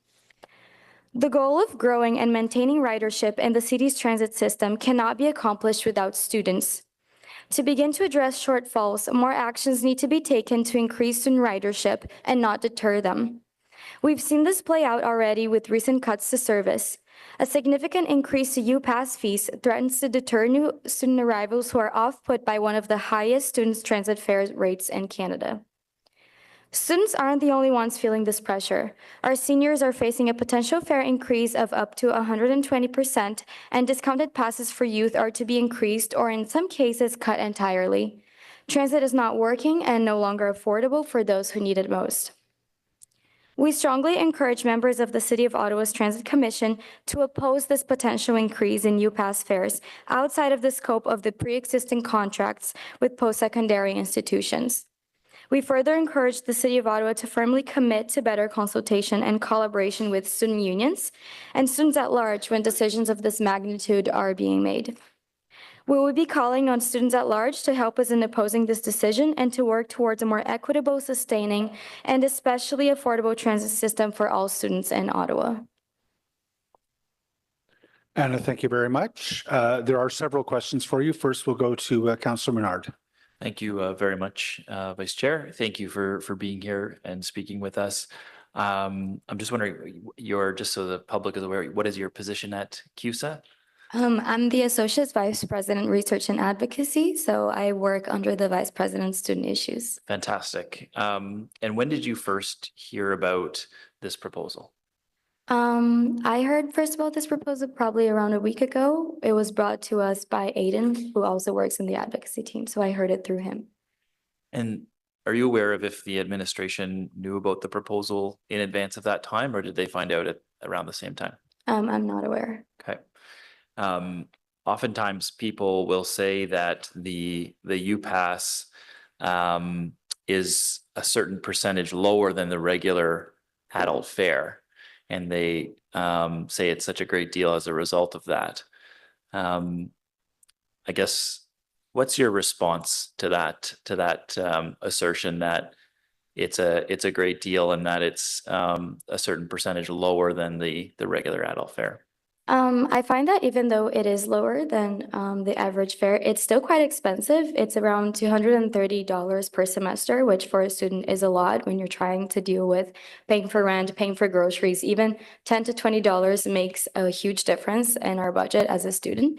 The goal of growing and maintaining ridership in the city's transit system cannot be accomplished without students. To begin to address shortfalls, more actions need to be taken to increase student ridership and not deter them. We've seen this play out already with recent cuts to service. A significant increase to U-Pass fees threatens to deter new student arrivals who are off-put by one of the highest students' transit fare rates in Canada. Students aren't the only ones feeling this pressure. Our seniors are facing a potential fare increase of up to 120%, and discounted passes for youth are to be increased or in some cases cut entirely. Transit is not working and no longer affordable for those who need it most. We strongly encourage members of the City of Ottawa's Transit Commission to oppose this potential increase in U-Pass fares outside of the scope of the pre-existing contracts with post-secondary institutions. We further encourage the City of Ottawa to firmly commit to better consultation and collaboration with student unions and students at large when decisions of this magnitude are being made. We will be calling on students at large to help us in opposing this decision and to work towards a more equitable, sustaining, and especially affordable transit system for all students in Ottawa. Anna, thank you very much. There are several questions for you. First, we'll go to Councillor Menard. Thank you very much, Vice Chair. Thank you for being here and speaking with us. I'm just wondering, just so the public is aware, what is your position at CUSA? I'm the Associate Vice President, Research and Advocacy, so I work under the Vice President, Student Issues. Fantastic. And when did you first hear about this proposal? I heard first about this proposal probably around a week ago. It was brought to us by Aiden, who also works in the advocacy team, so I heard it through him. And are you aware of if the administration knew about the proposal in advance of that time, or did they find out at around the same time? I'm not aware. Okay. Oftentimes people will say that the U-Pass is a certain percentage lower than the regular adult fare. And they say it's such a great deal as a result of that. I guess, what's your response to that assertion that it's a great deal and that it's a certain percentage lower than the regular adult fare? I find that even though it is lower than the average fare, it's still quite expensive. It's around $230 per semester, which for a student is a lot when you're trying to deal with paying for rent, paying for groceries. Even $10 to $20 makes a huge difference in our budget as a student.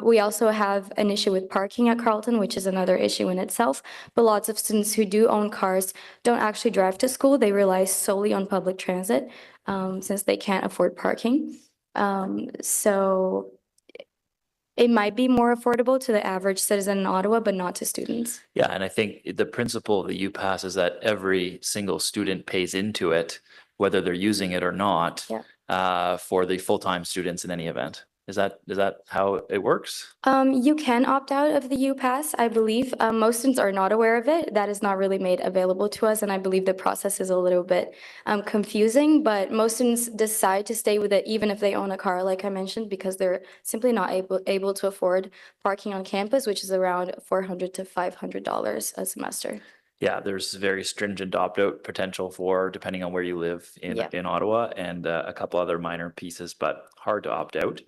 We also have an issue with parking at Carleton, which is another issue in itself. But lots of students who do own cars don't actually drive to school. They rely solely on public transit since they can't afford parking. So it might be more affordable to the average citizen in Ottawa, but not to students. Yeah, and I think the principle of the U-Pass is that every single student pays into it, whether they're using it or not, for the full-time students in any event. Is that how it works? You can opt out of the U-Pass, I believe. Most students are not aware of it. That is not really made available to us, and I believe the process is a little bit confusing, but most students decide to stay with it even if they own a car, like I mentioned, because they're simply not able to afford parking on campus, which is around $400 to $500 a semester. Yeah, there's very stringent opt-out potential for, depending on where you live in Ottawa, and a couple other minor pieces, but hard to opt out.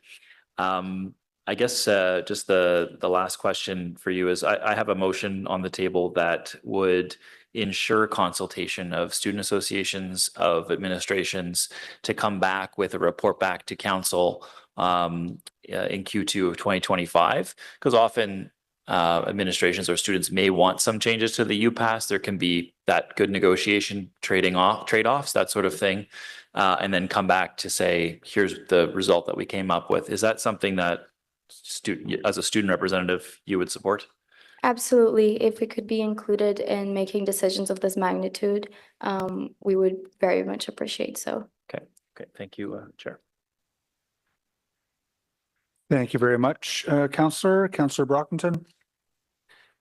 I guess just the last question for you is I have a motion on the table that would ensure consultation of student associations, of administrations, to come back with a report back to council in Q2 of 2025, because often administrations or students may want some changes to the U-Pass. There can be that good negotiation, trade-offs, that sort of thing, and then come back to say, here's the result that we came up with. Is that something that as a student representative, you would support? Absolutely. If we could be included in making decisions of this magnitude, we would very much appreciate so. Okay. Thank you, Chair. Thank you very much, Councillor Brockington.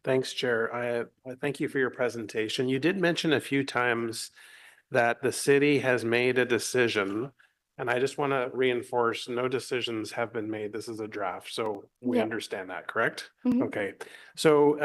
Thanks, Chair. I thank you for your presentation. You did mention a few times that the city has made a decision And I just want to reinforce, no decisions have been made. This is a draft, so we Yeah. understand that, correct? Mhm. Okay. So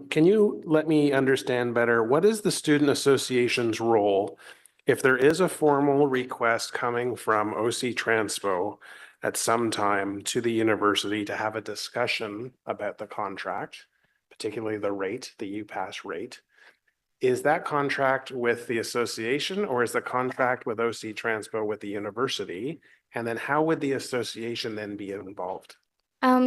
can you let me understand better, what is the student association's role if there is a formal request coming from OC TRANSPO at some time to the university to have a discussion about the contract, particularly the rate, the UPass rate? Is that contract with the association or is the contract with OC TRANSPO with the university? And then how would the association then be involved?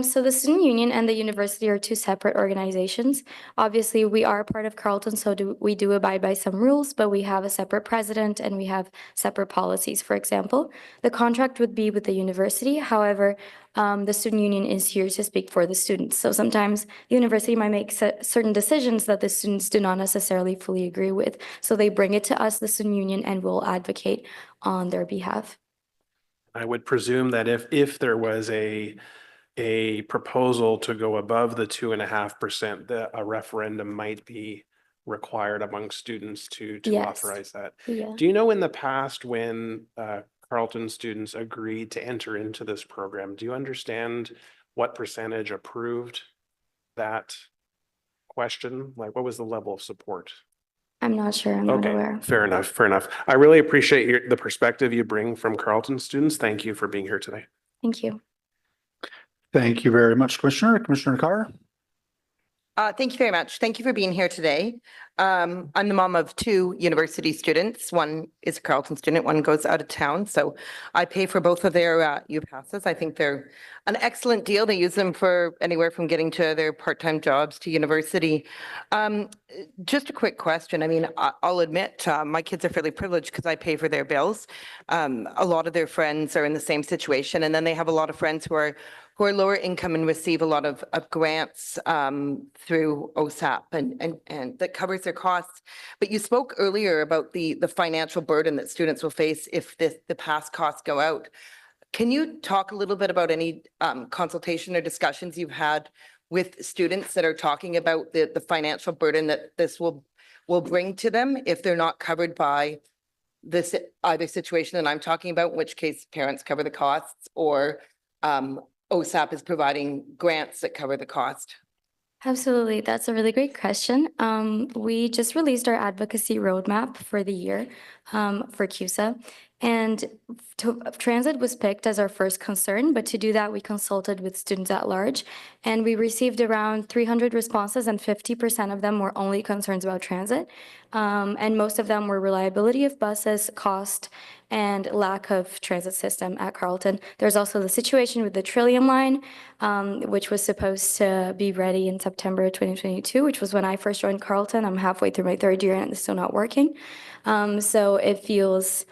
So the student union and the university are two separate organizations. Obviously, we are part of Carleton, so we do abide by some rules, but we have a separate president and we have separate policies, for example. The contract would be with the university. However, the student union is here to speak for the students. So sometimes the university might make certain decisions that the students do not necessarily fully agree with. So they bring it to us, the student union, and we'll advocate on their behalf. I would presume that if there was a proposal to go above the 2.5%, that a referendum might be required among students to Yes. authorize that. Yeah. Do you know in the past when Carleton students agreed to enter into this program, do you understand what percentage approved that question? Like, what was the level of support? I'm not sure. I'm not Okay, aware. fair enough, fair enough. I really appreciate the perspective you bring from Carleton students. Thank you for being here today. Thank you. Thank you very much, Commissioner. Commissioner Carr? Thank you very much. Thank you for being here today. I'm the mom of two university students. One is a Carleton student, one goes out of town. So I pay for both of their UPasses. I think they're an excellent deal. They use them for anywhere from getting to their part-time jobs to university. Just a quick question. I mean, I'll admit my kids are fairly privileged because I pay for their bills. A lot of their friends are in the same situation. And then they have a lot of friends who are lower income and receive a lot of grants through OSAP and that covers their costs. But you spoke earlier about the financial burden that students will face if the past costs go out. Can you talk a little bit about any consultation or discussions you've had with students that are talking about the financial burden that this will bring to them if they're not covered by this either situation that I'm talking about, in which case parents cover the costs, or OSAP is providing grants that cover the cost? Absolutely. That's a really great question. We just released our advocacy roadmap for the year for CUSA, and transit was picked as our first concern, but to do that, we consulted with students at large, and we received around 300 responses, and 50% of them were only concerns about transit. And most of them were reliability of buses, cost, and lack of transit system at Carleton. There's also the situation with the Trillium line, which was supposed to be ready in September 2022, which was when I first joined Carleton. I'm halfway through my third year and it's still not working. So it feels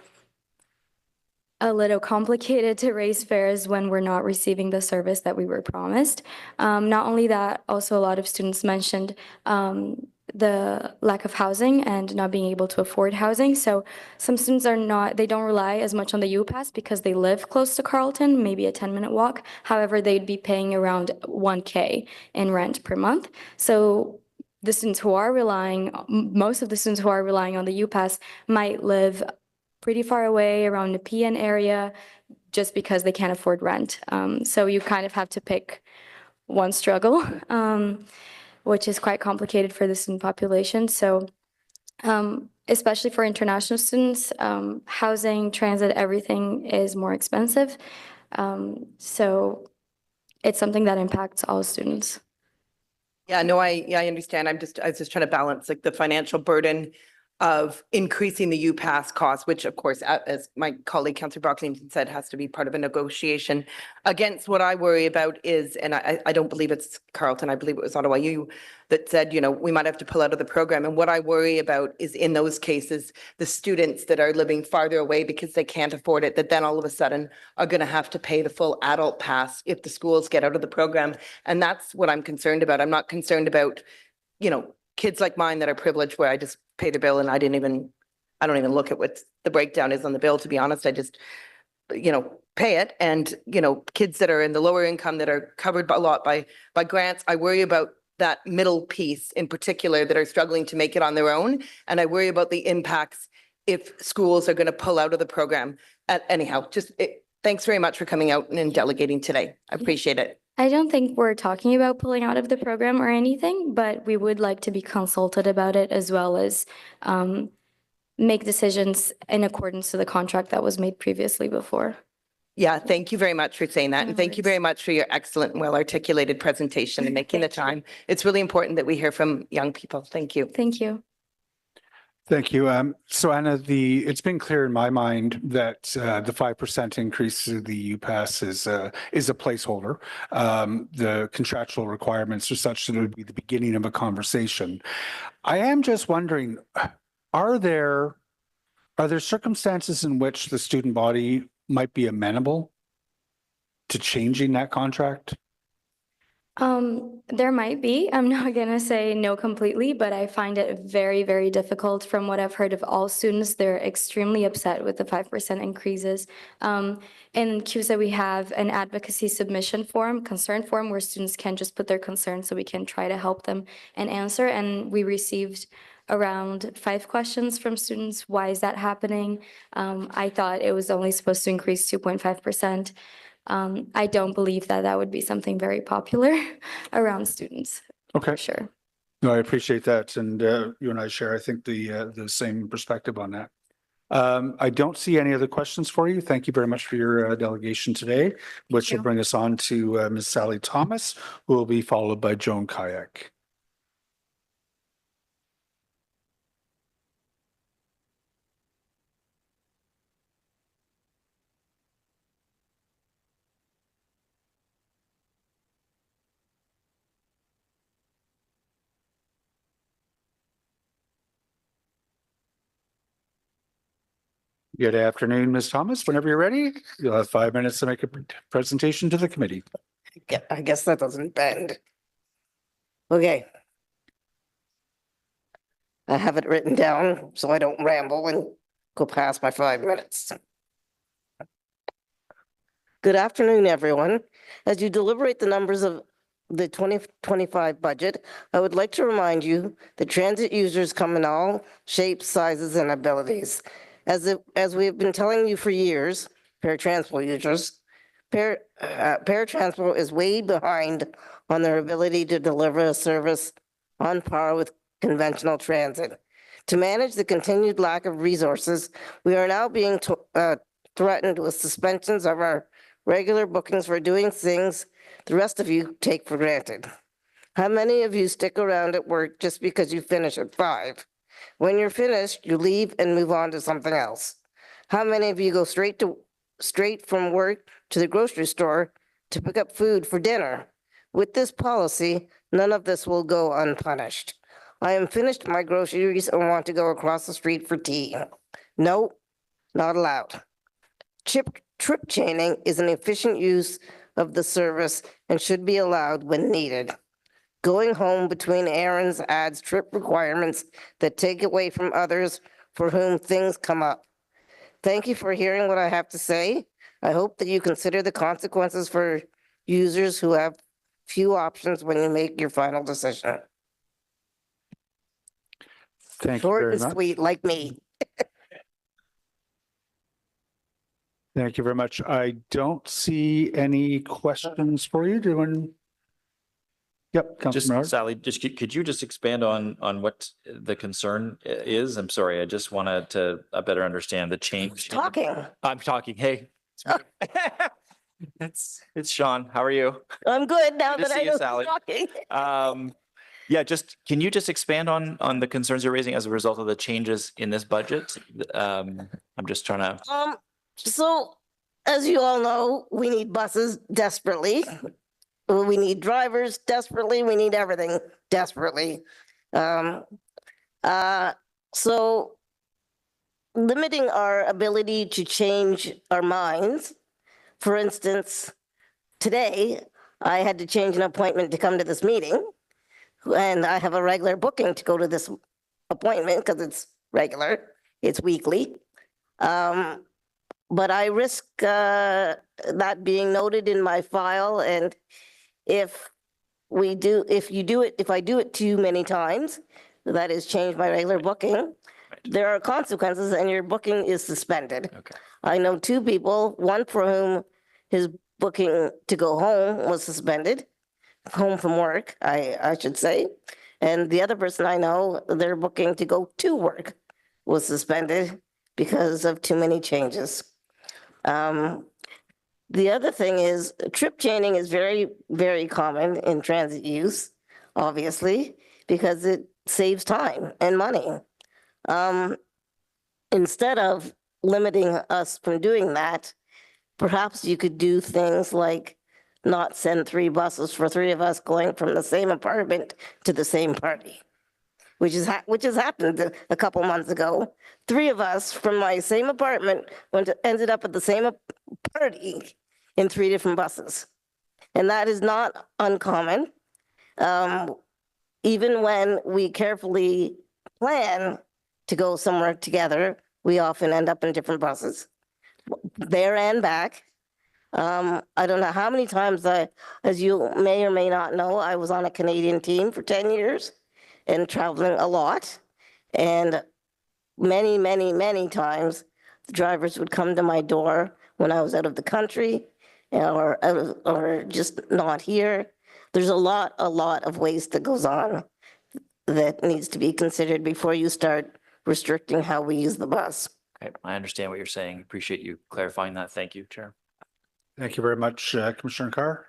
a little complicated to raise fares when we're not receiving the service that we were promised. Not only that, also a lot of students mentioned the lack of housing and not being able to afford housing. So some students they don't rely as much on the UPass because they live close to Carleton, maybe a 10-minute walk. However, they'd be paying around $1,000 in rent per month. So the students who are most of the students who are relying on the UPass might live pretty far away around the PN area just because they can't afford rent. So you kind of have to pick one struggle, which is quite complicated for the student population. So especially for international students, housing, transit, everything is more expensive. So it's something that impacts all students. Yeah, no, I understand. I was just trying to balance like the financial burden of increasing the UPass cost, which of course, as my colleague Councillor Brockington said, has to be part of a negotiation. Against what I worry about is, and I don't believe it's Carleton, I believe it was Ottawa U that said, we might have to pull out of the program. And what I worry about is in those cases, the students that are living farther away because they can't afford it, that then all of a sudden are going to have to pay the full adult pass if the schools get out of the program. And that's what I'm concerned about. I'm not concerned about, kids like mine that are privileged where I just pay the bill and I don't even look at what the breakdown is on the bill, to be honest. I just, pay it. And, kids that are in the lower income that are covered a lot by grants, I worry about that middle piece in particular that are struggling to make it on their own. And I worry about the impacts if schools are going to pull out of the program. Anyhow, thanks very much for coming out and delegating today. I appreciate it. I don't think we're talking about pulling out of the program or anything, but we would like to be consulted about it as well as make decisions in accordance to the contract that was made previously before. Yeah, thank you very much for saying that. No And thank you worries. very much for your excellent and well-articulated presentation and making the time. It's really important that we hear from young people. Thank you. Thank you. Thank you. So Anna, it's been clear in my mind that the 5% increase to the UPass is a placeholder. The contractual requirements are such that it would be the beginning of a conversation. I am just wondering, are there circumstances in which the student body might be amenable to changing that contract? There might be. I'm not gonna say no completely, but I find it very, very difficult. From what I've heard of all students, they're extremely upset with the 5% increases. In CUSA, we have an advocacy submission form, concern form, where students can just put their concerns so we can try to help them and answer. And we received around 5 questions from students. Why is that happening? I thought it was only supposed to increase 2.5%. I don't believe that that would be something very popular around students. Okay. For sure. No, I appreciate that. And you and I share, I think, the same perspective on that. I don't see any other questions for you. Thank you very much for your delegation today, which will bring us on to Ms. Sally Thomas, who will be followed by Joan Kayak. Good afternoon, Ms. Thomas. Whenever you're ready, you'll have 5 minutes to make a presentation to the committee. I guess that doesn't bend. Okay. I have it written down so I don't ramble and go past my 5 minutes. Good afternoon, everyone. As you deliberate the numbers of the 2025 budget, I would like to remind you that transit users come in all shapes, sizes, and abilities. As we have been telling you for years, paratransport users, paratransport is way behind on their ability to deliver a service on par with conventional transit. To manage the continued lack of resources, we are now being threatened with suspensions of our regular bookings for doing things the rest of you take for granted. How many of you stick around at work just because you finish at 5? When you're finished, you leave and move on to something else. How many of you go straight from work to the grocery store to pick up food for dinner? With this policy, none of this will go unpunished. I am finished my groceries and want to go across the street for tea. No, not allowed. Trip chaining is an efficient use of the service and should be allowed when needed. Going home between errands adds trip requirements that take away from others for whom things come up. Thank you for hearing what I have to say. I hope that you consider the consequences for users who have few options when you make your final decision. Thank you Short very and much. sweet, like me. Thank you very much. I don't see any questions for you. Yep, Just Councilor Mallard. Sally, could you just expand on what the concern is? I'm sorry, I just wanted to better understand the change. Talking. I'm talking. Hey, it's Sean. How are you? I'm good now Good to that see I you, know Sally. who's talking. Yeah, can you just expand on the concerns you're raising as a result of the changes in this budget? I'm just trying to. So as you all know, we need buses desperately. We need drivers desperately. We need everything desperately. So limiting our ability to change our minds. For instance, today I had to change an appointment to come to this meeting, and I have a regular booking to go to this appointment because it's regular, it's weekly. But I risk that being noted in my file, and if I do it too many times, that is change my regular booking, there are consequences and your booking is suspended. Okay. I know two people, one for whom his booking to go home was suspended, home from work, I should say. And the other person I know, their booking to go to work was suspended because of too many changes. The other thing is trip chaining is very, very common in transit use, obviously, because it saves time and money. Instead of limiting us from doing that, perhaps you could do things like not send 3 buses for 3 of us going from the same apartment to the same party, which has happened a couple months ago. 3 of us from my same apartment ended up at the same party in 3 different buses. And that is not uncommon. Even when we carefully plan to go somewhere together, we often end up in different buses, there and back. I don't know how many times as you may or may not know, I was on a Canadian team for 10 years and traveling a lot. And many, many, many times, the drivers would come to my door when I was out of the country or just not here. There's a lot of waste that goes on that needs to be considered before you start restricting how we use the bus. Okay, I understand what you're saying. Appreciate you clarifying that. Thank you, Chair. Thank you very much, Commissioner Carr.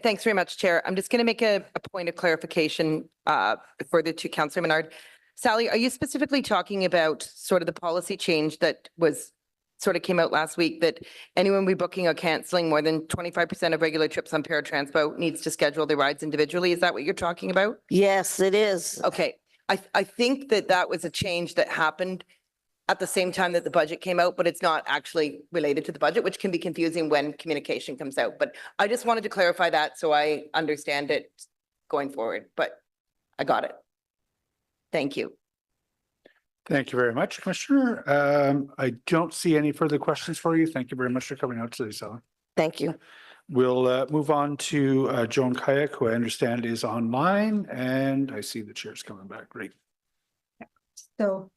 Thanks very much, Chair. I'm just going to make a point of clarification further to Councillor Menard. Sally, are you specifically talking about sort of the policy change that was sort of came out last week that anyone rebooking or canceling more than 25% of regular trips on TRANSPO needs to schedule their rides individually? Is that what you're talking about? Yes, it is. Okay. I think that was a change that happened at the same time that the budget came out, but it's not actually related to the budget, which can be confusing when communication comes out. But I just wanted to clarify that so I understand it going forward, but I got it. Thank you. Thank you very much, Commissioner. I don't see any further questions for you. Thank you very much for coming out today, Sally. Thank you. We'll move on to Joan Kayak, who I understand is online, and I see the chair's coming back. Great. So,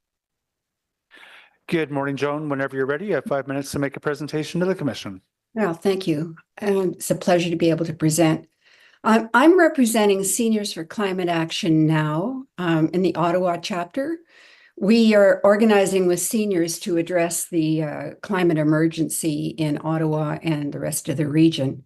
good morning, Joan. Whenever you're ready, you have 5 minutes to make a presentation to the Commission. well, thank you. It's a pleasure to be able to present. I'm representing Seniors for Climate Action now in the Ottawa chapter. We are organizing with seniors to address the climate emergency in Ottawa and the rest of the region.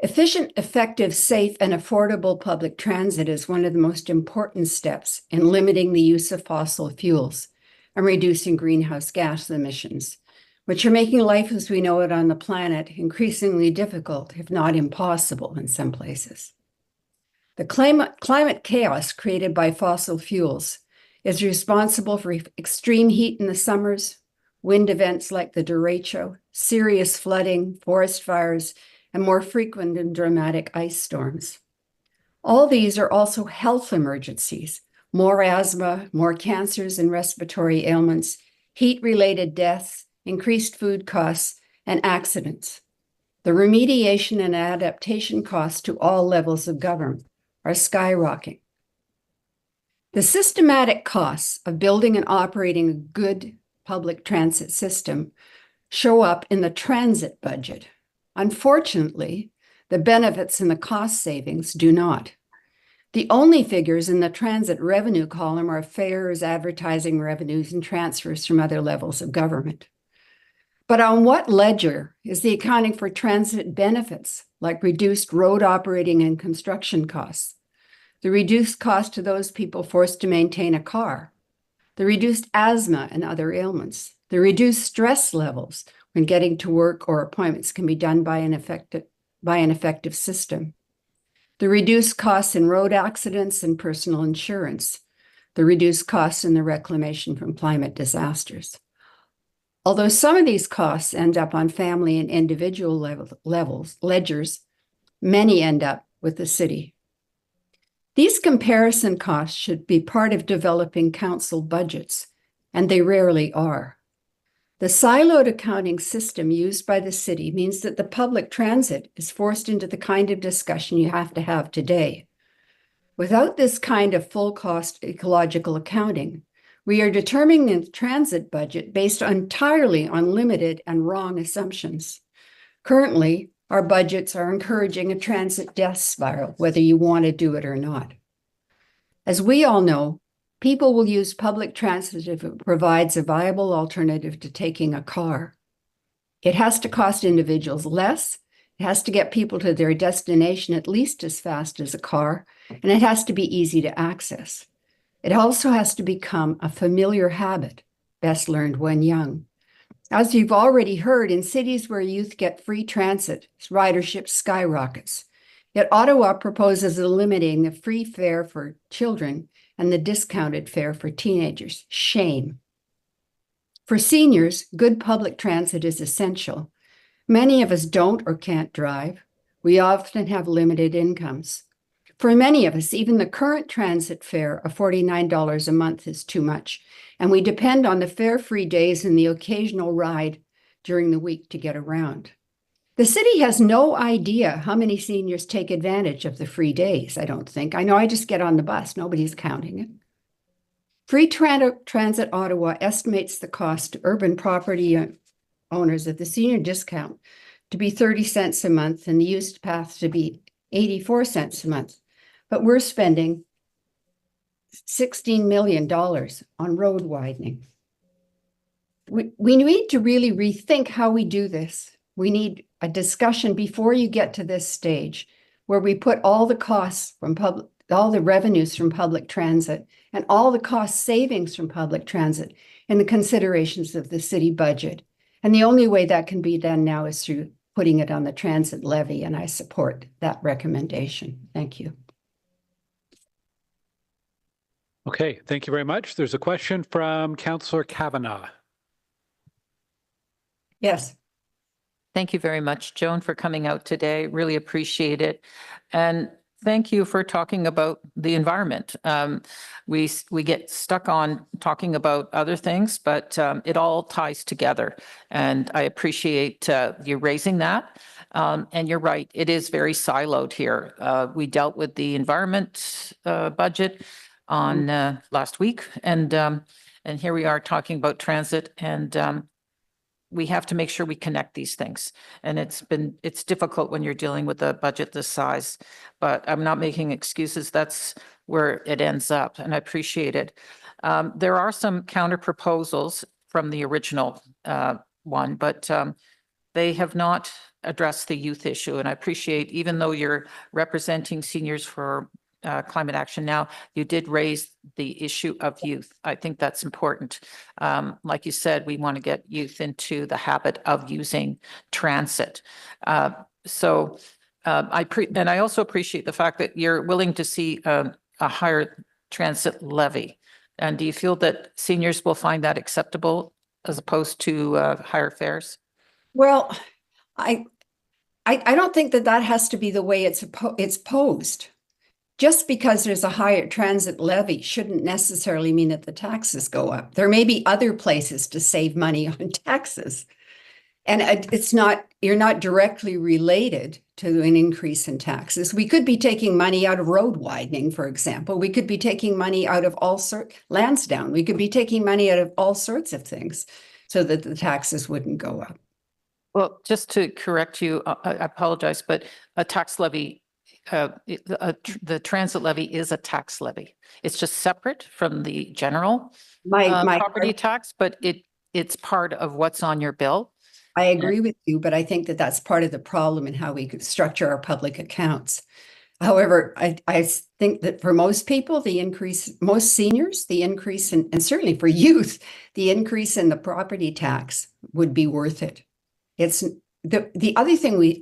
Efficient, effective, safe, and affordable public transit is one of the most important steps in limiting the use of fossil fuels and reducing greenhouse gas emissions, which are making life as we know it on the planet increasingly difficult, if not impossible in some places. The climate chaos created by fossil fuels is responsible for extreme heat in the summers, wind events like the derecho, serious flooding, forest fires, and more frequent and dramatic ice storms. All these are also health emergencies: more asthma, more cancers and respiratory ailments, heat-related deaths, increased food costs, and accidents. The remediation and adaptation costs to all levels of government are skyrocketing. The systematic costs of building and operating a good public transit system show up in the transit budget. Unfortunately, the benefits and the cost savings do not. The only figures in the transit revenue column are fares, advertising revenues, and transfers from other levels of government. But on what ledger is the accounting for transit benefits, like reduced road operating and construction costs, the reduced cost to those people forced to maintain a car, the reduced asthma and other ailments, the reduced stress levels when getting to work or appointments can be done by an effective system, the reduced costs in road accidents and personal insurance, the reduced costs in the reclamation from climate disasters. Although some of these costs end up on family and individual ledgers, many end up with the city. These comparison costs should be part of developing council budgets, and they rarely are. The siloed accounting system used by the city means that the public transit is forced into the kind of discussion you have to have today. Without this kind of full cost ecological accounting, We are determining the transit budget based entirely on limited and wrong assumptions. Currently, our budgets are encouraging a transit death spiral, whether you want to do it or not. As we all know, people will use public transit if it provides a viable alternative to taking a car. It has to cost individuals less, it has to get people to their destination at least as fast as a car, and it has to be easy to access. It also has to become a familiar habit, best learned when young. As you've already heard, in cities where youth get free transit, ridership skyrockets. Yet Ottawa proposes eliminating the free fare for children and the discounted fare for teenagers. Shame. For seniors, good public transit is essential. Many of us don't or can't drive. We often have limited incomes. For many of us, even the current transit fare of $49 a month is too much, and we depend on the fare-free days and the occasional ride during the week to get around. The city has no idea how many seniors take advantage of the free days, I don't think. I know I just get on the bus. Nobody's counting it. Free Transit Ottawa estimates the cost to urban property owners of the senior discount to be 30 cents a month and the used path to be 84 cents a month. But we're spending $16 million on road widening. We need to really rethink how we do this. We need a discussion before you get to this stage where we put all the costs from all the revenues from public transit and all the cost savings from public transit in the considerations of the city budget. And the only way that can be done now is through putting it on the transit levy, and I support that recommendation. Thank you. Okay, thank you very much. There's a question from Councillor Kavanagh. Yes. Thank you very much, Joan, for coming out today. Really appreciate it. And thank you for talking about the environment. We get stuck on talking about other things, but it all ties together. And I appreciate you raising that. And you're right, it is very siloed here. We dealt with the environment budget on last week, and here we are talking about transit, and we have to make sure we connect these things. And it's difficult when you're dealing with a budget this size, but I'm not making excuses. That's where it ends up, and I appreciate it. There are some counter proposals from the original one, but they have not addressed the youth issue. And I appreciate, even though you're representing seniors for climate action now, you did raise the issue of youth. I think that's important. Like you said, we want to get youth into the habit of using transit. And I also appreciate the fact that you're willing to see a higher transit levy. And do you feel that seniors will find that acceptable as opposed to higher fares? Well, I don't think that has to be the way it's posed. Just because there's a higher transit levy shouldn't necessarily mean that the taxes go up. There may be other places to save money on taxes. And you're not directly related to an increase in taxes. We could be taking money out of road widening, for example. We could be taking money out of Lansdowne. We could be taking money out of all sorts of things so that the taxes wouldn't go up. Well, just to correct you, I apologize, but a tax levy, the transit levy is a tax levy. It's just separate from the general property tax, but it's part of what's on your bill. I agree with you, but I think that that's part of the problem in how we could structure our public accounts. However, I think that for most people, most seniors, the increase in, and certainly for youth, the increase in the property tax would be worth it. It's the other thing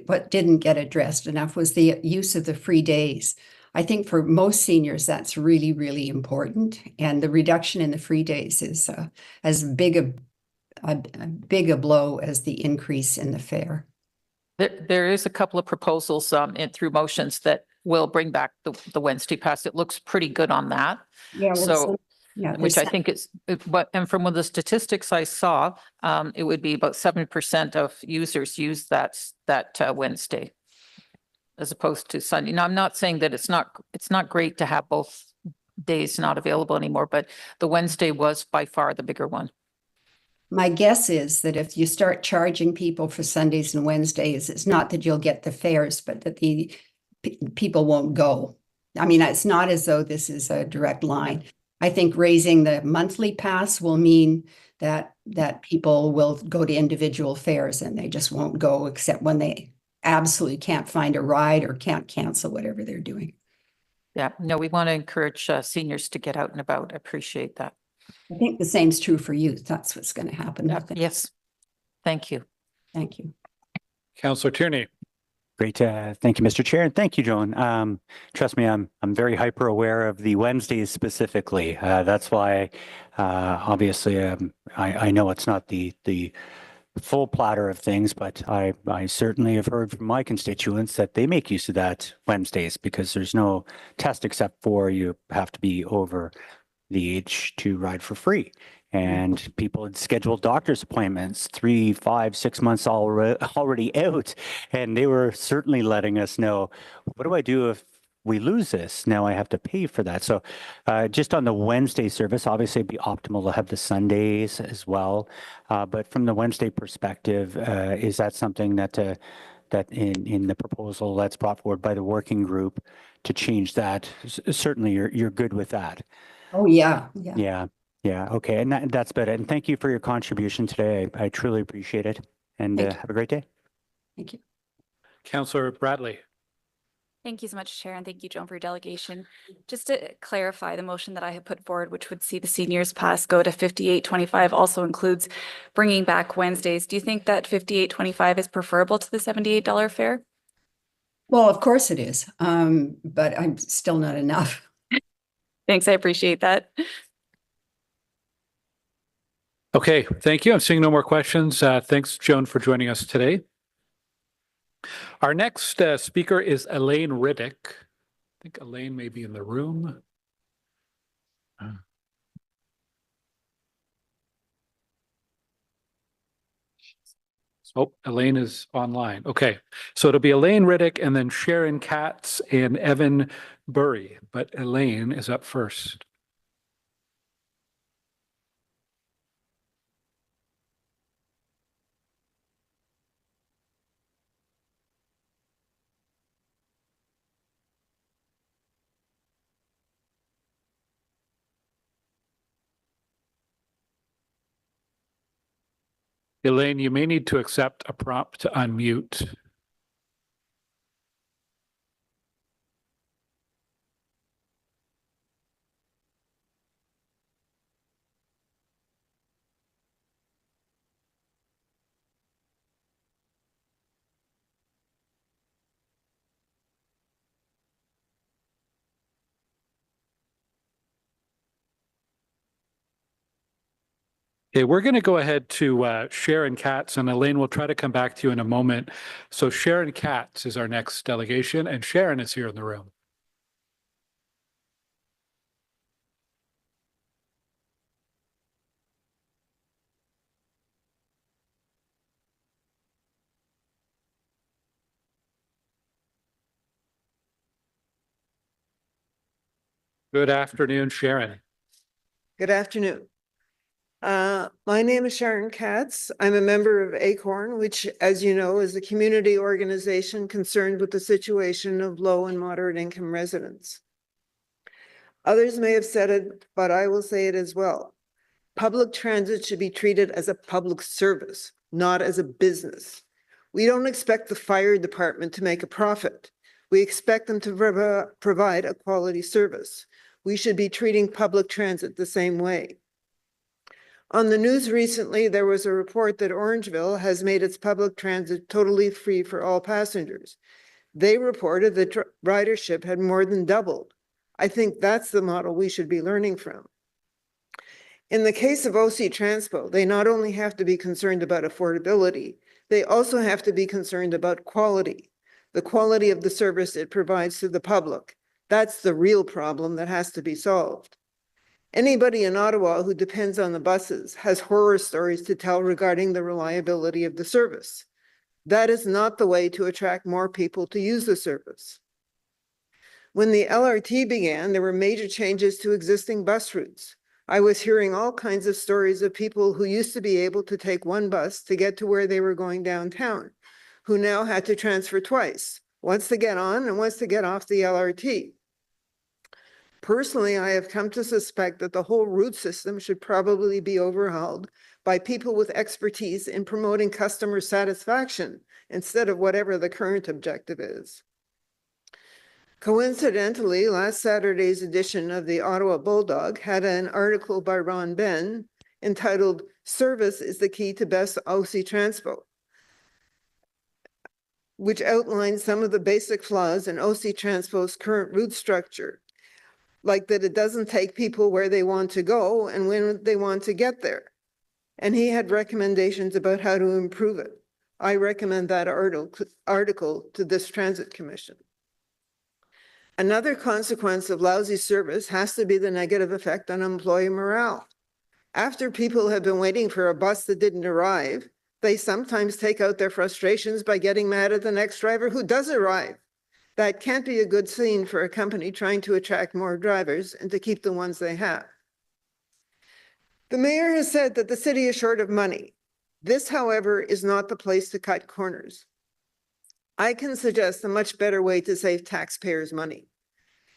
what didn't get addressed enough was the use of the free days. I think for most seniors, that's really, really important. And the reduction in the free days is as big a blow as the increase in the fare. There is a couple of proposals through motions that will bring back the Wednesday pass. It looks pretty good on that. Yeah. Which I think is, and from one of the statistics I saw, it would be about 7% of users use that Wednesday as opposed to Sunday. Now, I'm not saying that it's not great to have days not available anymore, but the Wednesday was by far the bigger one. My guess is that if you start charging people for Sundays and Wednesdays, it's not that you'll get the fares, but that the people won't go. I mean, it's not as though this is a direct line. I think raising the monthly pass will mean that people will go to individual fares and they just won't go except when they absolutely can't find a ride or can't cancel whatever they're doing. Yeah, no, we want to encourage seniors to get out and about. I appreciate that. I think the same's true for youth. That's what's going to happen. Yes. Thank you. Thank you. Councillor Tierney. Great. Thank you, Mr. Chair. And thank you, Joan. Trust me, I'm very hyper aware of the Wednesdays specifically. That's why, obviously, I know it's not the full platter of things, but I certainly have heard from my constituents that they make use of that Wednesdays because there's no test except for you have to be over the age to ride for free. And people had scheduled doctor's appointments 3, 5, 6 months already out. And they were certainly letting us know, what do I do if we lose this? Now I have to pay for that. So just on the Wednesday service, obviously it'd be optimal to have the Sundays as well. But from the Wednesday perspective, is that something that in the proposal that's brought forward by the working group to change that? Certainly you're good with that. Oh, yeah. Yeah. Okay. And that's about it. And thank you for your contribution today. I truly appreciate it. And have a great day. Thank you. Councillor Bradley. Thank you so much, Chair, and thank you, Joan, for your delegation. Just to clarify, the motion that I have put forward, which would see the seniors pass go to 58.25, also includes bringing back Wednesdays. Do you think that 58.25 is preferable to the $78 fare? Well, of course it is, but I'm still not enough. Thanks, I appreciate that. Okay, thank you. I'm seeing no more questions. Thanks, Joan, for joining us today. Our next speaker is Elaine Riddick. I think Elaine may be in the room. Oh, Elaine is online. Okay, so it'll be Elaine Riddick and then Sharon Katz and Evan Burry, but Elaine is up first. Elaine, you may need to accept a prompt to unmute. Okay, we're going to go ahead to Sharon Katz, and Elaine will try to come back to you in a moment. So Sharon Katz is our next delegation, and Sharon is here in the room. Good afternoon, Sharon. Good afternoon. My name is Sharon Katz. I'm a member of ACORN, which, as you know, is a community organization concerned with the situation of low and moderate income residents. Others may have said it, but I will say it as well. Public transit should be treated as a public service, not as a business. We don't expect the fire department to make a profit. We expect them to provide a quality service. We should be treating public transit the same way. On the news recently, there was a report that Orangeville has made its public transit totally free for all passengers. They reported that ridership had more than doubled. I think that's the model we should be learning from. In the case of OC TRANSPO, they not only have to be concerned about affordability, they also have to be concerned about quality, the quality of the service it provides to the public. That's the real problem that has to be solved. Anybody in Ottawa who depends on the buses has horror stories to tell regarding the reliability of the service. That is not the way to attract more people to use the service. When the LRT began, there were major changes to existing bus routes. I was hearing all kinds of stories of people who used to be able to take one bus to get to where they were going downtown, who now had to transfer twice, once to get on and once to get off the LRT. Personally, I have come to suspect that the whole route system should probably be overhauled by people with expertise in promoting customer satisfaction instead of whatever the current objective is. Coincidentally, last Saturday's edition of the Ottawa Bulldog had an article by Ron Ben entitled "Service is the Key to Best OC TRANSPO," which outlines some of the basic flaws in OC TRANSPO's current route structure, like that it doesn't take people where they want to go and when they want to get there. And he had recommendations about how to improve it. I recommend that article to this Transit Commission. Another consequence of lousy service has to be the negative effect on employee morale. After people have been waiting for a bus that didn't arrive, they sometimes take out their frustrations by getting mad at the next driver who does arrive. That can't be a good scene for a company trying to attract more drivers and to keep the ones they have. The mayor has said that the city is short of money. This, however, is not the place to cut corners. I can suggest a much better way to save taxpayers' money.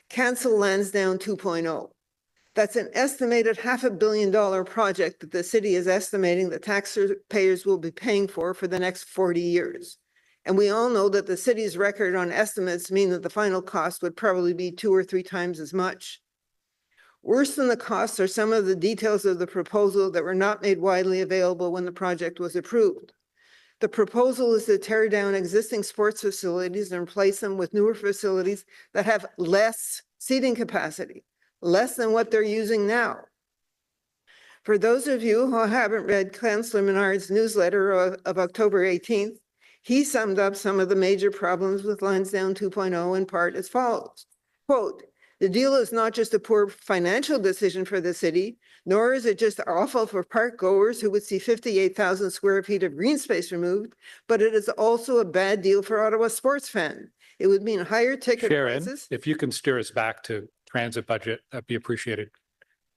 Cancel Lansdowne 2.0. That's an estimated $500 million project that the city is estimating the taxpayers will be paying for the next 40 years. And we all know that the city's record on estimates mean that the final cost would probably be 2 or 3 times as much. Worse than the costs are some of the details of the proposal that were not made widely available when the project was approved. The proposal is to tear down existing sports facilities and replace them with newer facilities that have less seating capacity, less than what they're using now. For those of you who haven't read Councillor Menard's newsletter of October 18th, he summed up some of the major problems with Lansdowne 2.0 in part as follows. Quote, "The deal is not just a poor financial decision for the city, nor is it just awful for park goers who would see 58,000 square feet of green space removed, but it is also a bad deal for Ottawa sports fans. It would mean higher ticket Sharon, prices." if you can steer us back to transit budget, that'd be appreciated.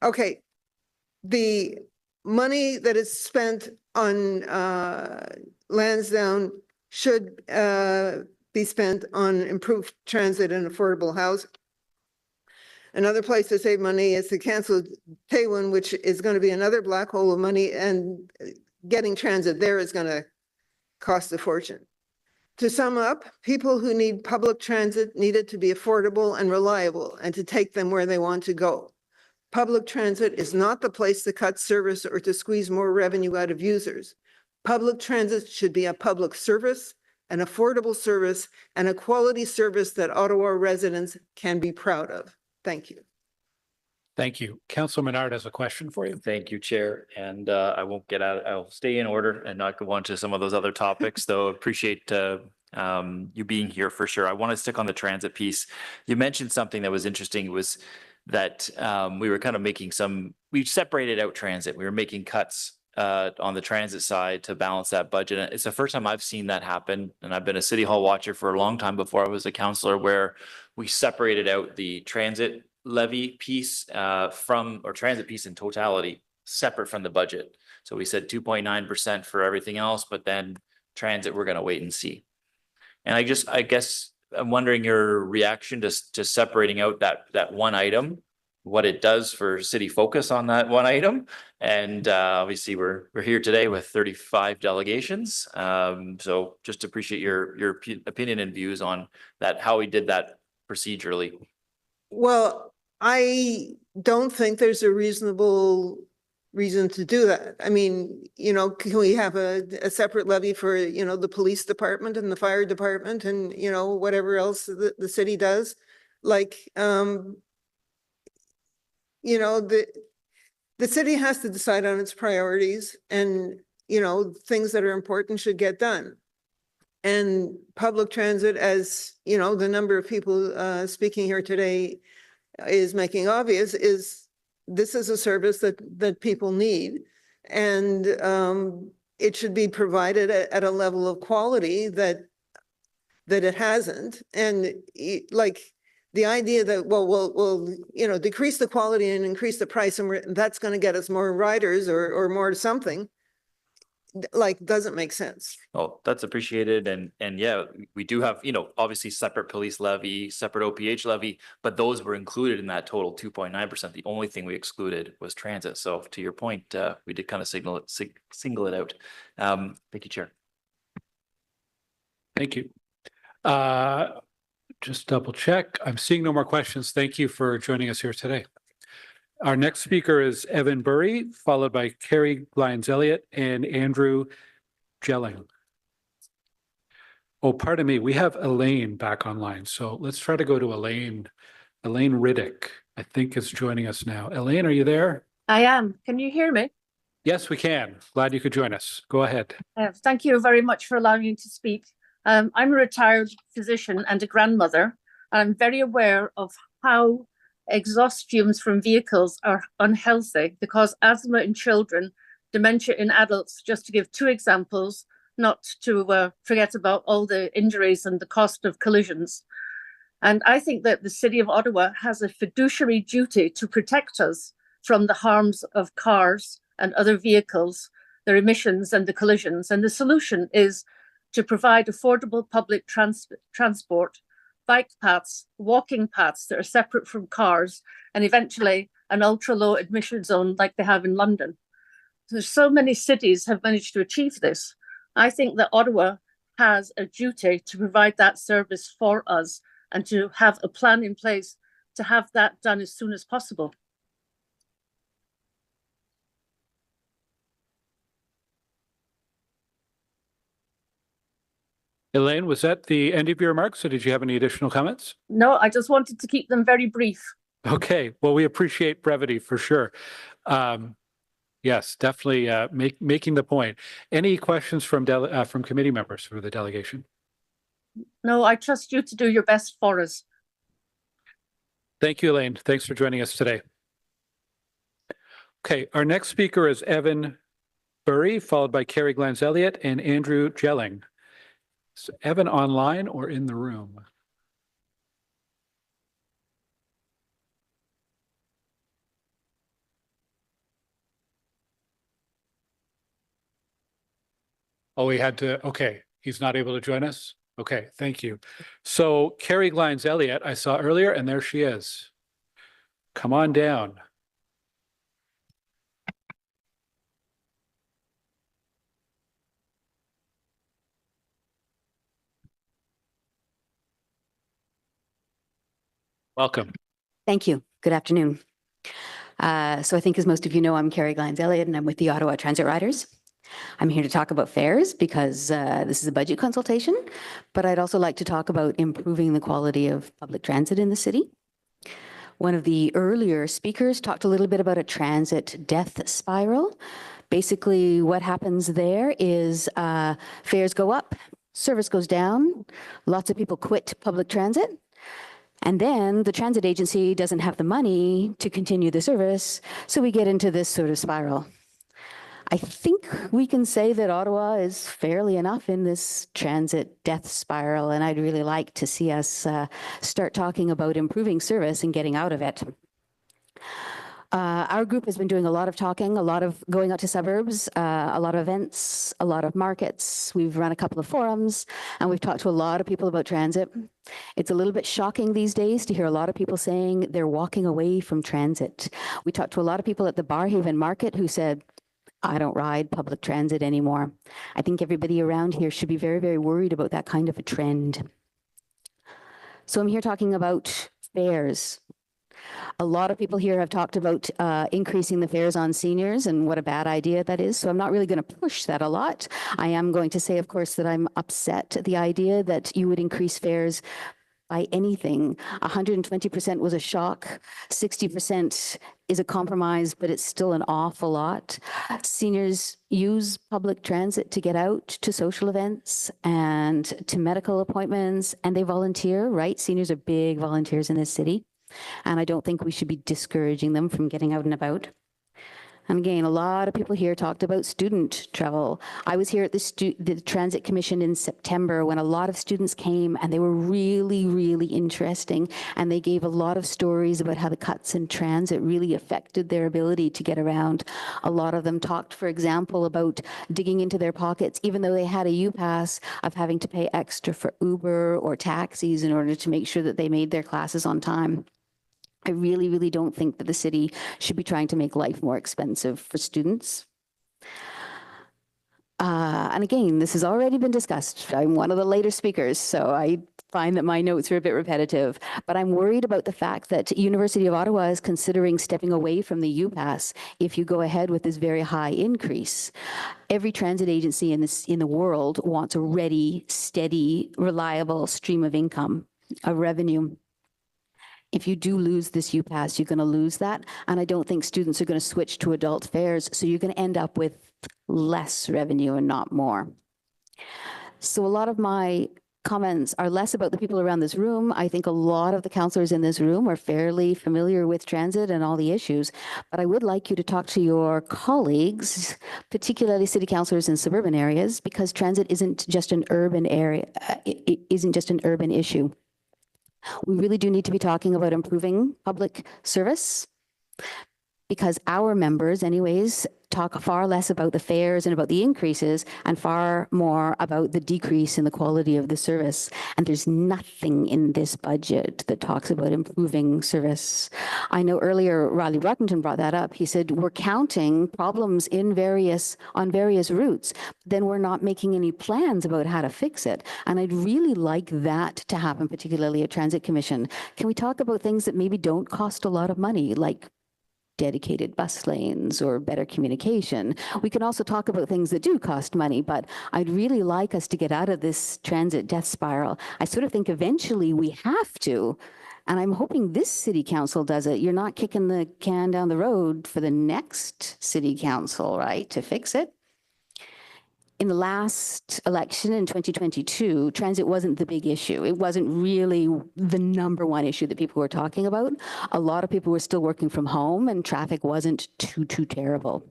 Okay. The money that is spent on Lansdowne should be spent on improved transit and affordable housing. Another place to save money is to cancel Taywin, which is going to be another black hole of money, and getting transit there is going to cost a fortune. To sum up, people who need public transit need it to be affordable and reliable and to take them where they want to go. Public transit is not the place to cut service or to squeeze more revenue out of users. Public transit should be a public service, an affordable service, and a quality service that Ottawa residents can be proud of. Thank you. Thank you. Councillor Menard has a question for you. Thank you, Chair. And I won't I'll stay in order and not go on to some of those other topics, though appreciate you being here for sure. I want to stick on the transit piece. You mentioned something that was interesting. It was that we were kind of we separated out transit. We were making cuts on the transit side to balance that budget. It's the first time I've seen that happen. And I've been a City Hall watcher for a long time before I was a councillor, where we separated out the transit levy piece or transit piece in totality, separate from the budget. So we said 2.9% for everything else, but then transit, we're going to wait and see. And I guess I'm wondering your reaction to separating out that one item, what it does for city focus on that one item. And obviously we're here today with 35 delegations. So just appreciate your opinion and views on that, how we did that procedurally. Well, I don't think there's a reasonable reason to do that. I mean, can we have a separate levy for, the police department and the fire department and, whatever else the city does? Like, the city has to decide on its priorities, and, things that are important should get done. And public transit, as, the number of people speaking here today is making obvious, this is a service that people need, and it should be provided at a level of quality that it hasn't. And like the idea that, well, we'll, you know, decrease the quality and increase the price and that's going to get us more riders or more something, like, doesn't make sense. Oh, that's appreciated. And yeah, we do have, you know, obviously separate police levy, separate OPH levy, but those were included in that total 2.9%. The only thing we excluded was transit. So to your point, we did kind of single it out. Thank you, Chair. Thank you. Just double check. I'm seeing no more questions. Thank you for joining us here today. Our next speaker is Evan Burry, followed by Carrie Lyons-Elliott and Andrew Gelling. Oh, pardon me. We have Elaine back online. So let's try to go to Elaine. Elaine Riddick, I think, is joining us now. Elaine, are you there? I am. Can you hear me? Yes, we can. Glad you could join us. Go ahead. Thank you very much for allowing me to speak. I'm a retired physician and a grandmother. I'm very aware of how exhaust fumes from vehicles are unhealthy because asthma in children, dementia in adults, just to give two examples, not to forget about all the injuries and the cost of collisions. And I think that the City of Ottawa has a fiduciary duty to protect us from the harms of cars and other vehicles, their emissions and the collisions. And the solution is to provide affordable public transport, bike paths, walking paths that are separate from cars, and eventually an ultra-low emission zone like they have in London. There's so many cities have managed to achieve this. I think that Ottawa has a duty to provide that service for us and to have a plan in place to have that done as soon as possible. Elaine, was that the end of your remarks, or did you have any additional comments? No, I just wanted to keep them very brief. Okay, well, we appreciate brevity for sure. Yes, definitely making the point. Any questions from committee members for the delegation? No, I trust you to do your best for us. Thank you, Elaine. Thanks for joining us today. Okay, our next speaker is Evan Burry, followed by Carrie Lyons-Elliott and Andrew Gelling. Is Evan online or in the room? Oh, he had to, okay, he's not able to join us? Okay, thank you. So Carrie Lyons-Elliott, I saw earlier, and there she is. Come on down. Welcome. Thank you. Good afternoon. So I think as most of you know, I'm Carrie Lyons-Elliott and I'm with the Ottawa Transit Riders. I'm here to talk about fares because this is a budget consultation, but I'd also like to talk about improving the quality of public transit in the city. One of the earlier speakers talked a little bit about a transit death spiral. Basically, what happens there is fares go up, service goes down, lots of people quit public transit. And then the transit agency doesn't have the money to continue the service, so we get into this sort of spiral. I think we can say that Ottawa is fairly enough in this transit death spiral, and I'd really like to see us start talking about improving service and getting out of it. Our group has been doing a lot of talking, a lot of going out to suburbs, a lot of events, a lot of markets. We've run a couple of forums, and we've talked to a lot of people about transit. It's a little bit shocking these days to hear a lot of people saying they're walking away from transit. We talked to a lot of people at the Barhaven Market who said, I don't ride public transit anymore. I think everybody around here should be very, very worried about that kind of a trend. So I'm here talking about fares. A lot of people here have talked about increasing the fares on seniors and what a bad idea that is. So I'm not really going to push that a lot. I am going to say, of course, that I'm upset at the idea that you would increase fares by anything. 120% was a shock. 60% is a compromise, but it's still an awful lot. Seniors use public transit to get out to social events and to medical appointments, and they volunteer, right? Seniors are big volunteers in this city. And I don't think we should be discouraging them from getting out and about. And again, a lot of people here talked about student travel. I was here at the Transit Commission in September when a lot of students came, and they were really, really interesting. And they gave a lot of stories about how the cuts in transit really affected their ability to get around. A lot of them talked, for example, about digging into their pockets, even though they had a U-Pass, of having to pay extra for Uber or taxis in order to make sure that they made their classes on time. I really, really don't think that the city should be trying to make life more expensive for students. And again, this has already been discussed. I'm one of the later speakers, so I find that my notes are a bit repetitive, but I'm worried about the fact that University of Ottawa is considering stepping away from the U-Pass if you go ahead with this very high increase. Every transit agency in the world wants a ready, steady, reliable stream of income, of revenue. If you do lose this U-Pass, you're going to lose that. And I don't think students are going to switch to adult fares. So you're going to end up with less revenue and not more. So a lot of my comments are less about the people around this room. I think a lot of the councillors in this room are fairly familiar with transit and all the issues. But I would like you to talk to your colleagues, particularly city councillors in suburban areas, because transit isn't just an urban area. It isn't just an urban issue. We really do need to be talking about improving public service, because our members anyways talk far less about the fares and about the increases and far more about the decrease in the quality of the service. And there's nothing in this budget that talks about improving service. I know earlier Riley Rockington brought that up. He said, we're counting problems on various routes, then we're not making any plans about how to fix it. And I'd really like that to happen, particularly at Transit Commission. Can we talk about things that maybe don't cost a lot of money, like dedicated bus lanes or better communication? We can also talk about things that do cost money, but I'd really like us to get out of this transit death spiral. I sort of think eventually we have to, and I'm hoping this city council does it. You're not kicking the can down the road for the next city council, right, to fix it. In the last election in 2022, transit wasn't the big issue. It wasn't really the number one issue that people were talking about. A lot of people were still working from home and traffic wasn't too terrible.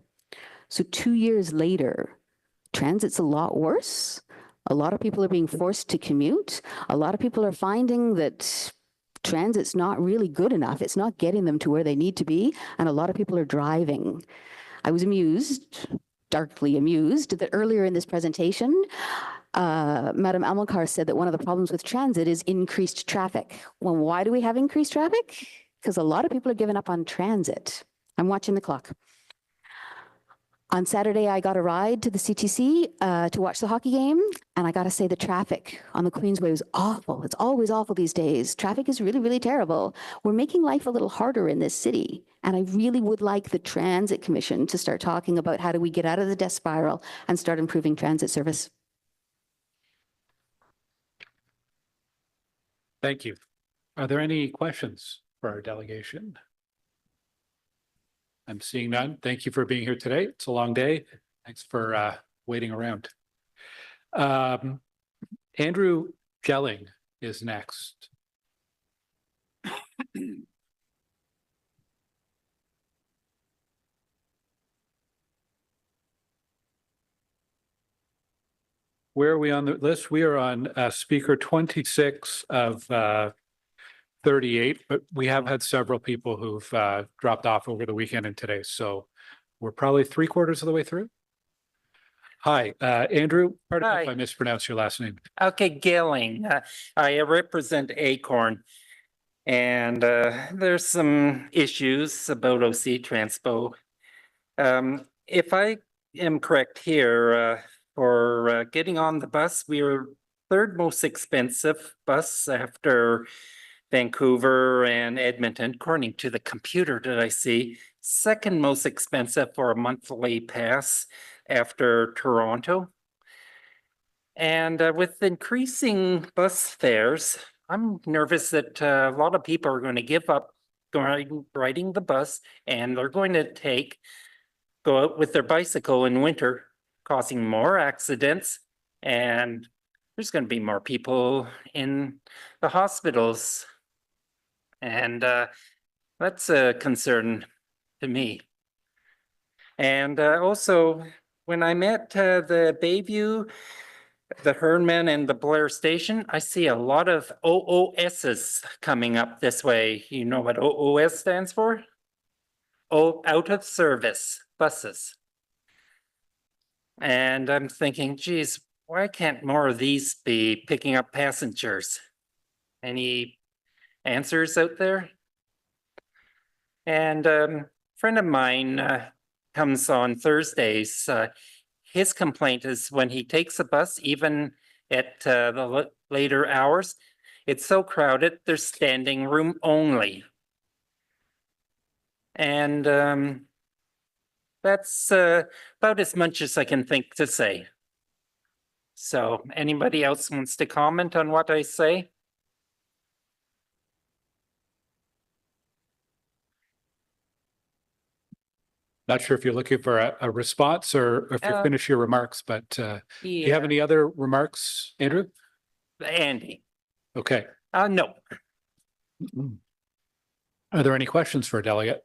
So 2 years later, transit's a lot worse. A lot of people are being forced to commute. A lot of people are finding that transit's not really good enough. It's not getting them to where they need to be. And a lot of people are driving. I was darkly amused that earlier in this presentation, Madam Amilcar said that one of the problems with transit is increased traffic. Well, why do we have increased traffic? Because a lot of people are giving up on transit. I'm watching the clock. On Saturday, I got a ride to the CTC to watch the hockey game, and I got to say the traffic on the Queensway was awful. It's always awful these days. Traffic is really, really terrible. We're making life a little harder in this city, and I really would like the Transit Commission to start talking about how do we get out of the death spiral and start improving transit service. Thank you. Are there any questions for our delegation? I'm seeing none. Thank you for being here today. It's a long day. Thanks for waiting around. Andrew Gelling is next. Where are we on the list? We are on speaker 26 of 38, but we have had several people who've dropped off over the weekend and today. So we're probably 3/4 of the way through. Hi, Andrew. Pardon me if I mispronounce your last name. Okay, Gilling. I represent Acorn. And there's some issues about OC TRANSPO. If I am correct here, for getting on the bus, we were third most expensive bus after Vancouver and Edmonton, according to the computer that I see. Second most expensive for a monthly pass after Toronto. And with increasing bus fares, I'm nervous that a lot of people are going to give up riding the bus, and they're going to go out with their bicycle in winter, causing more accidents, and there's going to be more people in the hospitals. And that's a concern to me. And also, when I'm at the Bayview, the Hernman and the Blair Station, I see a lot of OOSs coming up this way. You know what OOS stands for? Oh, out of service buses. And I'm thinking, geez, why can't more of these be picking up passengers? Any answers out there? And friend of mine comes on Thursdays. His complaint is when he takes a bus, even at the later hours, it's so crowded, there's standing room only. And that's about as much as I can think to say. So anybody else wants to comment on what I say? Not sure if you're looking for a response or if you finish your remarks, but do you have any other remarks, Andrew? Andy. Okay. No. Are there any questions for a delegate?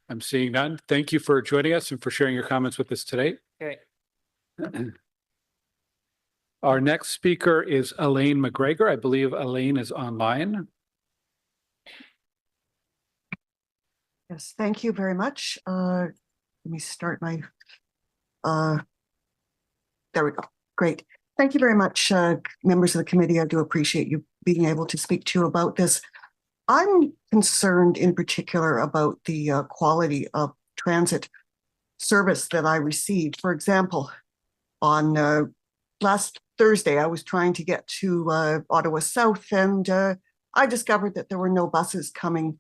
I'm seeing none. Thank you for joining us and for sharing your comments with us today. Okay. Our next speaker is Elaine McGregor. I believe Elaine is online. Yes, thank you very much. Let me start my, there we go. Great. Thank you very much, members of the committee. I do appreciate you being able to speak to you about this. I'm concerned in particular about the quality of transit service that I received. For example, on last Thursday, I was trying to get to Ottawa South, and I discovered that there were no buses coming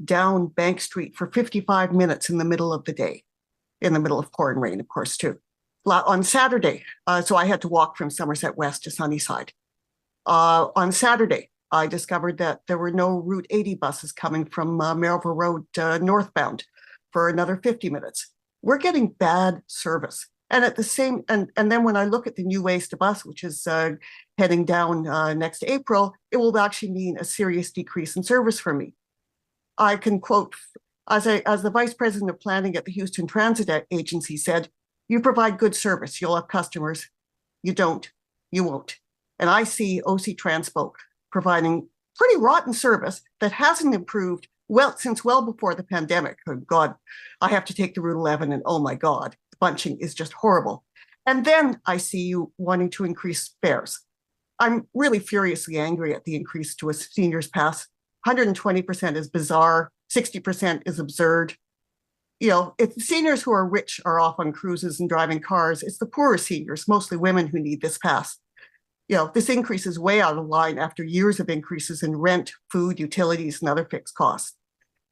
down Bank Street for 55 minutes in the middle of the day, in the middle of pouring rain, of course, too. On Saturday, so I had to walk from Somerset West to Sunnyside. On Saturday, I discovered that there were no Route 80 buses coming from Melville Road northbound for another 50 minutes. We're getting bad service. And at the same, and then when I look at the new ways to bus, which is heading down next April, it will actually mean a serious decrease in service for me. I can quote, as the Vice President of Planning at the Houston Transit Agency said, you provide good service, you'll have customers. You don't, you won't. And I see OC TRANSPO providing pretty rotten service that hasn't improved since well before the pandemic. Oh God, I have to take the Route 11 and oh my God, the bunching is just horrible. And then I see you wanting to increase fares. I'm really furiously angry at the increase to a senior's pass. 120% is bizarre, 60% is absurd. You know, if seniors who are rich are off on cruises and driving cars, it's the poorer seniors, mostly women, who need this pass. You know, this increase is way out of line after years of increases in rent, food, utilities, and other fixed costs.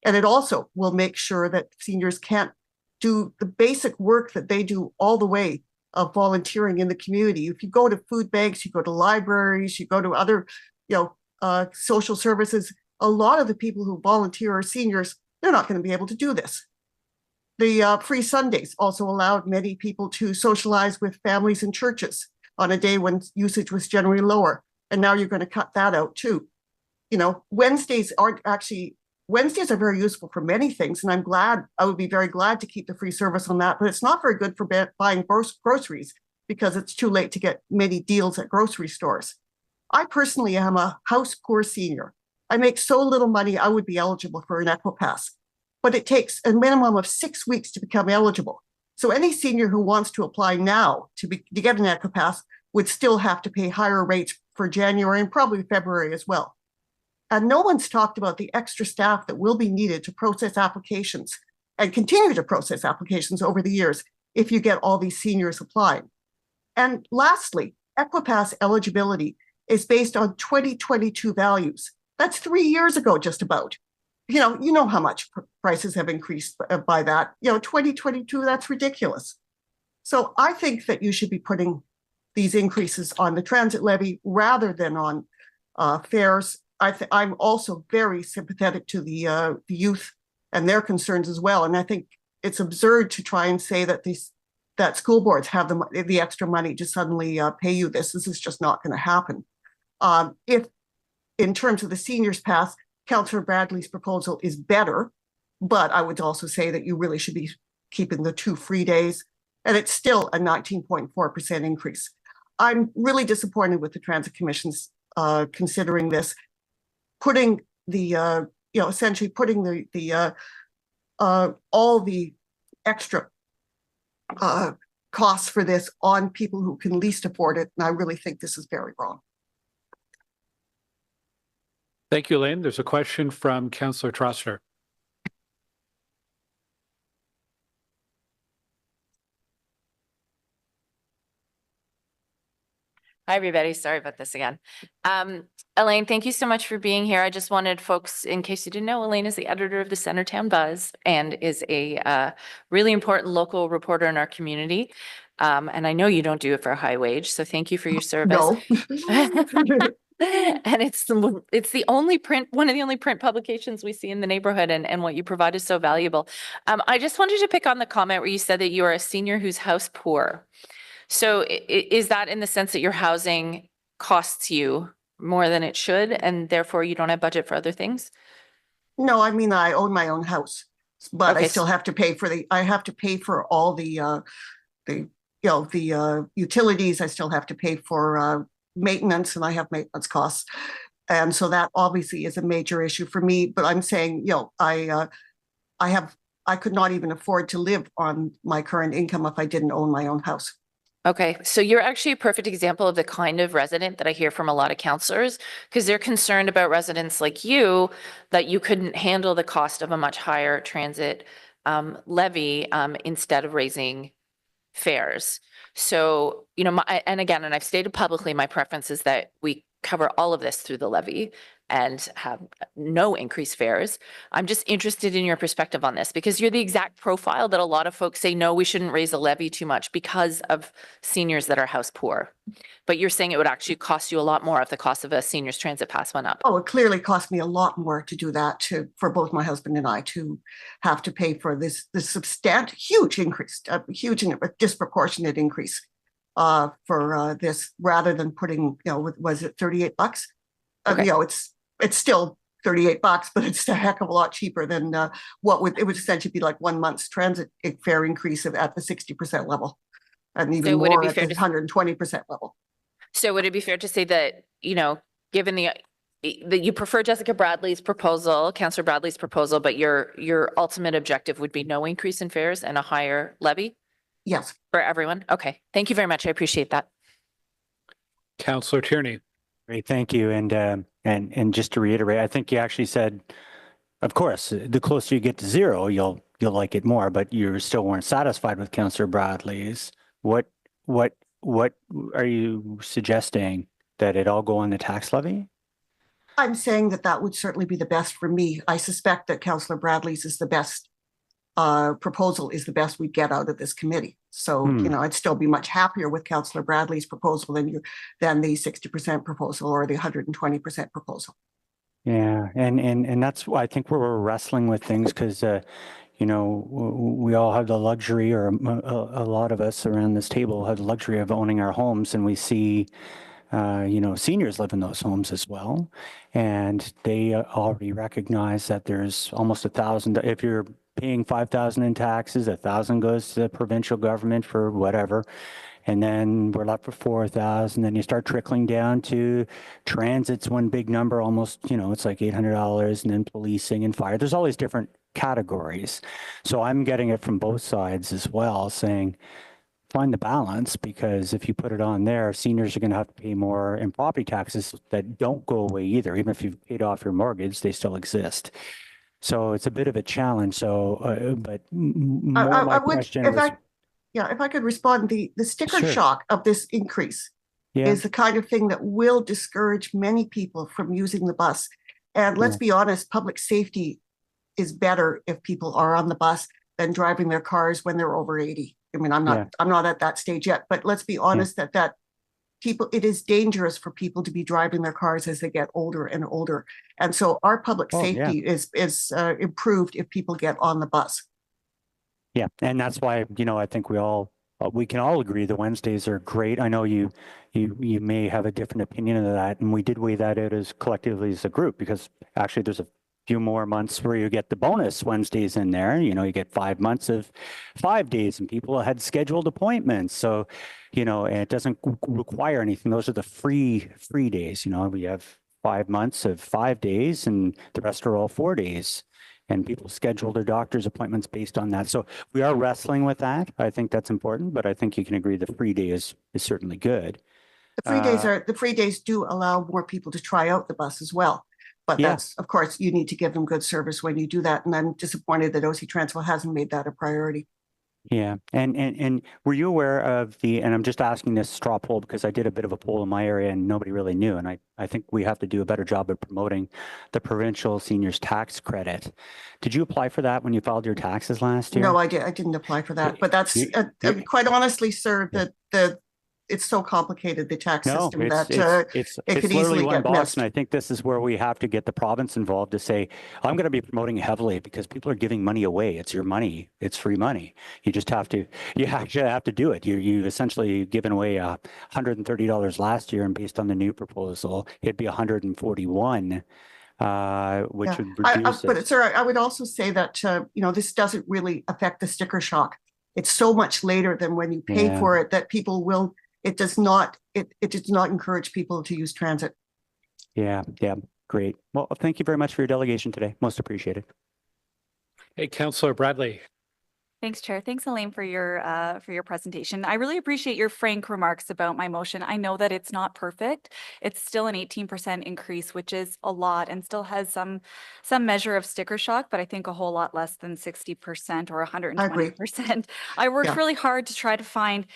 And it also will make sure that seniors can't do the basic work that they do all the way of volunteering in the community. If you go to food banks, you go to libraries, you go to other, social services, a lot of the people who volunteer are seniors. They're not going to be able to do this. The free Sundays also allowed many people to socialize with families in churches on a day when usage was generally lower. And now you're going to cut that out too. You know, Wednesdays are very useful for many things. And I would be very glad to keep the free service on that, but it's not very good for buying groceries because it's too late to get many deals at grocery stores. I personally am a house poor senior. I make so little money, I would be eligible for an Equipass, but it takes a minimum of 6 weeks to become eligible. So any senior who wants to apply now to get an Equipass would still have to pay higher rates for January and probably February as well. And no one's talked about the extra staff that will be needed to process applications and continue to process applications over the years if you get all these seniors applying. And lastly, Equipass eligibility is based on 2022 values. That's 3 years ago, just about. You know how much prices have increased by that. 2022, that's ridiculous. So I think that you should be putting these increases on the transit levy rather than on fares. I'm also very sympathetic to the youth and their concerns as well. And I think it's absurd to try and say that school boards have the extra money to suddenly pay you this. This is just not going to happen. If in terms of the seniors pass, Councillor Bradley's proposal is better, But I would also say that you really should be keeping the 2 free days, and it's still a 19.4% increase. I'm really disappointed with the Transit Commission's considering this, putting the essentially putting the all the extra costs for this on people who can least afford it, and I really think this is very wrong. Thank you, Elaine. There's a question from Councillor Trostler. Hi, everybody. Sorry about this again. Elaine, thank you so much for being here. I just wanted folks, in case you didn't know, Elaine is the editor of the Centertown Buzz and is a really important local reporter in our community. And I know you don't do it for a high wage, so thank you for your service. No. And it's the only one of the only print publications we see in the neighborhood, and what you provide is so valuable. I just wanted to pick on the comment where you said that you are a senior who's house poor. So is that in the sense that your housing costs you more than it should, and therefore you don't have budget for other things? No, I mean, I own my own house, but Okay. I still have to pay for I have to pay for all the utilities. I still have to pay for maintenance, and I have maintenance costs. And so that obviously is a major issue for me, but I'm saying, I could not even afford to live on my current income if I didn't own my own house. Okay, so you're actually a perfect example of the kind of resident that I hear from a lot of counselors, because they're concerned about residents like you, that you couldn't handle the cost of a much higher transit levy instead of raising fares. So, and I've stated publicly, my preference is that we cover all of this through the levy and have no increased fares. I'm just interested in your perspective on this, because you're the exact profile that a lot of folks say, no, we shouldn't raise the levy too much because of seniors that are house poor. But you're saying it would actually cost you a lot more if the cost of a senior's transit pass went up. Oh, it clearly cost me a lot more to do that, for both my husband and I to have to pay for this substantial, huge increase, a disproportionate increase for this, rather than putting, was it $38? Okay. It's still $38, but it's a heck of a lot cheaper than it would essentially be like 1 month's transit fare increase at the 60% level, and even more at the 120% level. So would it be fair to say that, given that you prefer Jessica Bradley's proposal, Councillor Bradley's proposal, but your ultimate objective would be no increase in fares and a higher levy? Yes. For everyone? Okay. Thank you very much. I appreciate that. Councillor Tierney. Great, thank you. And just to reiterate, I think you actually said, of course, the closer you get to zero, you'll like it more, but you still weren't satisfied with Councillor Bradley's. What are you suggesting, that it all go on the tax levy? I'm saying that would certainly be the best for me. I suspect that Councillor Bradley's is the best proposal, is the best we get out of this committee. So, I'd still be much happier with Councillor Bradley's proposal than the 60% proposal or the 120% proposal. Yeah, and that's why I think we're wrestling with things, because we all have the luxury, or a lot of us around this table have the luxury of owning our homes, and we see seniors live in those homes as well, and they already recognize that there's almost 1,000. If you're paying 5,000 in taxes, 1,000 goes to the provincial government for whatever, and then we're left with 4,000. Then you start trickling down to transit's one big number, almost, it's like $800, and then policing and fire. There's all these different categories. So I'm getting it from both sides as well, saying find the balance, because if you put it on there, seniors are going to have to pay more in property taxes that don't go away either. Even if you've paid off your mortgage, they still exist. So it's a bit of a challenge. So, but my question was, if I could respond, the sticker shock of this increase is the kind of thing that will discourage many people from using the bus. And let's be honest, public safety is better if people are on the bus than driving their cars when they're over 80. I mean, I'm not at that stage yet, but let's be honest that it is dangerous for people to be driving their cars as they get older and older. And so our public safety is improved if people get on the bus. Yeah, and that's why, I think we can all agree the Wednesdays are great. I know you may have a different opinion of that, and we did weigh that out as collectively as a group, because actually there's few more months where you get the bonus Wednesdays in there. You know, you get 5 months of 5 days and people had scheduled appointments. So, you know, and it doesn't require anything. Those are the free days. You know, we have 5 months of 5 days and the rest are all 4 days. And people schedule their doctor's appointments based on that. So we are wrestling with that. I think that's important, but I think you can agree the free day is certainly good. The free days do allow more people to try out the bus as well. But Yeah. that's, of course, you need to give them good service when you do that. And I'm disappointed that OC TRANSPO hasn't made that a priority. Yeah, and were you aware of and I'm just asking this straw poll because I did a bit of a poll in my area and nobody really knew. And I think we have to do a better job of promoting the provincial seniors tax credit. Did you apply for that when you filed your taxes last year? No, I didn't apply for that. But that's quite honestly, sir, it's so complicated, the tax system, that it could literally easily one get box, missed. and I think this is where we have to get the province involved to say, I'm going to be promoting heavily because people are giving money away. It's your money. It's free money. You just have to, you actually have to do it. You've essentially given away $130 last year, and based on the new proposal, it'd be $141. Which would reduce But sir, I would also say that, you know, this doesn't really affect the sticker shock. It's so much later than when you pay for it that people will, it does not encourage people to use transit. Yeah, great. Well, thank you very much for your delegation today. Most appreciated. Hey, Councillor Bradley. Thanks, Chair. Thanks, Elaine, for your presentation. I really appreciate your frank remarks about my motion. I know that it's not perfect. It's still an 18% increase, which is a lot, and still has some measure of sticker shock, but I think a whole lot less than 60% or 120%. I worked really hard to try to find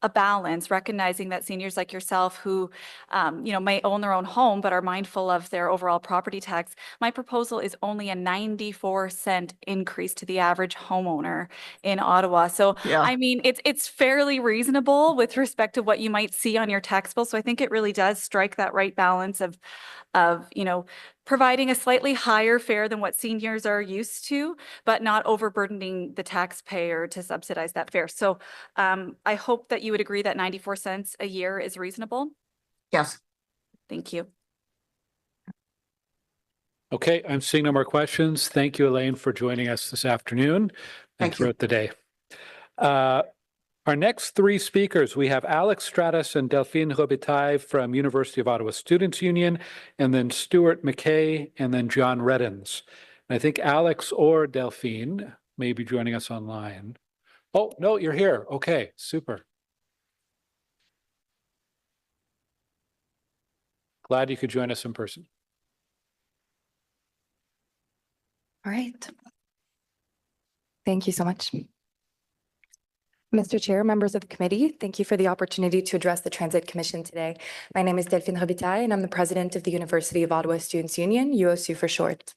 a balance, recognizing that seniors like yourself who, you know, may own their own home, but are mindful of their overall property tax. My proposal is only a 94-cent increase to the average homeowner in Ottawa. So, I mean, it's fairly reasonable with respect to what you might see on your tax bill. So I think it really does strike that right balance of, you know, providing a slightly higher fare than what seniors are used to, but not overburdening the taxpayer to subsidize that fare. So I hope that you would agree that 94 cents a year is reasonable. Yes. Thank you. Okay, I'm seeing no more questions. Thank you, Elaine, for joining us this afternoon and throughout the day. Our next three speakers, we have Alex Stratus and Delphine Robitaille from University of Ottawa Students' Union, and then Stuart McKay, and then John Reddens. And I think Alex or Delphine may be joining us online. Oh, no, you're here. Okay, super. Glad you could join us in person. All right. Thank you so much. Mr. Chair, members of the committee, thank you for the opportunity to address the Transit Commission today. My name is Delphine Robitaille, and I'm the president of the University of Ottawa Students' Union, UOSU for short.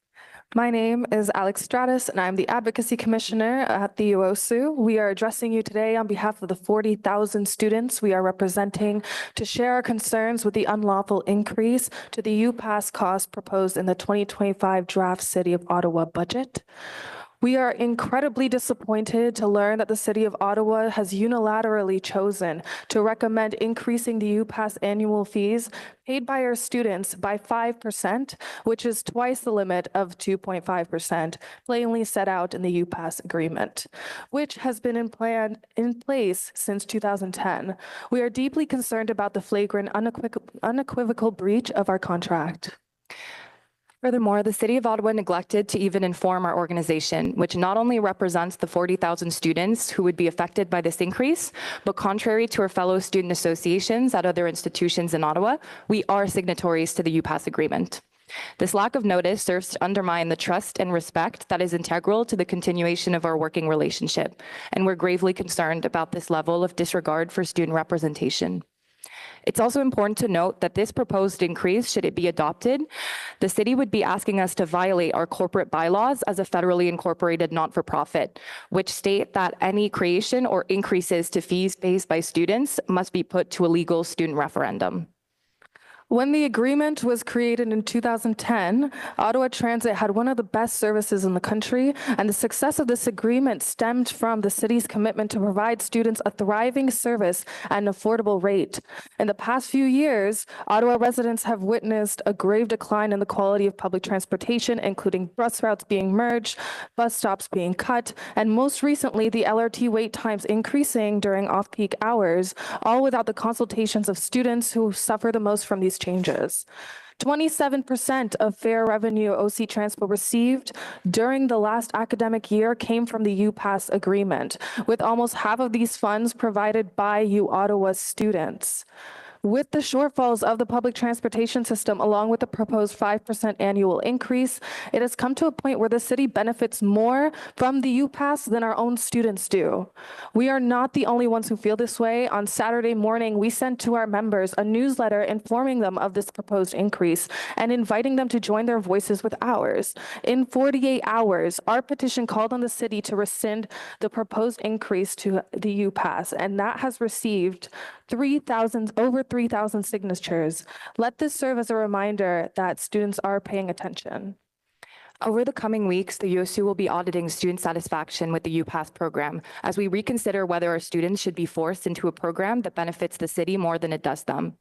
My name is Alex Stratus, and I'm the Advocacy Commissioner at the UOSU. We are addressing you today on behalf of the 40,000 students we are representing to share our concerns with the unlawful increase to the UPass cost proposed in the 2025 draft City of Ottawa budget. We are incredibly disappointed to learn that the City of Ottawa has unilaterally chosen to recommend increasing the UPass annual fees paid by our students by 5%, which is twice the limit of 2.5%, plainly set out in the UPass agreement, which has been in place since 2010. We are deeply concerned about the flagrant, unequivocal breach of our contract. Furthermore, the City of Ottawa neglected to even inform our organization, which not only represents the 40,000 students who would be affected by this increase, but contrary to our fellow student associations at other institutions in Ottawa, we are signatories to the UPass agreement. This lack of notice serves to undermine the trust and respect that is integral to the continuation of our working relationship, and we're gravely concerned about this level of disregard for student representation. It's also important to note that this proposed increase, should it be adopted, the city would be asking us to violate our corporate bylaws as a federally incorporated not-for-profit, which state that any creation or increases to fees paid by students must be put to a legal student referendum. When the agreement was created in 2010, Ottawa Transit had one of the best services in the country, and the success of this agreement stemmed from the city's commitment to provide students a thriving service at an affordable rate. In the past few years, Ottawa residents have witnessed a grave decline in the quality of public transportation, including bus routes being merged, bus stops being cut, and most recently, the LRT wait times increasing during off-peak hours, all without the consultations of students who suffer the most from these changes. 27% of fare revenue OC TRANSPO received during the last academic year came from the UPass agreement, with almost half of these funds provided by U Ottawa students. With the shortfalls of the public transportation system, along with the proposed 5% annual increase, it has come to a point where the city benefits more from the UPass than our own students do. We are not the only ones who feel this way. On Saturday morning, we sent to our members a newsletter informing them of this proposed increase and inviting them to join their voices with ours. In 48 hours, our petition called on the city to rescind the proposed increase to the UPass, and that has received over 3,000 signatures. Let this serve as a reminder that students are paying attention. Over the coming weeks, the USU will be auditing student satisfaction with the UPass program as we reconsider whether our students should be forced into a program that benefits the city more than it does them.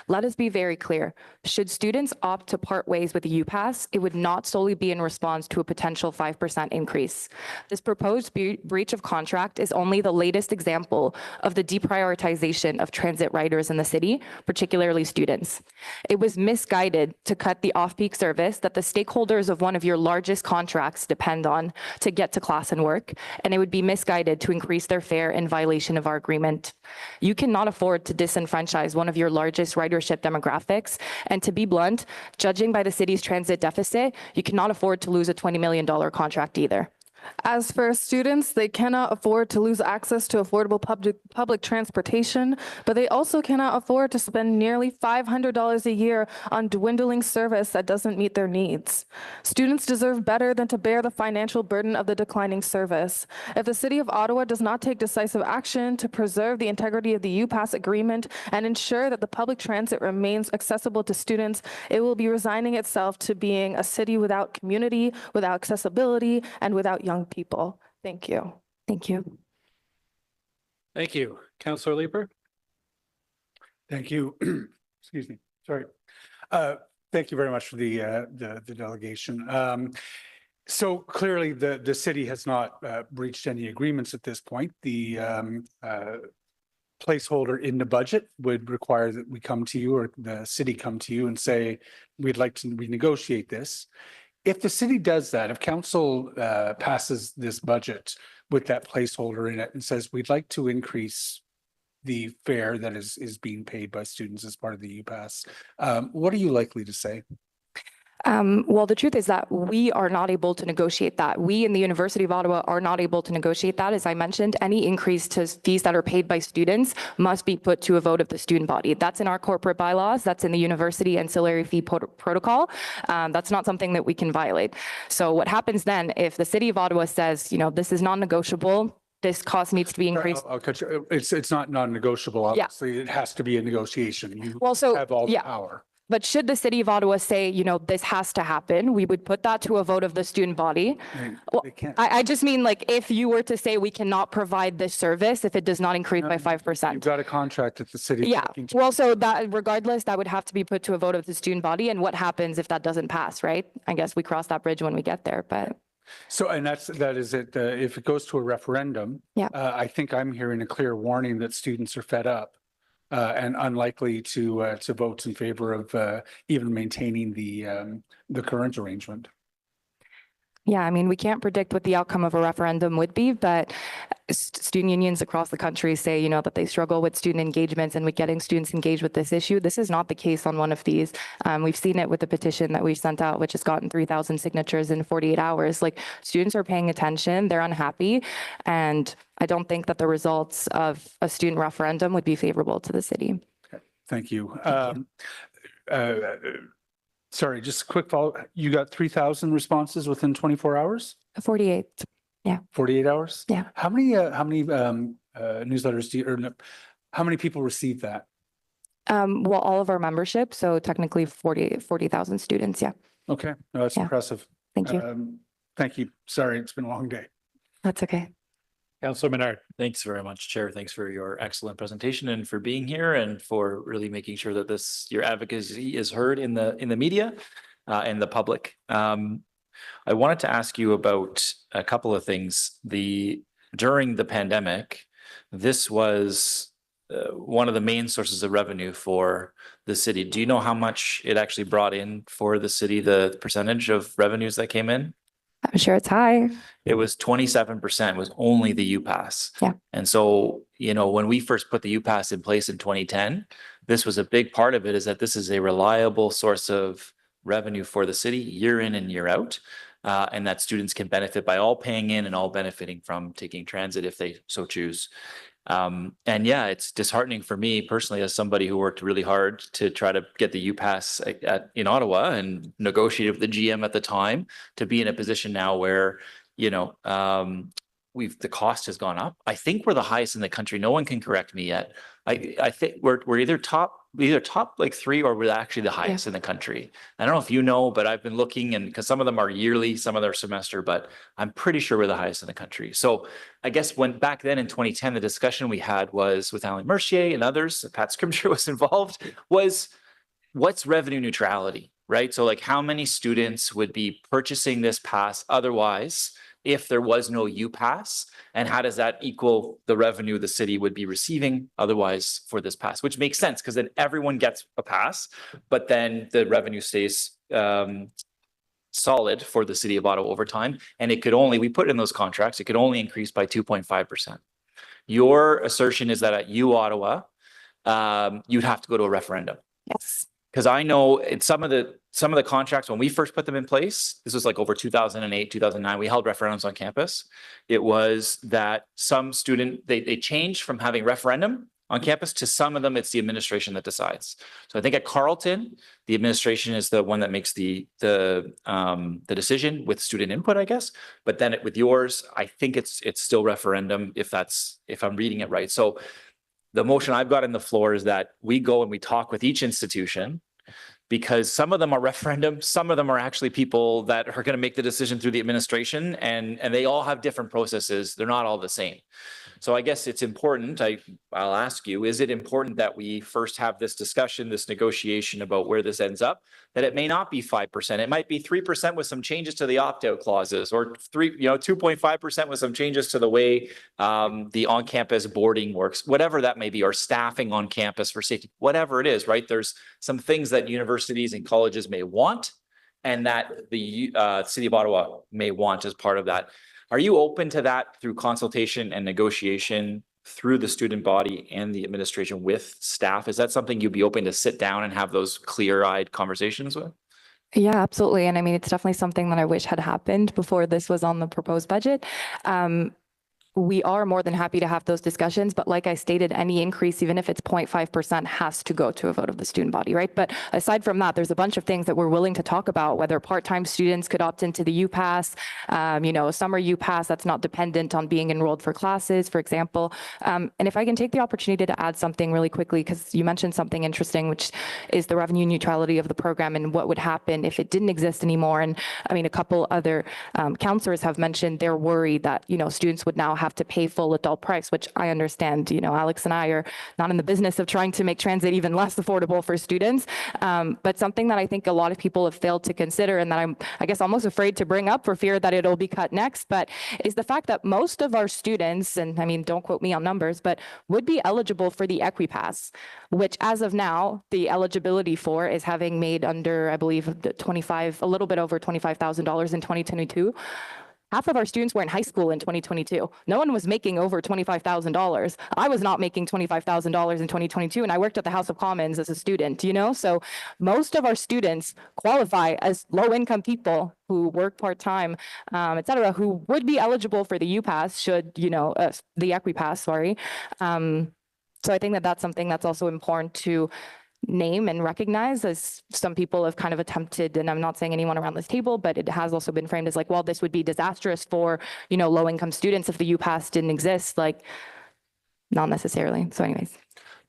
Let us be very clear. Should students opt to part ways with the UPass, it would not solely be in response to a potential 5% increase. This proposed breach of contract is only the latest example of the deprioritization of transit riders in the city, particularly students. It was misguided to cut the off-peak service that the stakeholders of one of your largest contracts depend on to get to class and work, and it would be misguided to increase their fare in violation of our agreement. You cannot afford to disenfranchise one of your largest ridership demographics, and to be blunt, judging by the city's transit deficit, you cannot afford to lose a $20 million contract either. As for students, they cannot afford to lose access to affordable public transportation, but they also cannot afford to spend nearly $500 a year on dwindling service that doesn't meet their needs. Students deserve better than to bear the financial burden of the declining service. If the City of Ottawa does not take decisive action to preserve the integrity of the UPass agreement and ensure that the public transit remains accessible to students, it will be resigning itself to being a city without community, without accessibility, and without young people. Thank you. Thank you. Thank you. Councillor Leeper. Thank you. Excuse me. Sorry. Thank you very mumuch for the delegation. So clearly the city has not breached any agreements at this point. The placeholder in the budget would require that we come to you, or the city come to you and say, we'd like to renegotiate this. If the city does that, if council passes this budget with that placeholder in it and says, we'd like to increase the fare that is being paid by students as part of the UPass, what are you likely to say? Well, the truth is that we are not able to negotiate that. We in the University of Ottawa are not able to negotiate that. As I mentioned, any increase to fees that are paid by students must be put to a vote of the student body. That's in our corporate bylaws. That's in the university ancillary fee protocol. That's not something that we can violate. So what happens then if the City of Ottawa says, you know, this is non-negotiable, this cost needs to be increased? I'll cut you. It's not non-negotiable. Obviously, it has to be a negotiation. You have all the power. But should the City of Ottawa say, you know, this has to happen, we would put that to a vote of the student body. Well, I just mean, like, if you were to say we cannot provide this service if it does not increase by 5%. You've got a contract at the city. Yeah. Well, so that regardless, that would have to be put to a vote of the student body. And what happens if that doesn't pass, right? I guess we cross that bridge when we get there, but. So, and that is it. If it goes to a referendum, I think I'm hearing a clear warning that students are fed up. And unlikely to vote in favor of even maintaining the current arrangement. Yeah, I mean, we can't predict what the outcome of a referendum would be, but student unions across the country say, you know, that they struggle with student engagements and with getting students engaged with this issue. This is not the case on one of these. We've seen it with the petition that we sent out, which has gotten 3,000 signatures in 48 hours. Like, students are paying attention, they're unhappy, and I don't think that the results of a student referendum would be favorable to the city. Okay, thank you. Sorry, just a quick follow. You got 3,000 responses within 24 hours? 48. Yeah. 48 hours? Yeah. How many newsletters do you, or how many people received that? Well, all of our membership, so technically 40,000 students, yeah. Okay, no, that's Yeah. impressive. Thank you. Thank you. Sorry, it's been a long day. That's okay. Councillor Menard. Thanks very much, Chair. Thanks for your excellent presentation and for being here and for really making sure that your advocacy is heard in the media and the public. I wanted to ask you about a couple of things. During the pandemic, this was one of the main sources of revenue for the city. Do you know how much it actually brought in for the city, the percentage of revenues that came in? I'm sure it's high. It was 27% was only the UPass. Yeah. And so, when we first put the UPass in place in 2010, this was a big part of it, is that this is a reliable source of revenue for the city year in and year out. And that students can benefit by all paying in and all benefiting from taking transit if they so choose. And yeah, it's disheartening for me personally as somebody who worked really hard to try to get the UPass in Ottawa and negotiated with the GM at the time to be in a position now where, the cost has gone up. I think we're the highest in the country. No one can correct me yet. I think we're either top like 3 or we're actually the highest in the country. I don't know if you know, but I've been looking, and because some of them are yearly, some of them are semester, but I'm pretty sure we're the highest in the country. So I guess when back then in 2010, the discussion we had was with Alan Mercier and others, Pat Scrimshaw was involved, was what's revenue neutrality, right? So like how many students would be purchasing this pass otherwise if there was no UPass, and how does that equal the revenue the city would be receiving otherwise for this pass, which makes sense because then everyone gets a pass, but then the revenue stays solid for the City of Ottawa over time. And we put in those contracts, it could only increase by 2.5%. Your assertion is that at Ottawa, you'd have to go to a referendum. Yes. Because I know in some of the contracts, when we first put them in place, this was like over 2008, 2009, we held referendums on campus. It was that some student, they changed from having referendum on campus to some of them, it's the administration that decides. So I think at Carleton, the administration is the one that makes the decision with student input, I guess. But then with yours, I think it's still referendum if I'm reading it right. So the motion I've got on the floor is that we go and we talk with each institution, because some of them are referendum, some of them are actually people that are going to make the decision through the administration, and they all have different processes. They're not all the same. So I guess it's important, I'll ask you, is it important that we first have this discussion, this negotiation about where this ends up, that it may not be 5%, it might be 3% with some changes to the opt-out clauses, or 2.5% with some changes to the way the on-campus boarding works, whatever that may be, or staffing on campus for safety, whatever it is, right? There's some things that universities and colleges may want, and that the City of Ottawa may want as part of that. Are you open to that through consultation and negotiation through the student body and the administration with staff? Is that something you'd be open to sit down and have those clear-eyed conversations with? Yeah, absolutely. And I mean, it's definitely something that I wish had happened before this was on the proposed budget. We are more than happy to have those discussions, but like I stated, any increase, even if it's 0.5%, has to go to a vote of the student body, right? But aside from that, there's a bunch of things that we're willing to talk about, whether part-time students could opt into the UPass, summer UPass that's not dependent on being enrolled for classes, for example. And if I can take the opportunity to add something really quickly, because you mentioned something interesting, which is the revenue neutrality of the program and what would happen if it didn't exist anymore. And I mean, a couple other counselors have mentioned they're worried that, students would now have to pay full adult price, which I understand. Alex and I are not in the business of trying to make transit even less affordable for students. But something that I think a lot of people have failed to consider, and that I'm, I guess, almost afraid to bring up for fear that it'll be cut next, but is the fact that most of our students, and I mean, don't quote me on numbers, but would be eligible for the EquiPass, which as of now, the eligibility for is having made under, I believe, a little bit over $25,000 in 2022. Half of our students were in high school in 2022. No one was making over $25,000. I was not making $25,000 in 2022, and I worked at the House of Commons as a student, So most of our students qualify as low-income people who work part-time, et cetera, who would be eligible for the UPass should, the EquiPass, sorry. So I think that that's something that's also important to name and recognize, as some people have kind of attempted, and I'm not saying anyone around this table, but it has also been framed as like, well, this would be disastrous for, low-income students if the UPass didn't exist. Like, not necessarily. So anyways.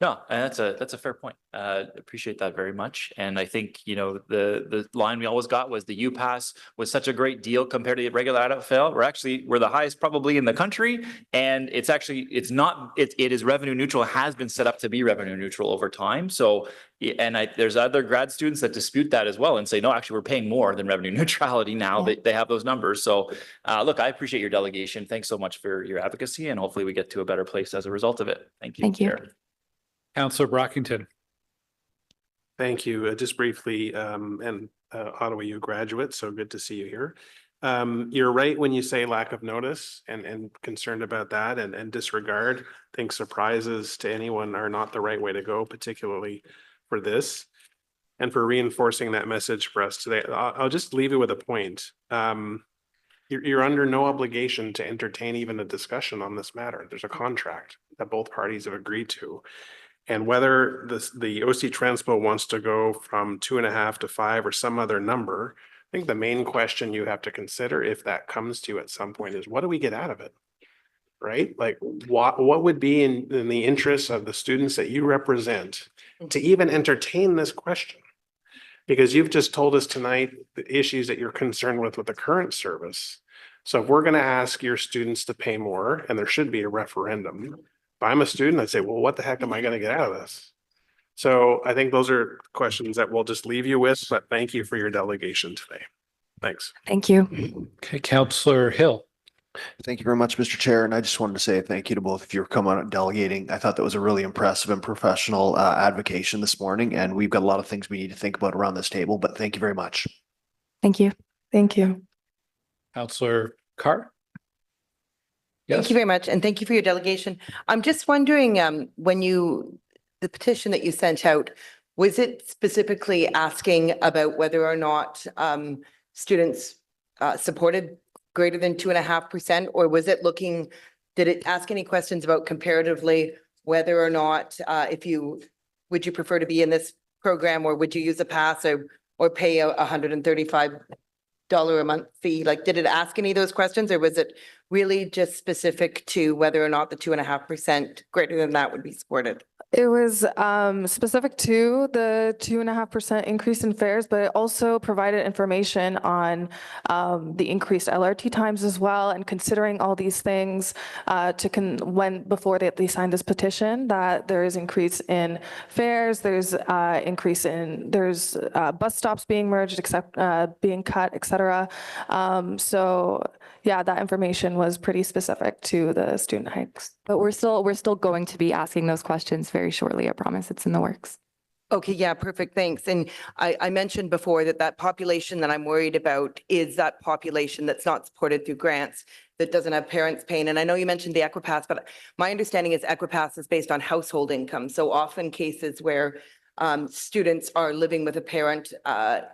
No, and that's a fair point. Appreciate that very much. And I think, you know, the line we always got was the UPass was such a great deal compared to the regular adult fail. We're the highest probably in the country. And it's actually, it is revenue neutral, has been set up to be revenue neutral over time. So, and there's other grad students that dispute that as well and say, no, actually, we're paying more than revenue neutrality now. They have those numbers. So look, I appreciate your delegation. Thanks so much for your advocacy, and hopefully we get to a better place as a result of it. Thank you. Thank you. Chair. Councillor Brockington. Thank you. Just briefly, Ottawa U graduate, so good to see you here. You're right when you say lack of notice and concerned about that and disregard. I think surprises to anyone are not the right way to go, particularly for this. And for reinforcing that message for us today, I'll just leave you with a point. You're under no obligation to entertain even a discussion on this matter. There's a contract that both parties have agreed to. And whether the OC Transpo wants to go from 2.5 to 5 or some other number, I think the main question you have to consider, if that comes to you at some point, is what do we get out of it? Right? Like what would be in the interest of the students that you represent to even entertain this question? Because you've just told us tonight the issues that you're concerned with the current service. So if we're going to ask your students to pay more, and there should be a referendum, if I'm a student, I'd say, well, what the heck am I going to get out of this? So I think those are questions that we'll just leave you with, but thank you for your delegation today. Thanks. Thank you. Okay, Councillor Hill. Thank you very much, Mr. Chair. And I just wanted to say thank you to both of you for coming out and delegating. I thought that was a really impressive and professional advocation this morning. And we've got a lot of things we need to think about around this table, but thank you very much. Thank you. Thank you. Councillor Carr. Thank you very much. And thank you for your delegation. I'm just wondering, the petition that you sent out, was it specifically asking about whether or not students supported greater than 2.5%, or was it did it ask any questions about comparatively whether or not would you prefer to be in this program, or would you use a pass or pay a $135 a month fee? Like, did it ask any of those questions, or was it really just specific to whether or not the 2.5% greater than that would be supported? It was specific to the 2.5% increase in fares, but it also provided information on the increased LRT times as well. And considering all these things before they signed this petition, that there is increase in fares, there's bus stops being merged, being cut, etc. So yeah, that information was pretty specific to the student hikes. But we're still going to be asking those questions very shortly. I promise. It's in the works. Okay, yeah, perfect. Thanks. And I mentioned before that population that I'm worried about is that population that's not supported through grants, that doesn't have parents paying. And I know you mentioned the Equipass, but my understanding is Equipass is based on household income. So often cases where students are living with a parent,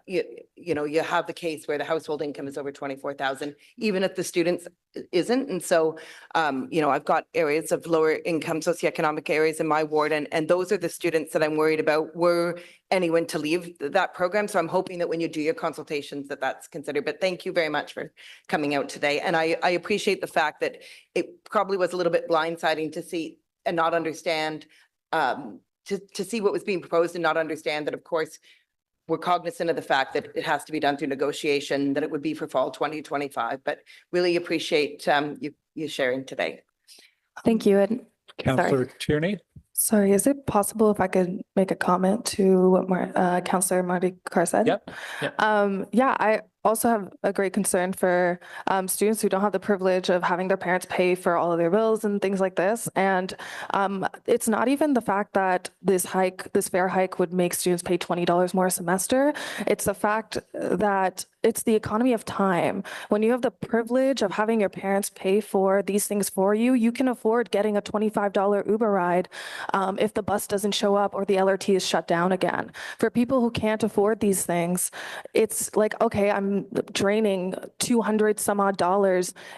you have the case where the household income is over 24,000, even if the student isn't. And so, I've got areas of lower income socioeconomic areas in my ward, and those are the students that I'm worried about were anyone to leave that program. So I'm hoping that when you do your consultations that's considered. But thank you very much for coming out today. And I appreciate the fact that it probably was a little bit blindsiding to see and not understand to see what was being proposed and not understand that, of course, we're cognizant of the fact that it has to be done through negotiation, that it would be for fall 2025, but really appreciate you sharing today. Thank you. And Councillor Tierney. Sorry, is it possible if I could make a comment to what Councillor Marty Carr said? Yep. Yeah, I also have a great concern for students who don't have the privilege of having their parents pay for all of their bills and things like this. And it's not even the fact that this fare hike would make students pay $20 more a semester. It's the fact that it's the economy of time. When you have the privilege of having your parents pay for these things for you, you can afford getting a $25 Uber ride if the bus doesn't show up or the LRT is shut down again. For people who can't afford these things, it's like, okay, I'm draining $200 some odd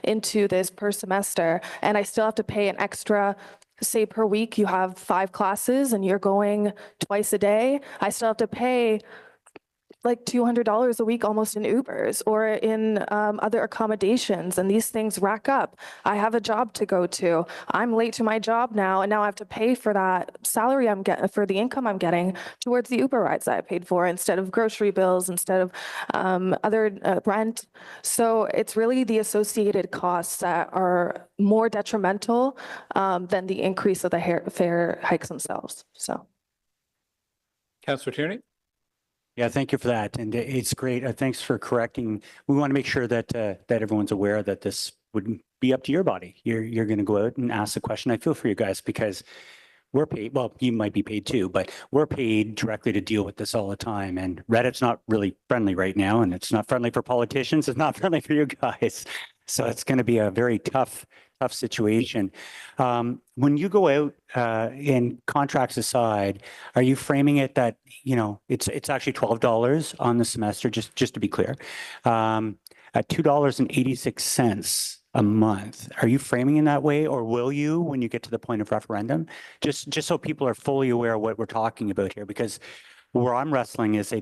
into this per semester, and I still have to pay an extra. Say per week you have 5 classes and you're going twice a day, I still have to pay like $200 a week almost in Ubers or in other accommodations, and these things rack up. I have a job to go to. I'm late to my job now, and now I have to pay for that salary I'm getting, for the income I'm getting towards the Uber rides that I paid for instead of grocery bills, instead of other rent. So it's really the associated costs that are more detrimental than the increase of the fare hikes themselves. So. Councillor Tierney? Yeah, thank you for that. And it's great. Thanks for correcting. We want to make sure that that everyone's aware that this wouldn't be up to your body. You're going to go out and ask the question. I feel for you guys because we're paid. Well, you might be paid too, but we're paid directly to deal with this all the time. And Reddit's not really friendly right now, and it's not friendly for politicians. It's not friendly for you guys. So it's going to be a very tough situation. When you go out in contracts aside, are you framing it that, you know, it's actually $12 on the semester, just to be clear, at $2.86 a month? Are you framing in that way, or will you when you get to the point of referendum? Just so people are fully aware of what we're talking about here, because where I'm wrestling is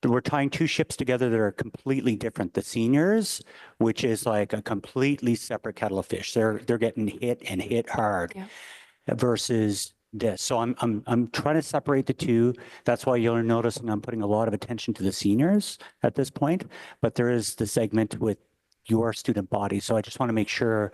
we're tying two ships together that are completely different. The seniors, which is like a completely separate kettle of fish. They're getting hit hard, versus this. So I'm trying to separate the two. That's why you're noticing I'm putting a lot of attention to the seniors at this point. But there is the segment with your student body. So I just want to make sure,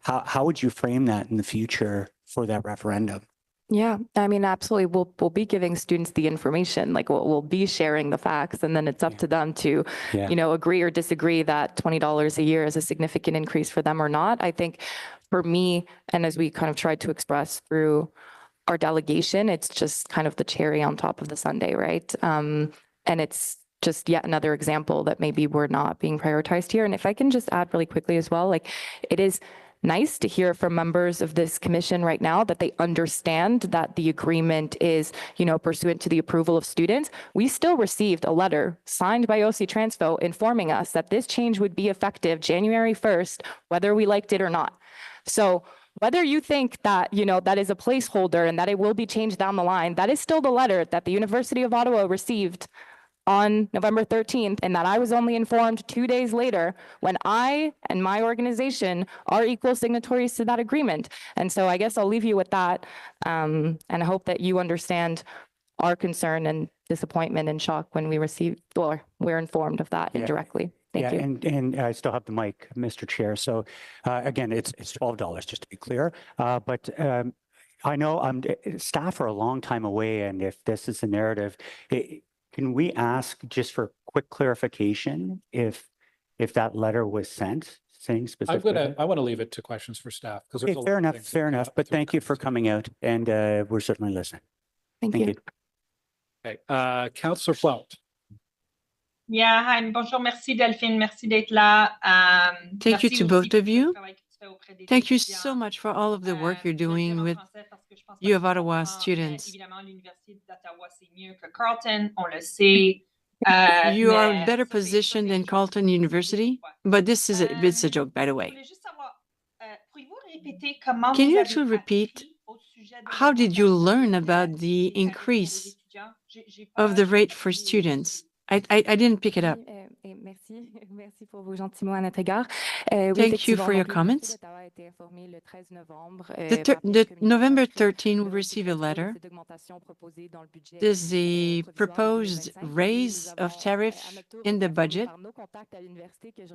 how would you frame that in the future for that referendum? Yeah, I mean, absolutely. We'll be giving students the information, like we'll be sharing the facts, and then it's up to them to, you know, agree or disagree that $20 a year is a significant increase for them or not. I think for me, and as we kind of tried to express through our delegation, it's just kind of the cherry on top of the sundae, right? And it's just yet another example that maybe we're not being prioritized here. And if I can just add really quickly as well, like it is nice to hear from members of this commission right now that they understand that the agreement is, you know, pursuant to the approval of students. We still received a letter signed by OC TRANSPO informing us that this change would be effective January 1st, whether we liked it or not. So whether you think that, you know, that is a placeholder and that it will be changed down the line, that is still the letter that the University of Ottawa received on November 13th, and that I was only informed 2 days later when I and my organization are equal signatories to that agreement. And so I guess I'll leave you with that. And I hope that you understand our concern and disappointment and shock when we received, or we're informed of that indirectly. Thank you. And I still have the mic, Mr. Chair. So again, it's $12, just to be clear. But I know staff are a long time away, and if this is the narrative, can we ask just for quick clarification if that letter was sent, saying specifically? I want to leave it to questions for staff. Okay, fair enough. But thank you for coming out, and we're certainly listening. Thank you. Okay, Councillor Flout. Yeah, hi, bonjour, merci Delphine, merci d'être là. Thank you to both of you. Thank you so much for all of the work you're doing with U of Ottawa students. You are better positioned than Carleton University, but this is it's a joke, by the way. Can you actually repeat, how did you learn about the increase of the rate for students? I didn't pick it up. Thank you for your comments. The November 13, we received a letter. There's a proposed raise of tariff in the budget.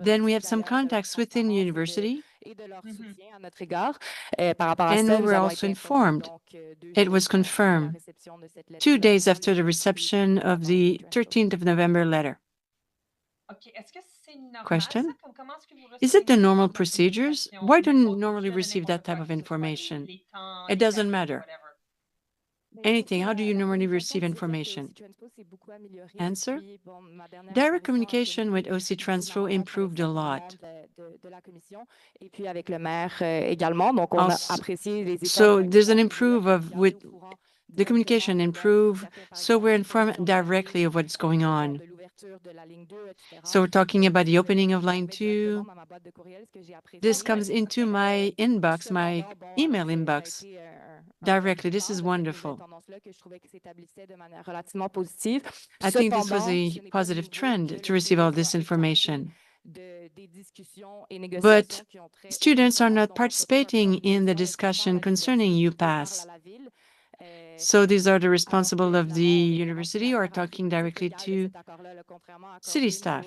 Then we have some contacts within the university. And we were also informed. It was confirmed 2 days after the reception of the 13th of November letter. Question: is it the normal procedures? Why don't you normally receive that type of information? It doesn't matter. Anything, how do you normally receive information? Answer: direct communication with OC TRANSPO improved a lot. So there's an improve with the communication improve, so we're informed directly of what's going on. So we're talking about the opening of line 2. This comes into my inbox, my email inbox directly. This is wonderful. I think this was a positive trend to receive all this information. But students are not participating in the discussion concerning UPass. So these are the responsible of the university or talking directly to city staff.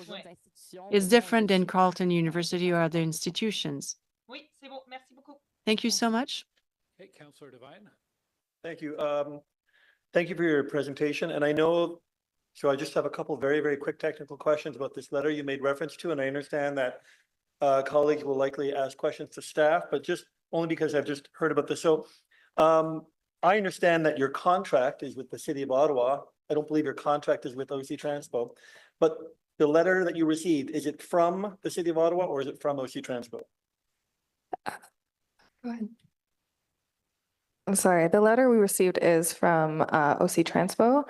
It's different than Carleton University or other institutions. Thank you so much. Okay, Councillor Devine. Thank you. Thank you for your presentation. And I know, so I just have a couple very, very quick technical questions about this letter you made reference to. And I understand that colleagues will likely ask questions to staff, but just only because I've just heard about this. So I understand that your contract is with the City of Ottawa. I don't believe your contract is with OC TRANSPO, but the letter that you received, is it from the City of Ottawa or is it from OC TRANSPO? Go ahead. I'm sorry, the letter we received is from OC TRANSPO,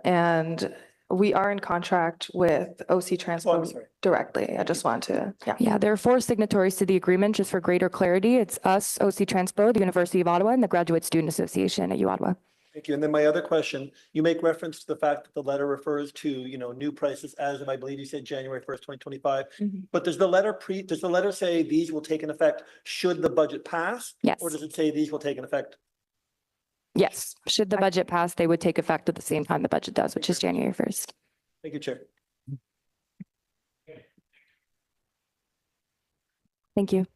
and we are in contract with OC TRANSPO directly. I just want to, yeah. There are 4 signatories to the agreement, just for greater clarity. It's us, OC TRANSPO, the University of Ottawa, and the Graduate Student Association at U Ottawa. Thank you. And then my other question, you make reference to the fact that the letter refers to, new prices as of, I believe you said January 1st, 2025. But does the letter say these will take an effect should the budget pass? Yes. Or does it say these will take an effect? Yes, should the budget pass, they would take effect at the same time the budget does, which is January 1st. Thank you, Chair. Thank you.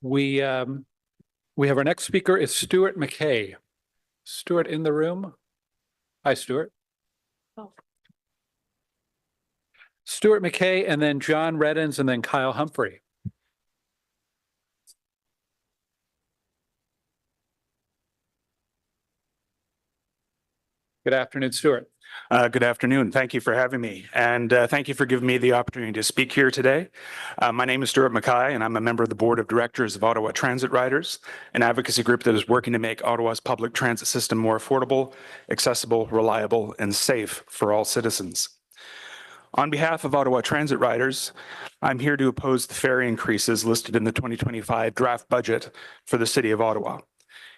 We have our next speaker is Stuart McKay. Stuart in the room? Hi, Stuart. Stuart McKay, and then John Reddens, and then Kyle Humphrey. Good afternoon, Stuart. Good afternoon. Thank you for having me. And thank you for giving me the opportunity to speak here today. My name is Stuart McKay, and I'm a member of the Board of Directors of Ottawa Transit Riders, an advocacy group that is working to make Ottawa's public transit system more affordable, accessible, reliable, and safe for all citizens. On behalf of Ottawa Transit Riders, I'm here to oppose the fare increases listed in the 2025 draft budget for the City of Ottawa.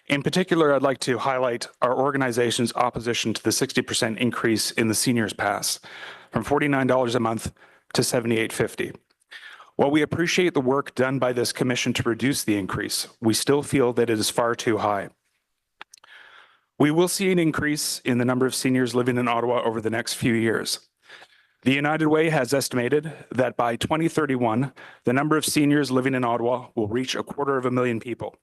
In particular, I'd like to highlight our organization's opposition to the 60% increase in the seniors pass from $49 a month to $78.50. While we appreciate the work done by this commission to reduce the increase, we still feel that it is far too high. We will see an increase in the number of seniors living in Ottawa over the next few years. The United Way has estimated that by 2031, the number of seniors living in Ottawa will reach 250,000 people.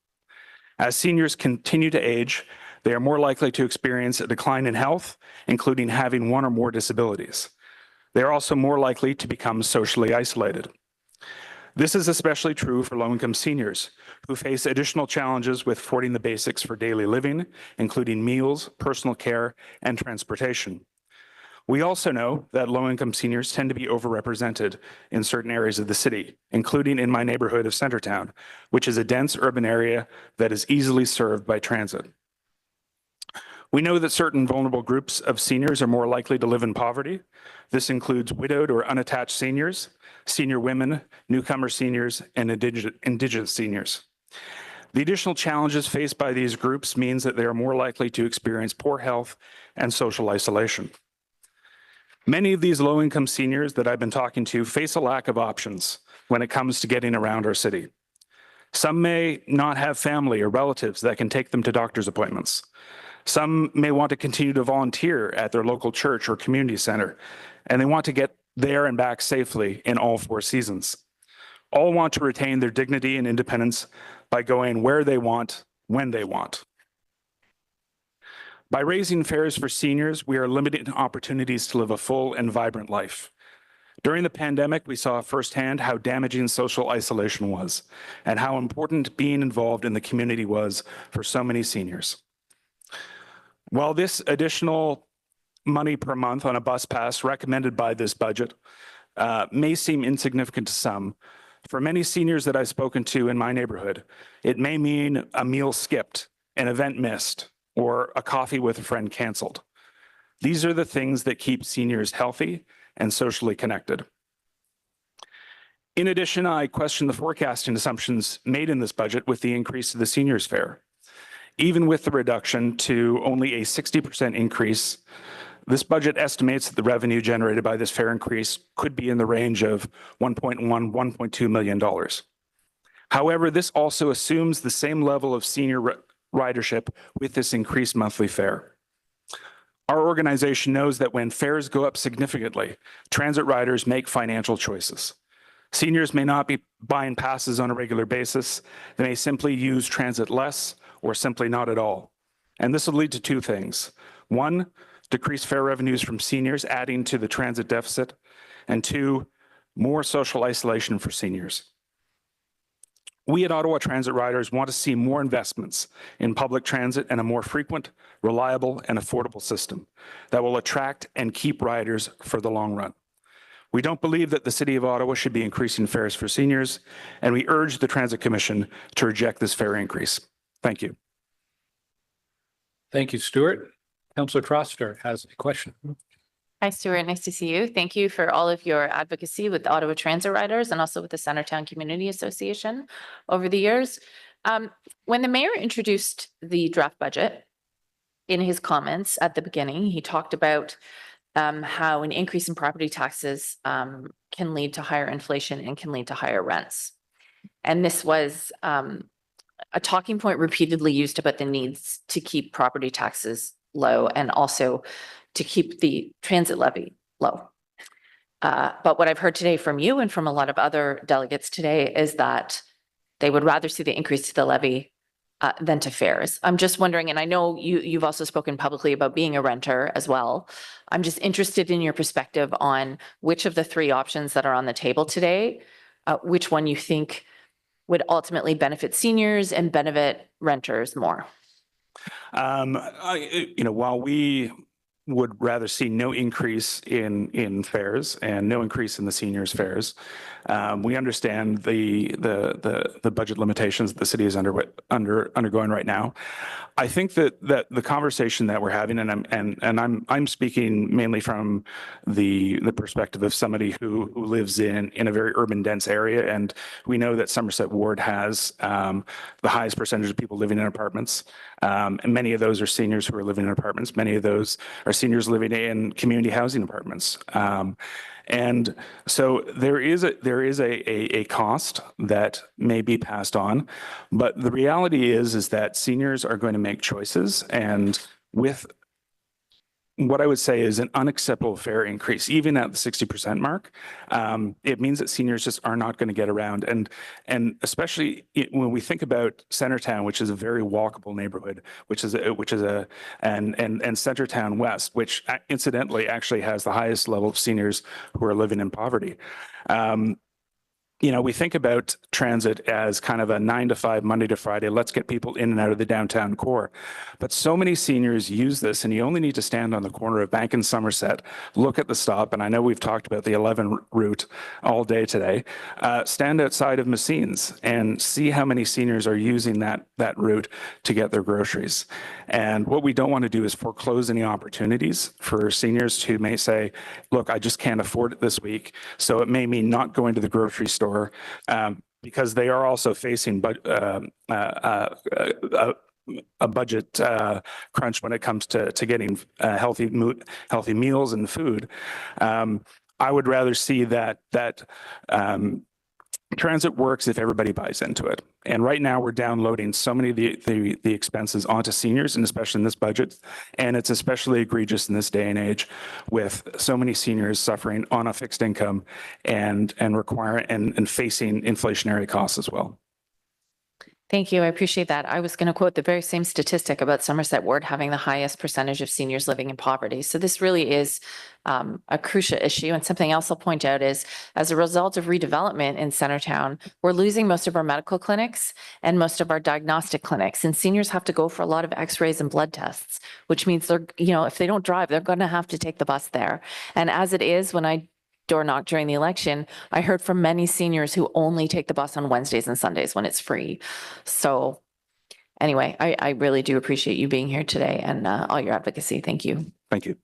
As seniors continue to age, they are more likely to experience a decline in health, including having one or more disabilities. They are also more likely to become socially isolated. This is especially true for low-income seniors who face additional challenges with affording the basics for daily living, including meals, personal care, and transportation. We also know that low-income seniors tend to be overrepresented in certain areas of the city, including in my neighborhood of Centertown, which is a dense urban area that is easily served by transit. We know that certain vulnerable groups of seniors are more likely to live in poverty. This includes widowed or unattached seniors, senior women, newcomer seniors, and Indigenous seniors. The additional challenges faced by these groups means that they are more likely to experience poor health and social isolation. Many of these low-income seniors that I've been talking to face a lack of options when it comes to getting around our city. Some may not have family or relatives that can take them to doctor's appointments. Some may want to continue to volunteer at their local church or community center, and they want to get there and back safely in all 4 seasons. All want to retain their dignity and independence by going where they want, when they want. By raising fares for seniors, we are limiting opportunities to live a full and vibrant life. During the pandemic, we saw firsthand how damaging social isolation was and how important being involved in the community was for so many seniors. While this additional money per month on a bus pass recommended by this budget may seem insignificant to some, for many seniors that I've spoken to in my neighborhood, it may mean a meal skipped, an event missed, or a coffee with a friend canceled. These are the things that keep seniors healthy and socially connected. In addition, I question the forecasting assumptions made in this budget with the increase of the seniors fare. Even with the reduction to only a 60% increase, this budget estimates that the revenue generated by this fare increase could be in the range of $1.2 million. However, this also assumes the same level of senior ridership with this increased monthly fare. Our organization knows that when fares go up significantly, transit riders make financial choices. Seniors may not be buying passes on a regular basis. They may simply use transit less or simply not at all. And this will lead to two things. One, decreased fare revenues from seniors adding to the transit deficit. And two, more social isolation for seniors. We at Ottawa Transit Riders want to see more investments in public transit and a more frequent, reliable, and affordable system that will attract and keep riders for the long run. We don't believe that the City of Ottawa should be increasing fares for seniors, and we urge the Transit Commission to reject this fare increase. Thank you. Thank you, Stuart. Councillor Troster has a question. Hi, Stuart. Nice to see you. Thank you for all of your advocacy with Ottawa Transit Riders and also with the Centertown Community Association over the years. When the mayor introduced the draft budget, in his comments at the beginning, he talked about how an increase in property taxes can lead to higher inflation and can lead to higher rents. And this was a talking point repeatedly used about the needs to keep property taxes low and also to keep the transit levy low. But what I've heard today from you and from a lot of other delegates today is that they would rather see the increase to the levy than to fares. I'm just wondering, and I know you've also spoken publicly about being a renter as well. I'm just interested in your perspective on which of the three options that are on the table today, which one you think would ultimately benefit seniors and benefit renters more. While we would rather see no increase in fares and no increase in the seniors' fares, we understand the budget limitations that the city is undergoing right now. I think that the conversation that we're having, and I'm speaking mainly from the perspective of somebody who lives in a very urban dense area, and we know that Somerset Ward has the highest percentage of people living in apartments, and many of those are seniors who are living in apartments. Many of those are seniors living in community housing apartments. And so there is a cost that may be passed on, but the reality is that seniors are going to make choices, and with what I would say is an unacceptable fare increase, even at the 60% mark, it means that seniors just are not going to get around. And especially when we think about Centertown, which is a very walkable neighborhood, and Centertown West, which incidentally actually has the highest level of seniors who are living in poverty. We think about transit as kind of a 9 to 5, Monday to Friday. Let's get people in and out of the downtown core. But so many seniors use this, and you only need to stand on the corner of Bank and Somerset, look at the stop, and I know we've talked about the 11 route all day today. Stand outside of Massines and see how many seniors are using that route to get their groceries. And what we don't want to do is foreclose any opportunities for seniors who may say, look, I just can't afford it this week. So it may mean not going to the grocery store, because they are also facing a budget crunch when it comes to getting healthy meals and food. I would rather see that transit works if everybody buys into it. And right now we're downloading so many of the expenses onto seniors, and especially in this budget. And it's especially egregious in this day and age with so many seniors suffering on a fixed income and facing inflationary costs as well. Thank you. I appreciate that. I was going to quote the very same statistic about Somerset Ward having the highest percentage of seniors living in poverty. So this really is a crucial issue. And something else I'll point out is, as a result of redevelopment in Centertown, we're losing most of our medical clinics and most of our diagnostic clinics. And seniors have to go for a lot of x-rays and blood tests, which means they're, if they don't drive, they're going to have to take the bus there. And as it is, when I door knock during the election, I heard from many seniors who only take the bus on Wednesdays and Sundays when it's free. So anyway, I really do appreciate you being here today and all your advocacy. Thank you. Thank you.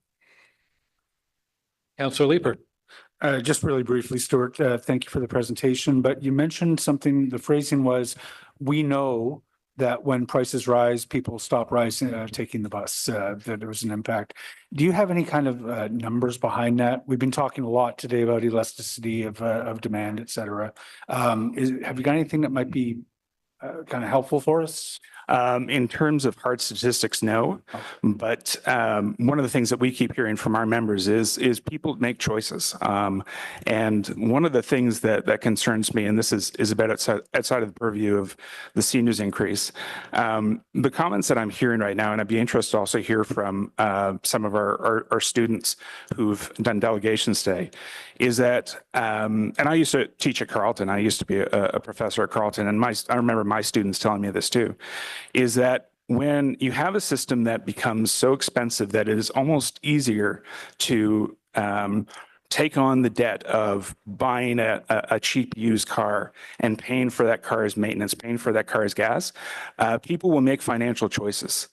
Councillor Leeper. Just really briefly, Stuart, thank you for the presentation, but you mentioned something, the phrasing was, we know that when prices rise, people stop rising, taking the bus, that there was an impact. Do you have any kind of numbers behind that? We've been talking a lot today about elasticity of demand, et cetera. Have you got anything that might be kind of helpful for us? In terms of hard statistics, no. But one of the things that we keep hearing from our members is people make choices. And one of the things that concerns me, and this is about outside of the purview of the seniors increase, the comments that I'm hearing right now, and I'd be interested to also hear from some of our students who've done delegations today, is that, and I used to teach at Carleton. I used to be a professor at Carleton, and I remember my students telling me this too, is that when you have a system that becomes so expensive that it is almost easier to take on the debt of buying a cheap used car and paying for that car's maintenance, paying for that car's gas, people will make financial choices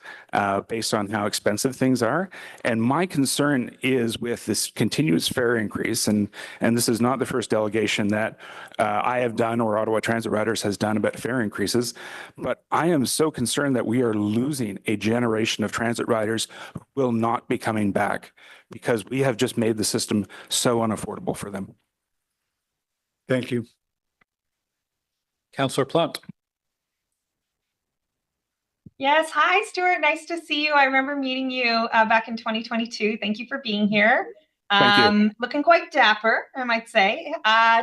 based on how expensive things are. And my concern is with this continuous fare increase, and this is not the first delegation that I have done or Ottawa Transit Riders has done about fare increases, but I am so concerned that we are losing a generation of transit riders who will not be coming back because we have just made the system so unaffordable for them. Thank you. Councillor Plant. Yes, hi, Stuart. Nice to see you. I remember meeting you back in 2022. Thank you for being here. Thank you. Looking quite dapper, I might say.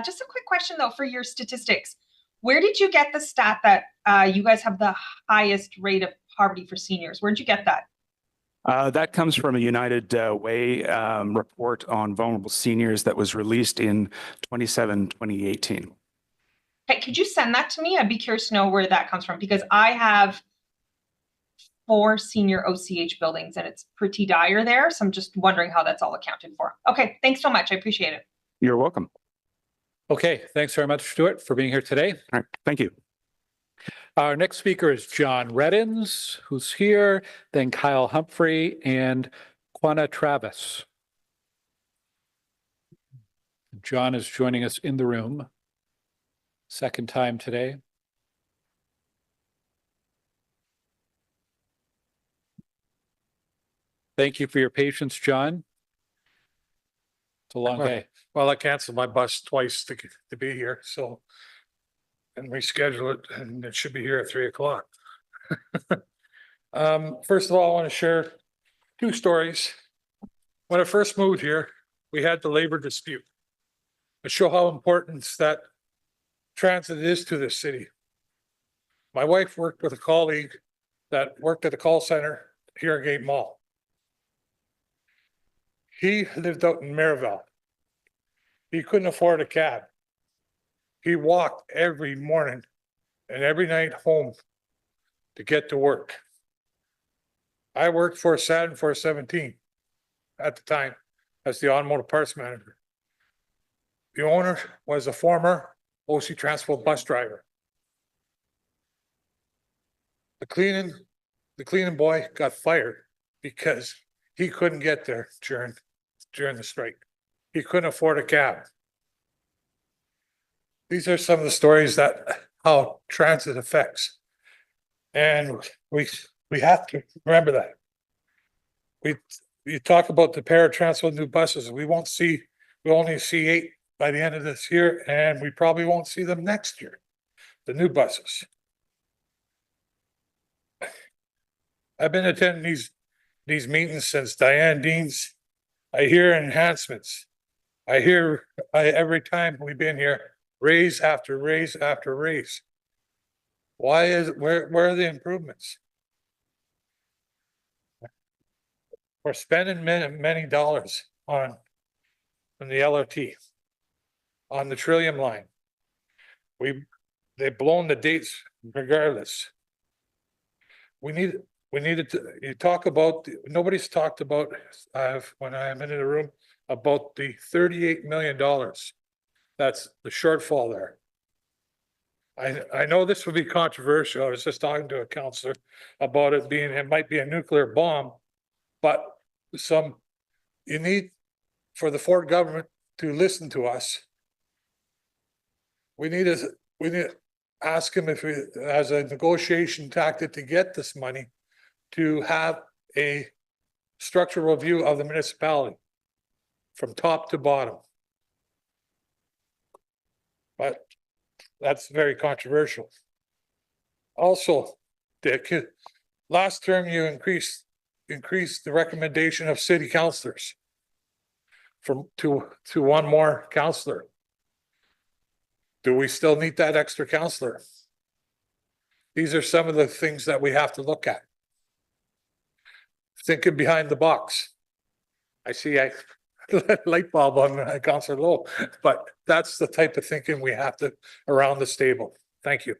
Just a quick question, though, for your statistics. Where did you get the stat that you guys have the highest rate of poverty for seniors? Where'd you get that? That comes from a United Way report on vulnerable seniors that was released in 2018. Okay, could you send that to me? I'd be curious to know where that comes from because I have 4 senior OCH buildings and it's pretty dire there. So I'm just wondering how that's all accounted for. Okay, thanks so much. I appreciate it. You're welcome. Okay, thanks very much, Stuart, for being here today. All right, thank you. Our next speaker is John Reddins, who's here, then Kyle Humphrey and Quanah Travis. John is joining us in the room, second time today. Thank you for your patience, John. It's a long day. Well, I canceled my bus twice to be here, so and reschedule it, and it should be here at 3 o'clock. First of all, I want to share 2 stories. When I first moved here, we had the labor dispute. To show how important that transit is to this city. My wife worked with a colleague that worked at a call center here at Gate Mall. He lived out in Maryville. He couldn't afford a cab. He walked every morning and every night home to get to work. I worked for Saturn 417 at the time as the automotive parts manager. The owner was a former OC TRANSPO bus driver. The cleaning boy got fired because he couldn't get there during the strike. He couldn't afford a cab. These are some of the stories that how transit affects. And we have to remember that. You talk about the paratransit new buses. We only see 8 by the end of this year, and we probably won't see them next year, the new buses. I've been attending these meetings since Diane Dean's. I hear enhancements. I hear every time we've been here, raise after raise after raise. Where are the improvements? We're spending many dollars on the LRT, on the Trillium line. They've blown the dates regardless. We needed to, nobody's talked about, when I'm in the room, about the $38 million. That's the shortfall there. I know this would be controversial. I was just talking to a counselor about it might be a nuclear bomb, but you need for the Ford government to listen to us. We need to ask him if it as a negotiation tactic to get this money to have a structural review of the municipality from top to bottom. But that's very controversial. Also, Dick, last term you increased the recommendation of city councillors to one more councillor. Do we still need that extra councillor? These are some of the things that we have to look at. Thinking behind the box. I see a light bulb on Councillor Lowe, but that's the type of thinking we have to around this table. Thank you.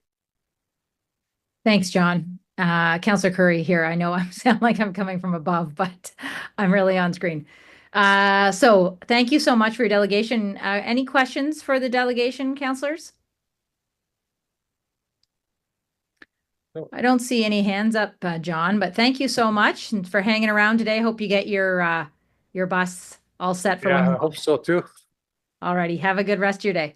Thanks, John. Councillor Curry here. I know I sound like I'm coming from above, but I'm really on screen. So thank you so much for your delegation. Any questions for the delegation, councillors? No. I don't see any hands up, John, but thank you so much for hanging around today. Hope you get your bus all set for when Yeah, you I hope so too. Alrighty, have a good rest of your day.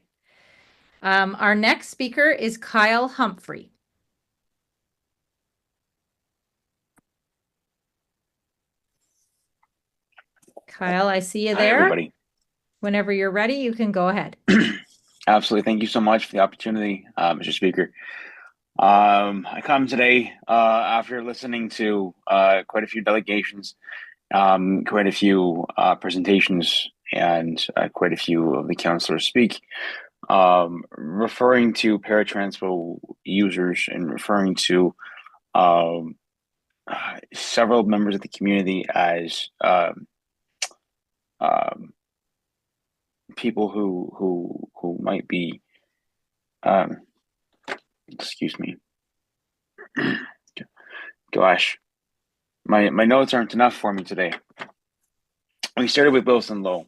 Our next speaker is Kyle Humphrey. Kyle, I see you Hi, there. everybody. Whenever you're ready, you can go ahead. Absolutely. Thank you so much for the opportunity, Mr. Speaker. I come today after listening to quite a few delegations, quite a few presentations, and quite a few of the councillors speak, referring to paratransport users and referring to several members of the community as people who might be excuse me. Gosh, my notes aren't enough for me today. We started with Wilson Lowe.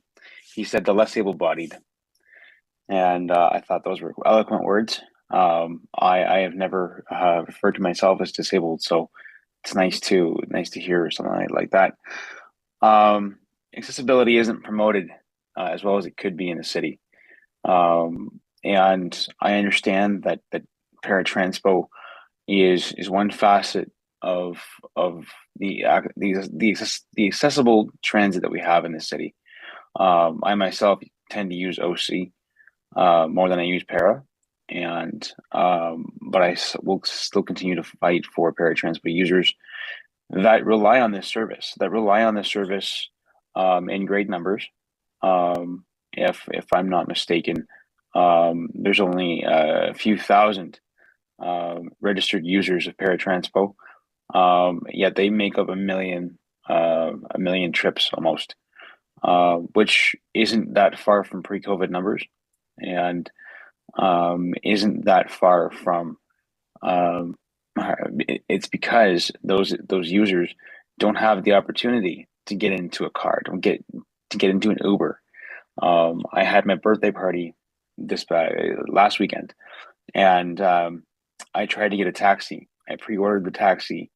He said the less able-bodied, and I thought those were eloquent words. I have never referred to myself as disabled, so it's nice to hear something like that. Accessibility isn't promoted as well as it could be in the city, and I understand that paratransport is one facet of the accessible transit that we have in the city. I myself tend to use OC more than I use para, and but I will still continue to fight for paratransport users that rely on this service, in great numbers. If I'm not mistaken, there's only a few thousand registered users of paratransport, yet they make up a million trips almost, which isn't that far from pre-COVID numbers, and isn't that far from. It's because those users don't have the opportunity to get into a car, don't get into an Uber. I had my birthday party last weekend, and I tried to get a taxi. I pre-ordered the taxi,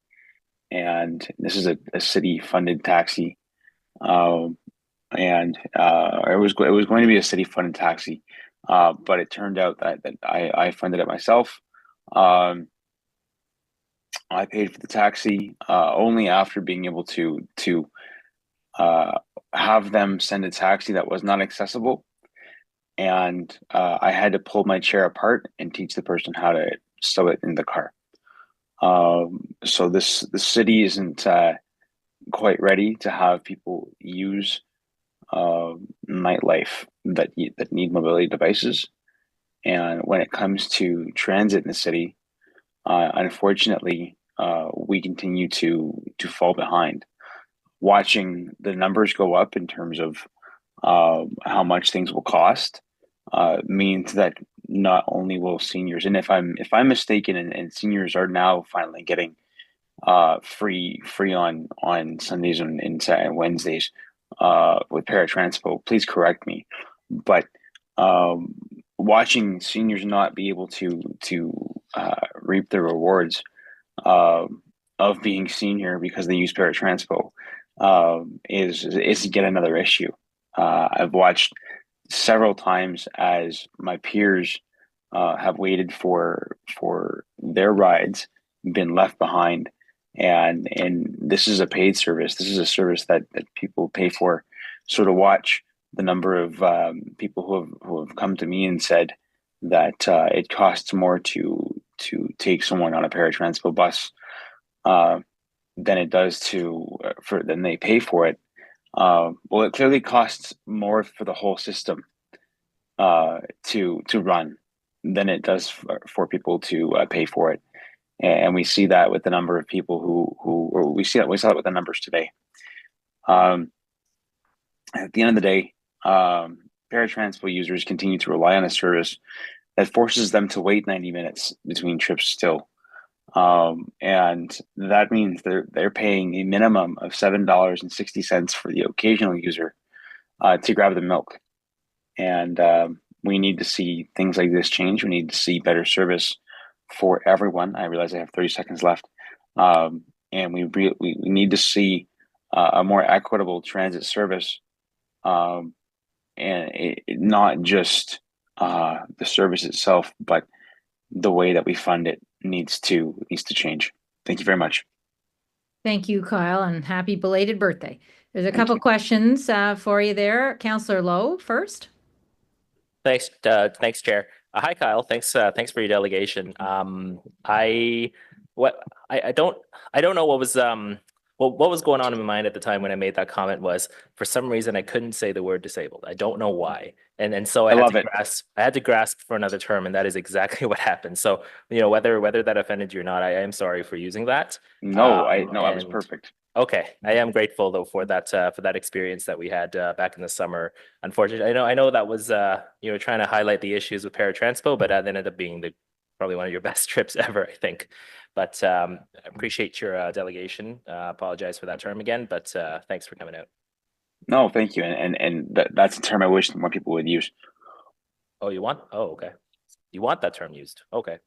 and this is a city-funded taxi, and it was going to be a city-funded taxi, but it turned out that I funded it myself. I paid for the taxi only after being able to have them send a taxi that was not accessible, and I had to pull my chair apart and teach the person how to stow it in the car. So the city isn't quite ready to have people use nightlife that need mobility devices. And when it comes to transit in the city, unfortunately, we continue to fall behind. Watching the numbers go up in terms of how much things will cost means that not only will seniors, and if I'm mistaken, and seniors are now finally getting free on Sundays and Wednesdays with paratransport, please correct me, but watching seniors not be able to reap the rewards of being senior because they use paratransport is yet another issue. I've watched several times as my peers have waited for their rides, been left behind, and this is a paid service. This is a service that people pay for. So to watch the number of people who have come to me and said that it costs more to take someone on a paratransport bus than it does than they pay for it. Well, it clearly costs more for the whole system to run than it does for people to pay for it, and we see that with the number of people or we saw that with the numbers today. At the end of the day, paratransport users continue to rely on a service that forces them to wait 90 minutes between trips still. And that means they're paying a minimum of $7.60 for the occasional user to grab the milk. And we need to see things like this change. We need to see better service for everyone. I realize I have 30 seconds left. And we need to see a more equitable transit service, and not just the service itself, but the way that we fund it needs to change. Thank you very much. Thank you, Kyle, and happy belated birthday. There's a couple questions for you there. Councillor Lowe first. Thanks, Chair. Hi, Kyle. Thanks for your delegation. I don't know what was what was going on in my mind at the time when I made that comment was, for some reason I couldn't say the word disabled. I don't know why, and so I had to grasp for another term, and that is exactly what happened. So whether that offended you or not, I am sorry for using that. No, I was perfect. Okay, I am grateful though for that experience that we had back in the summer. Unfortunately, I know that was trying to highlight the issues with paratransport, but that ended up being probably one of your best trips ever, I think. But I appreciate your delegation. Apologize for that term again, but thanks for coming out. No, thank you, and that's a term I wish more people would use. Oh, you want? Oh, okay. You want that term used? Okay.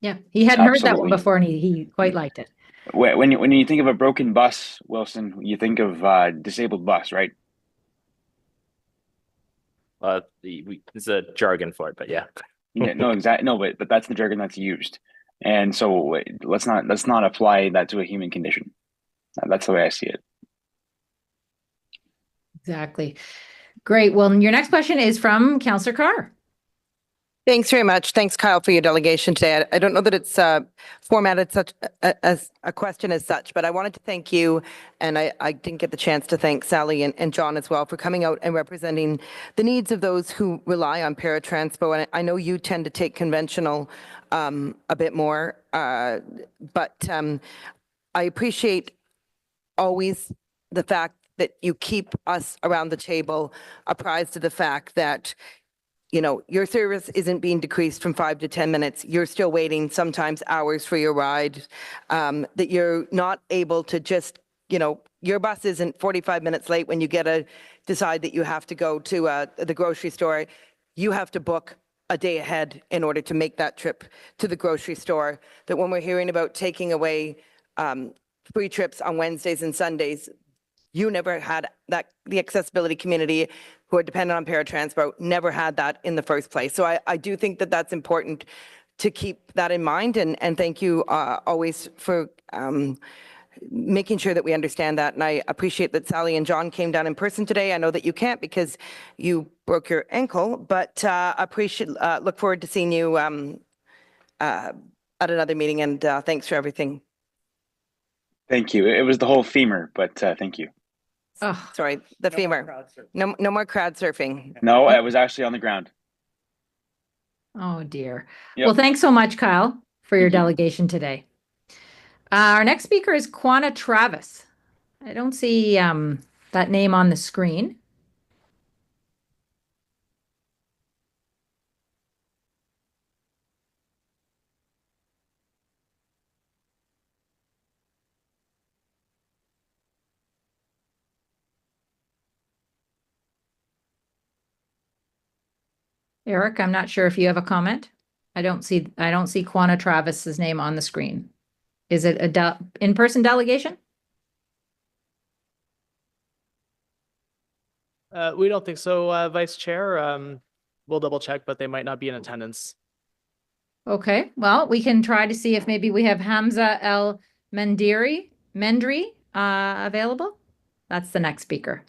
Yeah, he hadn't heard that one before, and he quite liked it. When you think of a broken bus, Wilson, you think of disabled bus, right? It's a jargon for it, but yeah. No, exactly. No, but that's the jargon that's used, and so let's not apply that to a human condition. That's the way I see it. Exactly. Great. Well, your next question is from Councillor Carr. Thanks very much. Thanks, Kyle, for your delegation today. I don't know that it's formatted such as a question as such, but I wanted to thank you, and I didn't get the chance to thank Sally and John as well for coming out and representing the needs of those who rely on paratransport. And I know you tend to take conventional a bit more, but I appreciate always the fact that you keep us around the table apprised of the fact that your service isn't being decreased from 5 to 10 minutes. You're still waiting sometimes hours for your ride, that you're not able to just, your bus isn't 45 minutes late when you decide that you have to go to the grocery store. You have to book a day ahead in order to make that trip to the grocery store. That when we're hearing about taking away free trips on Wednesdays and Sundays, you never had that. The accessibility community who are dependent on paratransport never had that in the first place. So I do think that that's important to keep that in mind. And thank you always for making sure that we understand that. And I appreciate that Sally and John came down in person today. I know that you can't because you broke your ankle, but look forward to seeing you at another meeting. And thanks for everything. Thank you. It was the whole femur, but thank you. Oh, sorry, the femur. No more crowd surfing. No, I was actually on the ground. Oh dear. Yep. Well, thanks so much, Kyle, for your delegation today. Our next speaker is Quanah Travis. I don't see that name on the screen. Eric, I'm not sure if you have a comment. I don't see Quanah Travis's name on the screen. Is it a in-person delegation? We don't think so, Vice Chair. We'll double check, but they might not be in attendance. Okay, well, we can try to see if maybe we have Hamza El Mendri available. That's the next speaker.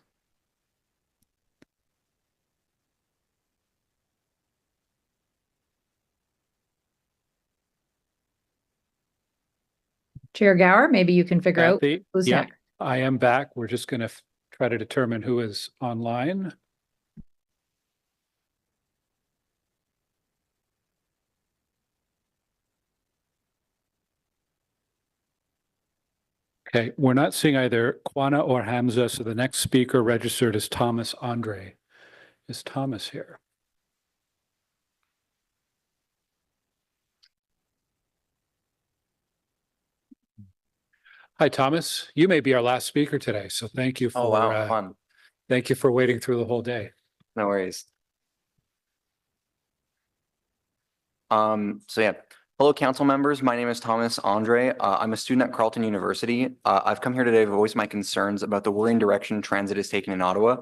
Chair Gower, maybe you can figure out Kathy, who's yeah, next. I am back. We're just going to try to determine who is online. Okay, we're not seeing either Kwana or Hamza, so the next speaker registered is Thomas Andre. Is Thomas here? Hi, Thomas. You may be our last speaker today, so thank you for Oh, wow, fun. thank you for waiting through the whole day. No worries. So yeah, hello, council members. My name is Thomas Andre. I'm a student at Carleton University. I've come here today to voice my concerns about the worrying direction transit is taking in Ottawa.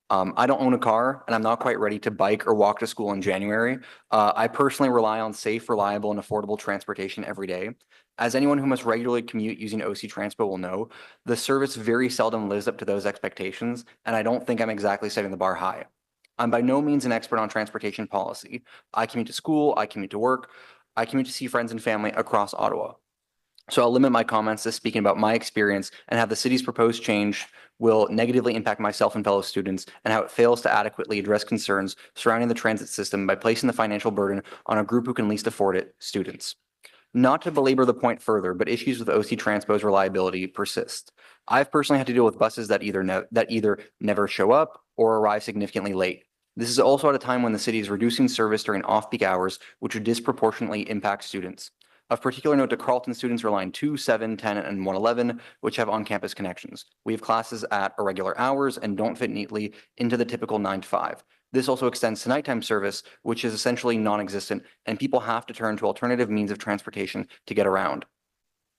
I don't own a car and I'm not quite ready to bike or walk to school in January. I personally rely on safe, reliable, and affordable transportation every day. As anyone who must regularly commute using OC TRANSPO will know, the service very seldom lives up to those expectations, and I don't think I'm exactly setting the bar high. I'm by no means an expert on transportation policy. I commute to school, I commute to work, I commute to see friends and family across Ottawa. So I'll limit my comments to speaking about my experience and how the city's proposed change will negatively impact myself and fellow students, and how it fails to adequately address concerns surrounding the transit system by placing the financial burden on a group who can least afford it, students. Not to belabor the point further, but issues with OC TRANSPO's reliability persist. I've personally had to deal with buses that either never show up or arrive significantly late. This is also at a time when the city is reducing service during off-peak hours, which would disproportionately impact students. Of particular note to Carleton students rely on 2, 7, 10, and 111, which have on-campus connections. We have classes at irregular hours and don't fit neatly into the typical 9 to 5. This also extends to nighttime service, which is essentially non-existent, and people have to turn to alternative means of transportation to get around.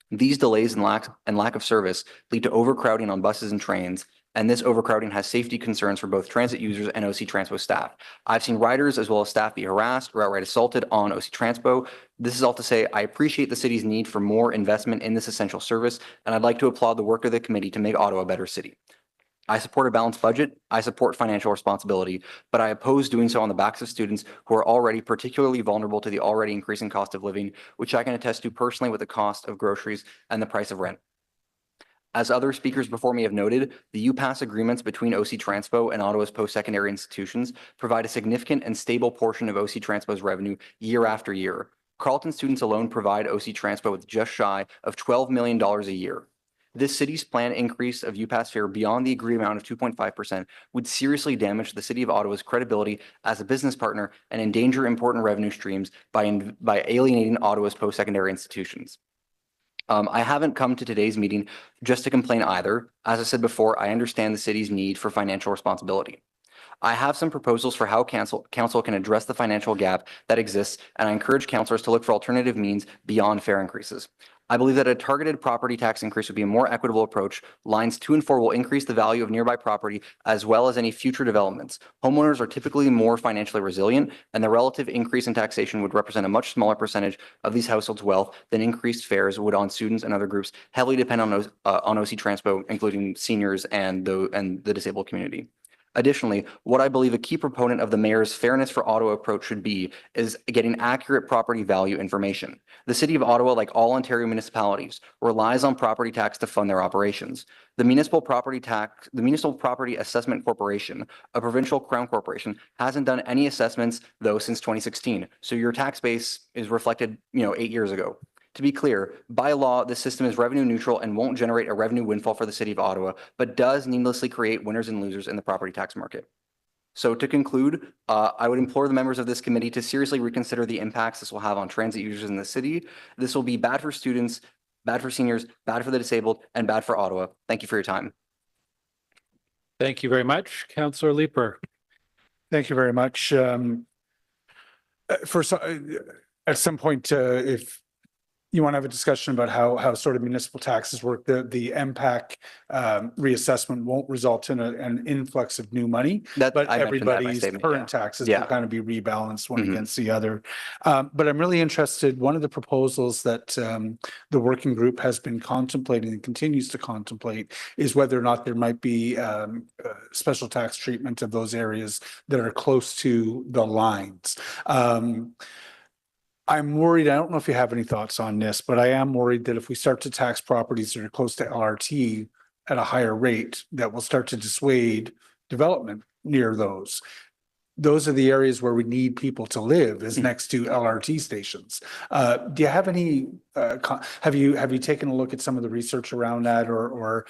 These delays and lack of service lead to overcrowding on buses and trains, and this overcrowding has safety concerns for both transit users and OC TRANSPO staff. I've seen riders as well as staff be harassed or outright assaulted on OC TRANSPO. This is all to say I appreciate the city's need for more investment in this essential service, and I'd like to applaud the work of the committee to make Ottawa a better city. I support a balanced budget, I support financial responsibility, but I oppose doing so on the backs of students who are already particularly vulnerable to the already increasing cost of living, which I can attest to personally with the cost of groceries and the price of rent. As other speakers before me have noted, the UPass agreements between OC TRANSPO and Ottawa's post-secondary institutions provide a significant and stable portion of OC TRANSPO's revenue year after year. Carleton students alone provide OC TRANSPO with just shy of $12 million a year. This city's planned increase of UPass fare beyond the agreed amount of 2.5% would seriously damage the City of Ottawa's credibility as a business partner and endanger important revenue streams by alienating Ottawa's post-secondary institutions. I haven't come to today's meeting just to complain either. As I said before, I understand the city's need for financial responsibility. I have some proposals for how council can address the financial gap that exists, and I encourage councillors to look for alternative means beyond fare increases. I believe that a targeted property tax increase would be a more equitable approach. Lines 2 and 4 will increase the value of nearby property as well as any future developments. Homeowners are typically more financially resilient, and the relative increase in taxation would represent a much smaller percentage of these households' wealth than increased fares would on students and other groups heavily dependent on OC TRANSPO, including seniors and the disabled community. Additionally, what I believe a key proponent of the mayor's Fairness for Ottawa approach should be is getting accurate property value information. The City of Ottawa, like all Ontario municipalities, relies on property tax to fund their operations. The Municipal Property Assessment Corporation, a provincial crown corporation, hasn't done any assessments though since 2016. So your tax base is reflected, 8 years ago. To be clear, by law, the system is revenue neutral and won't generate a revenue windfall for the City of Ottawa, but does needlessly create winners and losers in the property tax market. So to conclude, I would implore the members of this committee to seriously reconsider the impacts this will have on transit users in the city. This will be bad for students, bad for seniors, bad for the disabled, and bad for Ottawa. Thank you for your time. Thank you very much. Councillor Leeper. Thank you very much. At some point, if you want to have a discussion about how sort of municipal taxes work. The MPAC reassessment won't result in an influx of new money, That but I mentioned that in my everybody's statement, current yeah. taxes Yeah. will kind of be rebalanced one Mhm. against the other. But I'm really interested, one of the proposals that the working group has been contemplating and continues to contemplate is whether or not there might be special tax treatment of those areas that are close to the lines. I'm worried, I don't know if you have any thoughts on this, but I am worried that if we start to tax properties that are close to LRT at a higher rate, that will start to dissuade development near those. Those are the areas where we need people to live, is next to LRT stations. Do you have any, have you taken a look at some of the research around that or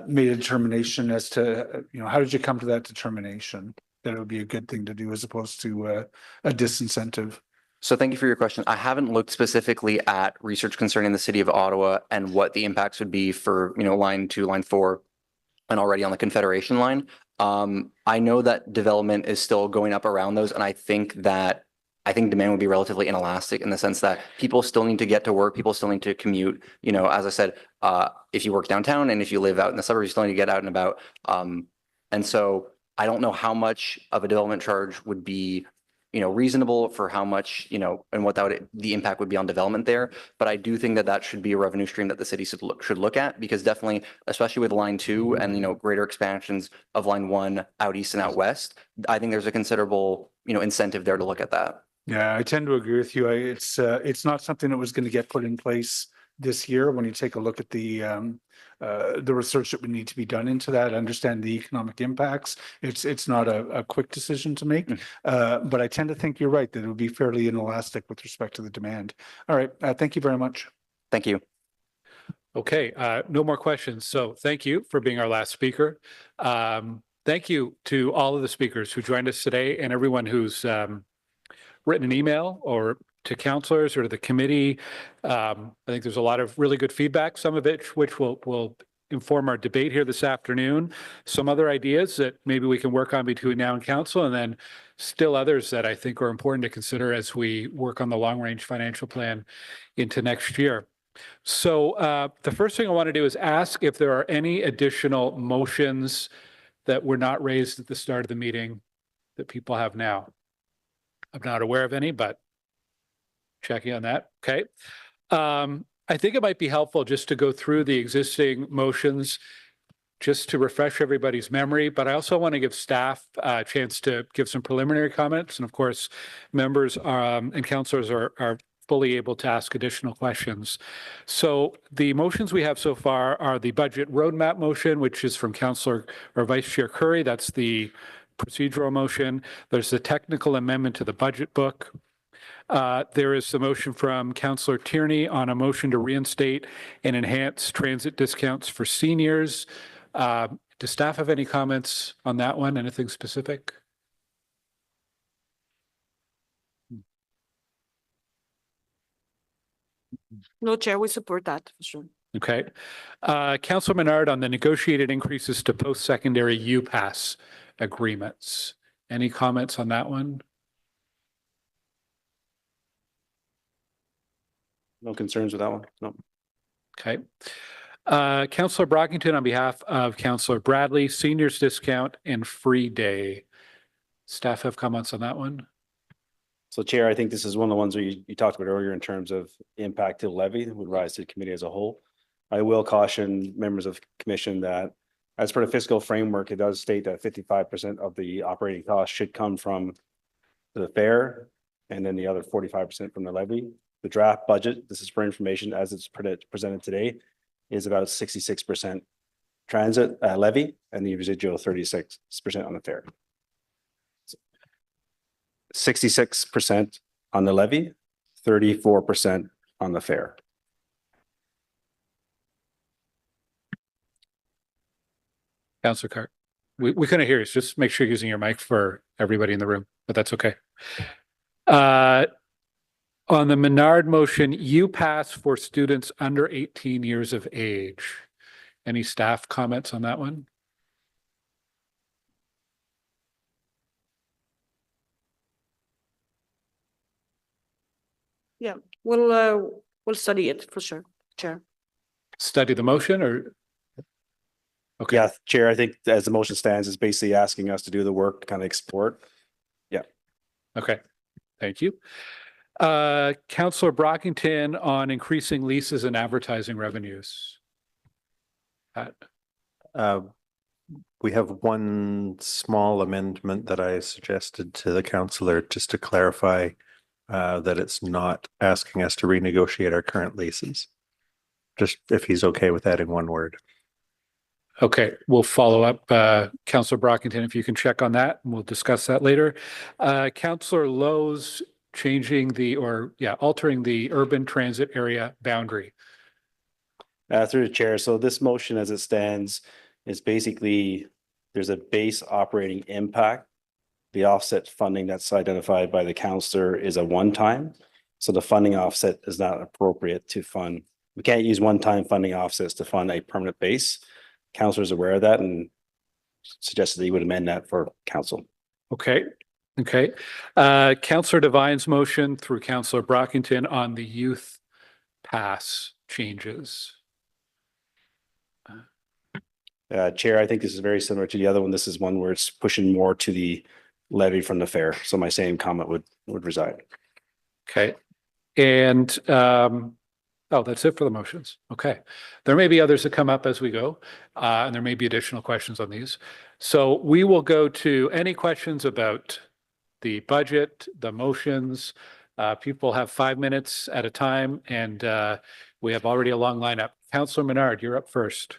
made a determination as to, how did you come to that determination that it would be a good thing to do as opposed to a disincentive? So thank you for your question. I haven't looked specifically at research concerning the city of Ottawa and what the impacts would be for, line 2, line 4, and already on the Confederation line. I know that development is still going up around those, and I think demand would be relatively inelastic in the sense that people still need to get to work, people still need to commute. As I said, if you work downtown and if you live out in the suburbs, you still need to get out and about. And so I don't know how much of a development charge would be reasonable for how much, and what the impact would be on development there. But I do think that should be a revenue stream that the city should look at, because definitely, especially with line 2 and, greater expansions of line 1 out east and out west, I think there's a considerable, incentive there to look at that. Yeah, I tend to agree with you. It's not something that was going to get put in place this year. When you take a look at the research that would need to be done into that, understand the economic impacts, it's not a quick decision to make. But I tend to think you're right, that it would be fairly inelastic with respect to the demand. All right, thank you very much. Thank you. Okay, no more questions. So thank you for being our last speaker. Thank you to all of the speakers who joined us today and everyone who's written an email or to counselors or to the committee. I think there's a lot of really good feedback, some of it which will inform our debate here this afternoon. Some other ideas that maybe we can work on between now and council, and then still others that I think are important to consider as we work on the long-range financial plan into next year. So the first thing I want to do is ask if there are any additional motions that were not raised at the start of the meeting that people have now. I'm not aware of any, but checking on that. Okay. I think it might be helpful just to go through the existing motions just to refresh everybody's memory, but I also want to give staff a chance to give some preliminary comments. And of course, members and councillors are fully able to ask additional questions. So the motions we have so far are the budget roadmap motion, which is from Councillor or Vice Chair Curry. That's the procedural motion. There's the technical amendment to the budget book. There is the motion from Councillor Tierney on a motion to reinstate and enhance transit discounts for seniors. Does staff have any comments on that one? Anything specific? No, Chair, we support that for sure. Okay. Councillor Menard on the negotiated increases to post-secondary UPass agreements. Any comments on that one? No concerns with that one. No. Okay. Councillor Brockington on behalf of Councillor Bradley, seniors discount and free day. Staff have comments on that one? So Chair, I think this is one of the ones where you talked about earlier in terms of impact to the levy that would rise to the committee as a whole. I will caution members of the commission that as per the fiscal framework, it does state that 55% of the operating costs should come from the fare and then the other 45% from the levy. The draft budget, this is for information as it's presented today, is about 66% transit levy and the residual 36% on the fare. 66% on the levy, 34% on the fare. Councillor Cart, we couldn't hear you. So just make sure you're using your mic for everybody in the room, but that's okay. On the Menard motion, UPass for students under 18 years of age. Any staff comments on that one? Yeah, well, We'll study it for sure, Chair. Study the motion or? Okay. Yeah, Chair, I think as the motion stands, it's basically asking us to do the work, kind of explore. Yeah. Okay, thank you. Councillor Brockington on increasing leases and advertising revenues. Pat? We have one small amendment that I suggested to the councillor just to clarify that it's not asking us to renegotiate our current leases. Just if he's okay with adding one word. Okay, we'll follow up. Councillor Brockington, if you can check on that, and we'll discuss that later. Councillor Lowe's altering the urban transit area boundary. Through the chair. So this motion as it stands is basically there's a base operating impact. The offset funding that's identified by the councillor is a one-time. So the funding offset is not appropriate to fund. We can't use one-time funding offsets to fund a permanent base. Councillor is aware of that and suggested that he would amend that for council. Okay. Okay. Councillor Devine's motion through Councillor Brockington on the youth pass changes. Chair, I think this is very similar to the other one. This is one where it's pushing more to the levy from the fair. So my same comment would reside. Okay. And that's it for the motions. Okay. There may be others that come up as we go, and there may be additional questions on these. So we will go to any questions about the budget, the motions. People have 5 minutes at a time, and we have already a long lineup. Councillor Menard, you're up first.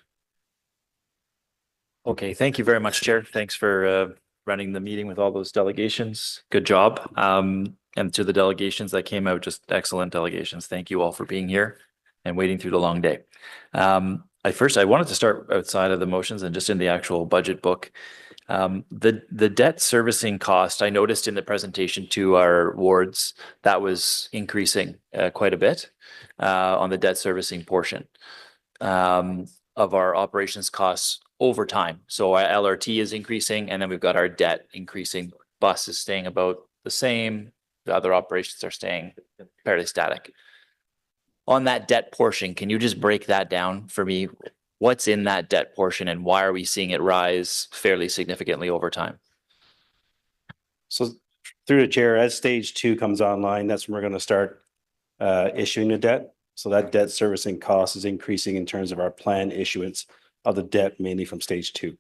Okay, thank you very much, Chair. Thanks for running the meeting with all those delegations. Good job. And to the delegations that came out, just excellent delegations. Thank you all for being here and waiting through the long day. I wanted to start outside of the motions and just in the actual budget book. The debt servicing cost, I noticed in the presentation to our wards, that was increasing quite a bit on the debt servicing portion of our operations costs over time. So our LRT is increasing, and then we've got our debt increasing. Bus is staying about the same. The other operations are staying fairly static. On that debt portion, can you just break that down for me? What's in that debt portion and why are we seeing it rise fairly significantly over time? So through the chair, as stage 2 comes online, that's when we're going to start issuing the debt. So that debt servicing cost is increasing in terms of our planned issuance of the debt, mainly from stage 2.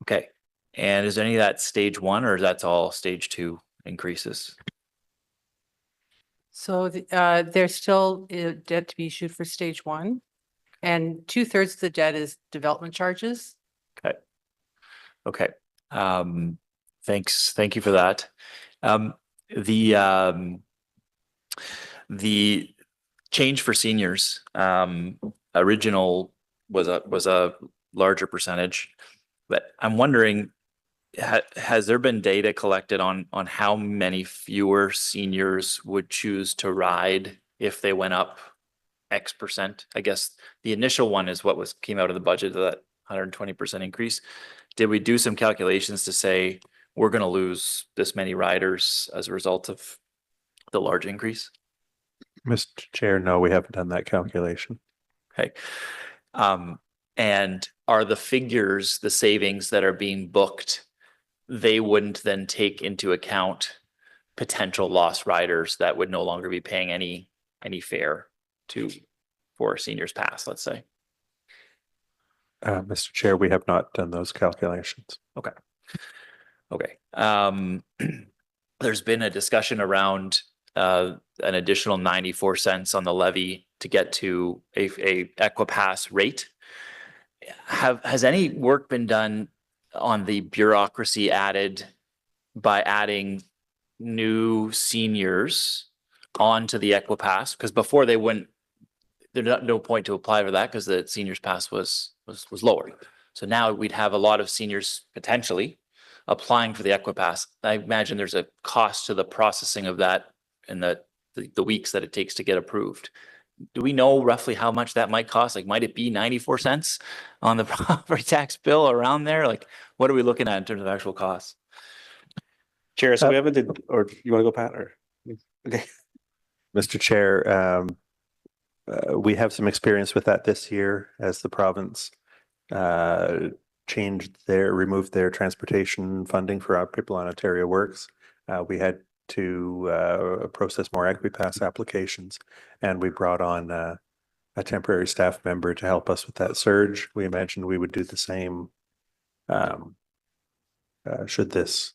Okay. And is any of that stage 1 or that's all stage 2 increases? So there's still debt to be issued for stage 1, and 2/3 of the debt is development charges. Okay. Okay. Thanks. Thank you for that. The change for seniors, original was a larger percentage, but I'm wondering, has there been data collected on how many fewer seniors would choose to ride if they went up X percent? I guess the initial one is what came out of the budget, that 120% increase. Did we do some calculations to say we're going to lose this many riders as a result of the large increase? Mr. Chair, no, we haven't done that calculation. Okay. And are the figures, the savings that are being booked, they wouldn't then take into account potential lost riders that would no longer be paying any fare for a seniors pass, let's say? Mr. Chair, we have not done those calculations. Okay. Okay. There's been a discussion around an additional 94 cents on the levy to get to a Equipass rate. Has any work been done on the bureaucracy added by adding new seniors onto the Equipass? Because before there's no point to apply for that because the seniors pass was lower. So now we'd have a lot of seniors potentially applying for the Equipass. I imagine there's a cost to the processing of that and the weeks that it takes to get approved. Do we know roughly how much that might cost? Like, might it be 94 cents on the property tax bill around there? Like, what are we looking at in terms of actual costs? Chair, so we haven't or you want to go, Pat? Or okay. Mr. Chair, we have some experience with that this year as the province removed their transportation funding for our people on Ontario Works. We had to process more Equipass applications, and we brought on a temporary staff member to help us with that surge. We imagined we would do the same should this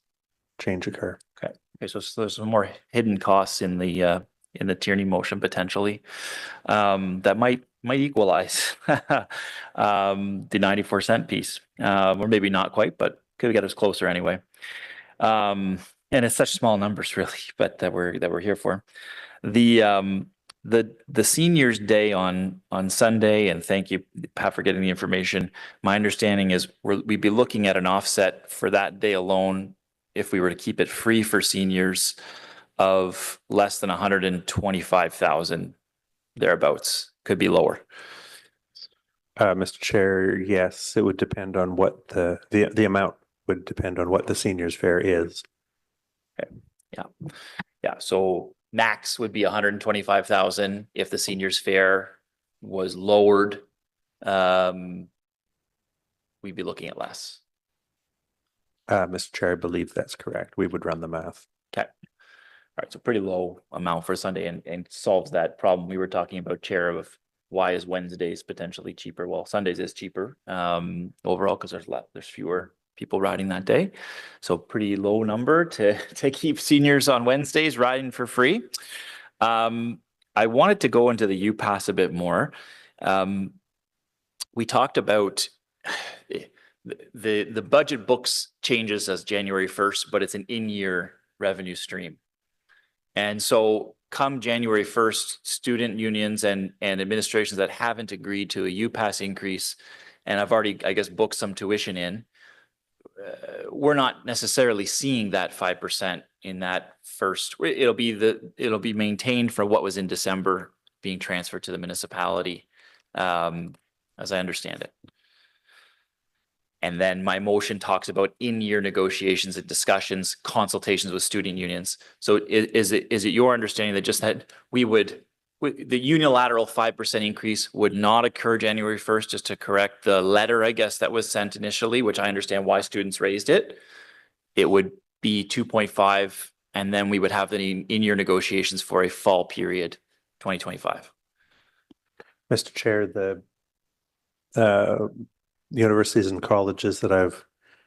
change occur. Okay. So there's some more hidden costs in the Tierney motion potentially that might equalize the 94-cent piece, or maybe not quite, but could get us closer anyway. And it's such small numbers, really, but that we're here for. The seniors' day on Sunday, and thank you, Pat, for getting the information. My understanding is we'd be looking at an offset for that day alone, if we were to keep it free for seniors, of less than 125,000 thereabouts. Could be lower. Mr. Chair, yes, it would depend on what the amount would depend on what the seniors fare is. Okay. Yeah. So max would be 125,000 if the seniors fare was lowered. We'd be looking at less. Mr. Chair, I believe that's correct. We would run the math. Okay. All right, so pretty low amount for Sunday and solves that problem we were talking about, Chair, of why is Wednesdays potentially cheaper? Well, Sundays is cheaper overall because there's fewer people riding that day. So pretty low number to keep seniors on Wednesdays riding for free. I wanted to go into the UPass a bit more. We talked about the budget books changes as January 1st, but it's an in-year revenue stream. And so come January 1st, student unions and administrations that haven't agreed to a UPass increase, and I've already, I guess, booked some tuition in, we're not necessarily seeing that 5% in that first. It'll be maintained for what was in December being transferred to the municipality, as I understand it. And then my motion talks about in-year negotiations and discussions, consultations with student unions. So is it your understanding that just that the unilateral 5% increase would not occur January 1st, just to correct the letter, I guess, that was sent initially, which I understand why students raised it. It would be 2.5, and then we would have the in-year negotiations for a fall period, 2025. Mr. Chair, the universities and colleges that I've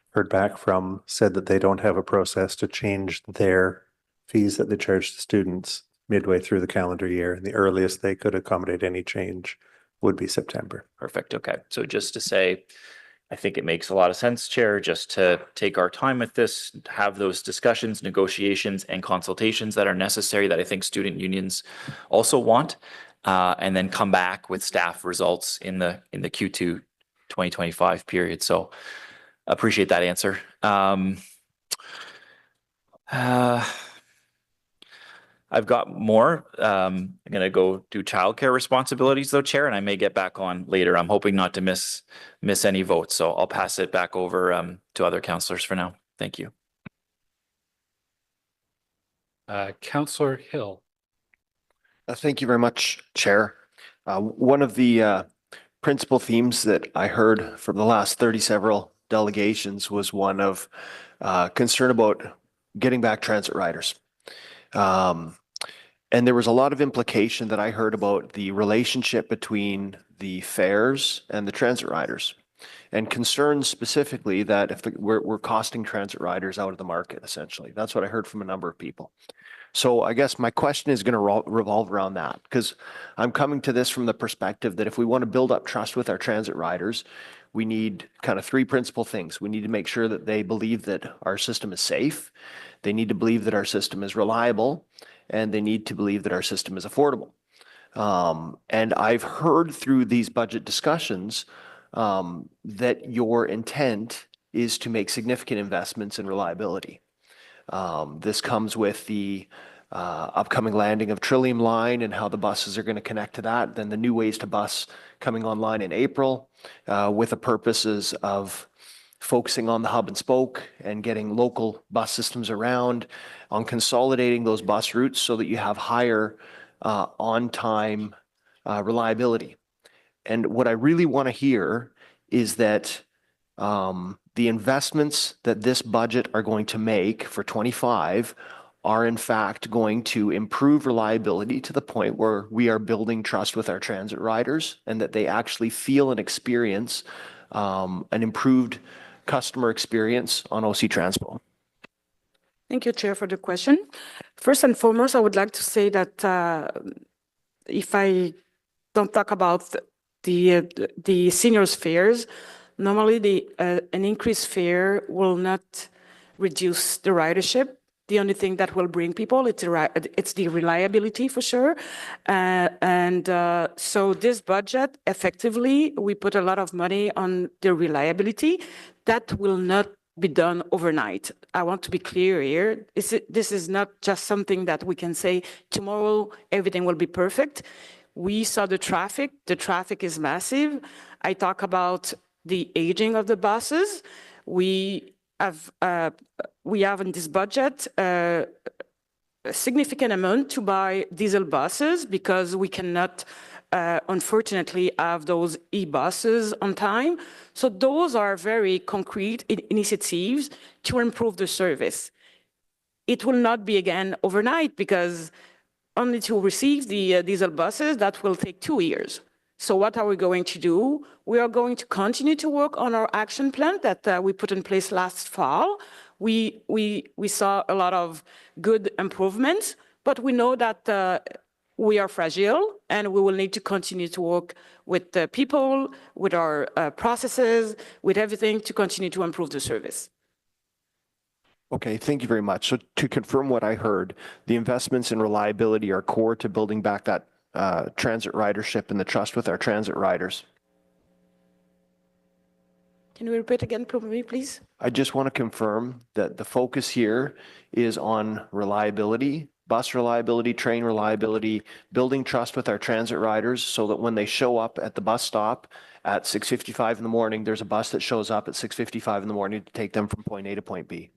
heard back from said that they don't have a process to change their fees that they charge to students midway through the calendar year, and the earliest they could accommodate any change would be September. Perfect. Okay. So just to say, I think it makes a lot of sense, Chair, just to take our time with this, have those discussions, negotiations, and consultations that are necessary that I think student unions also want, and then come back with staff results in the Q2 2025 period. So appreciate that answer. I've got more. I'm going to go do childcare responsibilities though, Chair, and I may get back on later. I'm hoping not to miss any votes. So I'll pass it back over to other councillors for now. Thank you. Councillor Hill. Thank you very much, Chair. One of the principal themes that I heard from the last 30 several delegations was one of concern about getting back transit riders. And there was a lot of implication that I heard about the relationship between the fares and the transit riders, and concerns specifically that if we're costing transit riders out of the market, essentially. That's what I heard from a number of people. So I guess my question is going to revolve around that, because I'm coming to this from the perspective that if we want to build up trust with our transit riders, we need kind of three principal things. We need to make sure that they believe that our system is safe. They need to believe that our system is reliable, and they need to believe that our system is affordable. And I've heard through these budget discussions that your intent is to make significant investments in reliability. This comes with the upcoming landing of Trillium Line and how the buses are going to connect to that. Then the new Ways to Bus coming online in April with the purposes of focusing on the hub and spoke and getting local bus systems around, on consolidating those bus routes so that you have higher on-time reliability. And what I really want to hear is that the investments that this budget are going to make for 25 are in fact going to improve reliability to the point where we are building trust with our transit riders and that they actually feel and experience an improved customer experience on OC TRANSPO. Thank you, Chair, for the question. First and foremost, I would like to say that if I don't talk about the seniors' fares, normally an increased fare will not reduce the ridership. The only thing that will bring people, it's the reliability for sure. So this budget, effectively, we put a lot of money on the reliability. That will not be done overnight. I want to be clear here. This is not just something that we can say tomorrow everything will be perfect. We saw the traffic. The traffic is massive. I talk about the aging of the buses. We have in this budget a significant amount to buy diesel buses because we cannot, unfortunately, have those e-buses on time. So those are very concrete initiatives to improve the service. It will not be again overnight because only to receive the diesel buses, that will take 2 years. So what are we going to do? We are going to continue to work on our action plan that we put in place last fall. We saw a lot of good improvements, but we know that we are fragile and we will need to continue to work with the people, with our processes, with everything to continue to improve the service. Okay, thank you very much. So to confirm what I heard, the investments in reliability are core to building back that transit ridership and the trust with our transit riders. Can you repeat again for me, please? I just want to confirm that the focus here is on reliability, bus reliability, train reliability, building trust with our transit riders so that when they show up at the bus stop at 6:55 in the morning, there's a bus that shows up at 6:55 in the morning to take them from point A to point B.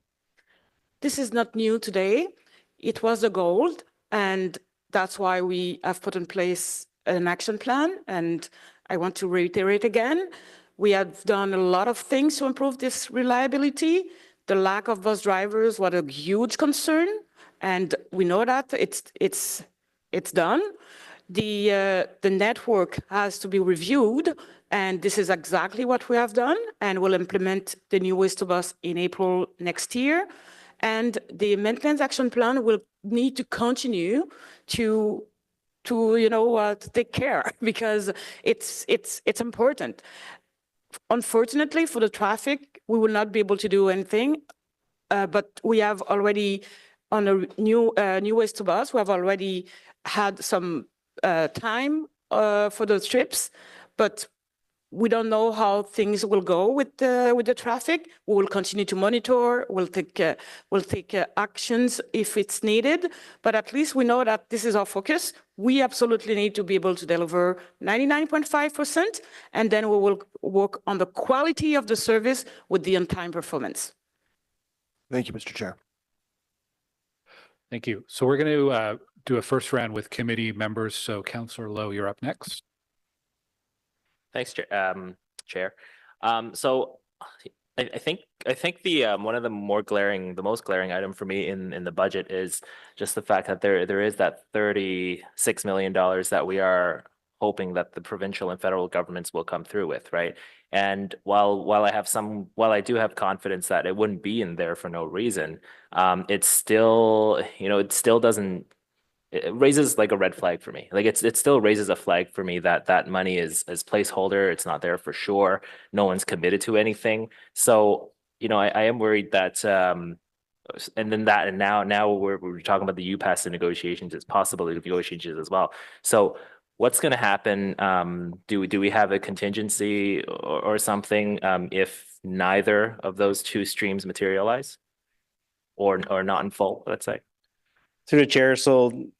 This is not new today. It was the goal, and that's why we have put in place an action plan. And I want to reiterate again, we have done a lot of things to improve this reliability. The lack of bus drivers was a huge concern, and we know that it's done. The network has to be reviewed, and this is exactly what we have done, and we'll implement the new ways to bus in April next year. And the maintenance action plan will need to continue to take care because it's important. Unfortunately, for the traffic, we will not be able to do anything. But we have already on a new ways to bus. We have already had some time for those trips, but we don't know how things will go with the traffic. We will continue to monitor. We'll take actions if it's needed. But at least we know that this is our focus. We absolutely need to be able to deliver 99.5%, and then we will work on the quality of the service with the on-time performance. Thank you, Mr. Chair. Thank you. So we're going to do a first round with committee members. So Councillor Lowe, you're up next. Thanks, Chair. So I think the one of the most glaring item for me in the budget is just the fact that there is that $36 million that we are hoping that the provincial and federal governments will come through with, right? And while I do have confidence that it wouldn't be in there for no reason, it still doesn't. It raises like a red flag for me. Like it still raises a flag for me that money is placeholder. It's not there for sure. No one's committed to anything. So, I am worried that now we're talking about the UPass negotiations. It's possible negotiations as well. So what's going to happen? Do we have a contingency or something if neither of those two streams materialize or not in full, let's say? Through the chair, so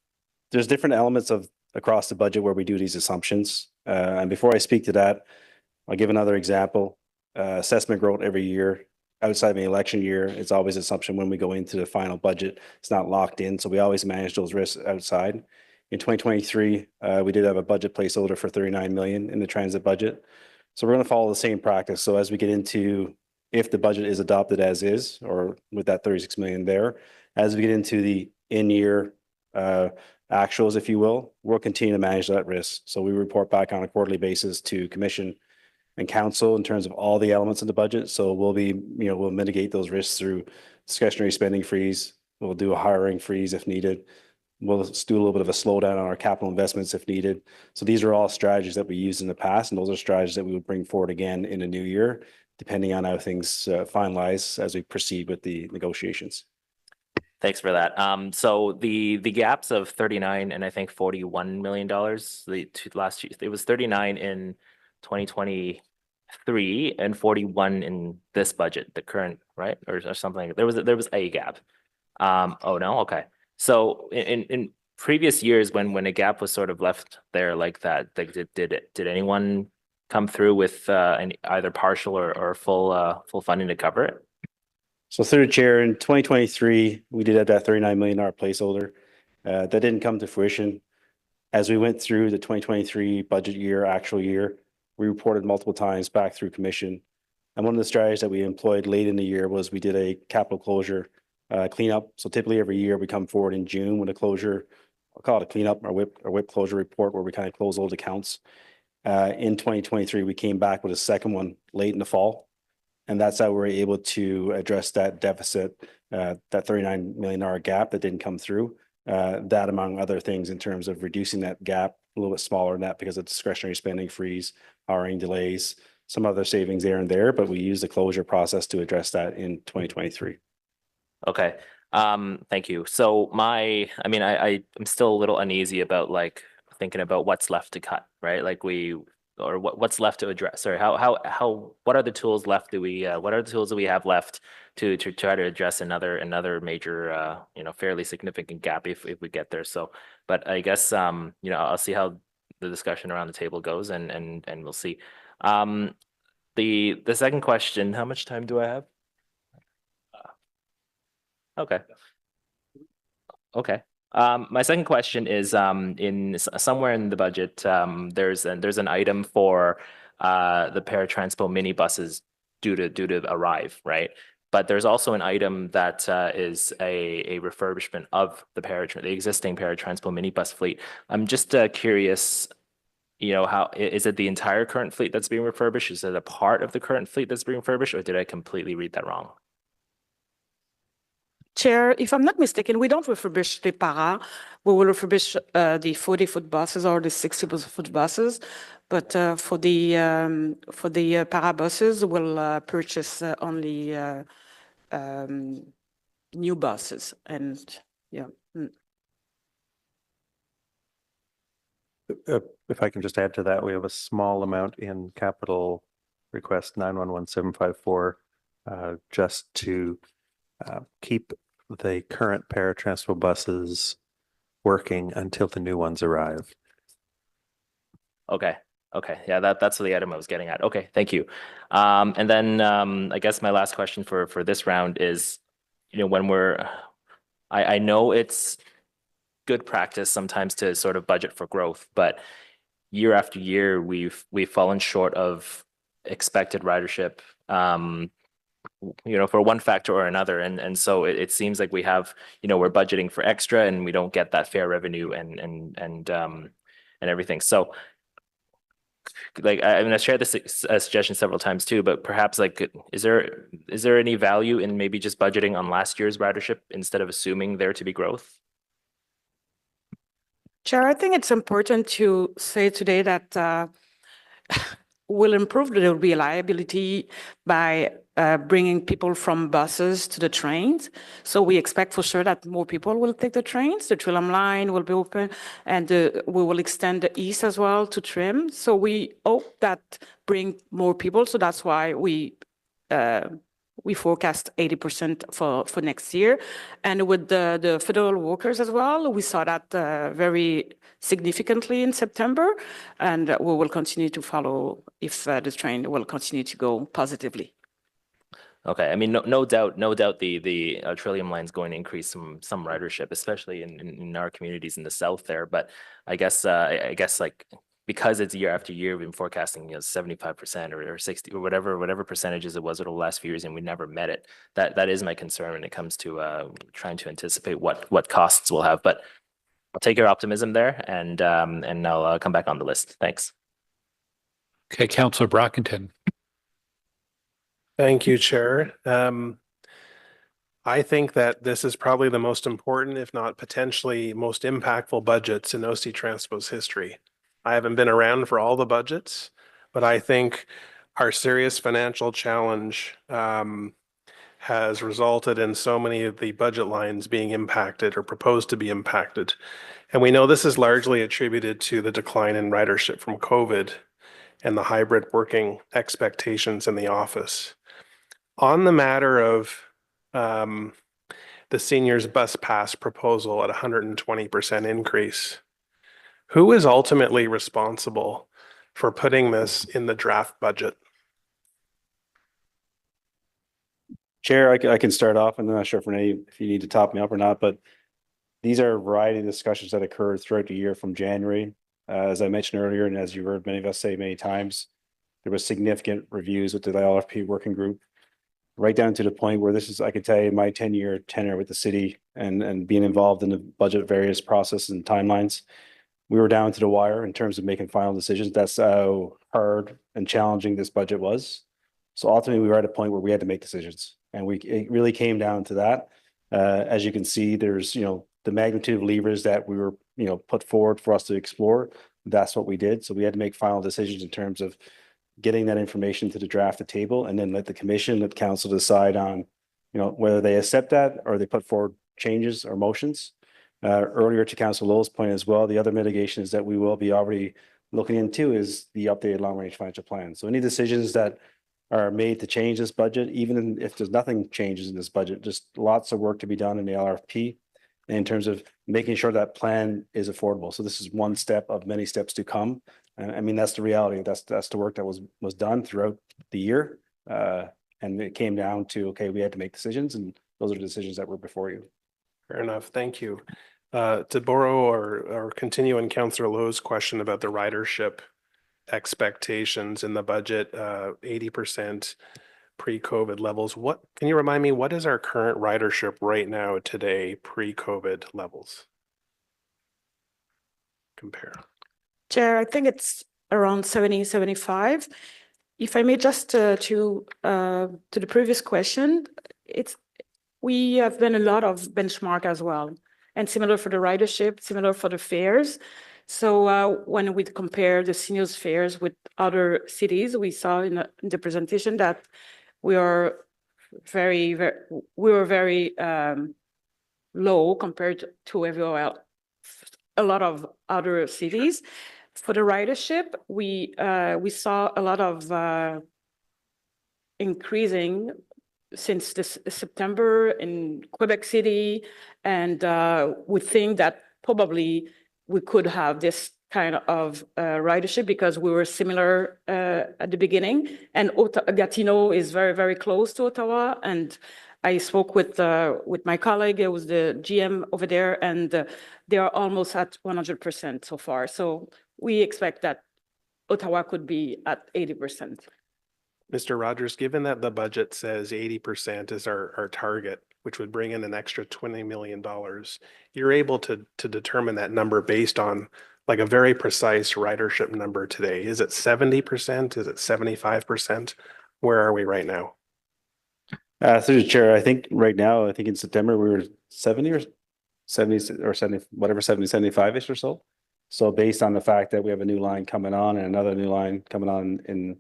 there's different elements across the budget where we do these assumptions. And before I speak to that, I'll give another example. Assessment growth every year outside of the election year, it's always assumption when we go into the final budget. It's not locked in, so we always manage those risks outside. In 2023, we did have a budget placeholder for 39 million in the transit budget. So we're going to follow the same practice. So as we get into, if the budget is adopted as is, or with that 36 million there, as we get into the in-year actuals, if you will, we'll continue to manage that risk. So we report back on a quarterly basis to commission and council in terms of all the elements of the budget. So we'll be, we'll mitigate those risks through discretionary spending freeze. We'll do a hiring freeze if needed. We'll do a little bit of a slowdown on our capital investments if needed. So these are all strategies that we used in the past, and those are strategies that we would bring forward again in the new year, depending on how things finalize as we proceed with the negotiations. Thanks for that. So the gaps of 39 and I think $41 million, the last year, it was 39 in 2023 and 41 in this budget, the current, right? Or something. There was a gap. Oh no, okay. So in previous years, when a gap was sort of left there like that, did anyone come through with either partial or full funding to cover it? So through the chair, in 2023, we did have that $39 million placeholder. That didn't come to fruition. As we went through the 2023 budget year, actual year, we reported multiple times back through commission. And one of the strategies that we employed late in the year was we did a capital closure cleanup. So typically every year we come forward in June with a closure, I'll call it a cleanup, our whip closure report, where we kind of close old accounts. In 2023, we came back with a second one late in the fall. And that's how we were able to address that deficit, that $39 million gap that didn't come through. That among other things in terms of reducing that gap a little bit smaller than that because of discretionary spending freeze, hiring delays, some other savings there and there, but we used the closure process to address that in 2023. Okay. Thank you. So I'm still a little uneasy about like thinking about what's left to cut, right? Like what's left to address, or what are the tools left what are the tools that we have left to try to address another major fairly significant gap if we get there. So, but I guess I'll see how the discussion around the table goes and we'll see. The second question, how much time do I have? Okay. My second question is in somewhere in the budget, there's an item for the paratransport minibuses due to arrive, right? But there's also an item that is a refurbishment of the existing paratransport minibus fleet. I'm just curious, how is it the entire current fleet that's being refurbished? Is it a part of the current fleet that's being refurbished, or did I completely read that wrong? Chair, if I'm not mistaken, we don't refurbish the para. We will refurbish the 40-foot buses or the 60-foot buses. But for the para buses, we'll purchase only new buses. And yeah. If I can just add to that, we have a small amount in capital request 911754 just to keep the current paratransport buses working until the new ones arrive. Okay. Yeah, that's the item I was getting at. Okay, thank you. And then I guess my last question for this round is, when I know it's good practice sometimes to sort of budget for growth, but year after year we've fallen short of expected ridership. For one factor or another. And so it seems like we have, we're budgeting for extra and we don't get that fare revenue and everything. So like, I shared this suggestion several times too, but perhaps like, is there any value in maybe just budgeting on last year's ridership instead of assuming there to be growth? Chair, I think it's important to say today that we'll improve the reliability by bringing people from buses to the trains. So we expect for sure that more people will take the trains. The Trillium line will be open, and we will extend the east as well to Trim. So we hope that bring more people. So that's why we forecast 80% for next year. And with the federal workers as well, we saw that very significantly in September, and we will continue to follow if the train will continue to go positively. Okay, I mean, no doubt, the Trillium line's going to increase some ridership, especially in our communities in the south there. But I guess I guess like because it's year after year, we've been forecasting 75% or 60 or whatever percentages it was over the last few years, and we never met it. That is my concern when it comes to trying to anticipate what costs we'll have. But I'll take your optimism there, and I'll come back on the list. Thanks. Okay, Councillor Brockington. Thank you, Chair. I think that this is probably the most important, if not potentially most impactful budgets in OC Transpo's history. I haven't been around for all the budgets, but I think our serious financial challenge has resulted in so many of the budget lines being impacted or proposed to be impacted. And we know this is largely attributed to the decline in ridership from COVID and the hybrid working expectations in the office. On the matter of the seniors bus pass proposal at 120% increase, who is ultimately responsible for putting this in the draft budget? Chair, I can start off, and I'm not sure if you need to top me up or not, but these are a variety of discussions that occurred throughout the year from January. As I mentioned earlier, and as you heard many of us say many times, there was significant reviews with the LRP working group, right down to the point where this is, I can tell you, my 10-year tenure with the city and being involved in the budget various processes and timelines. We were down to the wire in terms of making final decisions. That's how hard and challenging this budget was. So ultimately, we were at a point where we had to make decisions, and it really came down to that. As you can see, there's the magnitude of levers that we were put forward for us to explore. That's what we did. So we had to make final decisions in terms of getting that information to the draft table, and then let the commission, let the council decide on, whether they accept that or they put forward changes or motions. Earlier to Council Lowell's point as well, the other mitigations that we will be already looking into is the updated long-range financial plan. So any decisions that are made to change this budget, even if there's nothing changes in this budget, just lots of work to be done in the LRFP in terms of making sure that plan is affordable. So this is one step of many steps to come. I mean, that's the reality. That's the work that was done throughout the year. And it came down to, okay, we had to make decisions, and those are the decisions that were before you. Fair enough. Thank you. To borrow or continue on Councillor Lowe's question about the ridership expectations in the budget, 80% pre-COVID levels. Can you remind me, what is our current ridership right now today, pre-COVID levels? Compare. Chair, I think it's around 70, 75. If I may just to the previous question, we have done a lot of benchmark as well, and similar for the ridership, similar for the fares. So when we compare the seniors fares with other cities, we saw in the presentation that we were very low compared to everywhere else, a lot of other cities. For the ridership, we saw a lot of increasing since this September in Quebec City, and we think that probably we could have this kind of ridership because we were similar at the beginning, and Gatineau is very, very close to Ottawa, and I spoke with my colleague, it was the GM over there, and they are almost at 100% so far. So we expect that Ottawa could be at 80%. Mr. Rogers, given that the budget says 80% is our target, which would bring in an extra $20 million, you're able to determine that number based on like a very precise ridership number today. Is it 70%? Is it 75%? Where are we right now? Through the chair, I think right now, I think in September, we were 70 or 70 or 70, whatever, 70, 75-ish or so. So based on the fact that we have a new line coming on and another new line coming on in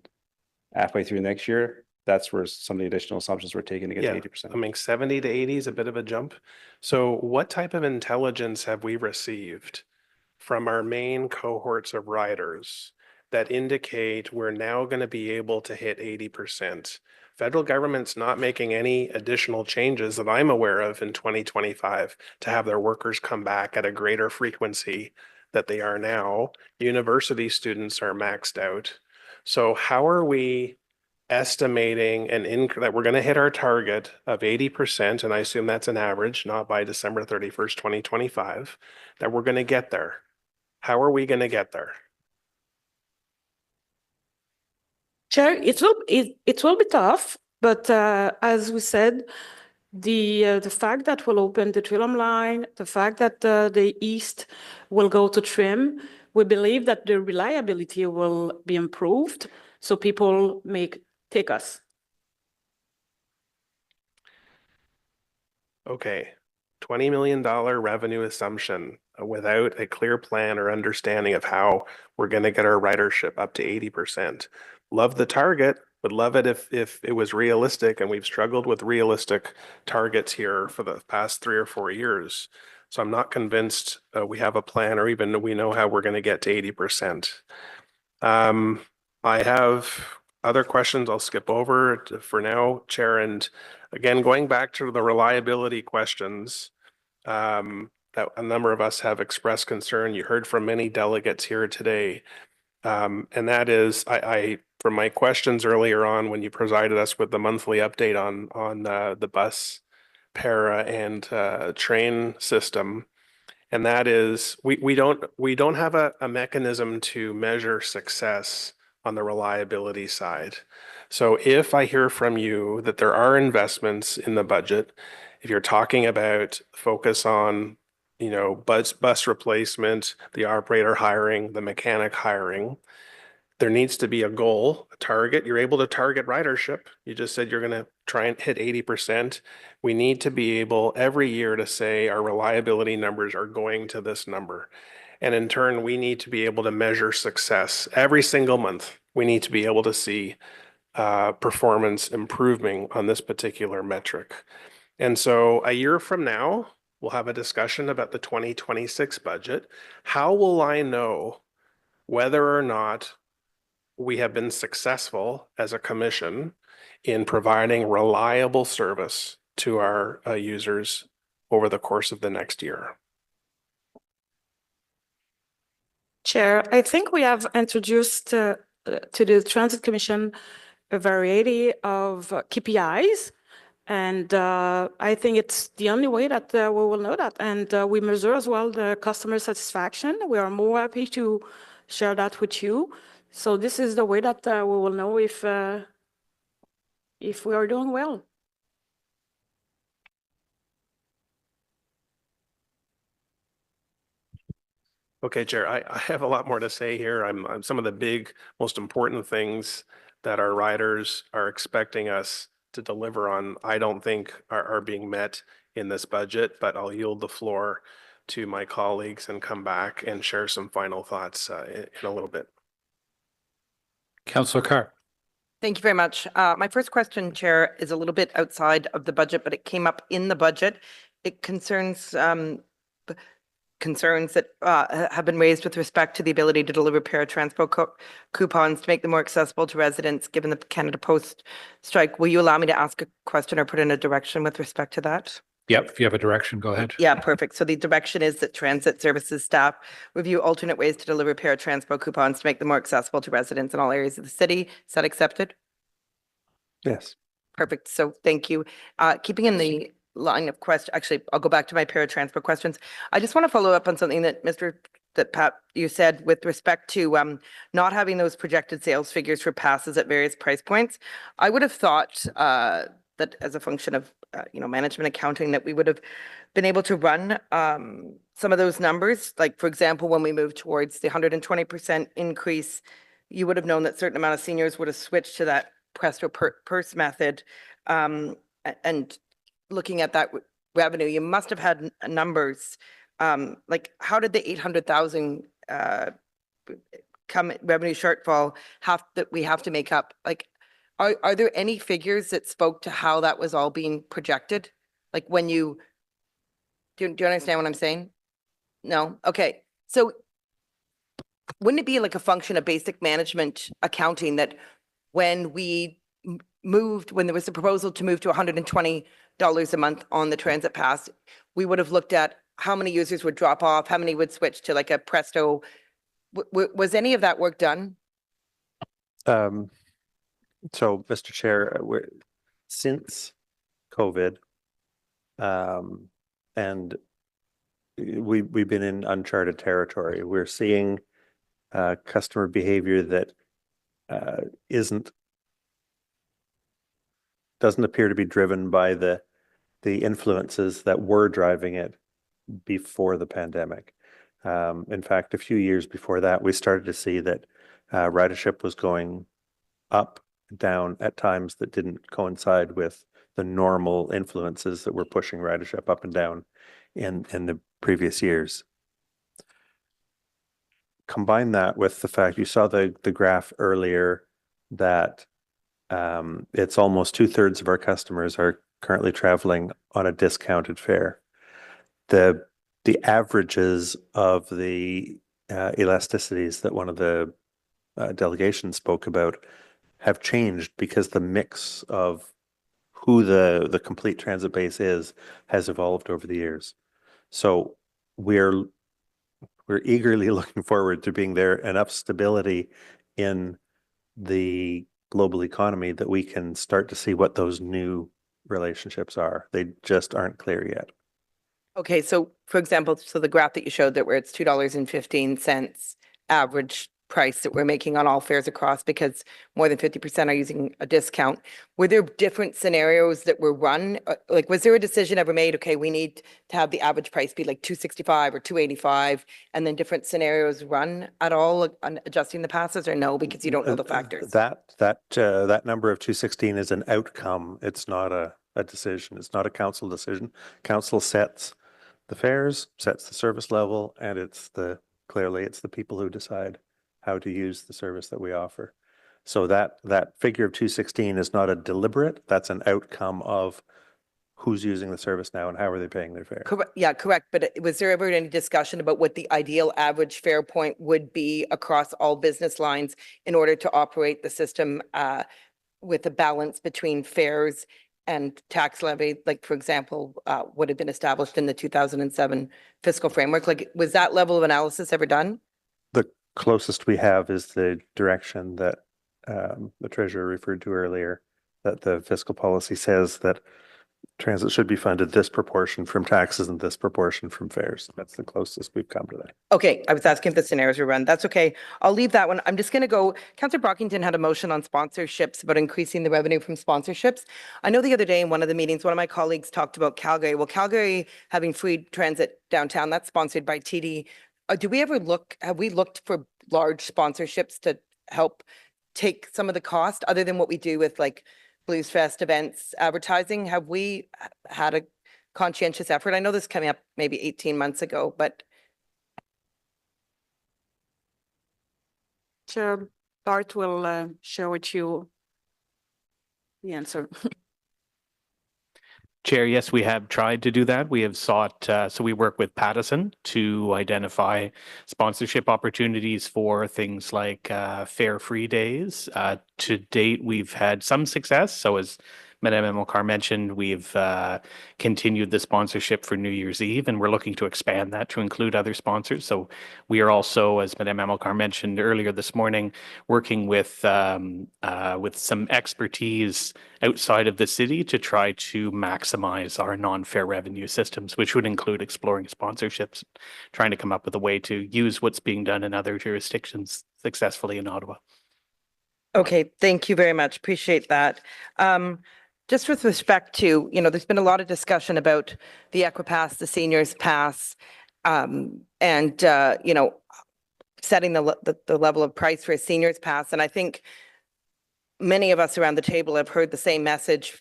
halfway through next year, that's where some of the additional assumptions were taken to get to 80%. I mean, 70 to 80 is a bit of a jump. So what type of intelligence have we received from our main cohorts of riders that indicate we're now going to be able to hit 80%? Federal government's not making any additional changes that I'm aware of in 2025 to have their workers come back at a greater frequency that they are now. University students are maxed out. So how are we estimating that we're going to hit our target of 80%, and I assume that's an average, not by December 31st, 2025, that we're going to get there. How are we going to get there? Chair, it will be tough, but as we said, the fact that we'll open the Trillium line, the fact that the east will go to trim, we believe that the reliability will be improved, so people may take us. Okay, $20 million revenue assumption without a clear plan or understanding of how we're going to get our ridership up to 80%. Love the target, would love it if it was realistic, and we've struggled with realistic targets here for the past 3 or 4 years. So I'm not convinced we have a plan or even we know how we're going to get to 80%. I have other questions I'll skip over for now, Chair. And again, going back to the reliability questions, that a number of us have expressed concern. You heard from many delegates here today. And that is, from my questions earlier on when you provided us with the monthly update on the bus, para, and train system, and that is we don't have a mechanism to measure success on the reliability side. So if I hear from you that there are investments in the budget, if you're talking about focus on, you know, bus replacement, the operator hiring, the mechanic hiring, there needs to be a goal, a target. You're able to target ridership. You just said you're going to try and hit 80%. We need to be able every year to say our reliability numbers are going to this number. And in turn, we need to be able to measure success every single month. We need to be able to see performance improving on this particular metric. And so a year from now, we'll have a discussion about the 2026 budget. How will I know whether or not we have been successful as a commission in providing reliable service to our users over the course of the next year? Chair, I think we have introduced to the Transit Commission a variety of KPIs, and I think it's the only way that we will know that. And we measure as well the customer satisfaction. We are more happy to share that with you. So this is the way that we will know if we are doing well. Okay, Chair, I have a lot more to say here. I'm some of the big, most important things that our riders are expecting us to deliver on, I don't think are being met in this budget, but I'll yield the floor to my colleagues and come back and share some final thoughts in a little bit. Councillor Carr. Thank you very much. My first question, Chair, is a little bit outside of the budget, but it came up in the budget. It concerns concerns that have been raised with respect to the ability to deliver TRANSPO coupons to make them more accessible to residents given the Canada Post strike. Will you allow me to ask a question or put in a direction with respect to that? Yep, if you have a direction, go ahead. Yeah, perfect. So the direction is that transit services staff review alternate ways to deliver TRANSPO coupons to make them more accessible to residents in all areas of the city. Is that accepted? Yes. Perfect. So thank you. Keeping in the line of question, actually, I'll go back to my TRANSPO questions. I just want to follow up on something that Pat, you said with respect to not having those projected sales figures for passes at various price points. I would have thought that as a function of management accounting, that we would have been able to run some of those numbers. Like, for example, when we moved towards the 120% increase, you would have known that certain amount of seniors would have switched to that Presto purse method. And looking at that revenue, you must have had numbers. Like, how did the 800,000 revenue shortfall that we have to make up? Like, are there any figures that spoke to how that was all being projected? Like, when do you understand what I'm saying? No? Okay. So wouldn't it be like a function of basic management accounting that when we when there was a proposal to move to $120 a month on the transit pass, we would have looked at how many users would drop off, how many would switch to like a Presto? Was any of that work done? So, Mr. Chair, since COVID, and we've been in uncharted territory. We're seeing customer behavior that doesn't appear to be driven by the influences that were driving it before the pandemic. In fact, a few years before that, we started to see that ridership was going up, down at times that didn't coincide with the normal influences that were pushing ridership up and down in the previous years. Combine that with the fact you saw the graph earlier that it's almost 2/3 of our customers are currently traveling on a discounted fare. The averages of the elasticities that one of the delegations spoke about have changed because the mix of who the complete transit base is has evolved over the years. So we're eagerly looking forward to being there enough stability in the global economy that we can start to see what those new relationships are. They just aren't clear yet. Okay, so for example, so the graph that you showed that where it's $2.15 average price that we're making on all fares across because more than 50% are using a discount. Were there different scenarios that were run? Like, was there a decision ever made, okay, we need to have the average price be like $2.65 or $2.85, and then different scenarios run at all on adjusting the passes, or no, because you don't know the factors? That number of 216 is an outcome. It's not a decision. It's not a council decision. Council sets the fares, sets the service level, and clearly it's the people who decide how to use the service that we offer. So that figure of 216 is not a deliberate, that's an outcome of who's using the service now and how are they paying their fare. Correct. Yeah, correct. But was there ever any discussion about what the ideal average fare point would be across all business lines in order to operate the system with a balance between fares and tax levy, like, for example, what had been established in the 2007 fiscal framework? Like, was that level of analysis ever done? The closest we have is the direction that the treasurer referred to earlier, that the fiscal policy says that transit should be funded this proportion from taxes and this proportion from fares. That's the closest we've come to that. Okay, I was asking if the scenarios were run. That's okay. I'll leave that one. I'm just going to go. Councillor Brockington had a motion on sponsorships about increasing the revenue from sponsorships. I know the other day in one of the meetings, one of my colleagues talked about Calgary. Well, Calgary having free transit downtown, that's sponsored by TD. Have we looked for large sponsorships to help take some of the cost other than what we do with like Blues Fest events, advertising? Have we had a conscientious effort? I know this coming up maybe 18 months ago, but. Chair Bart will share with you the answer. Chair, yes, we have tried to do that. We have sought, so we work with Pattison to identify sponsorship opportunities for things like fare-free days. To date, we've had some success. So as Madame Emilcar mentioned, we've continued the sponsorship for New Year's Eve, and we're looking to expand that to include other sponsors. So we are also, as Madame Emilcar mentioned earlier this morning, working with some expertise outside of the city to try to maximize our non-fare revenue systems, which would include exploring sponsorships, trying to come up with a way to use what's being done in other jurisdictions successfully in Ottawa. Okay, thank you very much. Appreciate that. Just with respect to, there's been a lot of discussion about the Equipass, the Seniors Pass, and setting the level of price for a Seniors Pass. And I think many of us around the table have heard the same message.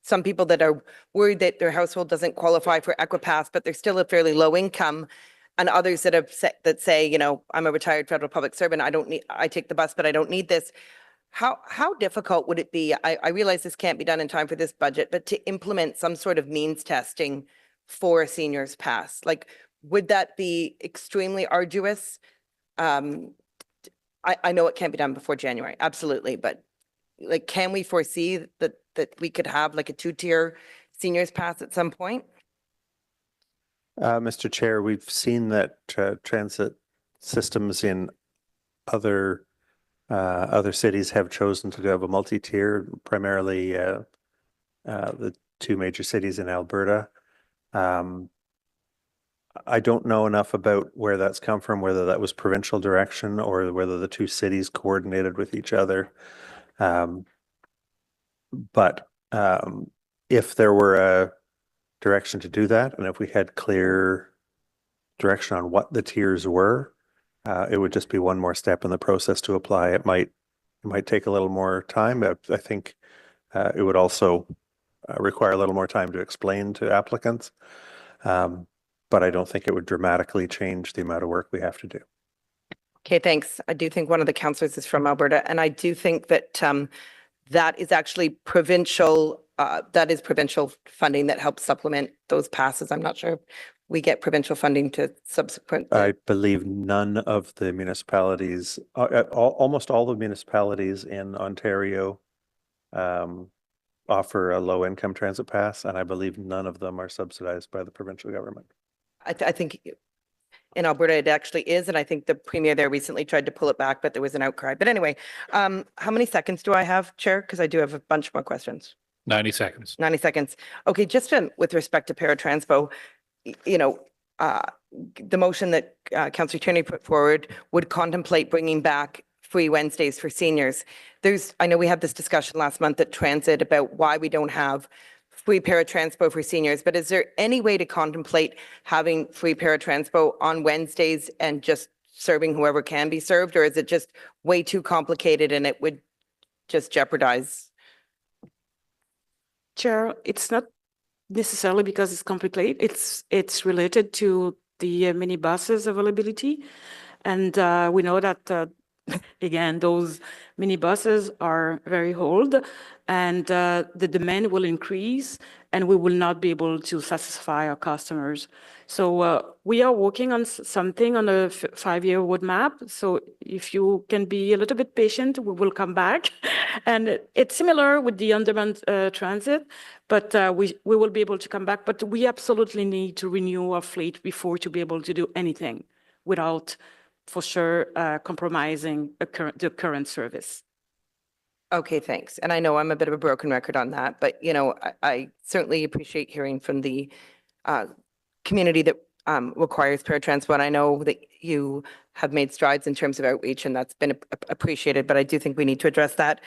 Some people that are worried that their household doesn't qualify for Equipass, but they're still a fairly low income, and others that say, I'm a retired federal public servant. I take the bus, but I don't need this. How difficult would it be? I realize this can't be done in time for this budget, but to implement some sort of means testing for a Seniors Pass, like, would that be extremely arduous? I know it can't be done before January, absolutely, but like, can we foresee that we could have like a 2-tier Seniors Pass at some point? Mr. Chair, we've seen that transit systems in other Other cities have chosen to have a multi-tier, primarily the two major cities in Alberta. I don't know enough about where that's come from, whether that was provincial direction or whether the two cities coordinated with each other. But if there were a direction to do that, and if we had clear direction on what the tiers were, it would just be one more step in the process to apply. It might take a little more time. I think it would also require a little more time to explain to applicants. But I don't think it would dramatically change the amount of work we have to do. Okay, thanks. I do think one of the councillors is from Alberta, and I do think that that is actually provincial. That is provincial funding that helps supplement those passes. I'm not sure if we get provincial funding to subsequent. I believe none of the municipalities, almost all the municipalities in Ontario offer a low-income transit pass, and I believe none of them are subsidized by the provincial government. I think in Alberta it actually is, and I think the premier there recently tried to pull it back, but there was an outcry. But anyway, how many seconds do I have, Chair? Because I do have a bunch more questions. 90 seconds. 90 seconds. Okay, just with respect to ParaTranspo, you know, the motion that Councillor Tierney put forward would contemplate bringing back free Wednesdays for seniors. I know we had this discussion last month at Transit about why we don't have free ParaTranspo for seniors, but is there any way to contemplate having free ParaTranspo on Wednesdays and just serving whoever can be served, or is it just way too complicated and it would just jeopardize? Chair, it's not necessarily because it's complicated. It's related to the minibuses availability, and we know that again, those minibuses are very old, and the demand will increase, and we will not be able to satisfy our customers. So we are working on something on a 5-year roadmap. So if you can be a little bit patient, we will come back. And it's similar with the on-demand transit, but we will be able to come back. But we absolutely need to renew our fleet before to be able to do anything without, for sure, compromising the current service. Okay, thanks. And I know I'm a bit of a broken record on that, but you know, I certainly appreciate hearing from the community that requires ParaTranspo. And I know that you have made strides in terms of outreach, and that's been appreciated, but I do think we need to address that.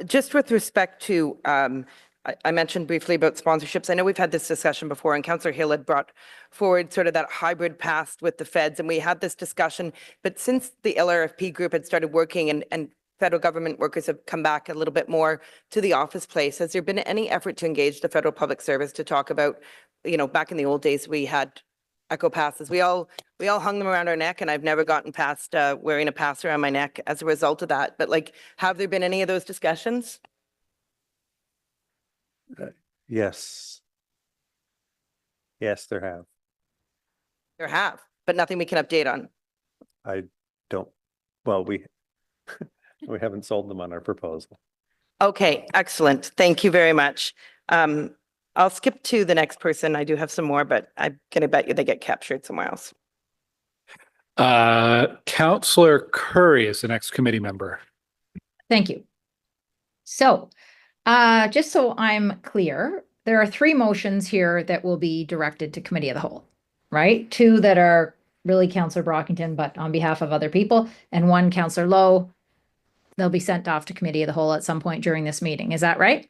Just with respect to, I mentioned briefly about sponsorships. I know we've had this discussion before, and Councillor Hill had brought forward sort of that hybrid pass with the feds, and we had this discussion. But since the LRFP group had started working and federal government workers have come back a little bit more to the office place, has there been any effort to engage the federal public service to talk about, you know, back in the old days, we had echo passes. We all hung them around our neck, and I've never gotten past wearing a pass around my neck as a result of that. But like, have there been any of those discussions? Yes. Yes, there have. There have, but nothing we can update on. I don't, well, we haven't sold them on our proposal. Okay, excellent. Thank you very much. I'll skip to the next person. I do have some more, but I'm going to bet you they get captured somewhere else. Councillor Curry is the next committee member. Thank you. So, just so I'm clear, there are 3 motions here that will be directed to committee of the whole, right? 2 that are really Councillor Brockington, but on behalf of other people, and 1 Councillor Lowe. They'll be sent off to committee of the whole at some point during this meeting. Is that right?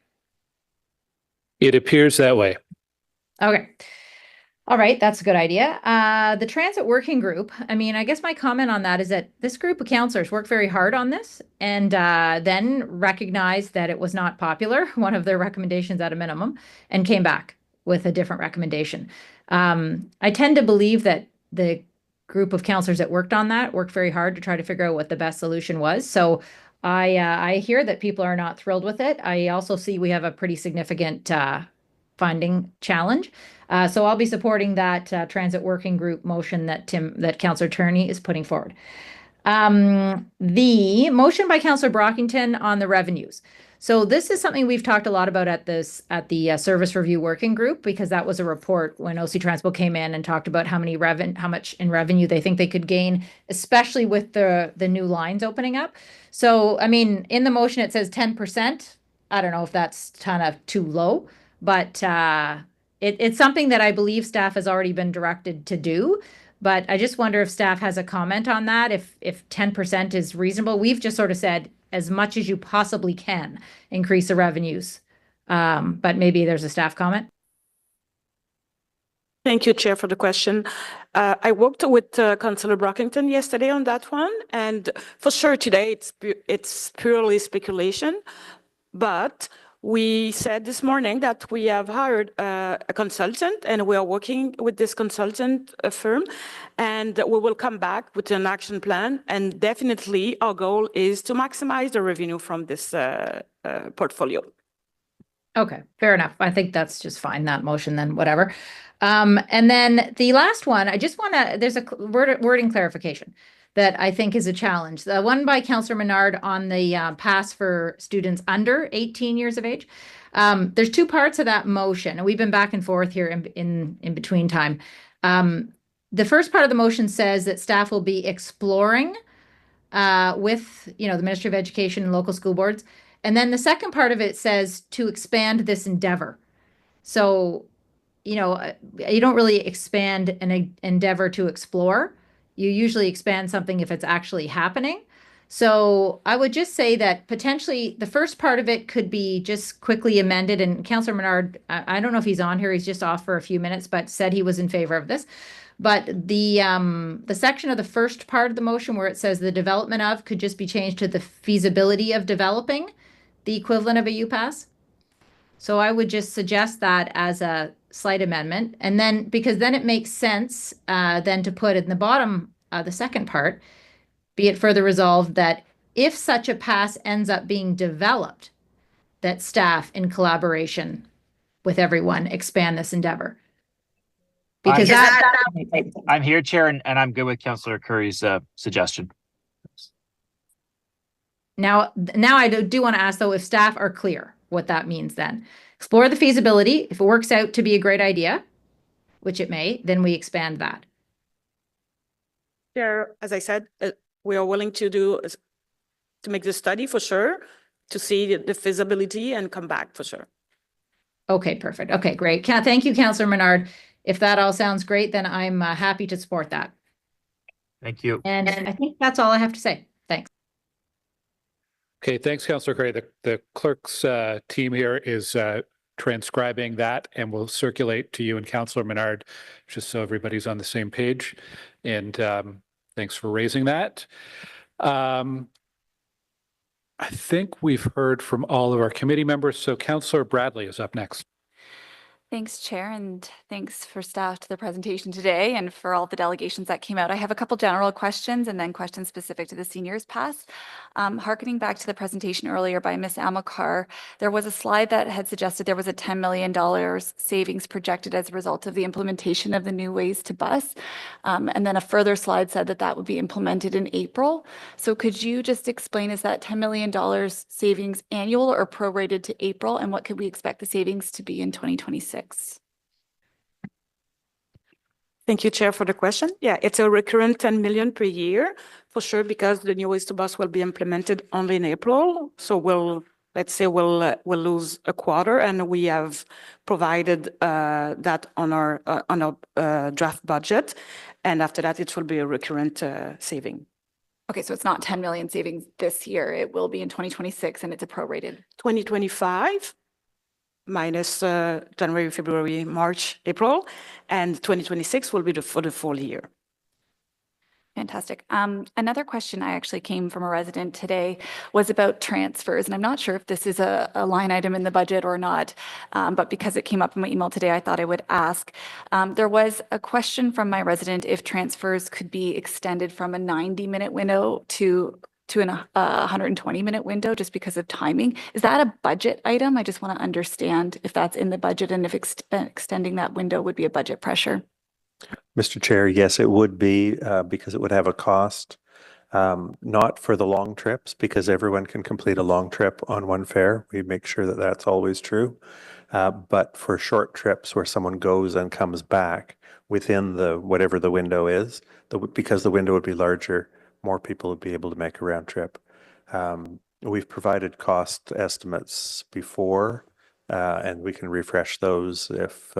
It appears that way. Okay. All right, that's a good idea. The transit working group, I mean, I guess my comment on that is that this group of councillors worked very hard on this and then recognized that it was not popular, one of their recommendations at a minimum, and came back with a different recommendation. I tend to believe that the group of councillors that worked on that worked very hard to try to figure out what the best solution was. So I hear that people are not thrilled with it. I also see we have a pretty significant funding challenge. So I'll be supporting that transit working group motion that Councillor Tierney is putting forward. The motion by Councillor Brockington on the revenues. So this is something we've talked a lot about at the service review working group, because that was a report when OC Transpo came in and talked about how much in revenue they think they could gain, especially with the new lines opening up. So, I mean, in the motion, it says 10%. I don't know if that's kind of too low, but it's something that I believe staff has already been directed to do. But I just wonder if staff has a comment on that, if 10% is reasonable. We've just sort of said as much as you possibly can increase the revenues. But maybe there's a staff comment. Thank you, Chair, for the question. I worked with Councillor Brockington yesterday on that one, and for sure today it's purely speculation. But we said this morning that we have hired a consultant, and we are working with this consultant firm, and we will come back with an action plan. And definitely our goal is to maximize the revenue from this portfolio. Okay, fair enough. I think that's just fine, that motion then, whatever. And then the last one, I just want to, there's a wording clarification that I think is a challenge. The one by Councillor Menard on the pass for students under 18 years of age. There's two parts of that motion, and we've been back and forth here in between time. The first part of the motion says that staff will be exploring with, the Ministry of Education and local school boards. And then the second part of it says to expand this endeavor. So, you don't really expand an endeavor to explore. You usually expand something if it's actually happening. So I would just say that potentially the first part of it could be just quickly amended. And Councillor Menard, I don't know if he's on here, he's just off for a few minutes, but said he was in favor of this. But the section of the first part of the motion where it says the development of could just be changed to the feasibility of developing the equivalent of a UPass. So I would just suggest that as a slight amendment. And then, because then it makes sense then to put in the bottom, the second part, be it further resolved that if such a pass ends up being developed, that staff in collaboration with everyone expand this endeavor. Because I'm here, Chair, and I'm good with Councillor Curry's suggestion. Now I do want to ask, though, if staff are clear what that means then. Explore the feasibility. If it works out to be a great idea, which it may, then we expand that. Chair, as I said, we are willing to make the study for sure, to see the feasibility and come back for sure. Okay, perfect. Okay, great. Thank you, Councillor Menard. If that all sounds great, then I'm happy to support that. Thank you. And I think that's all I have to say. Thanks. Okay, thanks, Councillor Gray. The clerk's team here is transcribing that and will circulate to you and Councillor Menard, just so everybody's on the same page. And thanks for raising that. I think we've heard from all of our committee members, so Councillor Bradley is up next. Thanks, Chair, and thanks for staff to the presentation today and for all the delegations that came out. I have a couple general questions and then questions specific to the seniors pass. Harkening back to the presentation earlier by Ms. Amilcar, there was a slide that had suggested there was a $10 million savings projected as a result of the implementation of the new ways to bus. And then a further slide said that that would be implemented in April. So could you just explain, is that $10 million savings annual or prorated to April? And what could we expect the savings to be in 2026? Thank you, Chair, for the question. Yeah, it's a recurrent 10 million per year for sure, because the new ways to bus will be implemented only in April. So we'll lose a quarter, and we have provided that on our draft budget. And after that, it will be a recurrent saving. Okay, so it's not 10 million savings this year. It will be in 2026, and it's a prorated. 2025. Minus January, February, March, April, and 2026 will be for the full year. Fantastic. Another question I actually came from a resident today was about transfers, and I'm not sure if this is a line item in the budget or not, but because it came up in my email today, I thought I would ask. There was a question from my resident if transfers could be extended from a 90-minute window to a 120-minute window just because of timing. Is that a budget item? I just want to understand if that's in the budget and if extending that window would be a budget pressure. Mr. Chair, yes, it would be because it would have a cost. Not for the long trips, because everyone can complete a long trip on one fare. We make sure that that's always true. But for short trips where someone goes and comes back within the whatever the window is, because the window would be larger, more people would be able to make a round trip. We've provided cost estimates before, and we can refresh those if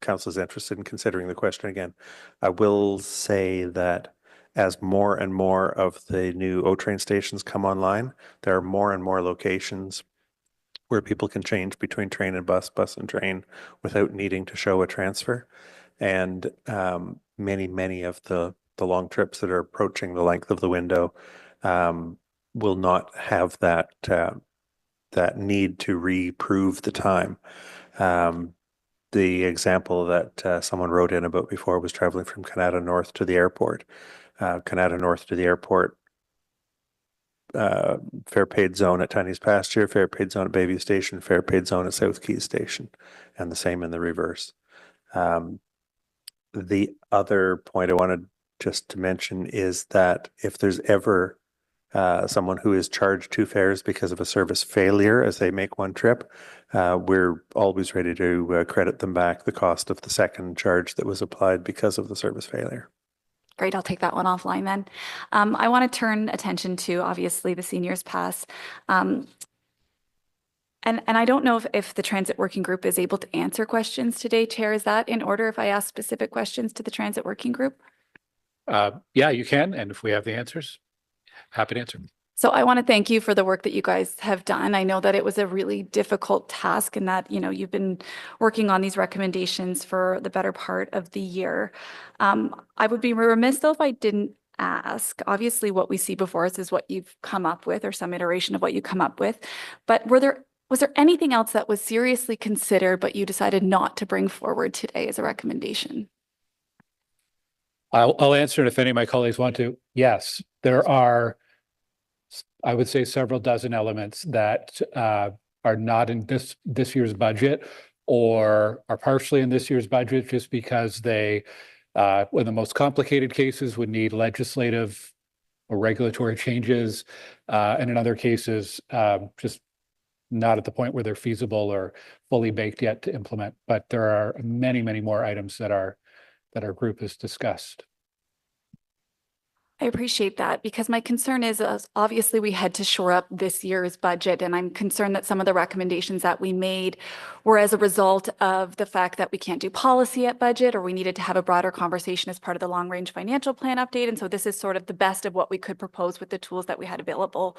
council is interested in considering the question again. I will say that as more and more of the new O-train stations come online, there are more and more locations where people can change between train and bus, bus and train without needing to show a transfer. And many of the long trips that are approaching the length of the window will not have that need to reprove the time. The example that someone wrote in about before was traveling from Canada North to the airport. Canada North to the airport, fare paid zone at Tiny's Pasture, fare paid zone at Bayview Station, fare paid zone at South Keys Station, and the same in the reverse. The other point I wanted just to mention is that if there's ever someone who is charged two fares because of a service failure as they make one trip, we're always ready to credit them back the cost of the second charge that was applied because of the service failure. Great, I'll take that one offline then. I want to turn attention to obviously the seniors pass. And I don't know if the transit working group is able to answer questions today, Chair. Is that in order if I ask specific questions to the transit working group? Yeah, you can. And if we have the answers, happy to answer. So I want to thank you for the work that you guys have done. I know that it was a really difficult task and that, you know, you've been working on these recommendations for the better part of the year. I would be remiss though if I didn't ask. Obviously, what we see before us is what you've come up with or some iteration of what you come up with. But was there anything else that was seriously considered but you decided not to bring forward today as a recommendation? I'll answer it if any of my colleagues want to. Yes, there are, I would say, several dozen elements that are not in this year's budget or are partially in this year's budget just because they, in the most complicated cases, would need legislative or regulatory changes, and in other cases, just not at the point where they're feasible or fully baked yet to implement. But there are many more items that our group has discussed. I appreciate that because my concern is obviously we had to shore up this year's budget, and I'm concerned that some of the recommendations that we made were as a result of the fact that we can't do policy at budget, or we needed to have a broader conversation as part of the long range financial plan update. And so this is sort of the best of what we could propose with the tools that we had available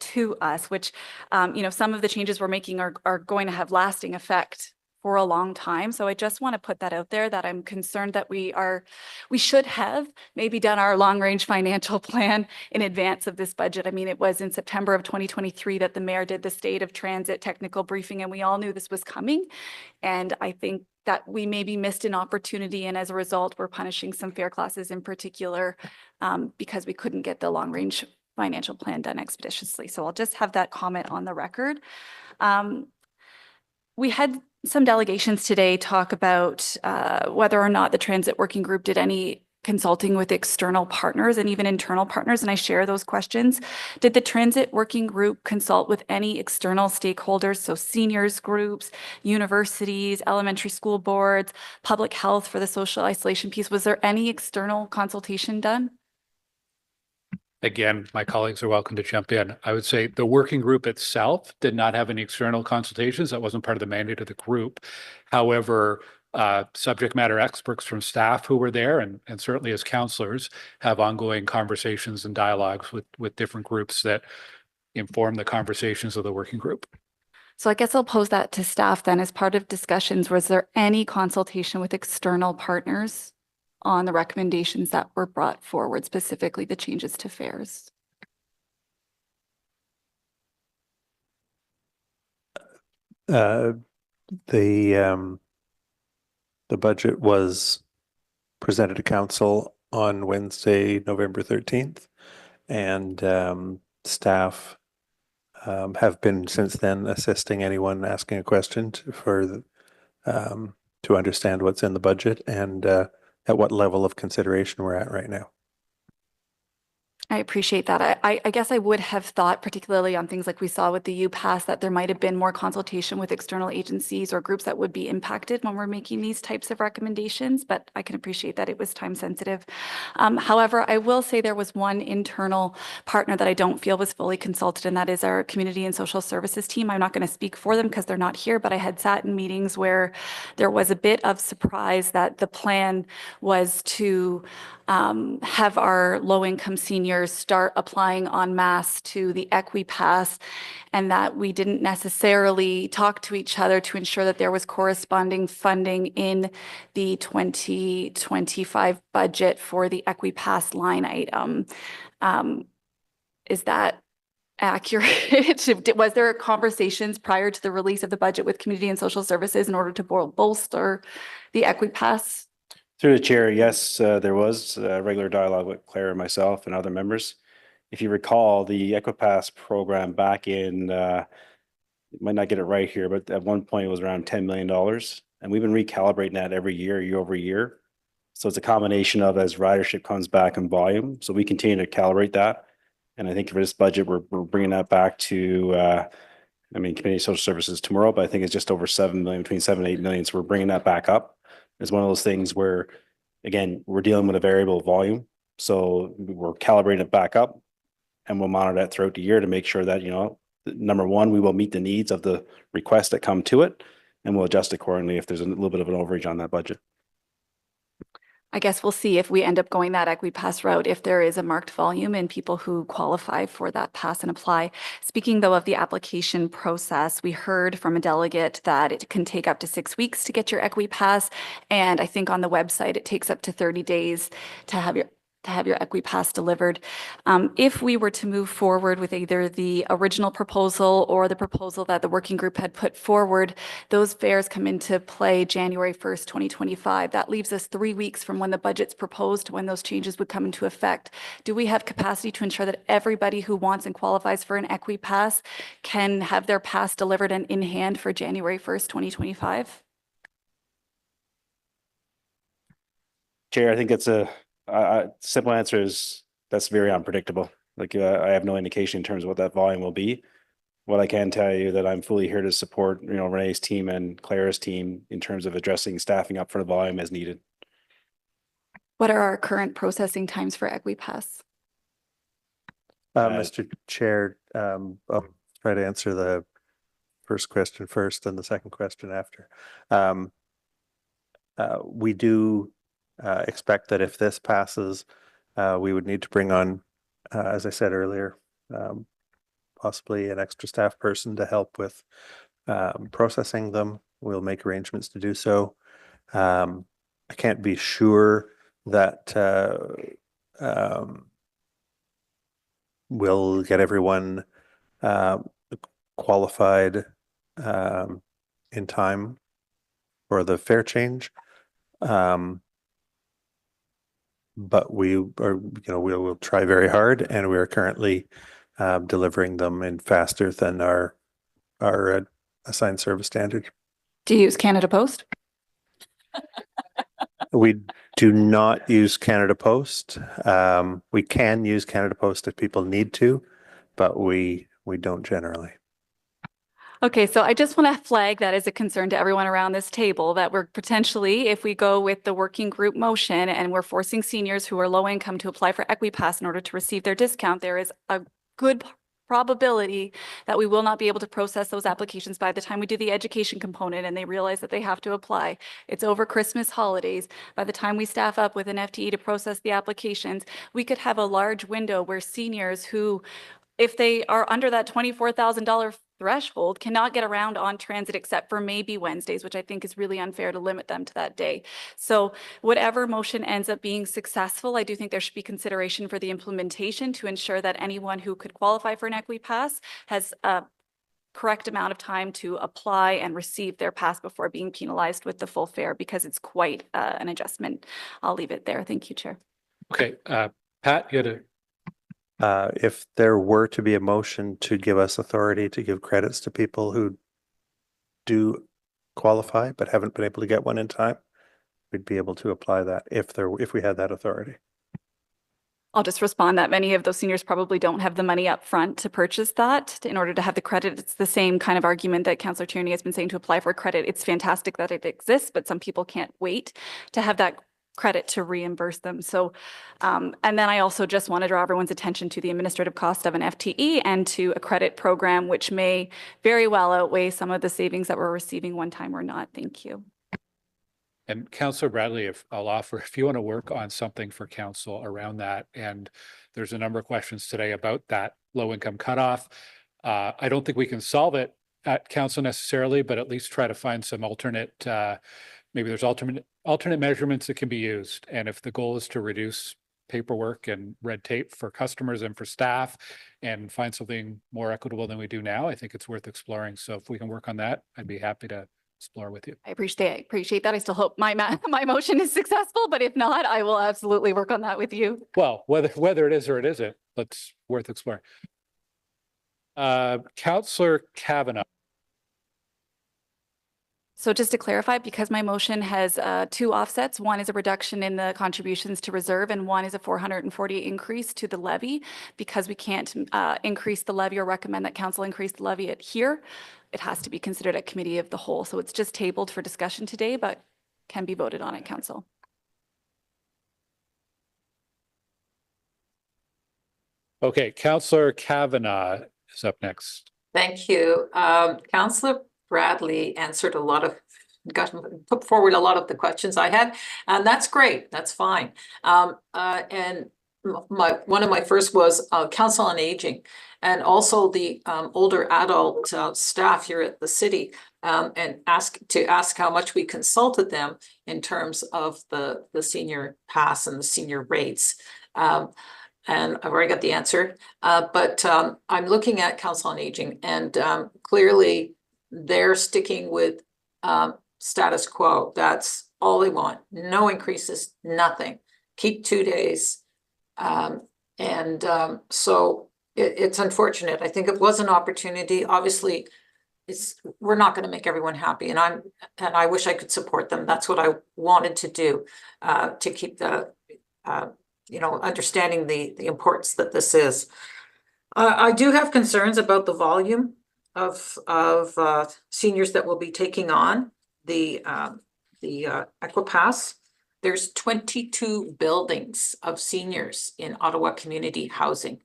to us, which, you know, some of the changes we're making are going to have lasting effect for a long time. So I just want to put that out there that I'm concerned that we should have maybe done our long range financial plan in advance of this budget. I mean, it was in September of 2023 that the mayor did the state of transit technical briefing, and we all knew this was coming. And I think that we maybe missed an opportunity. And as a result, we're punishing some fare classes in particular because we couldn't get the long range financial plan done expeditiously. So I'll just have that comment on the record. We had some delegations today talk about whether or not the transit working group did any consulting with external partners and even internal partners, and I share those questions. Did the transit working group consult with any external stakeholders, so seniors groups, universities, elementary school boards, public health for the social isolation piece? Was there any external consultation done? Again, my colleagues are welcome to jump in. I would say the working group itself did not have any external consultations. That wasn't part of the mandate of the group. However, subject matter experts from staff who were there and certainly as counselors have ongoing conversations and dialogues with different groups that inform the conversations of the working group. So I guess I'll pose that to staff then. As part of discussions, was there any consultation with external partners on the recommendations that were brought forward, specifically the changes to fares? The budget was presented to council on Wednesday, November 13th, and staff have been since then assisting anyone asking a question to understand what's in the budget and at what level of consideration we're at right now. I appreciate that. I guess I would have thought, particularly on things like we saw with the UPass, that there might have been more consultation with external agencies or groups that would be impacted when we're making these types of recommendations, but I can appreciate that it was time sensitive. However, I will say there was one internal partner that I don't feel was fully consulted, and that is our Community and Social Services team. I'm not going to speak for them because they're not here, but I had sat in meetings where there was a bit of surprise that the plan was to have our low-income seniors start applying en masse to the EquiPass, and that we didn't necessarily talk to each other to ensure that there was corresponding funding in the 2025 budget for the EquiPass line item. Is that accurate? Was there conversations prior to the release of the budget with Community and Social Services in order to bolster the EquiPass? Through the chair, yes, there was regular dialogue with Claire and myself and other members. If you recall, the EquiPass program back in, might not get it right here, but at one point it was around $10 million. And we've been recalibrating that every year, year over year. So it's a combination of as ridership comes back in volume. So we continue to calibrate that. And I think for this budget, we're bringing that back to, Community Social Services tomorrow, but I think it's just over 7 million, between 7 and 8 million. So we're bringing that back up. It's one of those things where, again, we're dealing with a variable volume. So we're calibrating it back up, and we'll monitor that throughout the year to make sure that, number one, we will meet the needs of the requests that come to it, and we'll adjust accordingly if there's a little bit of an overage on that budget. I guess we'll see if we end up going that EquiPass route, if there is a marked volume in people who qualify for that pass and apply. Speaking though of the application process, we heard from a delegate that it can take up to 6 weeks to get your EquiPass. And I think on the website, it takes up to 30 days to have your EquiPass delivered. If we were to move forward with either the original proposal or the proposal that the working group had put forward, those fares come into play January 1st, 2025. That leaves us 3 weeks from when the budget's proposed, when those changes would come into effect. Do we have capacity to ensure that everybody who wants and qualifies for an EquiPass can have their pass delivered and in hand for January 1st, 2025? Chair, I think it's simple answer is that's very unpredictable. Like I have no indication in terms of what that volume will be. What I can tell you that I'm fully here to support, Renee's team and Claire's team in terms of addressing staffing up for the volume as needed. What are our current processing times for EquiPass? Mr. Chair, I'll try to answer the first question first and the second question after. We do expect that if this passes, we would need to bring on, as I said earlier, possibly an extra staff person to help with processing them. We'll make arrangements to do so. I can't be sure that we'll get everyone qualified in time for the fare change. But we are, we'll try very hard, and we are currently delivering them in faster than our assigned service standard. Do you use Canada Post? We do not use Canada Post. We can use Canada Post if people need to, but we don't generally. Okay, so I just want to flag that as a concern to everyone around this table, that we're potentially, if we go with the working group motion and we're forcing seniors who are low income to apply for EquiPass in order to receive their discount, there is a good probability that we will not be able to process those applications by the time we do the education component and they realize that they have to apply. It's over Christmas holidays. By the time we staff up with an FTE to process the applications, we could have a large window where seniors who, if they are under that $24,000 threshold, cannot get around on transit except for maybe Wednesdays, which I think is really unfair to limit them to that day. So whatever motion ends up being successful, I do think there should be consideration for the implementation to ensure that anyone who could qualify for an EquiPass has a correct amount of time to apply and receive their pass before being penalized with the full fare, because it's quite an adjustment. I'll leave it there. Thank you, Chair. Okay, Pat, you had a if there were to be a motion to give us authority to give credits to people who do qualify but haven't been able to get one in time, we'd be able to apply that if we had that authority. I'll just respond that many of those seniors probably don't have the money up front to purchase that in order to have the credit. It's the same kind of argument that Councillor Tierney has been saying to apply for credit. It's fantastic that it exists, but some people can't wait to have that credit to reimburse them. So, and then I also just want to draw everyone's attention to the administrative cost of an FTE and to a credit program, which may very well outweigh some of the savings that we're receiving one time or not. Thank you. And Councillor Bradley, if you want to work on something for council around that, and there's a number of questions today about that low income cutoff. I don't think we can solve it at council necessarily, but at least try to find some alternate, maybe there's alternate measurements that can be used. And if the goal is to reduce paperwork and red tape for customers and for staff and find something more equitable than we do now, I think it's worth exploring. So if we can work on that, I'd be happy to explore with you. I appreciate that. I still hope my motion is successful, but if not, I will absolutely work on that with you. Well, whether it is or it isn't, it's worth exploring. Councillor Kavanagh. So just to clarify, because my motion has two offsets, one is a reduction in the contributions to reserve and one is a 440 increase to the levy. Because we can't increase the levy or recommend that council increase the levy at here, it has to be considered at committee of the whole. So it's just tabled for discussion today, but can be voted on at council. Okay, Councillor Kavanagh is up next. Thank you. Councillor Bradley answered put forward a lot of the questions I had, and that's great. That's fine. And one of my first was Council on Aging, and also the older adult staff here at the city, and ask how much we consulted them in terms of the senior pass and the senior rates. And I've already got the answer, but I'm looking at Council on Aging, and clearly they're sticking with status quo. That's all they want. No increases, nothing. Keep 2 days. So it's unfortunate. I think it was an opportunity. Obviously, we're not going to make everyone happy, and I wish I could support them. That's what I wanted to do, to keep the understanding the importance that this is. I do have concerns about the volume of seniors that will be taking on the Equipass. There's 22 buildings of seniors in Ottawa community housing,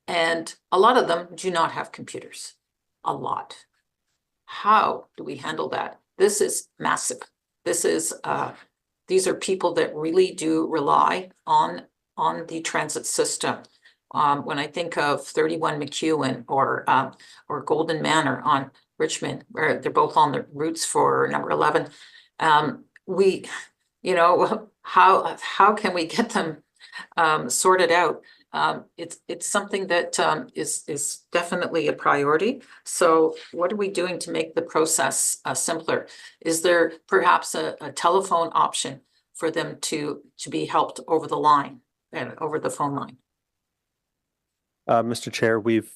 and a lot of them do not have computers. A lot. How do we handle that? This is massive. This is these are people that really do rely on the transit system. When I think of 31 McEwen or Golden Manor on Richmond, where they're both on the routes for number 11, how can we get them sorted out? It's something that is definitely a priority. So what are we doing to make the process simpler? Is there perhaps a telephone option for them to be helped over the line and over the phone line? Mr. Chair, we've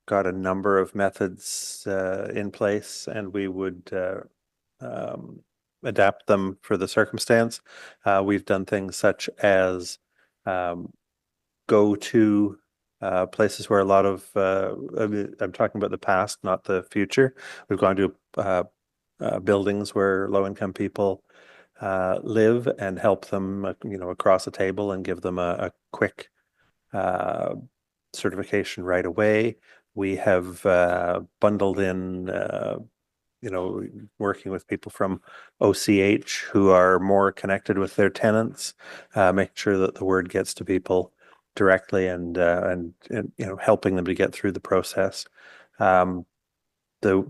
got a number of methods in place, and we would adapt them for the circumstance. We've done things such as go to places where a lot of, I'm talking about the past, not the future. We've gone to buildings where low-income people live and help them, across a table and give them a quick certification right away. We have bundled in, working with people from OCH who are more connected with their tenants, making sure that the word gets to people directly and helping them to get through the process. The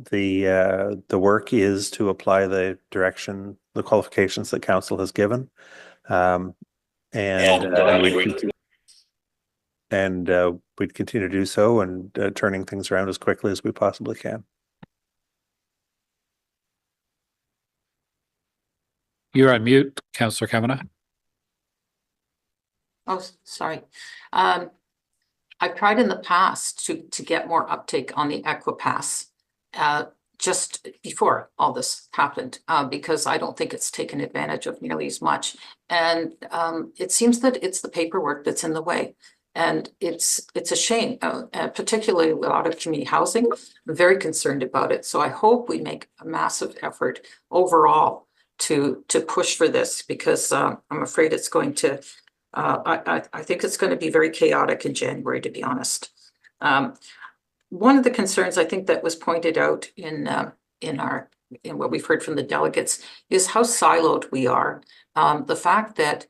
work is to apply the direction, the qualifications that council has given, and we'd continue to do so, and turning things around as quickly as we possibly can. You're on mute, Councillor Kavanagh. Oh, sorry. I've tried in the past to get more uptake on the Equipass. just before all this happened, because I don't think it's taken advantage of nearly as much. And it seems that it's the paperwork that's in the way. And it's a shame, particularly with a lot of community housing. I'm very concerned about it. So I hope we make a massive effort overall to push for this, because I'm afraid it's going to, I think it's going to be very chaotic in January, to be honest. One of the concerns I think that was pointed out in what we've heard from the delegates is how siloed we are. The fact that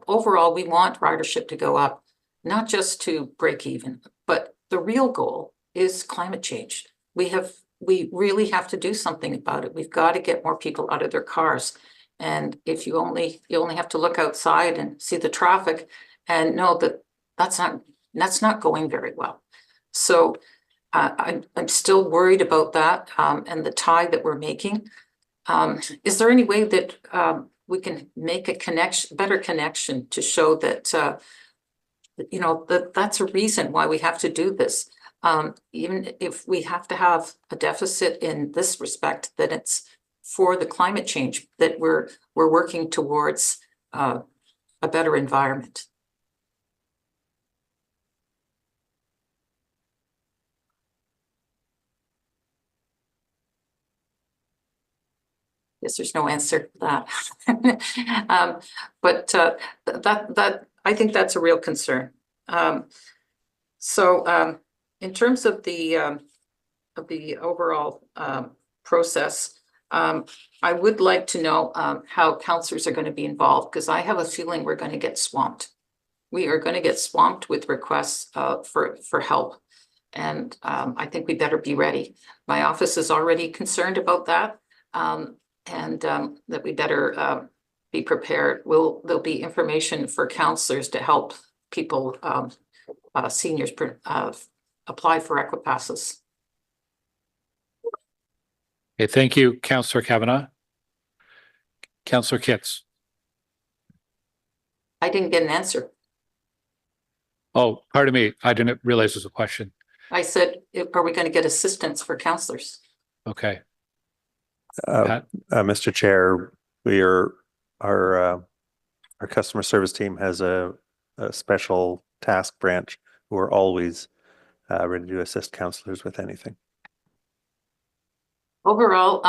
overall we want ridership to go up, not just to break even, but the real goal is climate change. We really have to do something about it. We've got to get more people out of their cars. And if you only have to look outside and see the traffic and know that that's not going very well. So I'm still worried about that, and the tie that we're making. Is there any way that we can make a better connection to show that that's a reason why we have to do this? Even if we have to have a deficit in this respect, that it's for the climate change, that we're working towards a better environment. Yes, there's no answer to that. But that I think that's a real concern. So in terms of the overall process, I would like to know how councillors are going to be involved, because I have a feeling we're going to get swamped. We are going to get swamped with requests for help. And I think we better be ready. My office is already concerned about that. And that we better be prepared. There'll be information for counselors to help people, seniors apply for Equipasses. Okay, thank you, Councillor Kavanagh. Councillor Kitts. I didn't get an answer. Oh, pardon me. I didn't realize it was a question. I said, are we going to get assistance for counselors? Okay. Mr. Chair, our customer service team has a special task branch who are always ready to assist councillors with anything. Overall,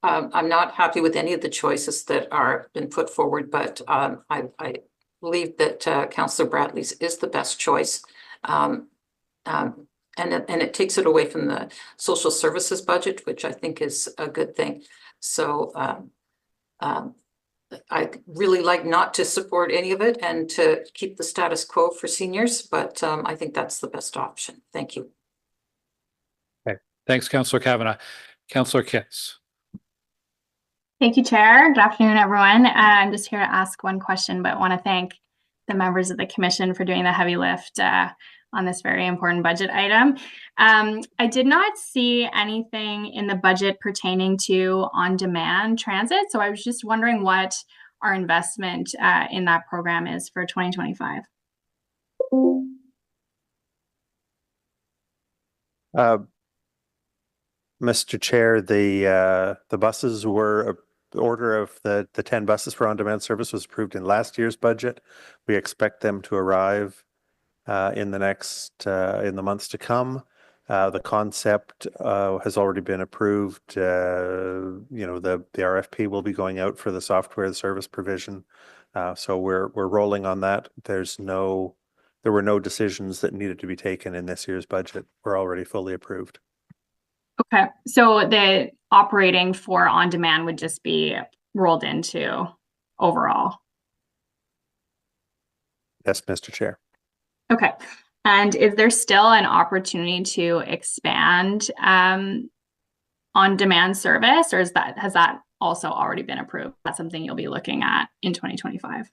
I'm not happy with any of the choices that are been put forward, but I believe that Councillor Bradley's is the best choice. And it takes it away from the social services budget, which I think is a good thing. So I'd really like not to support any of it and to keep the status quo for seniors, but I think that's the best option. Thank you. Okay, thanks, Councillor Kavanagh. Councillor Kitts. Thank you, Chair. Good afternoon, everyone. I'm just here to ask one question, but want to thank the members of the Commission for doing the heavy lift on this very important budget item. I did not see anything in the budget pertaining to on-demand transit, so I was just wondering what our investment in that program is for 2025. Mr. Chair, the buses were, the order of the 10 buses for on-demand service was approved in last year's budget. We expect them to arrive in the months to come. The concept has already been approved. The RFP will be going out for the software, the service provision. So we're rolling on that. There were no decisions that needed to be taken in this year's budget. We're already fully approved. Okay, so the operating for on-demand would just be rolled into overall? Yes, Mr. Chair. Okay, and is there still an opportunity to expand on-demand service, or has that also already been approved? That's something you'll be looking at in 2025.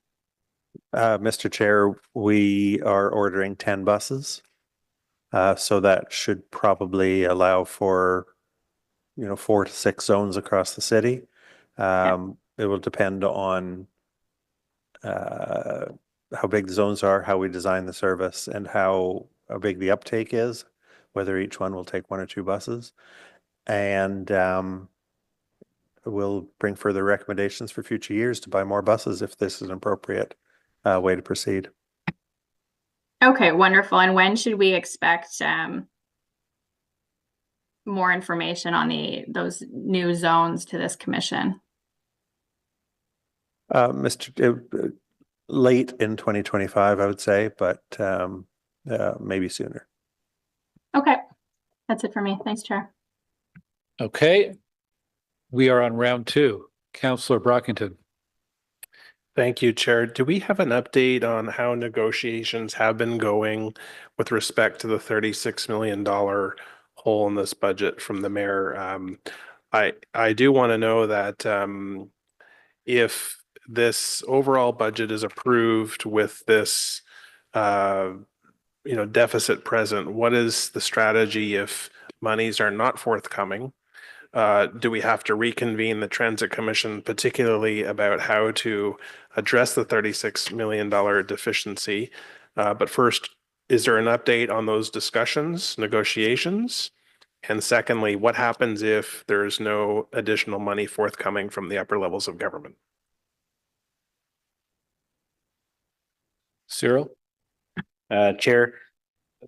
Mr. Chair, we are ordering 10 buses. So that should probably allow for, 4 to 6 zones across the city. It will depend on how big the zones are, how we design the service, and how big the uptake is, whether each one will take 1 or 2 buses. And we'll bring further recommendations for future years to buy more buses if this is an appropriate way to proceed. Okay, wonderful. And when should we expect more information on those new zones to this commission? Late in 2025, I would say, but maybe sooner. Okay, that's it for me. Thanks, Chair. Okay. We are on round two. Councillor Brockington. Thank you, Chair. Do we have an update on how negotiations have been going with respect to the $36 million hole in this budget from the mayor? I do want to know that if this overall budget is approved with this deficit present, what is the strategy if monies are not forthcoming? Do we have to reconvene the Transit Commission, particularly about how to address the $36 million deficiency? But first, is there an update on those discussions, negotiations? And secondly, what happens if there's no additional money forthcoming from the upper levels of government? Cyril? Chair,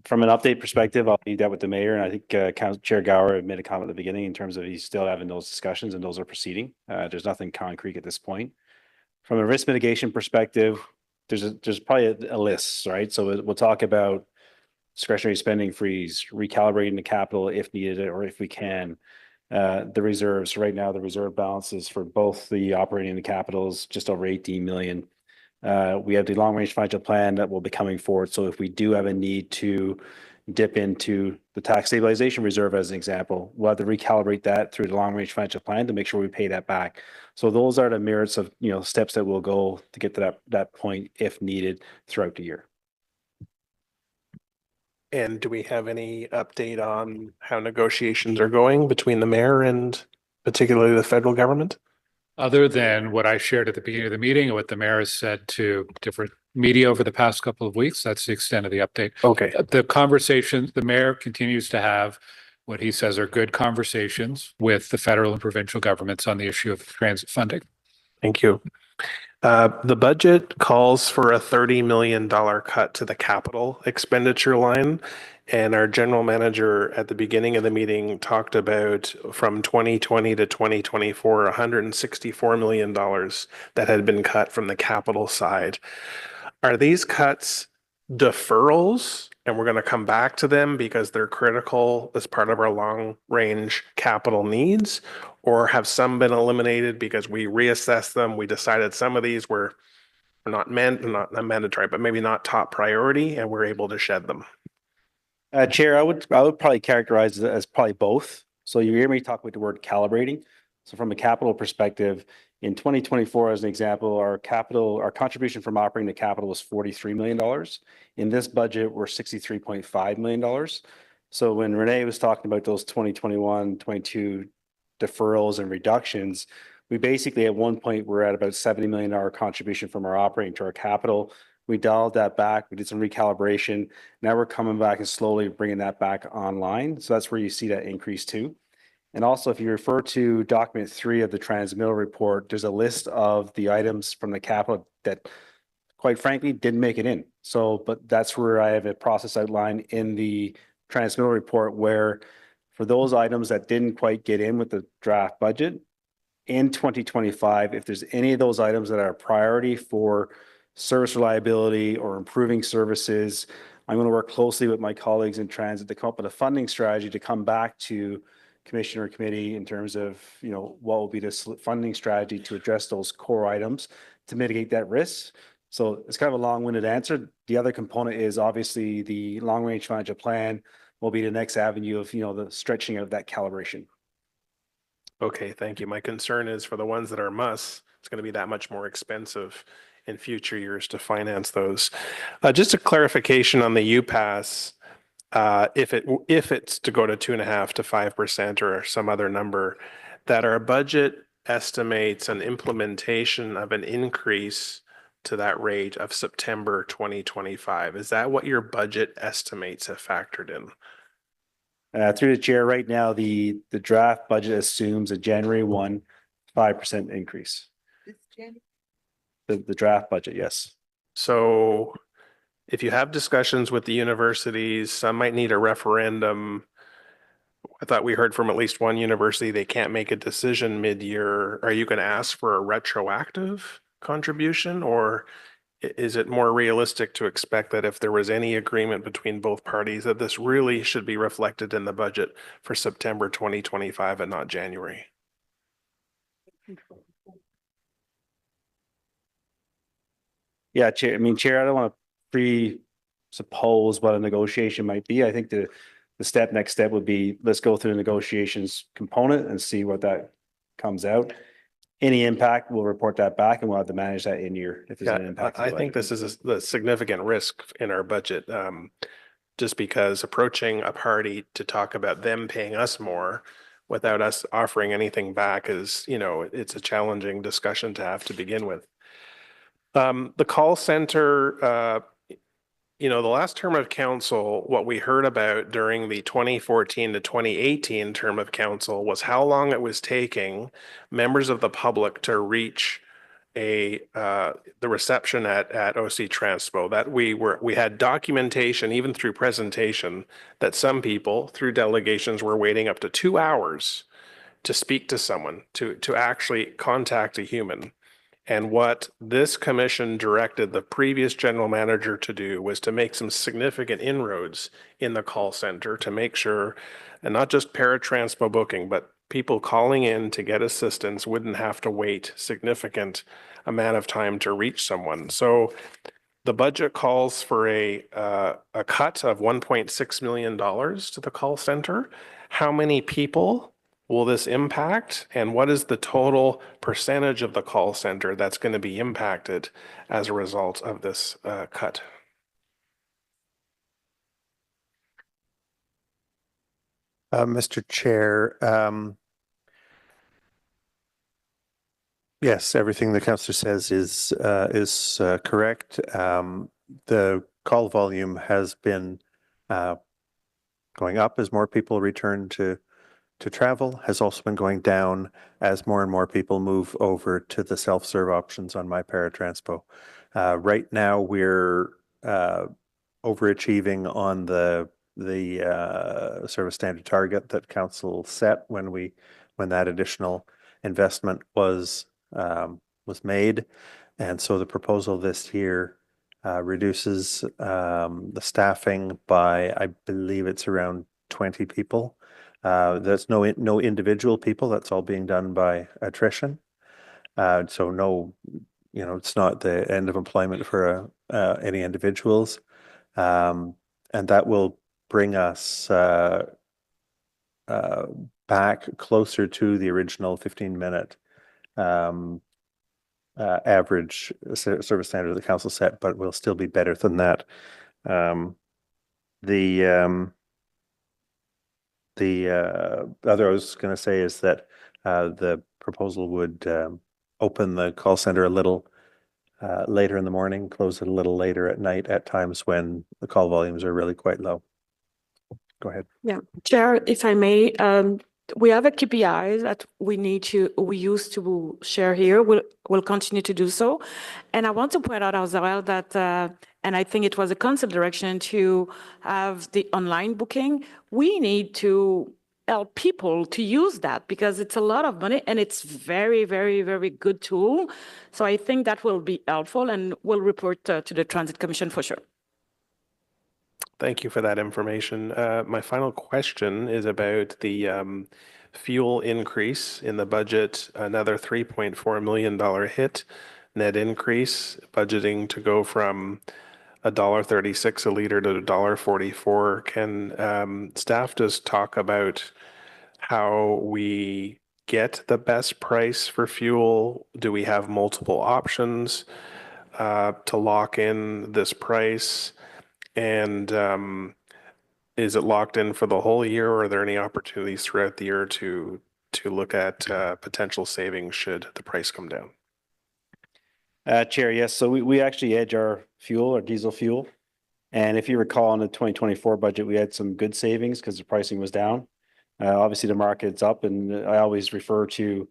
from an update perspective, I'll leave that with the mayor. And I think Chair Gower made a comment at the beginning in terms of he's still having those discussions and those are proceeding. There's nothing concrete at this point. From a risk mitigation perspective, there's probably a list, right? So we'll talk about discretionary spending freeze, recalibrating the capital if needed or if we can. The reserves, right now, the reserve balances for both the operating and the capitals, just over 18 million. We have the long range financial plan that will be coming forward. So if we do have a need to dip into the tax stabilization reserve, as an example, we'll have to recalibrate that through the long range financial plan to make sure we pay that back. So those are the merits of, steps that we'll go to get to that point if needed throughout the year. And do we have any update on how negotiations are going between the mayor and particularly the federal government? Other than what I shared at the beginning of the meeting and what the mayor has said to different media over the past couple of weeks, that's the extent of the update. Okay. The conversations, the mayor continues to have what he says are good conversations with the federal and provincial governments on the issue of transit funding. Thank you. The budget calls for a $30 million cut to the capital expenditure line. And our general manager at the beginning of the meeting talked about from 2020 to 2024, $164 million that had been cut from the capital side. Are these cuts deferrals? And we're going to come back to them because they're critical as part of our long range capital needs, or have some been eliminated because we reassessed them? We decided some of these were not mandatory, but maybe not top priority, and we're able to shed them. Chair, I would probably characterize it as probably both. So you hear me talk about the word calibrating. So from a capital perspective, in 2024, as an example, our contribution from operating to capital was $43 million. In this budget, we're $63.5 million. So when Renee was talking about those 2021, 22 deferrals and reductions, we basically at one point we're at about $70 million contribution from our operating to our capital. We dialed that back. We did some recalibration. Now we're coming back and slowly bringing that back online. So that's where you see that increase too. And also, if you refer to document 3 of the transmittal report, there's a list of the items from the capital that, quite frankly, didn't make it in. So, but that's where I have a process outlined in the transmittal report where for those items that didn't quite get in with the draft budget in 2025, if there's any of those items that are a priority for service reliability or improving services, I'm going to work closely with my colleagues in transit to come up with a funding strategy to come back to commissioner committee in terms of, what will be the funding strategy to address those core items to mitigate that risk. So it's kind of a long-winded answer. The other component is obviously the long-range financial plan will be the next avenue of, the stretching of that calibration. Okay, thank you. My concern is for the ones that are musts, it's going to be that much more expensive in future years to finance those. Just a clarification on the UPass. If it's to go to 2.5% to 5% or some other number, that our budget estimates an implementation of an increase to that rate of September 2025. Is that what your budget estimates have factored in? Through the chair, right now, the draft budget assumes a January 1, 5% increase. The draft budget, yes. So if you have discussions with the universities, some might need a referendum. I thought we heard from at least one university, they can't make a decision mid-year. Are you going to ask for a retroactive contribution, or is it more realistic to expect that if there was any agreement between both parties, that this really should be reflected in the budget for September 2025 and not January? Yeah, Chair, Chair, I don't want to presuppose what a negotiation might be. I think the next step would be, let's go through the negotiations component and see what that comes out. Any impact, we'll report that back and we'll have to manage that in year if there's an impact. I think this is a significant risk in our budget, just because approaching a party to talk about them paying us more without us offering anything back is, it's a challenging discussion to have to begin with. The call center, the last term of council, what we heard about during the 2014 to 2018 term of council was how long it was taking members of the public to reach the reception at OC TRANSPO. That we had documentation, even through presentation, that some people through delegations were waiting up to 2 hours to speak to someone, to actually contact a human. And what this commission directed the previous general manager to do was to make some significant inroads in the call center to make sure, and not just paratransport booking, but people calling in to get assistance wouldn't have to wait significant amount of time to reach someone. So the budget calls for a cut of $1.6 million to the call center. How many people will this impact, and what is the total percentage of the call center that's going to be impacted as a result of this cut? Mr. Chair, yes, everything the councillor says is correct. The call volume has been going up as more people return to travel, has also been going down as more and more people move over to the self-serve options on My Paratranspo. Right now, we're overachieving on the service standard target that council set when that additional investment was made, and so the proposal this year reduces the staffing by, I believe it's around 20 people. That's no individual people. That's all being done by attrition. So no, it's not the end of employment for any individuals, and that will bring us back closer to the original 15-minute average service standard the council set, but will still be better than that. The other I was going to say is that the proposal would open the call center a little later in the morning, close it a little later at night at times when the call volumes are really quite low. Go ahead. Yeah, Chair, if I may, we have a KPI that we used to share here. We'll continue to do so. And I want to point out as well that, and I think it was a council direction to have the online booking. We need to help people to use that because it's a lot of money and it's very, very, very good tool. So I think that will be helpful and we'll report to the Transit Commission for sure. Thank you for that information. My final question is about the fuel increase in the budget, another $3.4 million hit, net increase, budgeting to go from $1.36 a liter to $1.44. Can staff just talk about how we get the best price for fuel? Do we have multiple options to lock in this price? And is it locked in for the whole year, or are there any opportunities throughout the year to look at potential savings should the price come down? Chair, yes. So we actually hedge our fuel, our diesel fuel. And if you recall, in the 2024 budget, we had some good savings because the pricing was down. Obviously, the market's up, and I always refer to,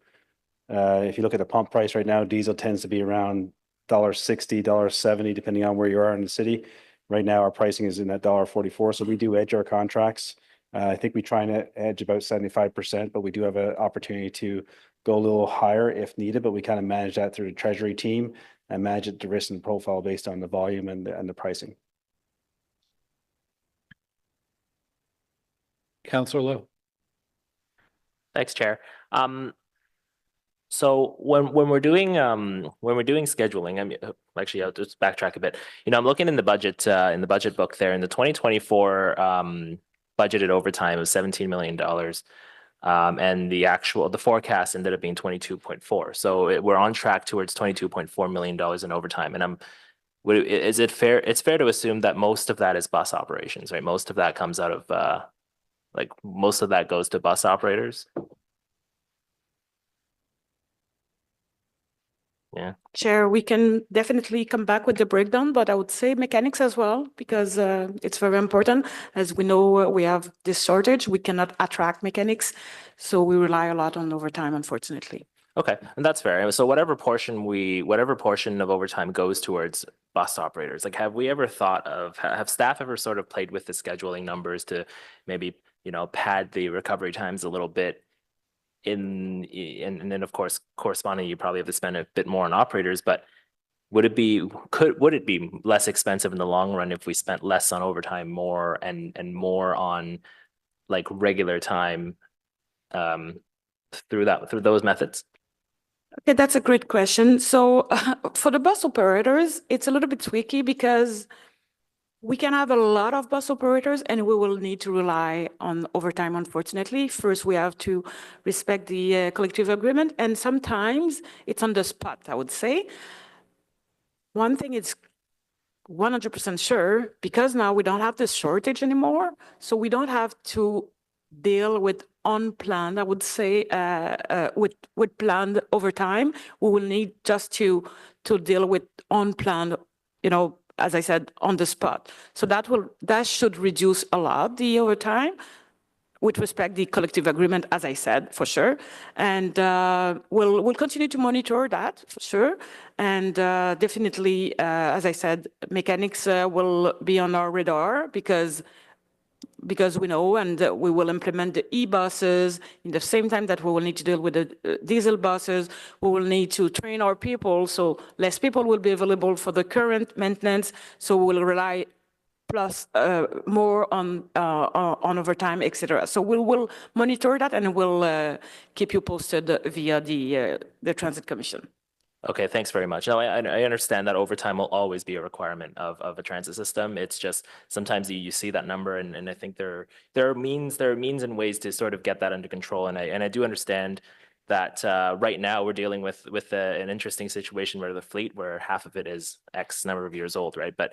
if you look at the pump price right now, diesel tends to be around $1.60, $1.70, depending on where you are in the city. Right now, our pricing is in that $1.44, so we do edge our contracts. I think we try and edge about 75%, but we do have an opportunity to go a little higher if needed, but we kind of manage that through the treasury team and manage the risk and profile based on the volume and the pricing. Councillor Lowe. Thanks, Chair. So when we're doing scheduling, I mean, actually, I'll just backtrack a bit. You know, I'm looking in the budget book there in the 2024 budgeted overtime of $17 million. And the forecast ended up being 22.4. So we're on track towards $22.4 million in overtime. And is it fair? It's fair to assume that most of that is bus operations, right? Most of that comes out of most of that goes to bus operators. Yeah. Chair, we can definitely come back with the breakdown, but I would say mechanics as well, because it's very important. As we know, we have this shortage. We cannot attract mechanics, so we rely a lot on overtime, unfortunately. Okay, and that's fair. So whatever portion of overtime goes towards bus operators, like have staff ever sort of played with the scheduling numbers to maybe, you know, pad the recovery times a little bit? And then of course corresponding, you probably have to spend a bit more on operators, but would it be less expensive in the long run if we spent less on overtime, more and more on like regular time through those methods? Okay, that's a great question. So for the bus operators, it's a little bit tricky because we can have a lot of bus operators and we will need to rely on overtime, unfortunately. First, we have to respect the collective agreement, and sometimes it's on the spot, I would say. One thing is 100% sure, because now we don't have this shortage anymore, so we don't have to deal with unplanned, I would say, with planned overtime. We will need just to deal with unplanned, you know, as I said, on the spot. So that should reduce a lot the overtime with respect the collective agreement, as I said, for sure. And we'll continue to monitor that for sure. And definitely, as I said, mechanics will be on our radar because we know, and we will implement the e-buses in the same time that we will need to deal with the diesel buses. We will need to train our people, so less people will be available for the current maintenance. So we will rely plus more on overtime, etc. So we'll monitor that, and we'll keep you posted via the Transit Commission. Okay, thanks very much. No, I understand that overtime will always be a requirement of a transit system. It's just sometimes you see that number, and I think there are means and ways to sort of get that under control. And I do understand that right now we're dealing with an interesting situation where the fleet, where half of it is X number of years old, right? But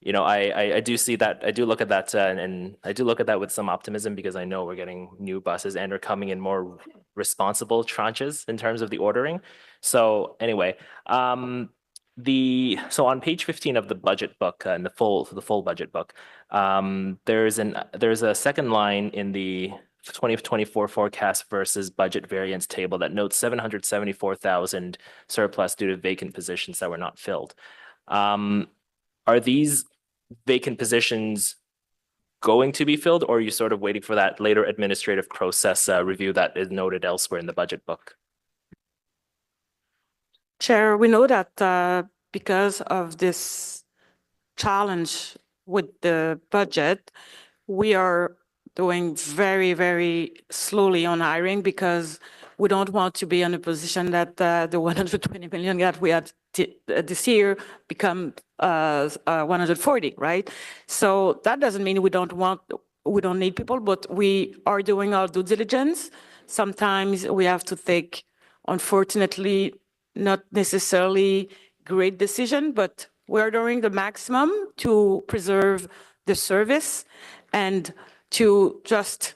you know, I do see that, I do look at that, and I do look at that with some optimism, because I know we're getting new buses and are coming in more responsible tranches in terms of the ordering. So anyway, so on page 15 of the budget book, in the full budget book, there's a second line in the 2024 forecast versus budget variance table that notes 774,000 surplus due to vacant positions that were not filled. Are these vacant positions going to be filled, or are you sort of waiting for that later administrative process review that is noted elsewhere in the budget book? Chair, we know that because of this challenge with the budget, we are doing very, very slowly on hiring, because we don't want to be in a position that the 120 million that we had this year become 140, right? So that doesn't mean we don't need people, but we are doing our due diligence. Sometimes we have to take, unfortunately, not necessarily great decision, but we're doing the maximum to preserve the service and to just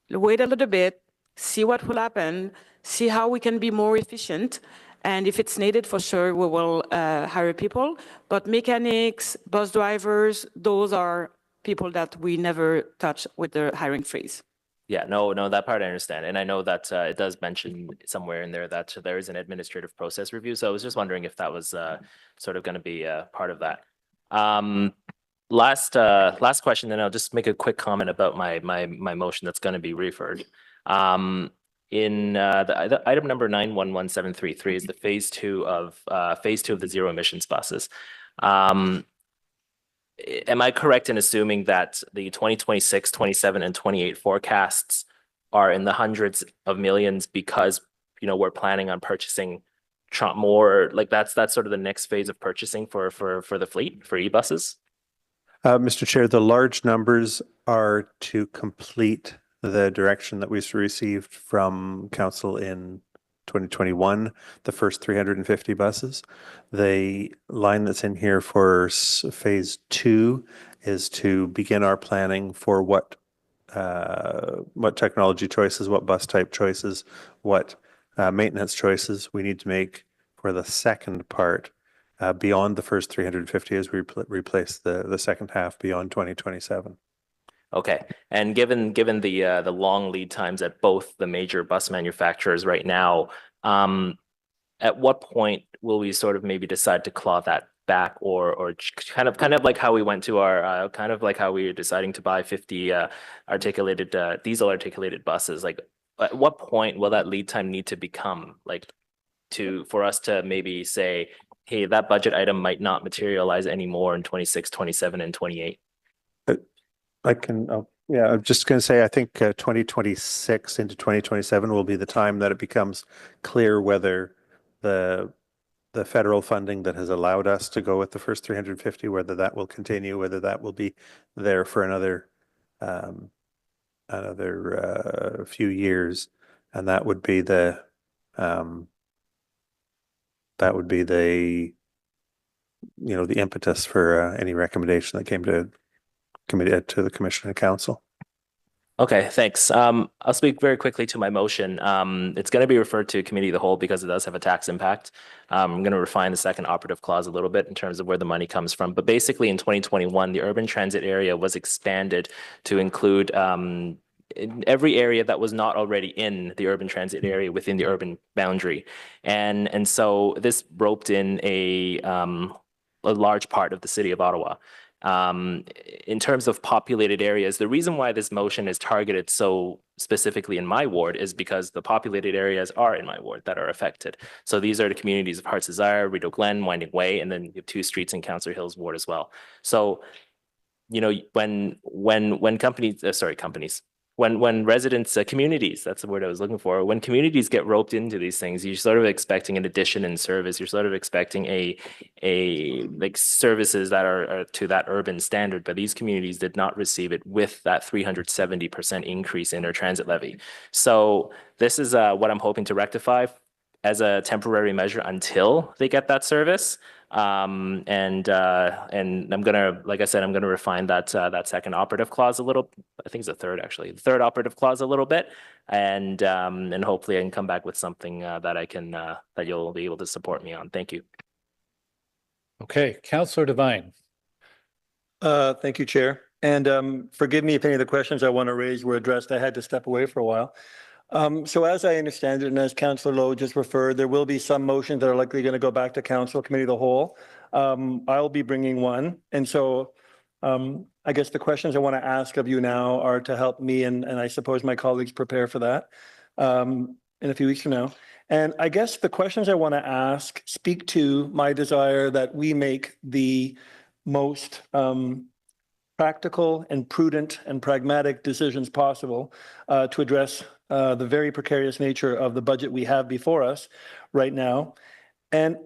wait a little bit, see what will happen, see how we can be more efficient, And if it's needed, for sure, we will hire people. But mechanics, bus drivers, those are people that we never touch with the hiring freeze. Yeah, no, that part I understand. And I know that it does mention somewhere in there that there is an administrative process review. So I was just wondering if that was sort of going to be part of that. Last question, then I'll just make a quick comment about my motion that's going to be referred. In the item number 911733 is the phase two of the zero emissions buses. Am I correct in assuming that the 2026, 27, and 28 forecasts are in the hundreds of millions because, you know, we're planning on purchasing more, like that's sort of the next phase of purchasing for the fleet, for e-buses? Mr. Chair, the large numbers are to complete the direction that we received from Council in 2021, the first 350 buses. The line that's in here for phase 2 is to begin our planning for what technology choices, what bus type choices, what maintenance choices we need to make for the second part beyond the first 350 as we replace the second half beyond 2027. Okay, and given the long lead times at both the major bus manufacturers right now, at what point will we sort of maybe decide to claw that back, or kind of like how we went to our kind of like how we were deciding to buy 50 articulated diesel articulated buses? Like, at what point will that lead time need to become like for us to maybe say, hey, that budget item might not materialize anymore in 26, 27, and 28? Yeah, I'm just going to say, I think 2026 into 2027 will be the time that it becomes clear whether the federal funding that has allowed us to go with the first 350, whether that will continue, whether that will be there for another few years, and that would be the the impetus for any recommendation that came to the Commission and Council. Okay, thanks. I'll speak very quickly to my motion. It's going to be referred to Committee of the Whole because it does have a tax impact. I'm going to refine the second operative clause a little bit in terms of where the money comes from. But basically in 2021, the urban transit area was expanded to include in every area that was not already in the urban transit area within the urban boundary. And so this roped in a large part of the City of Ottawa. In terms of populated areas, the reason why this motion is targeted so specifically in my ward is because the populated areas are in my ward that are affected. So these are the communities of Heart's Desire, Rideau Glen, Winding Way, and then you have 2 streets in Councillor Hill's ward as well. So, you know, when companies, when residents, communities, that's the word I was looking for. When communities get roped into these things, you're sort of expecting an addition in service. You're sort of expecting like services that are to that urban standard, but these communities did not receive it with that 370% increase in their transit levy. So this is what I'm hoping to rectify as a temporary measure until they get that service. And I'm gonna, like I said, I'm gonna refine that second operative clause a little. I think it's the third, actually, the third operative clause a little bit, and hopefully I can come back with something that I can that you'll be able to support me on. Thank you. Okay, Councillor Devine. Thank you, Chair. And forgive me if any of the questions I want to raise were addressed. I had to step away for a while. So as I understand it, and as Councillor Lowe just referred, there will be some motions that are likely going to go back to Council Committee of the Whole. I'll be bringing one. And so I guess the questions I want to ask of you now are to help me and I suppose my colleagues prepare for that in a few weeks from now. And I guess the questions I want to ask speak to my desire that we make the most practical and prudent and pragmatic decisions possible to address the very precarious nature of the budget we have before us right now. And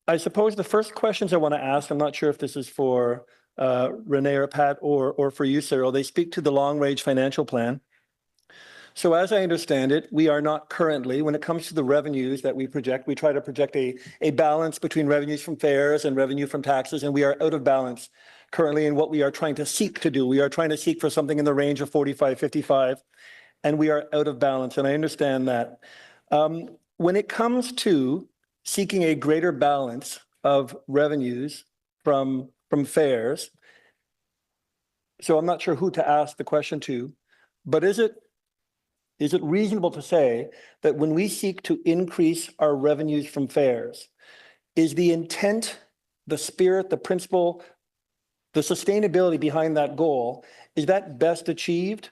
I suppose the first questions I want to ask, I'm not sure if this is for Renee or Pat or for you, Cyril, they speak to the long-range financial plan. So as I understand it, we are not currently, when it comes to the revenues that we project, we try to project a balance between revenues from fares and revenue from taxes, and we are out of balance currently in what we are trying to seek to do. We are trying to seek for something in the range of 45, 55. And we are out of balance, and I understand that. When it comes to seeking a greater balance of revenues from fares. So I'm not sure who to ask the question to, but is it reasonable to say that when we seek to increase our revenues from fares, is the intent, the spirit, the principle, the sustainability behind that goal, is that best achieved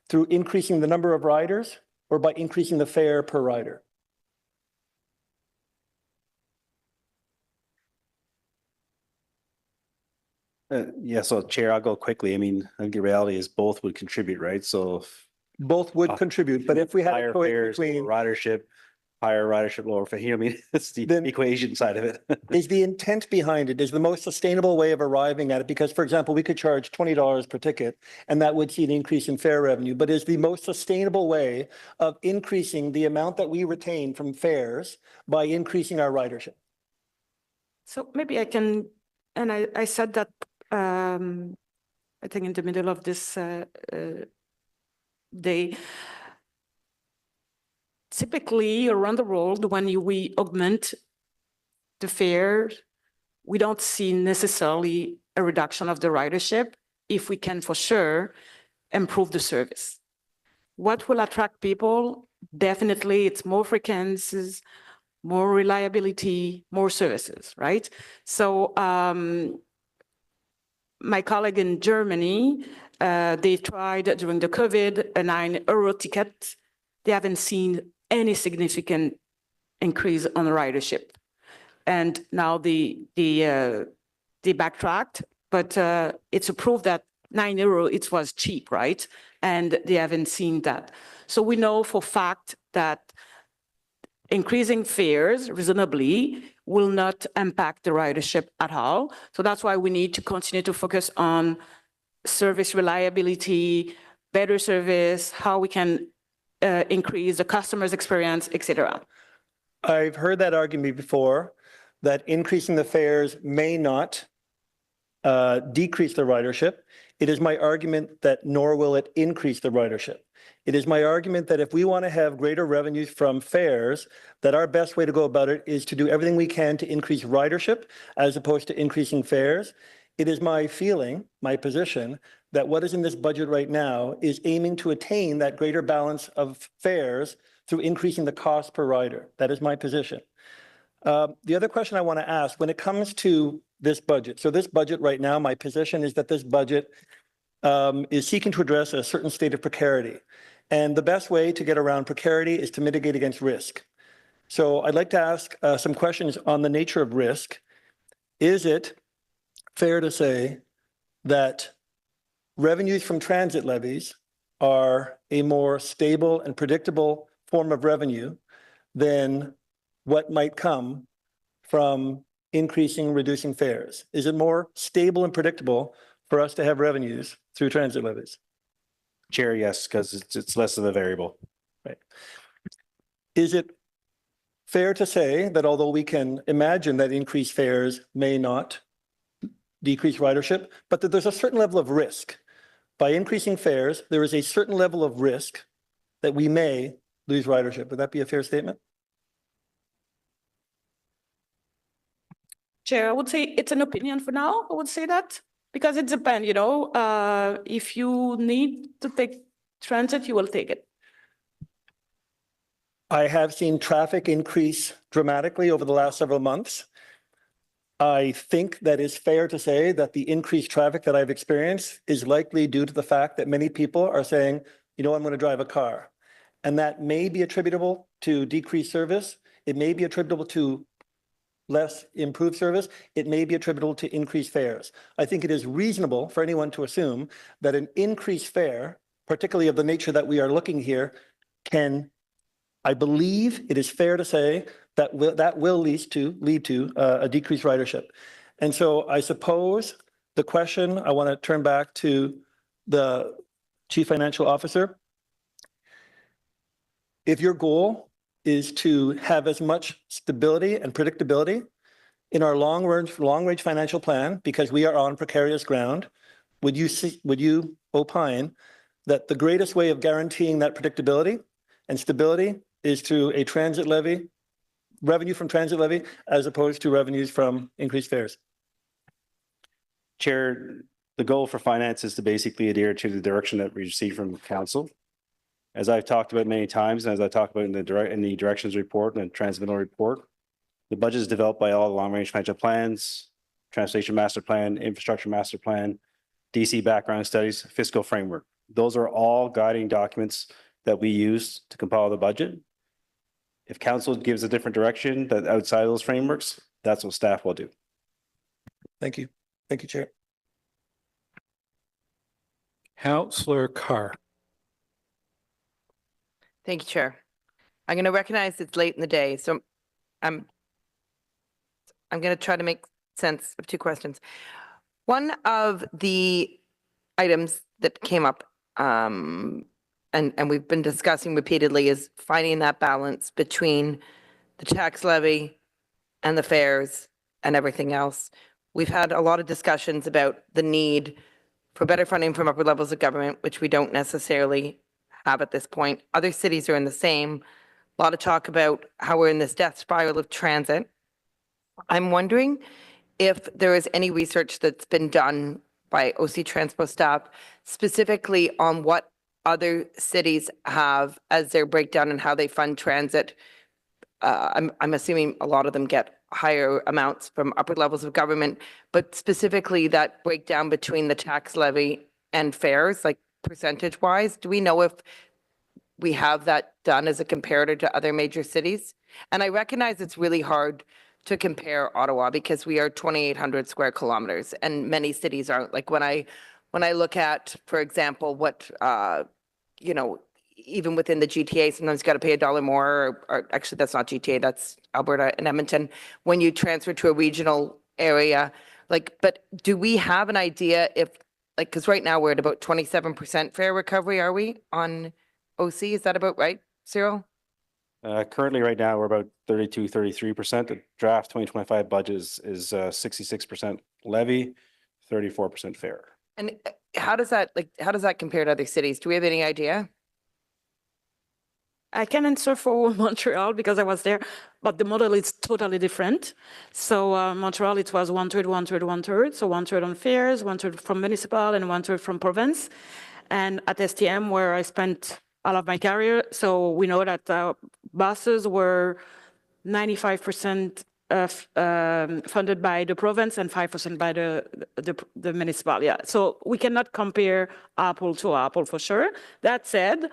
through increasing the number of riders or by increasing the fare per rider? Yeah, so Chair, I'll go quickly. I mean, I think the reality is both would contribute, right? So if Both would contribute, but if we had a higher choice fares, between, higher ridership, lower fare, you know, I mean, it's the equation side of it. is the intent behind it, is the most sustainable way of arriving at it? Because, for example, we could charge $20 per ticket and that would see an increase in fare revenue, but is the most sustainable way of increasing the amount that we retain from fares by increasing our ridership? So maybe I can, and I said that, I think in the middle of this day, typically around the world, when we augment the fare, we don't see necessarily a reduction of the ridership if we can for sure improve the service. What will attract people? Definitely, it's more frequencies, more reliability, more services, right? So my colleague in Germany, they tried during the COVID a €9 ticket. They haven't seen any significant increase on ridership. And now they backtracked, but it's a proof that €9, it was cheap, right? And they haven't seen that. So we know for fact that increasing fares reasonably will not impact the ridership at all. So that's why we need to continue to focus on service reliability, better service, how we can increase the customer's experience, etc. I've heard that argument before, that increasing the fares may not decrease the ridership. It is my argument that nor will it increase the ridership. It is my argument that if we want to have greater revenues from fares, that our best way to go about it is to do everything we can to increase ridership as opposed to increasing fares. It is my feeling, my position, that what is in this budget right now is aiming to attain that greater balance of fares through increasing the cost per rider. That is my position. The other question I want to ask, when it comes to this budget, so this budget right now, my position is that this budget is seeking to address a certain state of precarity. And the best way to get around precarity is to mitigate against risk. So I'd like to ask some questions on the nature of risk. Is it fair to say that revenues from transit levies are a more stable and predictable form of revenue than what might come from increasing, reducing fares? Is it more stable and predictable for us to have revenues through transit levies? Chair, yes, because it's less of a variable. Right. Is it fair to say that although we can imagine that increased fares may not decrease ridership, but that there's a certain level of risk? By increasing fares, there is a certain level of risk that we may lose ridership. Would that be a fair statement? Chair, I would say it's an opinion for now. I would say that because it depends, you know, if you need to take transit, you will take it. I have seen traffic increase dramatically over the last several months. I think that it's fair to say that the increased traffic that I've experienced is likely due to the fact that many people are saying, you know, I'm going to drive a car. And that may be attributable to decreased service. It may be attributable to less improved service. It may be attributable to increased fares. I think it is reasonable for anyone to assume that an increased fare, particularly of the nature that we are looking here, can, I believe it is fair to say that will lead to a decreased ridership. And so I suppose the question, I want to turn back to the Chief Financial Officer. If your goal is to have as much stability and predictability in our long-range financial plan, because we are on precarious ground, would you opine that the greatest way of guaranteeing that predictability and stability is through a transit levy revenue from transit levy as opposed to revenues from increased fares? Chair, the goal for finance is to basically adhere to the direction that we receive from council. As I've talked about many times, and as I talked about in the directions report and transmittal report, the budget is developed by all the long-range financial plans, transportation master plan, infrastructure master plan, DC background studies, fiscal framework. Those are all guiding documents that we use to compile the budget. If council gives a different direction that outside of those frameworks, that's what staff will do. Thank you. Thank you, Chair. Councillor Carr. Thank you, Chair. I'm going to recognize it's late in the day, so I'm going to try to make sense of two questions. One of the items that came up and we've been discussing repeatedly is finding that balance between the tax levy and the fares and everything else. We've had a lot of discussions about the need for better funding from upper levels of government, which we don't necessarily have at this point. Other cities are in the same. A lot of talk about how we're in this death spiral of transit. I'm wondering if there is any research that's been done by OC TRANSPO staff specifically on what other cities have as their breakdown and how they fund transit. I'm assuming a lot of them get higher amounts from upper levels of government, but specifically that breakdown between the tax levy and fares, like percentage wise, do we know if we have that done as a comparator to other major cities? And I recognize it's really hard to compare Ottawa because we are 2,800 square kilometers and many cities aren't. Like when I look at, for example, what, you know, even within the GTA, sometimes you got to pay $1 more, or actually that's not GTA, that's Alberta and Edmonton. When you transfer to a regional area, like, but do we have an idea if, like, because right now we're at about 27% fare recovery, are we on OC? Is that about right, Cyril? Currently, right now, we're about 33%. The draft 2025 budget is 66% levy, 34% fare. And how does that compare to other cities? Do we have any idea? I can answer for Montreal because I was there, but the model is totally different. So Montreal, it was 1/3, 1/3, 1/3. So 1/3 on fares, 1/3 from municipal and 1/3 from province. And at STM, where I spent all of my career, so we know that buses were 95% funded by the province and 5% by the municipal. Yeah, so we cannot compare apple to apple for sure. That said,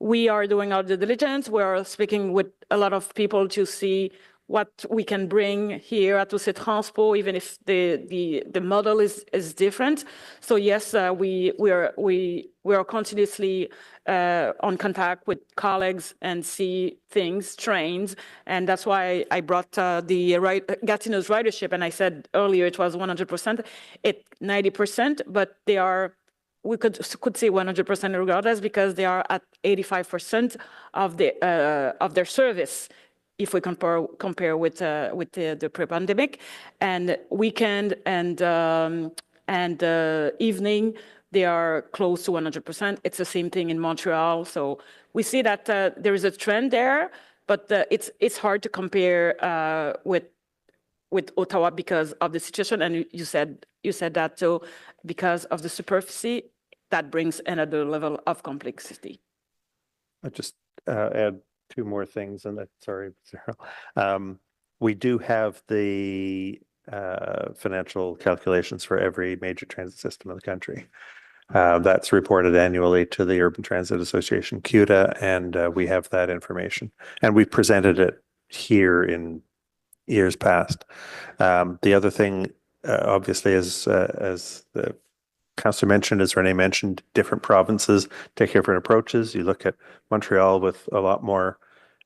we are doing our due diligence. We are speaking with a lot of people to see what we can bring here at City TRANSPO, even if the model is different. So yes, we are continuously on contact with colleagues and see things, trains, and that's why I brought Gatineau's ridership, and I said earlier it was 100%, 90%, but they are. We could say 100% regardless because they are at 85% of their service if we compare with the pre-pandemic, and weekend and evening they are close to 100%. It's the same thing in Montreal, so we see that there is a trend there, but it's hard to compare with Ottawa because of the situation, and you said that too, because of the superficie, that brings another level of complexity. I'll just add two more things, and sorry, Sarah. We do have the financial calculations for every major transit system in the country. That's reported annually to the Urban Transit Association, CUTA, and we have that information. And we've presented it here in years past. The other thing, obviously, as the councillor mentioned, as Renee mentioned, different provinces take different approaches. You look at Montreal with a lot more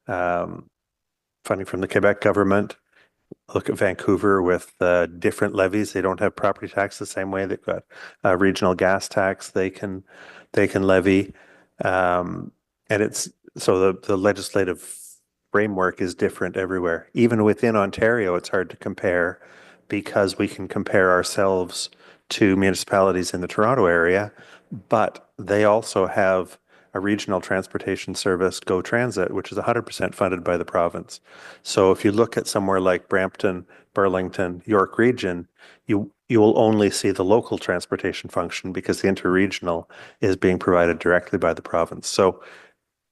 funding from the Quebec government. Look at Vancouver with different levies. They don't have property tax the same way. They've got a regional gas tax they can levy, and it's so the legislative framework is different everywhere. Even within Ontario, it's hard to compare because we can compare ourselves to municipalities in the Toronto area, but they also have a regional transportation service, Go Transit, which is 100% funded by the province. So if you look at somewhere like Brampton, Burlington, York Region, you will only see the local transportation function because the interregional is being provided directly by the province. So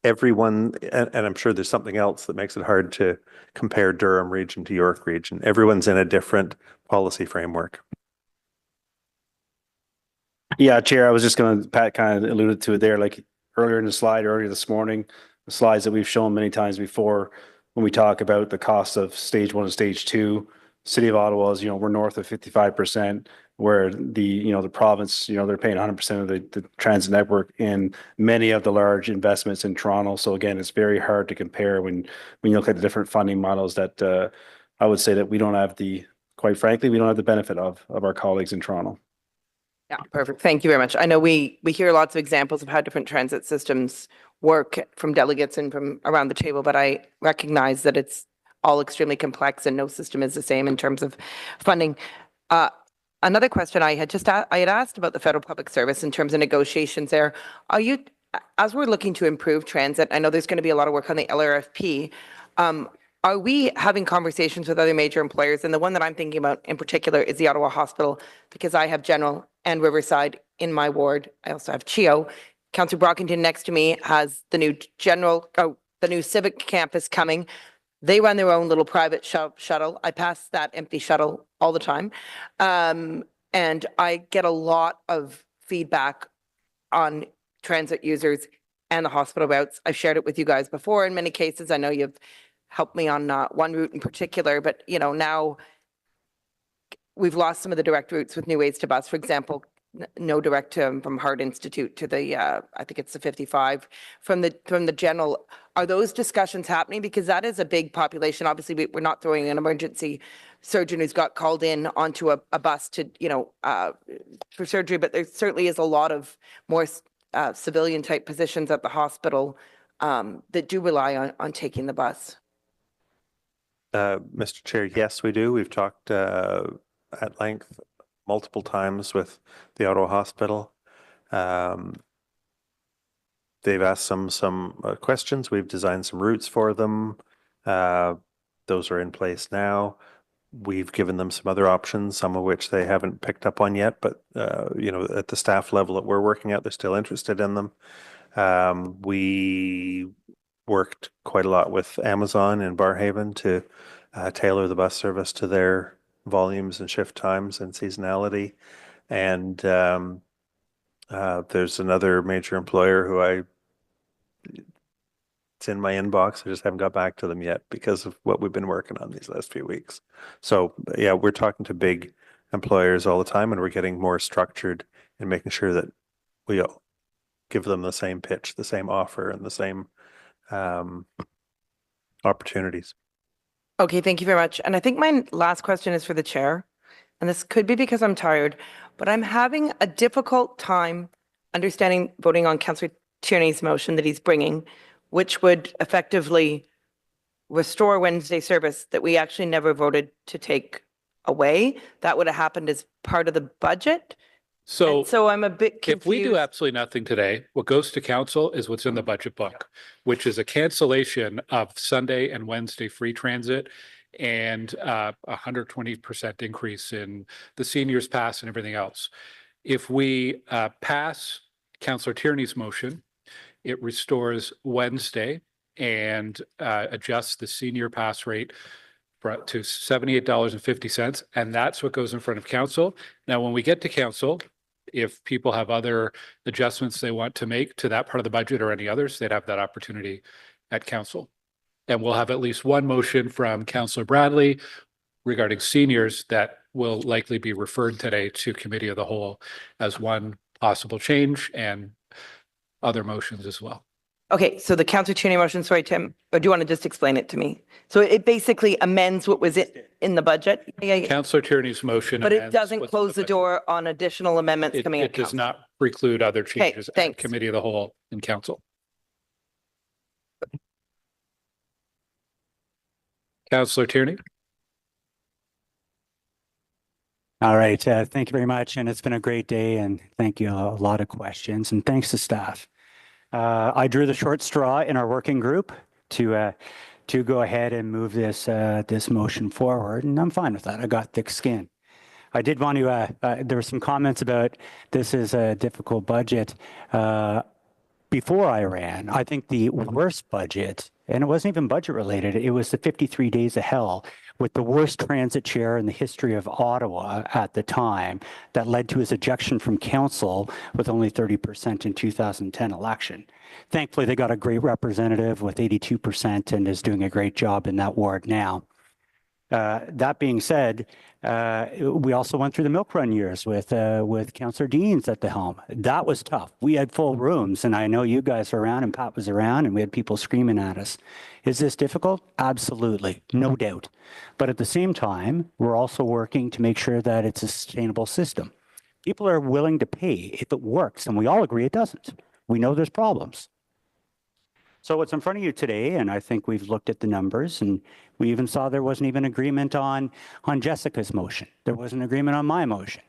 everyone, and I'm sure there's something else that makes it hard to compare Durham Region to York Region. Everyone's in a different policy framework. Yeah, Chair, I was just going to, Pat kind of alluded to it there, like earlier in the slide, earlier this morning, the slides that we've shown many times before, when we talk about the cost of stage 1 and stage 2, City of Ottawa is, we're north of 55%, where the province, they're paying 100% of the transit network in many of the large investments in Toronto. So again, it's very hard to compare when you look at the different funding models that I would say that we don't have quite frankly, we don't have the benefit of our colleagues in Toronto. Yeah, perfect. Thank you very much. I know we hear lots of examples of how different transit systems work from delegates and from around the table, but I recognize that it's all extremely complex and no system is the same in terms of funding. Another question I had asked about the federal public service in terms of negotiations there. As we're looking to improve transit, I know there's going to be a lot of work on the LRFP. Are we having conversations with other major employers? And the one that I'm thinking about in particular is the Ottawa Hospital, because I have General and Riverside in my ward. I also have CHEO. Councillor Brockington next to me has the new the new Civic campus coming. They run their own little private shuttle. I pass that empty shuttle all the time. And I get a lot of feedback on transit users and the hospital routes. I've shared it with you guys before in many cases. I know you've helped me on one route in particular, but now we've lost some of the direct routes with new ways to bus. For example, no direct from Heart Institute to the I think it's the 55 from the general. Are those discussions happening? Because that is a big population. Obviously, we're not throwing an emergency surgeon who's got called in onto a bus to for surgery, but there certainly is a lot of more civilian type positions at the hospital that do rely on taking the bus. Mr. Chair, yes, we do. We've talked at length multiple times with the Ottawa Hospital. They've asked some questions. We've designed some routes for them. Those are in place now. We've given them some other options, some of which they haven't picked up on yet, but at the staff level that we're working at, they're still interested in them. We worked quite a lot with Amazon in Barrhaven to tailor the bus service to their volumes and shift times and seasonality. And there's another major employer who it's in my inbox. I just haven't got back to them yet because of what we've been working on these last few weeks. So yeah, we're talking to big employers all the time, and we're getting more structured in making sure that we give them the same pitch, the same offer, and the same opportunities. Okay, thank you very much. And I think my last question is for the chair, and this could be because I'm tired, but I'm having a difficult time understanding voting on Councillor Tierney's motion that he's bringing, which would effectively restore Wednesday service that we actually never voted to take away. That would have happened as part of the budget. So I'm a bit confused. If we do absolutely nothing today, what goes to council is what's in the budget book, which is a cancellation of Sunday and Wednesday free transit and 120% increase in the seniors pass and everything else. If we pass Councillor Tierney's motion, it restores Wednesday and adjusts the senior pass rate to $78.50, and that's what goes in front of council. Now, when we get to council, if people have other adjustments they want to make to that part of the budget or any others, they'd have that opportunity at council. And we'll have at least one motion from Councillor Bradley regarding seniors that will likely be referred today to Committee of the Whole as one possible change, and other motions as well. Okay, so the Councillor Tierney motion, sorry, Tim, or do you want to just explain it to me? So it basically amends what was in the budget? Yeah. Councillor Tierney's motion. But it doesn't close the door on additional amendments coming out. It does not preclude other changes at Committee of the Whole in council. Councillor Tierney. All right, thank you very much. And it's been a great day, and thank you. A lot of questions, and thanks to staff. I drew the short straw in our working group to go ahead and move this motion forward, and I'm fine with that. I got thick skin. I did want to, there were some comments about this is a difficult budget. Before I ran, I think the worst budget, and it wasn't even budget related, it was the 53 Days of Hell with the worst transit chair in the history of Ottawa at the time that led to his ejection from council with only 30% in 2010 election. Thankfully, they got a great representative with 82% and is doing a great job in that ward now. That being said, we also went through the milk run years with Councillor Deans at the helm. That was tough. We had full rooms, and I know you guys were around, and Pat was around, and we had people screaming at us. Is this difficult? Absolutely, no doubt. But at the same time, we're also working to make sure that it's a sustainable system. People are willing to pay if it works, and we all agree it doesn't. We know there's problems. So what's in front of you today, and I think we've looked at the numbers, and we even saw there wasn't even agreement on Jessica's motion. There wasn't agreement on my motion.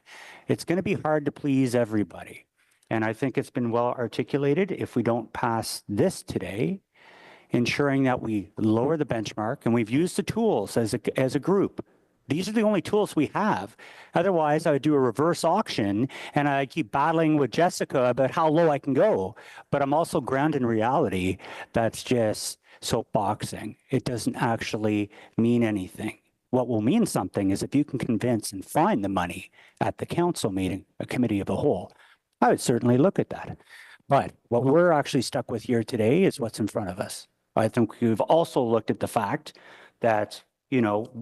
It's going to be hard to please everybody. And I think it's been well articulated. If we don't pass this today, ensuring that we lower the benchmark, and we've used the tools as a group. These are the only tools we have. Otherwise, I would do a reverse auction and I keep battling with Jessica about how low I can go. But I'm also grounded in reality. That's just soapboxing. It doesn't actually mean anything. What will mean something is if you can convince and find the money at the council meeting, a committee of the whole. I would certainly look at that. But what we're actually stuck with here today is what's in front of us. I think we've also looked at the fact that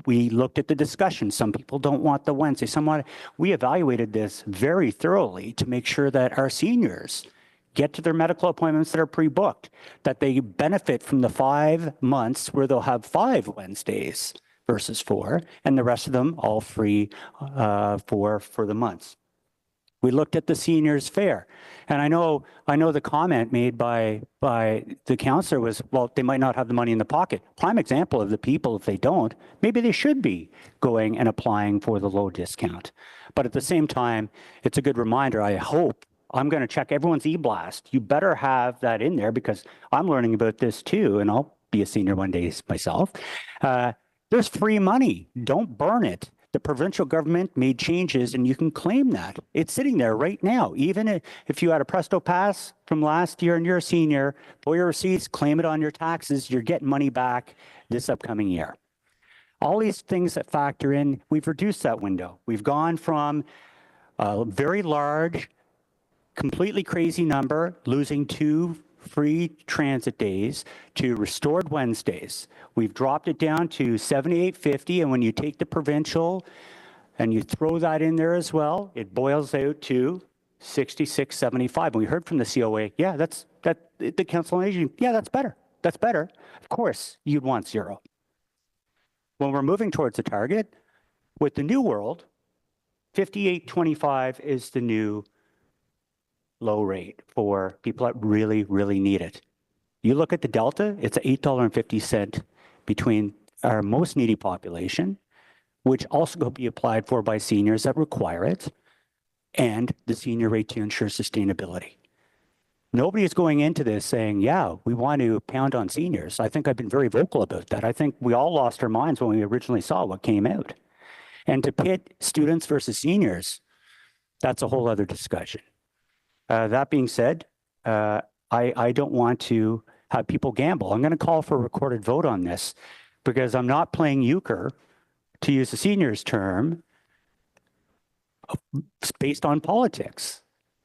we looked at the discussion. Some people don't want the Wednesday. We evaluated this very thoroughly to make sure that our seniors get to their medical appointments that are pre-booked, that they benefit from the 5 months where they'll have 5 Wednesdays versus 4, and the rest of them all free for the months. We looked at the seniors fare. And I know the comment made by the councillor was, well, they might not have the money in the pocket. Prime example of the people, if they don't, maybe they should be going and applying for the low discount. But at the same time, it's a good reminder. I hope I'm going to check everyone's e-blast. You better have that in there because I'm learning about this too, and I'll be a senior one day myself. There's free money. Don't burn it. The provincial government made changes and you can claim that. It's sitting there right now. Even if you had a Presto Pass from last year and you're a senior, pull your receipts, claim it on your taxes, you're getting money back this upcoming year. All these things that factor in, we've reduced that window. We've gone from a very large, completely crazy number, losing 2 free transit days to restored Wednesdays. We've dropped it down to $78.50, and when you take the provincial and you throw that in there as well, it boils out to $66.75. And we heard from the COA, yeah, the council on aging, yeah, that's better. That's better. Of course, you'd want 0. When we're moving towards the target, with the new world, $58.25 is the new low rate for people that really, really need it. You look at the delta, it's $8.50 between our most needy population, which also will be applied for by seniors that require it, and the senior rate to ensure sustainability. Nobody is going into this saying, yeah, we want to pound on seniors. I think I've been very vocal about that. I think we all lost our minds when we originally saw what came out. And to pit students versus seniors, that's a whole other discussion. That being said, I don't want to have people gamble. I'm going to call for a recorded vote on this because I'm not playing euchre, to use the seniors term, based on politics.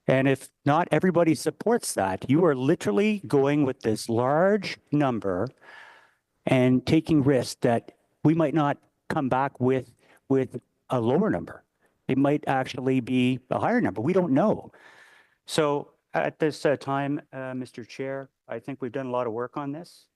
And if not everybody supports that, you are literally going with this large number and taking risks that we might not come back with a lower number. It might actually be a higher number. We don't know. So at this time, Mr. Chair, I think we've done a lot of work on this.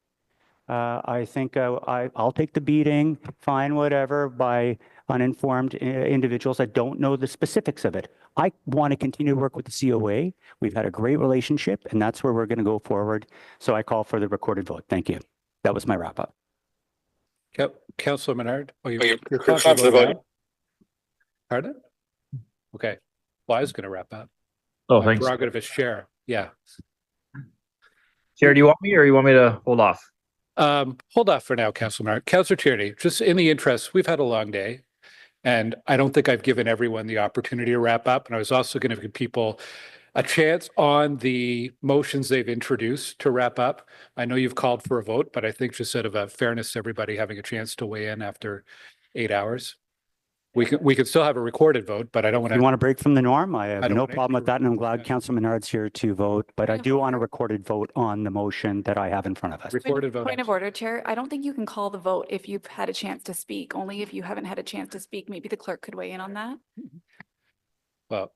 I think I'll take the beating, fine, whatever, by uninformed individuals that don't know the specifics of it. I want to continue to work with the COA. We've had a great relationship, and that's where we're going to go forward. So I call for the recorded vote. Thank you. That was my wrap up. Councillor Menard. You're calling for the vote. Pardon? Okay. Well, I was going to wrap up. Oh, My thanks. prerogative as chair. Yeah. Chair, do you want me or you want me to hold off? Hold off for now, Councilor Menard. Councilor Tierney, just in the interest, we've had a long day. And I don't think I've given everyone the opportunity to wrap up. And I was also going to give people a chance on the motions they've introduced to wrap up. I know you've called for a vote, but I think just out of a fairness to everybody having a chance to weigh in after 8 hours. We could still have a recorded vote, but I don't want You to. want to break from the norm? I have don't no want to problem with that, and I'm glad Councilor Menard's here to vote, but I do want a recorded vote on the motion that I have in front of us. Recorded vote. Point of order, Chair. I don't think you can call the vote if you've had a chance to speak. Only if you haven't had a chance to speak, maybe the clerk could weigh in on that. Well,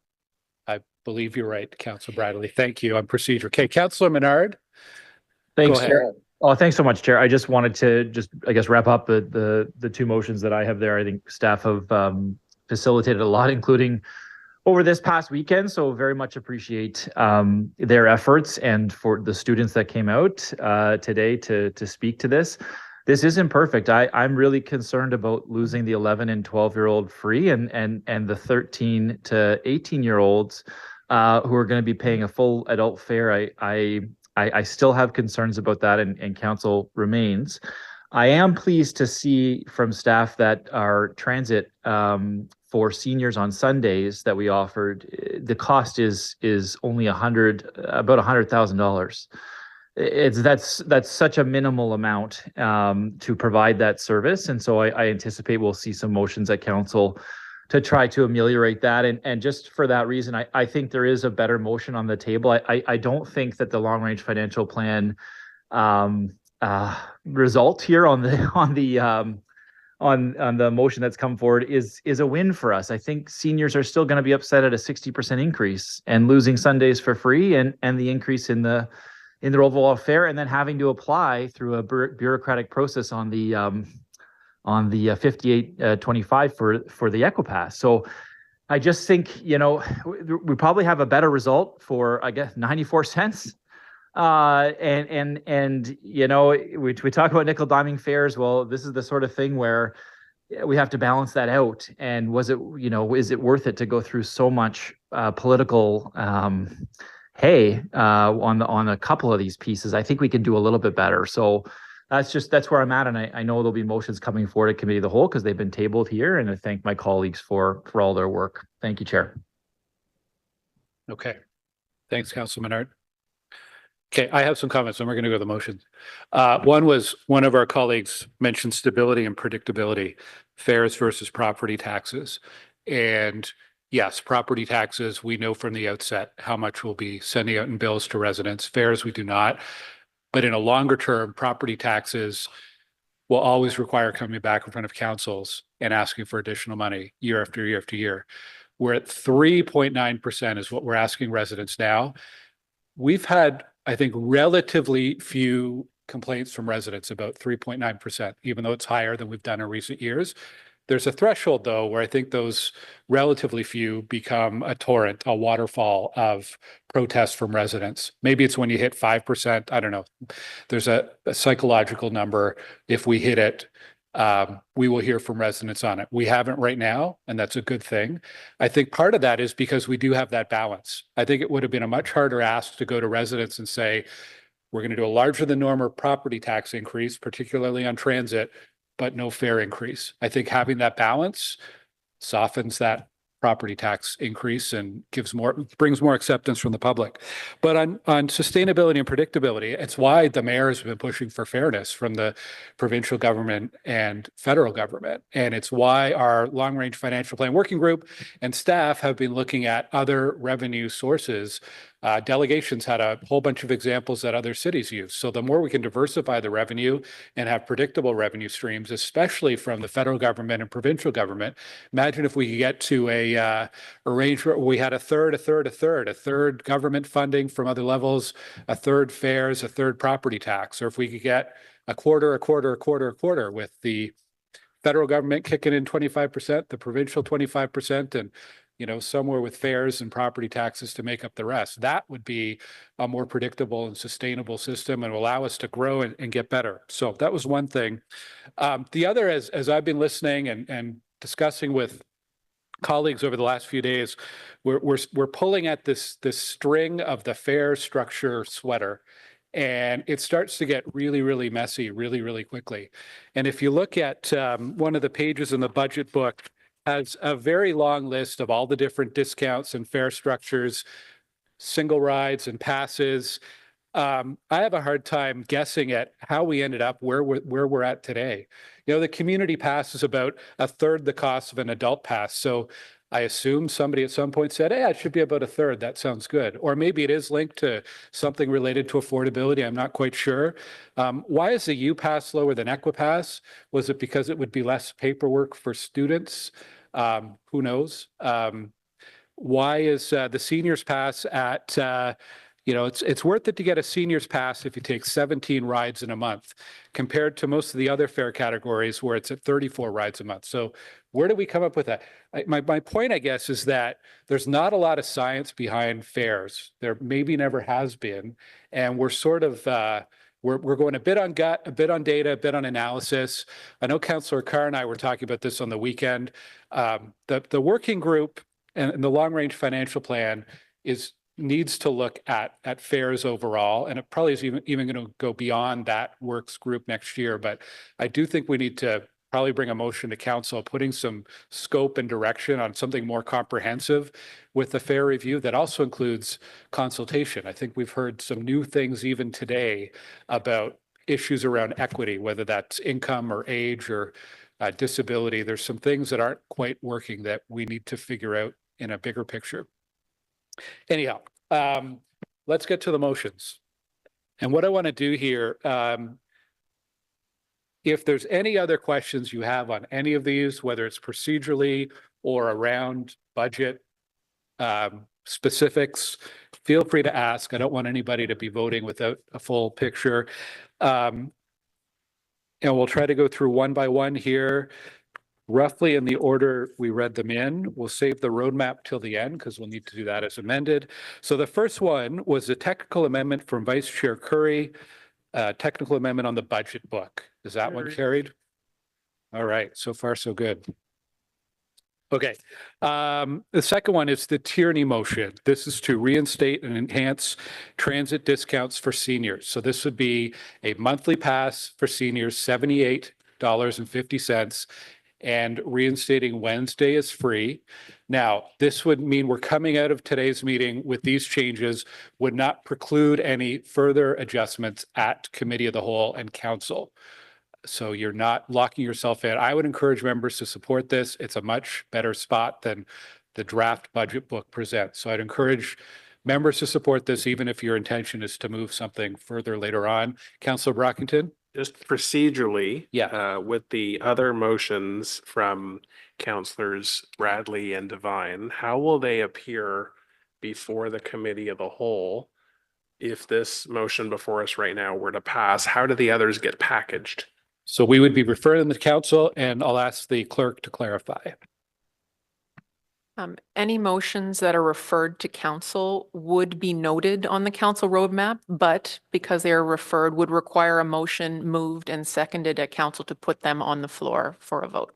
I believe you're right, Councilor Bradley. Thank you on procedure. Okay, Councilor Menard. Thanks, Go ahead. Chair. Oh, thanks so much, Chair. I just wanted to I guess, wrap up the two motions that I have there. I think staff have facilitated a lot, including over this past weekend. So very much appreciate their efforts, and for the students that came out today to speak to this. This isn't perfect. I'm really concerned about losing the 11 and 12-year-old free and the 13 to 18-year-olds who are going to be paying a full adult fare. I still have concerns about that, and council remains. I am pleased to see from staff that our transit for seniors on Sundays that we offered, the cost is only about $100,000. That's such a minimal amount to provide that service, and so I anticipate we'll see some motions at council to try to ameliorate that. And just for that reason, I think there is a better motion on the table. I don't think that the long range financial plan result here on the motion that's come forward is a win for us. I think seniors are still going to be upset at a 60% increase and losing Sundays for free, and the increase in the overall fare, and then having to apply through a bureaucratic process on the 5825 for the Equipass. So I just think, we probably have a better result for, I guess, 94 cents. We talk about nickel diming fares. Well, this is the sort of thing where we have to balance that out. And is it worth it to go through so much political on a couple of these pieces? I think we can do a little bit better. So that's where I'm at. And I know there'll be motions coming forward at committee of the whole because they've been tabled here. And I thank my colleagues for all their work. Thank you, Chair. Okay. Thanks, Councilor Menard. Okay, I have some comments, and we're going to go to the motions. One was one of our colleagues mentioned stability and predictability, fares versus property taxes. And yes, property taxes, we know from the outset how much we'll be sending out in bills to residents. Fares, we do not. But in a longer term, property taxes will always require coming back in front of councils and asking for additional money year after year after year. We're at 3.9% is what we're asking residents now. We've had, I think, relatively few complaints from residents about 3.9%, even though it's higher than we've done in recent years. There's a threshold, though, where I think those relatively few become a torrent, a waterfall of protests from residents. Maybe it's when you hit 5%. I don't know. There's a psychological number. If we hit it, we will hear from residents on it. We haven't right now, and that's a good thing. I think part of that is because we do have that balance. I think it would have been a much harder ask to go to residents and say, we're going to do a larger than normal property tax increase, particularly on transit, but no fare increase. I think having that balance softens that property tax increase and brings more acceptance from the public. But on sustainability and predictability, it's why the mayor has been pushing for fairness from the provincial government and federal government. And it's why our long range financial plan working group and staff have been looking at other revenue sources. Delegations had a whole bunch of examples that other cities use. So the more we can diversify the revenue and have predictable revenue streams, especially from the federal government and provincial government, imagine if we could get to a arrangement where we had a third government funding from other levels, a third fares, a third property tax, or if we could get a quarter with the federal government kicking in 25%, the provincial 25%, and somewhere with fares and property taxes to make up the rest. That would be a more predictable and sustainable system and will allow us to grow and get better. So that was one thing. The other, as I've been listening and discussing with colleagues over the last few days, we're pulling at this string of the fare structure sweater. And it starts to get really, really messy, really, really quickly. And if you look at one of the pages in the budget book, has a very long list of all the different discounts and fare structures, single rides and passes. I have a hard time guessing at how we ended up where we're at today. You know, the community pass is about a third the cost of an adult pass. So I assume somebody at some point said, hey, it should be about a third. That sounds good. Or maybe it is linked to something related to affordability. I'm not quite sure. Why is the U pass lower than Equipass? Was it because it would be less paperwork for students? Who knows? Why is the seniors pass at, it's worth it to get a seniors pass if you take 17 rides in a month compared to most of the other fare categories where it's at 34 rides a month. So where do we come up with that? My point, I guess, is that there's not a lot of science behind fares. There maybe never has been. And we're sort of, we're going a bit on gut, a bit on data, a bit on analysis. I know Councillor Carr and I were talking about this on the weekend. The working group and the long-range financial plan needs to look at fares overall, and it probably is even going to go beyond that works group next year. But I do think we need to probably bring a motion to council, putting some scope and direction on something more comprehensive with the fare review that also includes consultation. I think we've heard some new things even today about issues around equity, whether that's income or age or disability. There's some things that aren't quite working that we need to figure out in a bigger picture. Anyhow, let's get to the motions. And what I want to do here, if there's any other questions you have on any of these, whether it's procedurally or around budget specifics, feel free to ask. I don't want anybody to be voting without a full picture. And we'll try to go through one by one here, roughly in the order we read them in. We'll save the roadmap till the end because we'll need to do that as amended. So the first one was a technical amendment from Vice Chair Curry, technical amendment on the budget book. Is that one carried? All right, so far so good. Okay, the second one is the Tierney motion. This is to reinstate and enhance transit discounts for seniors. So this would be a monthly pass for seniors, $78.50, and reinstating Wednesday is free. Now, this would mean we're coming out of today's meeting with these changes, would not preclude any further adjustments at committee of the whole and council. So you're not locking yourself in. I would encourage members to support this. It's a much better spot than the draft budget book presents. So I'd encourage members to support this, even if your intention is to move something further later on. Councillor Brockington? Just procedurally, with the other motions from Councillors Bradley and Devine, how will they appear before the committee of the whole? If this motion before us right now were to pass, how do the others get packaged? So we would be referring them to council, and I'll ask the clerk to clarify. Any motions that are referred to council would be noted on the council roadmap, but because they are referred, would require a motion moved and seconded at council to put them on the floor for a vote.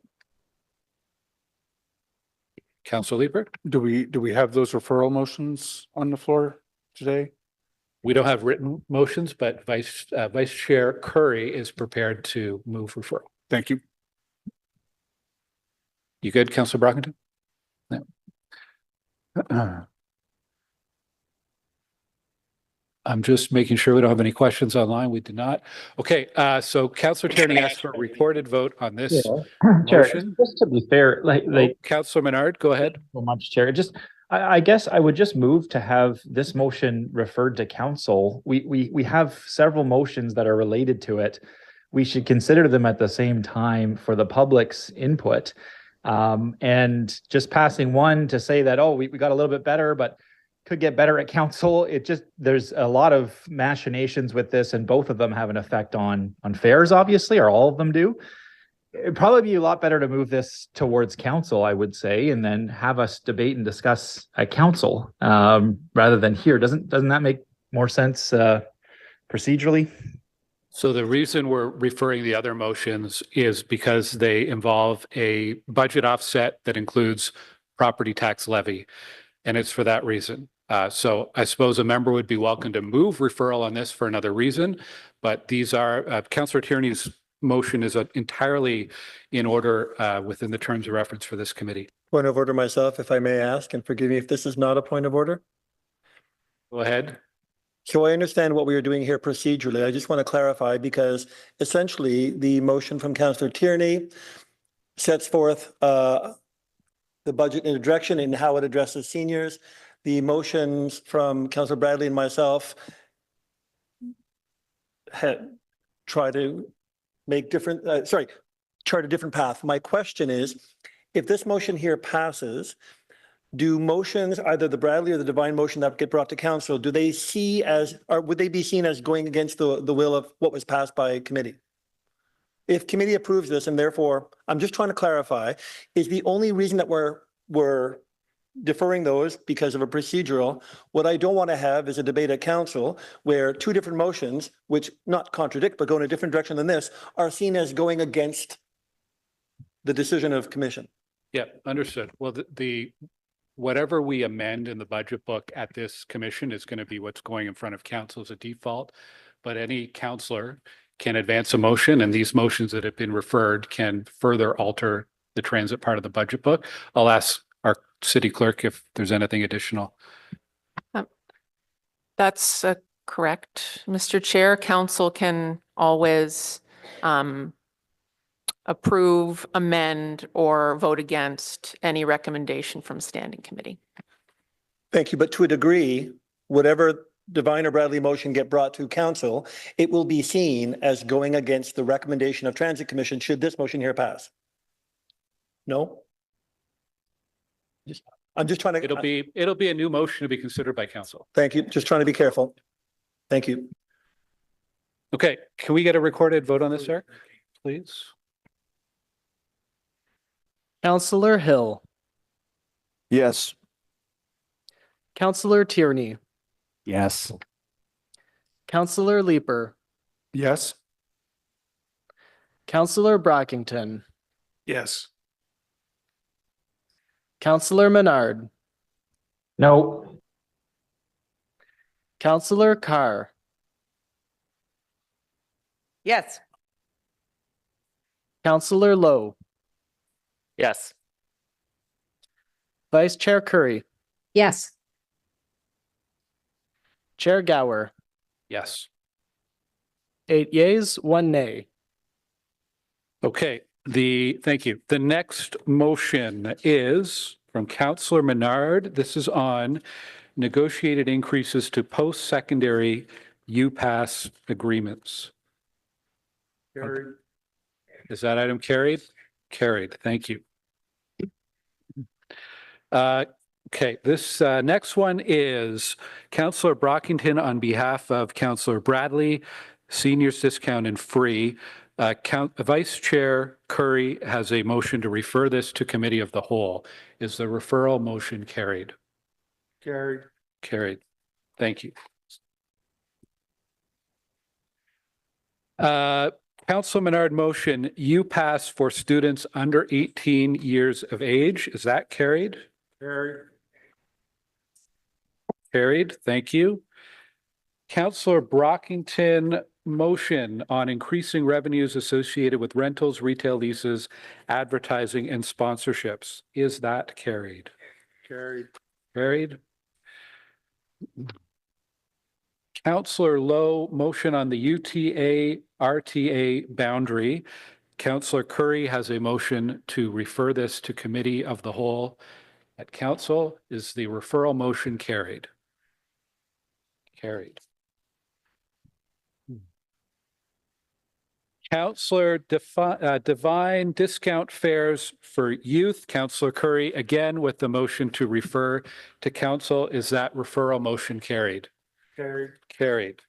Councillor Liebert? Do we have those referral motions on the floor today? We don't have written motions, but Vice Chair Curry is prepared to move referral. Thank you. You good, Councillor Brockington? No. I'm just making sure we don't have any questions online. We do not. Okay, so Councillor Tierney asked for a recorded vote on this motion. Just to be fair, Councillor Menard, go ahead. So much, Chair. I guess I would just move to have this motion referred to council. We have several motions that are related to it. We should consider them at the same time for the public's input. And just passing one to say that, oh, we got a little bit better, but could get better at council. There's a lot of machinations with this, and both of them have an effect on fares, obviously, or all of them do. It'd probably be a lot better to move this towards council, I would say, and then have us debate and discuss at council rather than here. Doesn't that make more sense procedurally? So the reason we're referring the other motions is because they involve a budget offset that includes property tax levy. And it's for that reason. So I suppose a member would be welcome to move referral on this for another reason, but these are, Councillor Tierney's motion is entirely in order within the terms of reference for this committee. Point of order myself, if I may ask, and forgive me if this is not a point of order. Go ahead. So I understand what we are doing here procedurally. I just want to clarify because essentially the motion from Councillor Tierney sets forth the budget in a direction and how it addresses seniors. The motions from Councillor Bradley and myself try to make different, chart a different path. My question is, if this motion here passes, do motions, either the Bradley or the Divine motion that get brought to council, do they see as, or would they be seen as going against the will of what was passed by committee? If committee approves this, and therefore, I'm just trying to clarify, is the only reason that we're deferring those because of a procedural? What I don't want to have is a debate at council where two different motions, which not contradict, but go in a different direction than this, are seen as going against the decision of commission. Yeah, understood. Well, the whatever we amend in the budget book at this commission is going to be what's going in front of council as a default. But any councillor can advance a motion, and these motions that have been referred can further alter the transit part of the budget book. I'll ask our city clerk if there's anything additional. That's correct, Mr. Chair. Council can always approve, amend, or vote against any recommendation from standing committee. Thank you. But to a degree, whatever Divine or Bradley motion get brought to council, it will be seen as going against the recommendation of Transit Commission should this motion here pass. No? I'm just trying to. It'll be a new motion to be considered by council. Thank you. Just trying to be careful. Thank you. Okay, can we get a recorded vote on this, sir? Please. Councillor Hill, Yes. Councillor Tierney, Yes. Councillor Leeper, Yes. Councillor Brockington, Yes. Councillor Menard, No. Councillor Carr, Yes. Councillor Lowe, Yes. Vice Chair Curry, Yes. Chair Gower, Yes. 8 yeas, 1 nay. Okay, thank you. The next motion is from Councillor Menard. This is on negotiated increases to post-secondary UPass agreements. Carried. Is that item carried? Carried. Thank you. Okay, this next one is Councillor Brockington on behalf of Councillor Bradley, seniors discount and free. Vice Chair Curry has a motion to refer this to committee of the whole. Is the referral motion carried? Carried. Carried. Thank you. Councillor Menard motion, UPass for students under 18 years of age. Is that carried? Carried. Carried. Thank you. Councillor Brockington motion on increasing revenues associated with rentals, retail leases, advertising, and sponsorships. Is that carried? Carried. Carried. Councillor Lowe motion on the UTA RTA boundary. Councillor Curry has a motion to refer this to committee of the whole at council. Is the referral motion carried? Carried. Councillor Divine discount fares for youth. Councillor Curry again with the motion to refer to council. Is that referral motion carried? Carried. Carried.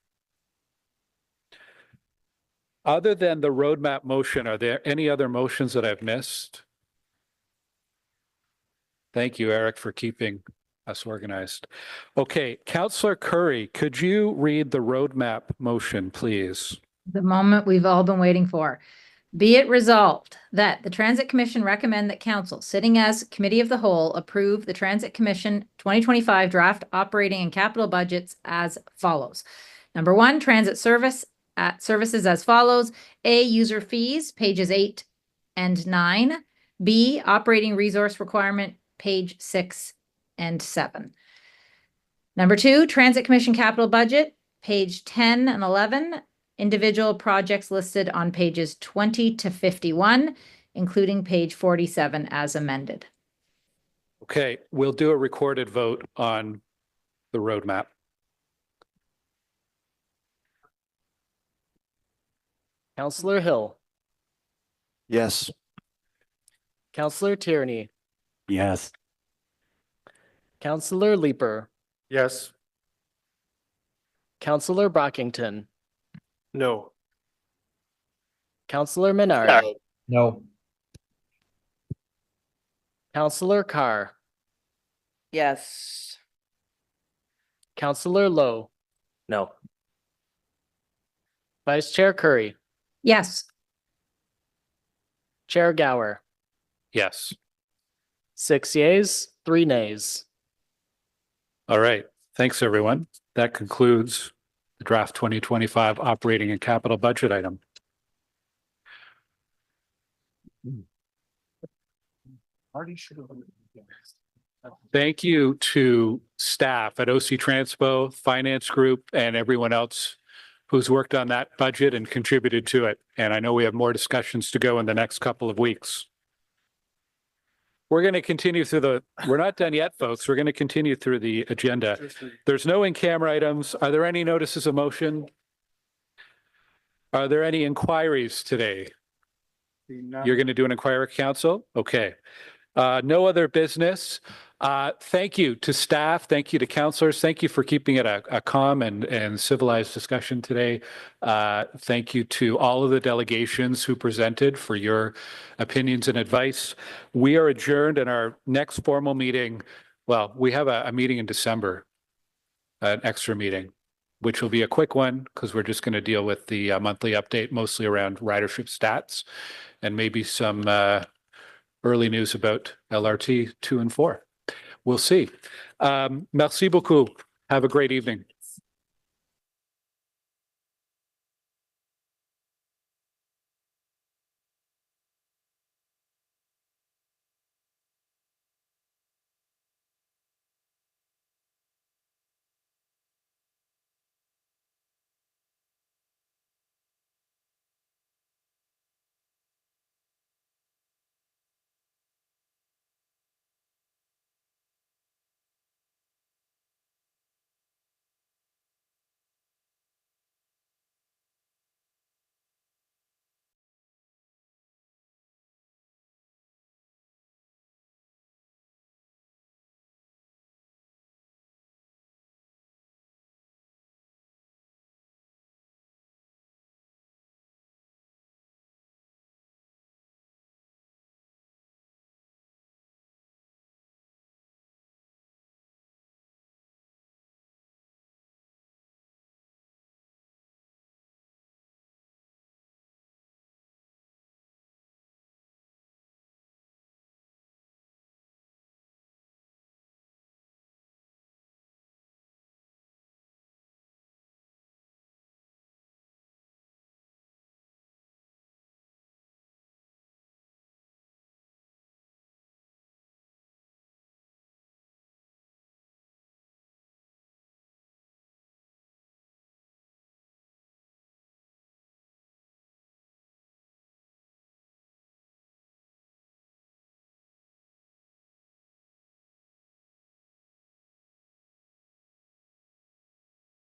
Other than the roadmap motion, are there any other motions that I've missed? Thank you, Eric, for keeping us organized. Okay, Councillor Curry, could you read the roadmap motion, please? The moment we've all been waiting for. Be it resolved that the Transit Commission recommend that council, sitting as Committee of the Whole, approve the Transit Commission 2025 draft operating and capital budgets as follows. Number one, transit services as follows. A, user fees, pages 8 and 9. B, operating resource requirement, page 6 and 7. Number two, Transit Commission capital budget, page 10 and 11. Individual projects listed on pages 20 to 51, including page 47 as amended. Okay, we'll do a recorded vote on the roadmap. Councillor Hill, Yes. Councillor Tierney, Yes. Councillor Leeper, Yes. Councillor Brockington, No. Councillor Menard, No. Councillor Carr, Yes. Councillor Lowe, No. Vice Chair Curry, Yes. Chair Gower, Yes. 6 yeas, 3 nays. All right. Thanks, everyone. That concludes the draft 2025 operating and capital budget item. Thank you to staff at OC Transpo, finance group, and everyone else who's worked on that budget and contributed to it. And I know we have more discussions to go in the next couple of weeks. We're going to continue through we're not done yet, folks. We're going to continue through the agenda. There's no in-camera items. Are there any notices of motion? Are there any inquiries today? You're going to do an inquiry, council? Okay. No other business. Thank you to staff. Thank you to councilors. Thank you for keeping it a calm and civilized discussion today. Thank you to all of the delegations who presented for your opinions and advice. We are adjourned, and our next formal meeting, well, we have a meeting in December, an extra meeting, which will be a quick one because we're just going to deal with the monthly update, mostly around ridership stats and maybe some early news about LRT 2 and 4. We'll see. Merci beaucoup. Have a great evening.